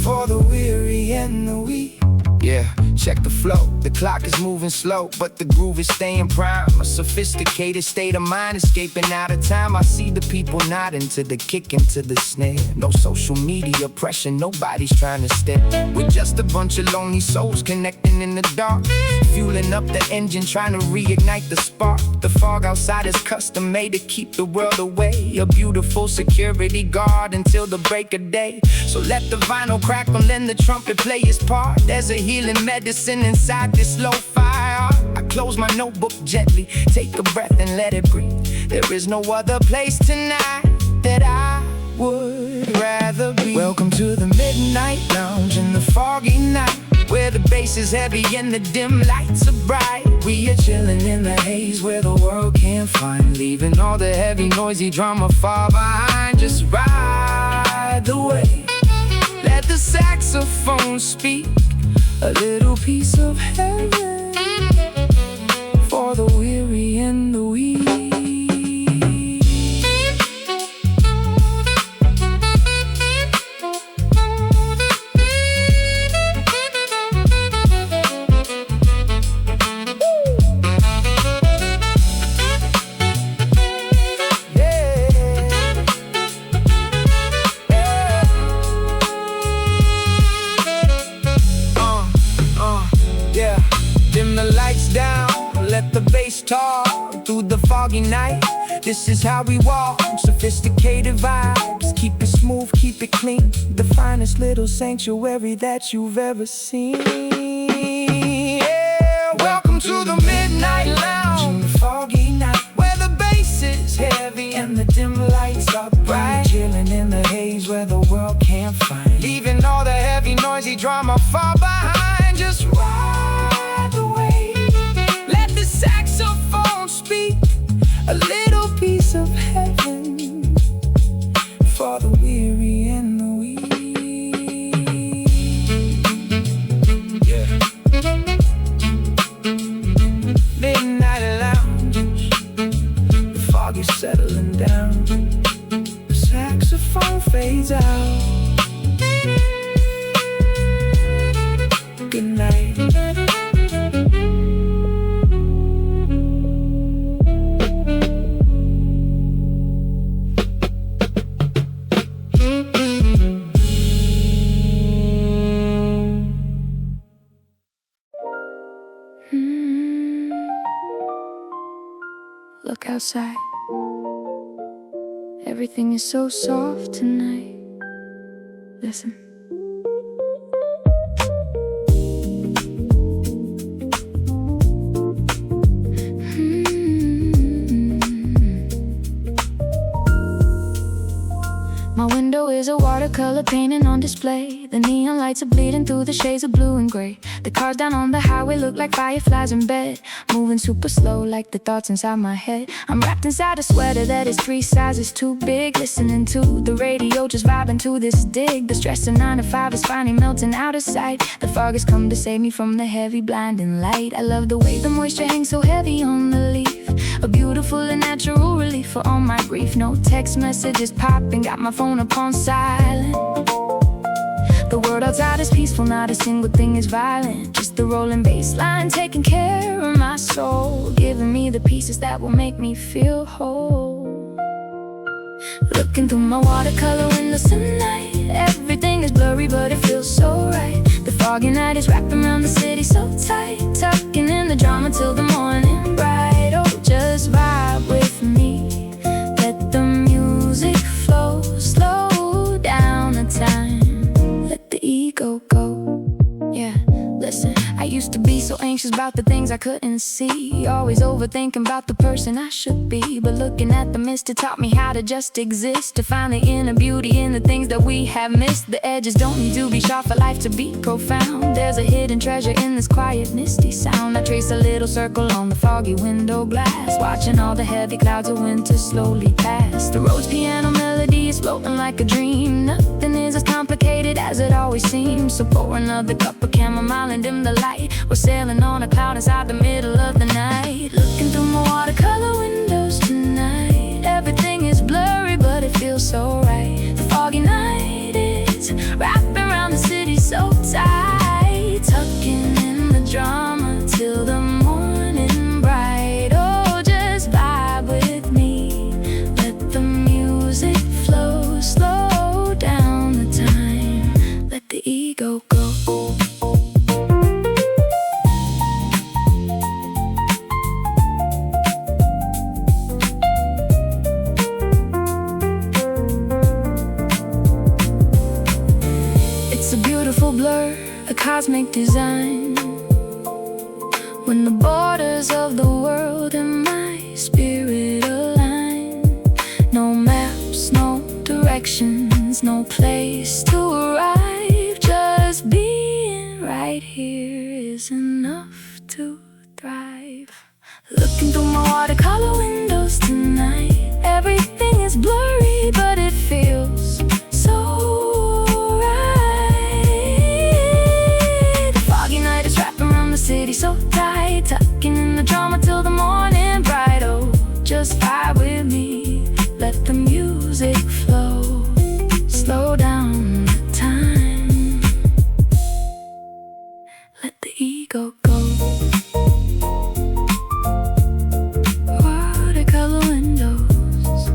for the weary and the weak. Yeah, check the flow, the clock is moving slow, but the groove is staying prime. A sophisticated state of mind, escaping out of time. I see the people nodding to the kick and to the snare. No social media pressure, nobody's trying to step. We're just a bunch of lonely souls connecting in the dark, fueling up the engine, trying to reignite the spark. The fog outside is custom made to keep the world away, a beautiful security guard until the break of day. So let the vinyl crackle and the trumpet play its part. There's a healing medicine inside this low fire. I close my notebook gently, take a breath and let it breathe. There is no other place tonight that I would rather be. Welcome to the midnight lounge in the foggy night, where the bass is heavy and the dim lights are bright. We are chilling in the haze where the world can't find, leaving all the heavy noisy drama far behind. Just ride the wave, let the saxophone speak, a little piece of heaven This is how we walk, sophisticated vibes. Keep it smooth, keep it clean. The finest little sanctuary that you've ever seen. Yeah, welcome to the Midnight Lounge, foggy night, where the bass is heavy and the dim lights are bright. Chilling in the haze where the world can't find. Leaving all the heavy, noisy drama far behind. Just ride the wave. Let the saxophone speak. A little piece of heaven for the weary and the weak. Yeah. Midnight Lounge, the fog is settling down. The saxophone fades out. Good night. Look outside. Everything is so soft tonight. Listen. My window is a watercolor painting on display. The neon lights are bleeding through the shades of blue and gray. The cars down on the highway look like fireflies in bed, moving super slow like the thoughts inside my head. I'm wrapped inside a sweater that is 3 sizes too big, listening to the radio, just vibing to this dig. The stress of 9 to 5 is finally melting out of sight. The fog has come to save me from the heavy blinding light. I love the way the moisture hangs so heavy on the leaf, a beautiful and natural relief for all my grief. No text messages popping, got my phone up on silent. The world outside is peaceful, not a single thing is violent. Just the rolling bass line taking care of my soul, giving me the pieces that will make me feel whole. Looking through my watercolor windows tonight, everything is blurry but it feels so right. The foggy night is wrapping around the city so tight, tucking in the drama till the morning bright. Oh, just vibe with me, let the music flow, slow down the time, let the ego go. Yeah, listen, I used to be so anxious about the things I couldn't see, always overthinking about the person I should be. But looking at the mist, it taught me how to just exist, to find the inner beauty in the things that we have missed. The edges don't need to be sharp for life to be profound. There's a hidden treasure in this quiet, misty sound. I trace a little circle on the foggy window glass, watching all the heavy clouds of winter slowly pass. The Rhodes piano melody is floating like a dream. Nothing is as complicated as it always seems. So pour another cup of chamomile and dim the light. We're sailing on a cloud inside the middle of the night. Looking through my watercolor windows tonight, everything is blurry but it feels so right. The foggy night is wrapping around the city so tight, tucking in the drama till the morning bright. Oh, just vibe with me, let the music flow, slow down the time, let the ego go. Blur, a cosmic design, when the borders of the world and my spirit align. No maps, no directions, no place to arrive. Just being right here is enough to thrive. Looking through my watercolor windows tonight, everything is blurry but it feels so city so tight, tucking in the drama till the morning bright. Oh, just vibe with me, let the music flow, slow down the time, let the ego go. Watercolor windows,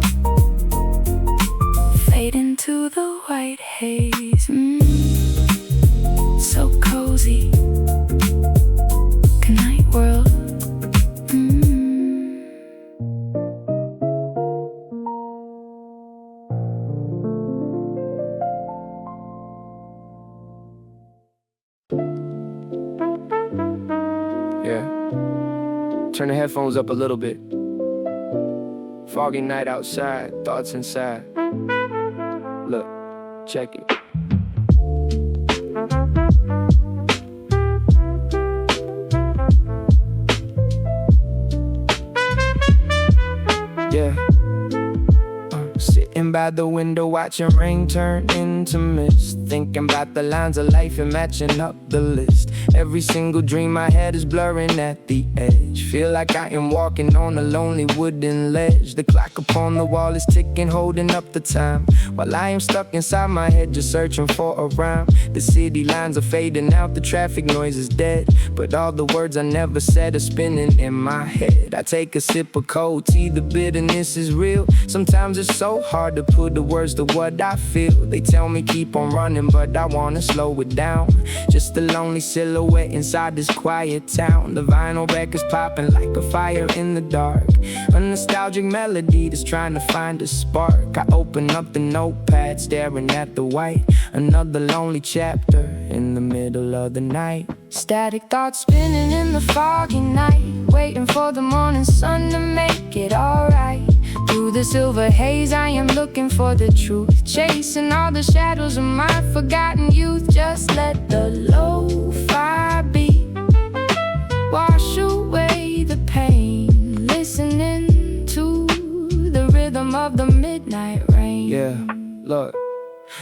Turn the headphones up a little bit. Foggy night outside, thoughts inside. Look, check it. Yeah. Sitting by the window watching rain turn into mist, thinking about the lines of life and matching up the list. Every single dream I had is blurring at the edge. Feel like I am walking on a lonely wooden ledge. The clock upon the wall is ticking, holding up the time, while I am stuck inside my head just searching for a rhyme. The city lines are fading out, the traffic noise is dead, but all the words I never said are spinning in my head. I take a sip of cold tea, the bitterness is real. Sometimes it's so hard to put the words to what I feel. They tell me keep on running, but I wanna slow it down. Just a lonely silhouette inside this quiet town. The vinyl records popping like a fire in the dark. A nostalgic melody that's trying to find a spark. I open up the notepad, staring at the white. Another lonely chapter in the middle of the night. Static thoughts spinning in the foggy night, waiting for the morning sun to make it alright. Through the silver haze I am looking for the truth, chasing all the shadows of my forgotten youth. Just let the lo-fi beat wash away the pain, listening to the rhythm of the midnight rain. Yeah, look,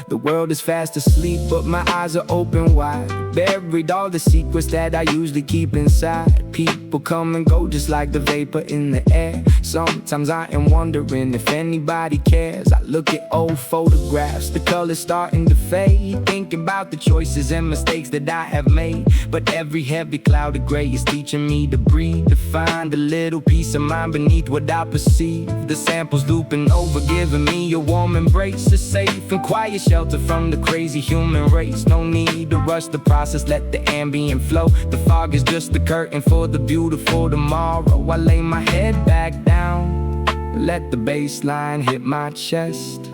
the world is fast asleep, but my eyes are open wide. Buried all the secrets that I usually keep inside. People come and go just like the vapor in the air. Sometimes I am wondering if anybody cares. I look at old photographs, the colors starting to fade, thinking about the choices and mistakes that I have made. But every heavy cloud of gray is teaching me to breathe, to find a little peace of mind beneath what I perceive. The samples looping over, giving me a warm embrace, a safe and quiet shelter from the crazy human race. No need to rush the process, let the ambient flow. The fog is just the curtain for the beautiful tomorrow. I lay my head back down, let the bass line hit my chest.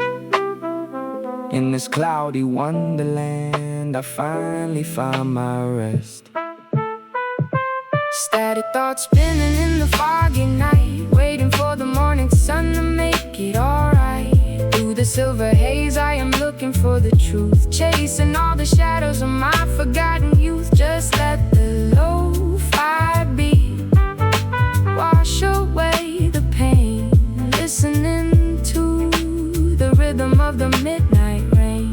In this cloudy wonderland, I finally find my rest. Static thoughts spinning in the foggy night, waiting for the morning sun to make it alright. Through the silver haze I am looking for the truth, chasing all the shadows of my forgotten youth. Just let the lo-fi beat wash away the pain, listening to the rhythm of the midnight rain.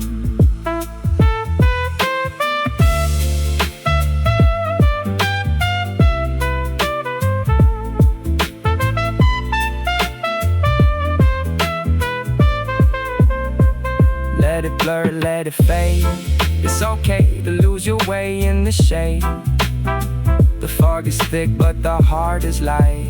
Let it blur, let it fade. It's okay to lose your way in the shade. The fog is thick, but the heart is light.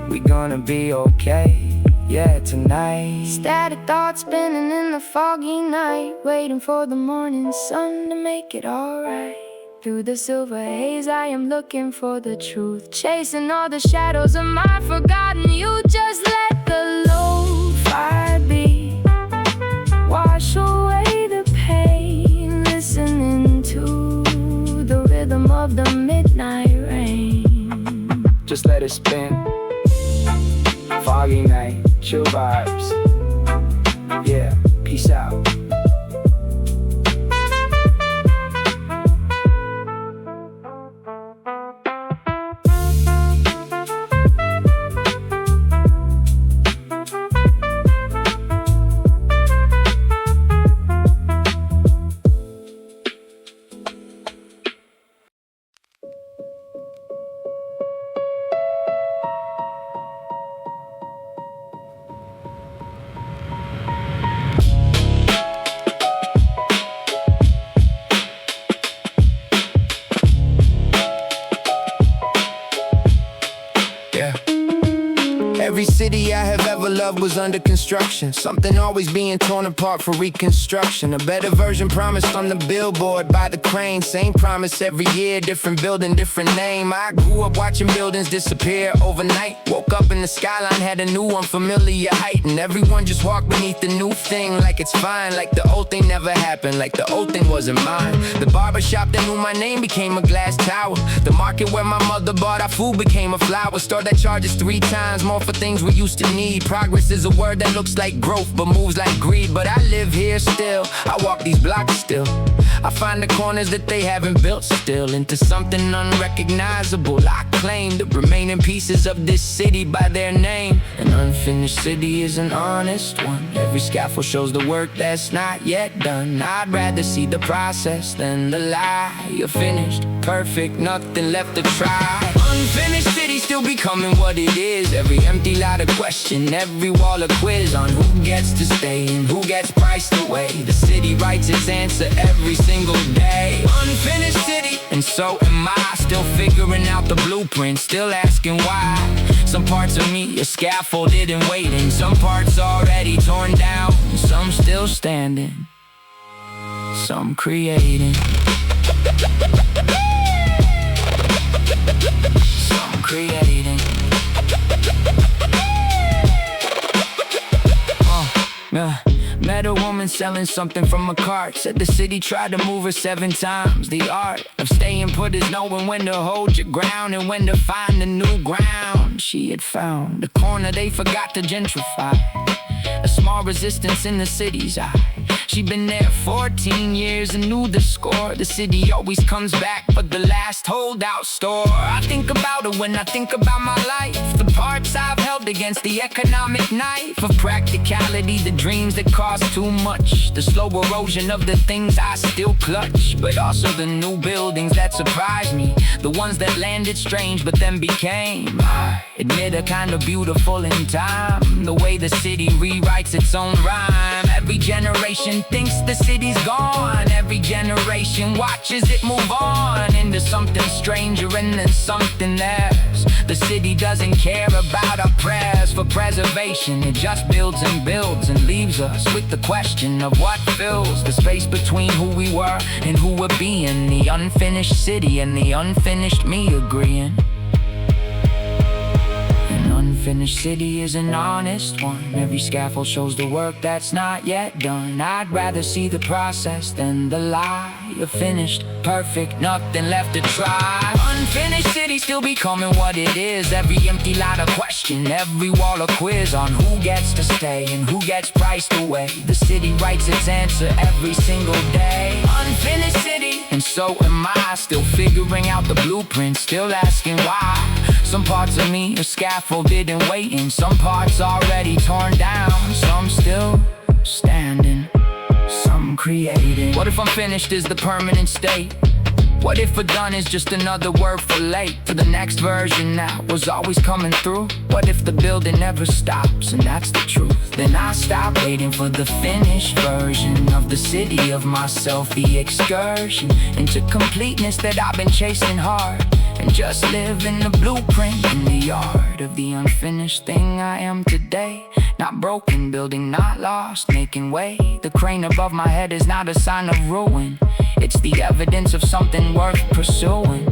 We gonna be okay, yeah, tonight. Static thoughts spinning in the foggy night, waiting for the morning sun to make it alright. Through the silver haze I am looking for the truth, chasing all the shadows of my forgotten youth. Just let the lo-fi beat wash away the pain, listening to the rhythm of the midnight rain. Just let it spin. Foggy night, chill vibes. Yeah, peace out. Every city I have ever loved was under construction. Something always being torn apart for reconstruction. A better version promised on the billboard by the crane. Same promise every year, different building, different name. I grew up watching buildings disappear overnight. Woke up in the skyline, had a new unfamiliar height. And everyone just walked beneath the new thing like it's fine. Like the old thing never happened, like the old thing wasn't mine. The barbershop that knew my name became a glass tower. The market where my mother bought our food became a flower store that charges 3 times more for things we used to need. Progress is a word that looks like growth but moves like greed. But I live here still, I walk these blocks still. I find the corners that they haven't built still into something unrecognizable. I claim the remaining pieces of this city by their name. An unfinished city is an honest one. Every scaffold shows the work that's not yet done. I'd rather see the process than the lie. You're finished, perfect, nothing left to try. Unfinished city still becoming what it is. Every empty lot of question, every wall a quiz on who gets to stay and who gets priced away. The city writes its answer every single day. Unfinished city, and so am I. Still figuring out the blueprint, still asking why. Some parts of me are scaffolded and waiting. Some parts already torn down, some still standing, some creating, some creating. Met a woman selling something from a cart. Said the city tried to move her 7 times. The art of staying put is knowing when to hold your ground and when to find the new ground. She had found a corner they forgot to gentrify, a small resistance in the city's eye. She'd been there 14 years and knew the score. The city always comes back for the last holdout store. I think about it when I think about my life, the parts I've held against the economic knife of practicality, the dreams that cost too much, the slow erosion of the things I still clutch. But also the new buildings that surprised me, the ones that landed strange but then became, I admit, a kind of beautiful in time. The way the city rewrites its own rhyme. Every generation thinks the city's gone. Every generation watches it move on into something stranger and then something else. The city doesn't care about our prayers for preservation. It just builds and builds and leaves us with the question of what fills the space between who we were and who we're being. The unfinished city and the unfinished me agreeing. Unfinished city is an honest one. Every scaffold shows the work that's not yet done. I'd rather see the process than the lie. You're finished, perfect, nothing left to try. Unfinished city still becoming what it is. Every empty lot of question, every wall a quiz on who gets to stay and who gets priced away. The city writes its answer every single day. Unfinished city, and so am I. Still figuring out the blueprint, still asking why. Some parts of me are scaffolded and waiting. Some parts already torn down, some still standing, some creating. What if unfinished is the permanent state? What if done is just another word for late? For the next version that was always coming through? What if the building never stops and that's the truth? Then I stop waiting for the finished version of the city of myself, the excursion into completeness that I've been chasing hard, and just live in the blueprint in the yard of the unfinished thing I am today. Not broken building, not lost, making way. The crane above my head is not a sign of ruin. It's the evidence of something worth pursuing.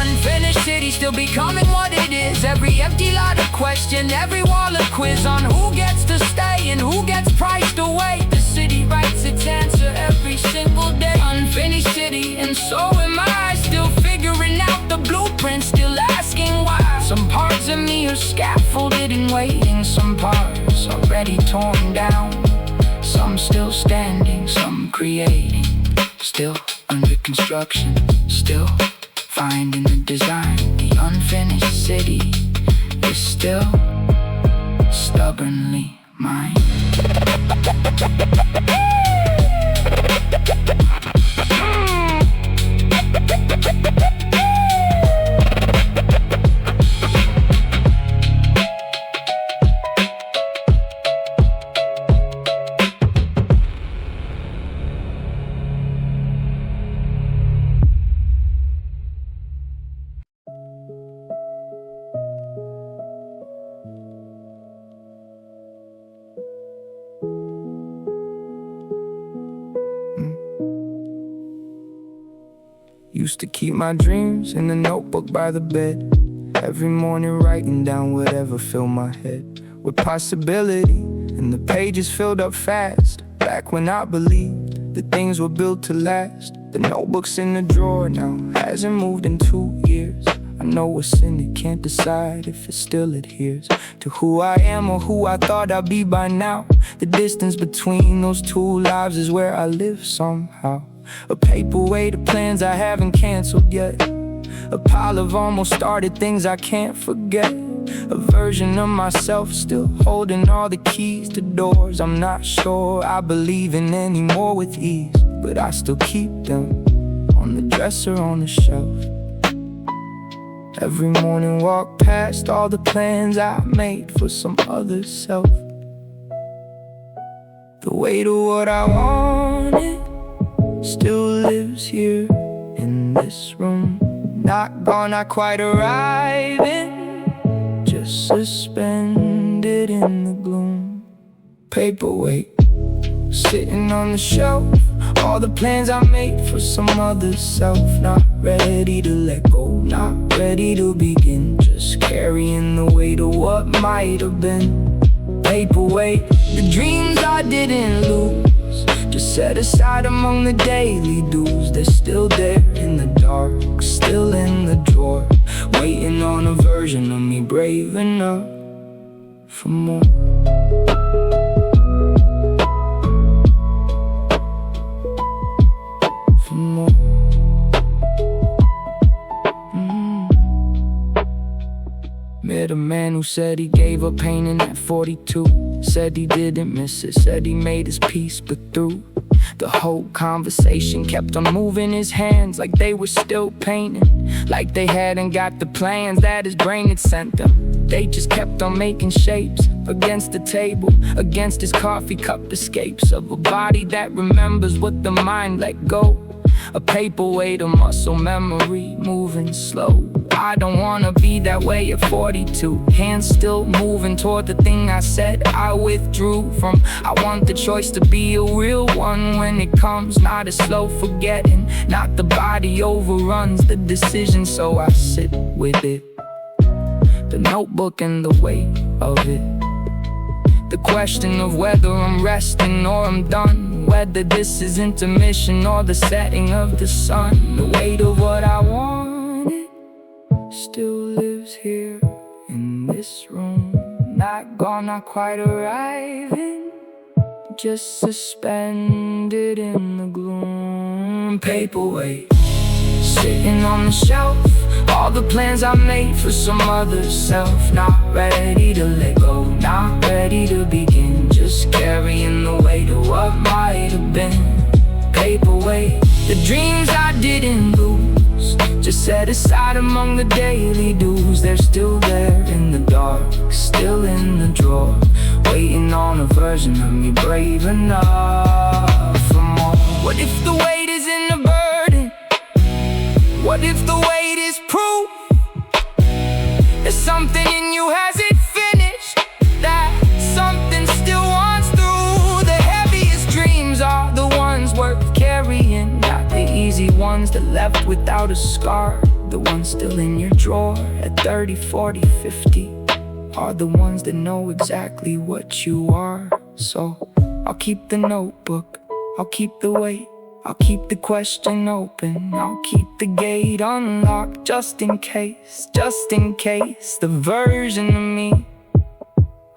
Unfinished city still becoming what it is. Every empty lot of question, every wall a quiz on who gets to stay and who gets priced away. The city writes its answer every single day. Unfinished city, and so am I. Still figuring out the blueprint, still asking why. Some parts of me are scaffolded and waiting. Some parts already torn down, some still standing, some creating. Still under construction, still finding the design. The unfinished city is still stubbornly mine. Used to keep my dreams in a notebook by the bed. Every morning writing down whatever filled my head with possibility, and the pages filled up fast. Back when I believed that things were built to last. The notebook's in the drawer now, hasn't moved in 2 years. I know what's in it, can't decide if it still adheres to who I am or who I thought I'd be by now. The distance between those two lives is where I live somehow. A paperweight of plans I haven't canceled yet. A pile of almost started things I can't forget. A version of myself still holding all the keys to doors I'm not sure I believe in anymore with ease, but I still keep them on the dresser on the shelf. Every morning walk past all the plans I made for some other self. The weight of what I wanted still lives here in this room. Not gone, not quite arriving, just suspended in the gloom. Paperweight sitting on the shelf, all the plans I made for some other self. Not ready to let go, not ready to begin, just carrying the weight of what might have been. Paperweight, the dreams I didn't lose, just set aside among the daily dues. They're still there in the dark, still in the drawer, waiting on a version of me brave enough for more. For more. Met a man who said he gave up painting at 42. Said he didn't miss it, said he made his peace, but through the whole conversation kept on moving his hands like they were still painting, like they hadn't got the plans that his brain had sent them. They just kept on making shapes against the table, against his coffee cup, escapes of a body that remembers what the mind let go. A paperweight, a muscle memory, moving slow. I don't wanna be that way at 42. Hands still moving toward the thing I said I withdrew from. I want the choice to be a real one when it comes, not a slow forgetting. Not the body overruns the decision, so I sit with it. The notebook and the weight of it. The question of whether I'm resting or I'm done, whether this is intermission or the setting of the sun. The weight of what I wanted still lives here in this room. Not gone, not quite arriving, just suspended in the gloom. Paperweight sitting on the shelf, all the plans I made for some other self. Not ready to let go, not ready to begin, just carrying the weight of what might have been. Paperweight, the dreams I didn't lose, just set aside among the daily dues. They're still there in the dark, still in the drawer, waiting on a version of me brave enough for more. What if the weight isn't a burden? What if the weight is proof? There's something in you hasn't finished, that something still wants through. The heaviest dreams are the ones worth carrying, not the easy ones that left without a scar. The ones still in your drawer at 30, 40, 50 are the ones that know exactly what you are. So I'll keep the notebook, I'll keep the weight, I'll keep the question open, I'll keep the gate unlocked, just in case the version of me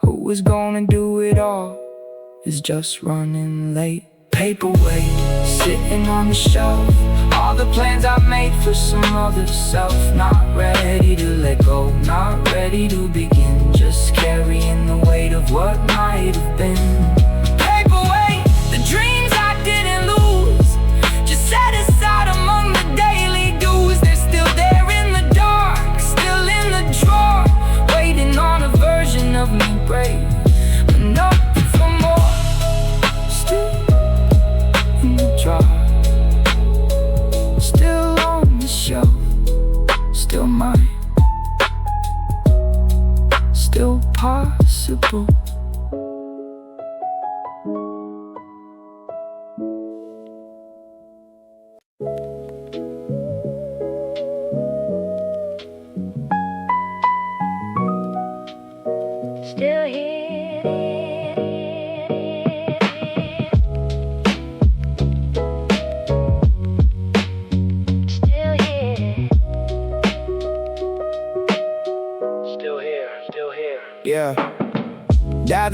who was gonna do it all is just running late. Paperweight sitting on the shelf, all the plans I made for some other self. Not ready to let go, not ready to begin, just carrying the weight of what might have been. Paperweight, the dreams I didn't lose, just set aside among the daily dues. They're still there in the dark, still in the drawer, waiting on a version of me brave enough for more. Still in the drawer, still on the shelf, still mine, still possible.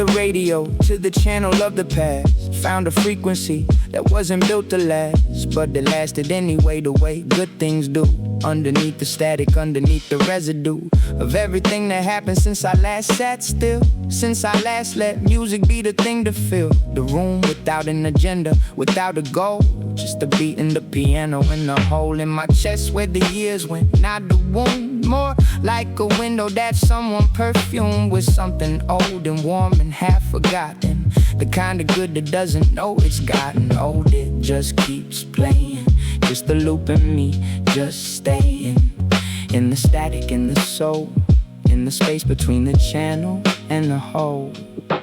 the radio to the channel of the past. Found a frequency that wasn't built to last, but it lasted anyway, the way good things do. Underneath the static, underneath the residue of everything that happened since I last sat still. Since I last let music be the thing to fill the room without an agenda, without a goal. Just a beat in the piano and a hole in my chest where the years went, not the wound. More like a window that someone perfumed with something old and warm and half forgotten. The kind of good that doesn't know it's gotten old. It just keeps playing, just the loop in me, just staying in the static, in the soul, in the space between the channel and the hole.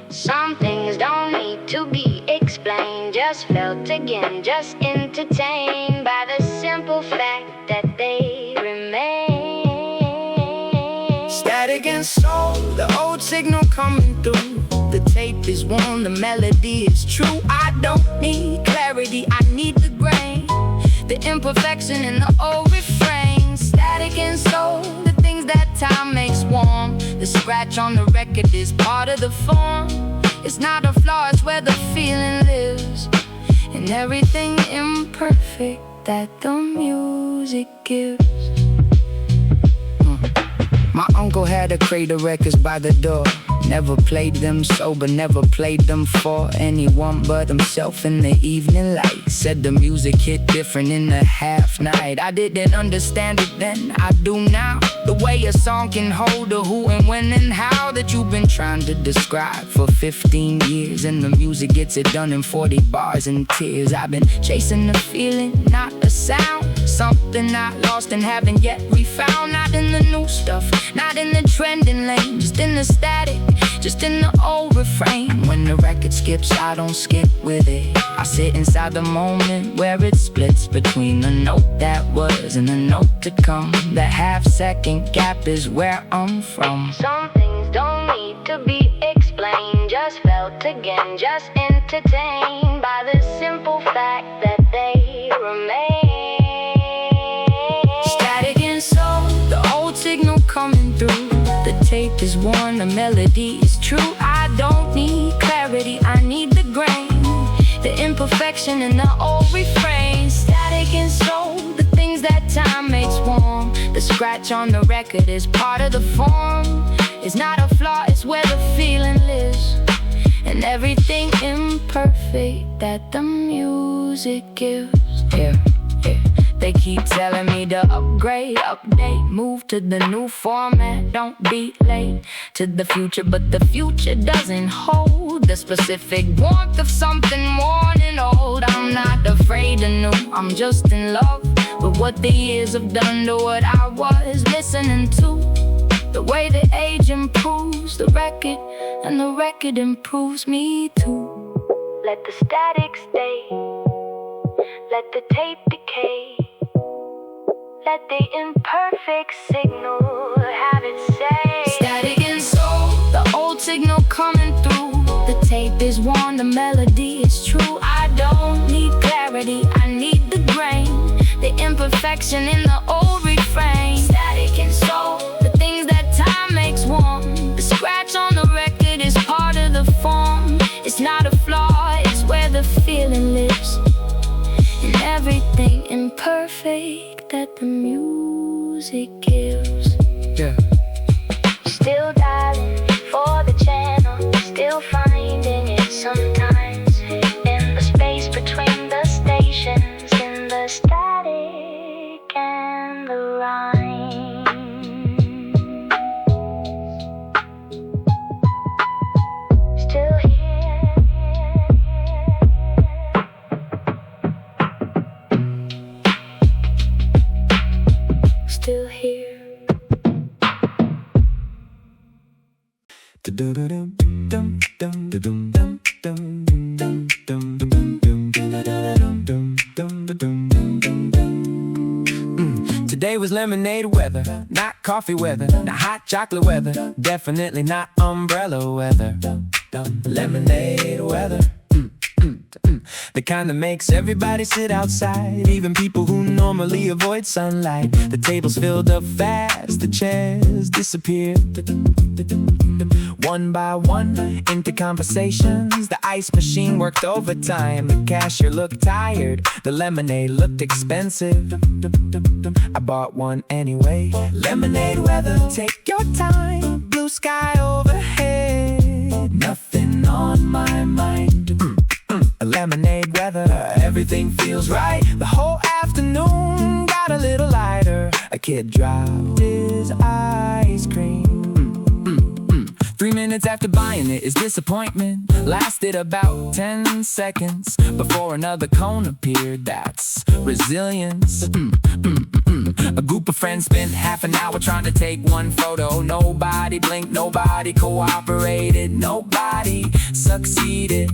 Some things don't need to be explained, just felt again, just entertained by the simple fact that they remain. Static and soul, the old signal coming through. The tape is warm, the melody is true. I don't need clarity, I need the grain, the imperfection in the old refrain. Static and soul, the things that time makes warm. The scratch on the record is part of the form. It's not a flaw, it's where the feeling lives, and everything imperfect that the music gives. My uncle had a crate of records by the door. Never played them sober, never played them for anyone but himself in the evening light. Said the music hit different in the half night. I didn't understand it then, I do now. The way a song can hold a who and when and how that you've been trying to describe for 15 years. And the music gets it done in 40 bars and tears. I've been chasing the feeling, not a sound. Something I lost and haven't yet refound. Not in the new stuff, not in the trending lane, just in the static, just in the old refrain. When the record skips, I don't skip with it. I sit inside the moment where it splits between the note that was and the note to come. That half-second gap is where I'm from. Some things don't need to be explained, just felt again, just entertained by the simple fact that they remain. Static and soul, the old signal coming through. The tape is worn, the melody is true. I don't need clarity, I need the grain, the imperfection in the old refrain. Static and soul, the things that time makes warm. The scratch on the record is part of the form. It's not a flaw, it's where the feeling lives, and everything imperfect that the music gives. Yeah. They keep telling me to upgrade, update, move to the new format. Don't be late to the future, but the future doesn't hold the specific warmth of something worn and old. I'm not afraid of new, I'm just in love with what the years have done to what I was listening to. The way the age improves the record, and the record improves me too. Let the static stay, let the tape decay, let the imperfect signal have its say. Static and soul, the old signal coming through. The tape is worn, the melody is true. I don't need clarity, I need the grain, the imperfection in the old refrain. Static and soul, the things that time makes warm. The scratch on the record is part of the form. It's not a flaw, it's where the feeling lives, and everything imperfect that the music gives. Yeah. Still dialing for the channel, still finding it sometimes in the space between the stations, in the static and the rhyme. Still here, still here. Today was lemonade weather, not coffee weather, not hot chocolate weather, definitely not umbrella weather. Lemonade weather. The the kind that makes everybody sit outside, even people who normally avoid sunlight. The tables filled up fast, the chairs disappeared one by one into conversations. The ice machine worked overtime. The cashier looked tired. The lemonade looked expensive. I bought one anyway. Lemonade weather, take your time. Blue sky overhead, nothing on my mind. Lemonade weather, everything feels right. The whole afternoon got a little lighter. A kid dropped his ice cream. 3 minutes after buying it, his disappointment lasted about 10 seconds before another cone appeared. That's resilience. A group of friends spent half an hour trying to take one photo. Nobody blinked, nobody cooperated, nobody succeeded.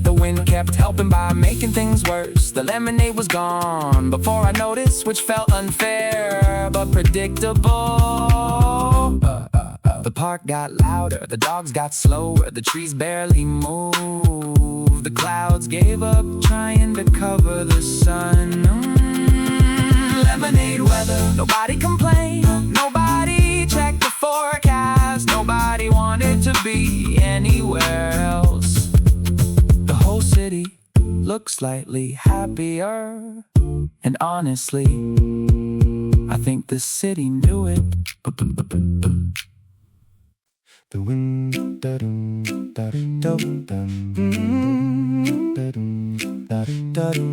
The wind kept helping by making things worse. The lemonade was gone before I noticed, which felt unfair but predictable. The park got louder, the dogs got slower, the trees barely moved. The clouds gave up trying to cover the sun. Lemonade weather, nobody complained, nobody checked the forecast, nobody wanted to be anywhere else. The whole city looked slightly happier, and honestly, I think the city knew it.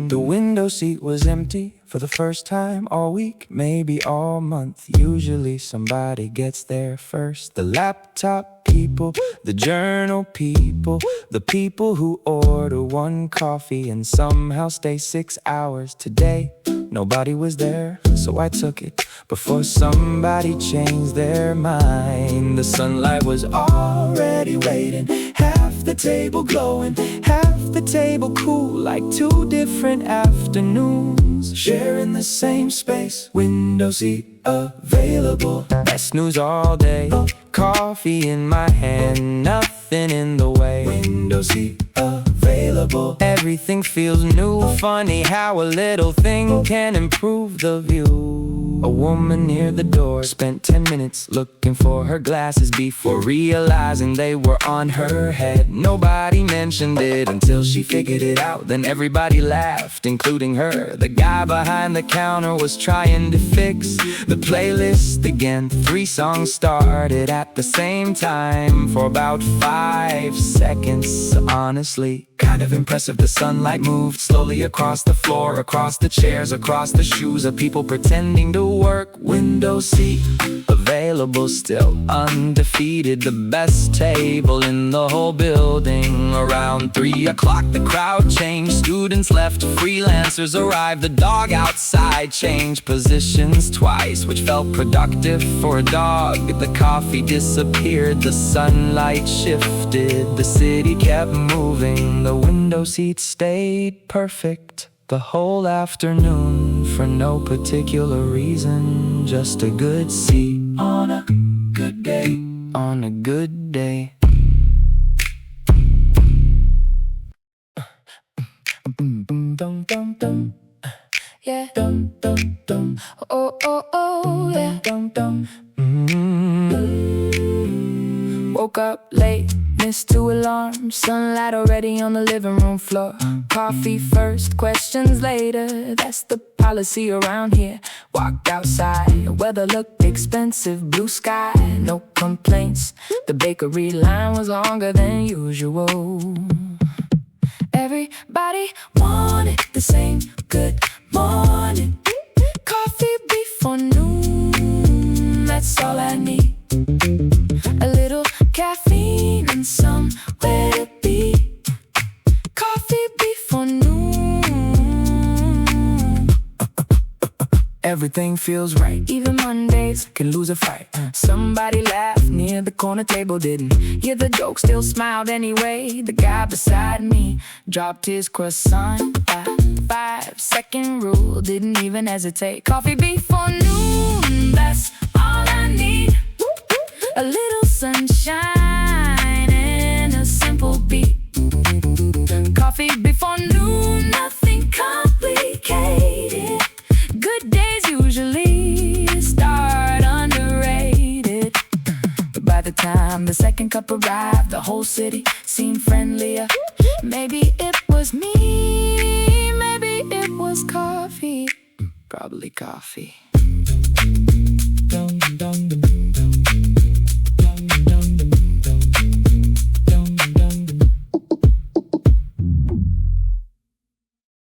The window seat was empty for the first time all week, maybe all month. Usually somebody gets there first. The laptop people, the journal people, the people who order one coffee and somehow stay 6 hours. Today, nobody was there, so I took it before somebody changed their mind. The sunlight was already waiting, half the table glowing, half the table cool, like 2 different afternoons, sharing the same space. Window seat available, best news all day. Coffee in my hand, nothing in the way. Window seat available, everything feels new. Funny how a little thing can improve the view. A woman near the door spent 10 minutes looking for her glasses before realizing they were on her head. Nobody mentioned it until she figured it out. Then everybody laughed, including her. The guy behind the counter was trying to fix the playlist again. 3 songs started at the same time for about 5 seconds. Honestly, kind of impressive. The sunlight moved slowly across the floor, across the chairs, across the shoes of people pretending to work. Window seat available, still undefeated. The best table in the whole building. Around 3 o'clock the crowd changed. Students left, freelancers arrived. The dog outside changed positions twice, which felt productive for a dog. The coffee disappeared, the sunlight shifted. The city kept moving. The window seat stayed perfect the whole afternoon for no particular reason. Just a good seat on a good day. On a good day. Boom boom dum dum dum. Yeah. Dum dum dum. Oh, oh, oh, yeah. Dum dum. Woke up late, missed 2 alarms. Sunlight already on the living room floor. Coffee first, questions later. That's the policy around here. Walked outside, weather looked expensive. Blue sky, no complaints. The bakery line was longer than usual. Everybody wanted the same good morning. Coffee before noon, that's all I need. A little caffeine and somewhere to be. Coffee before noon. Everything feels right. Even Mondays Can lose a fight. somebody laughed near the corner table. Didn't hear the joke, still smiled anyway. The guy beside me dropped his croissant. 5-second rule, didn't even hesitate. Coffee before noon, that's all I need. A little sunshine and a simple beat. Coffee before noon. whole city seemed friendlier. Maybe it was me, maybe it was coffee. Probably coffee.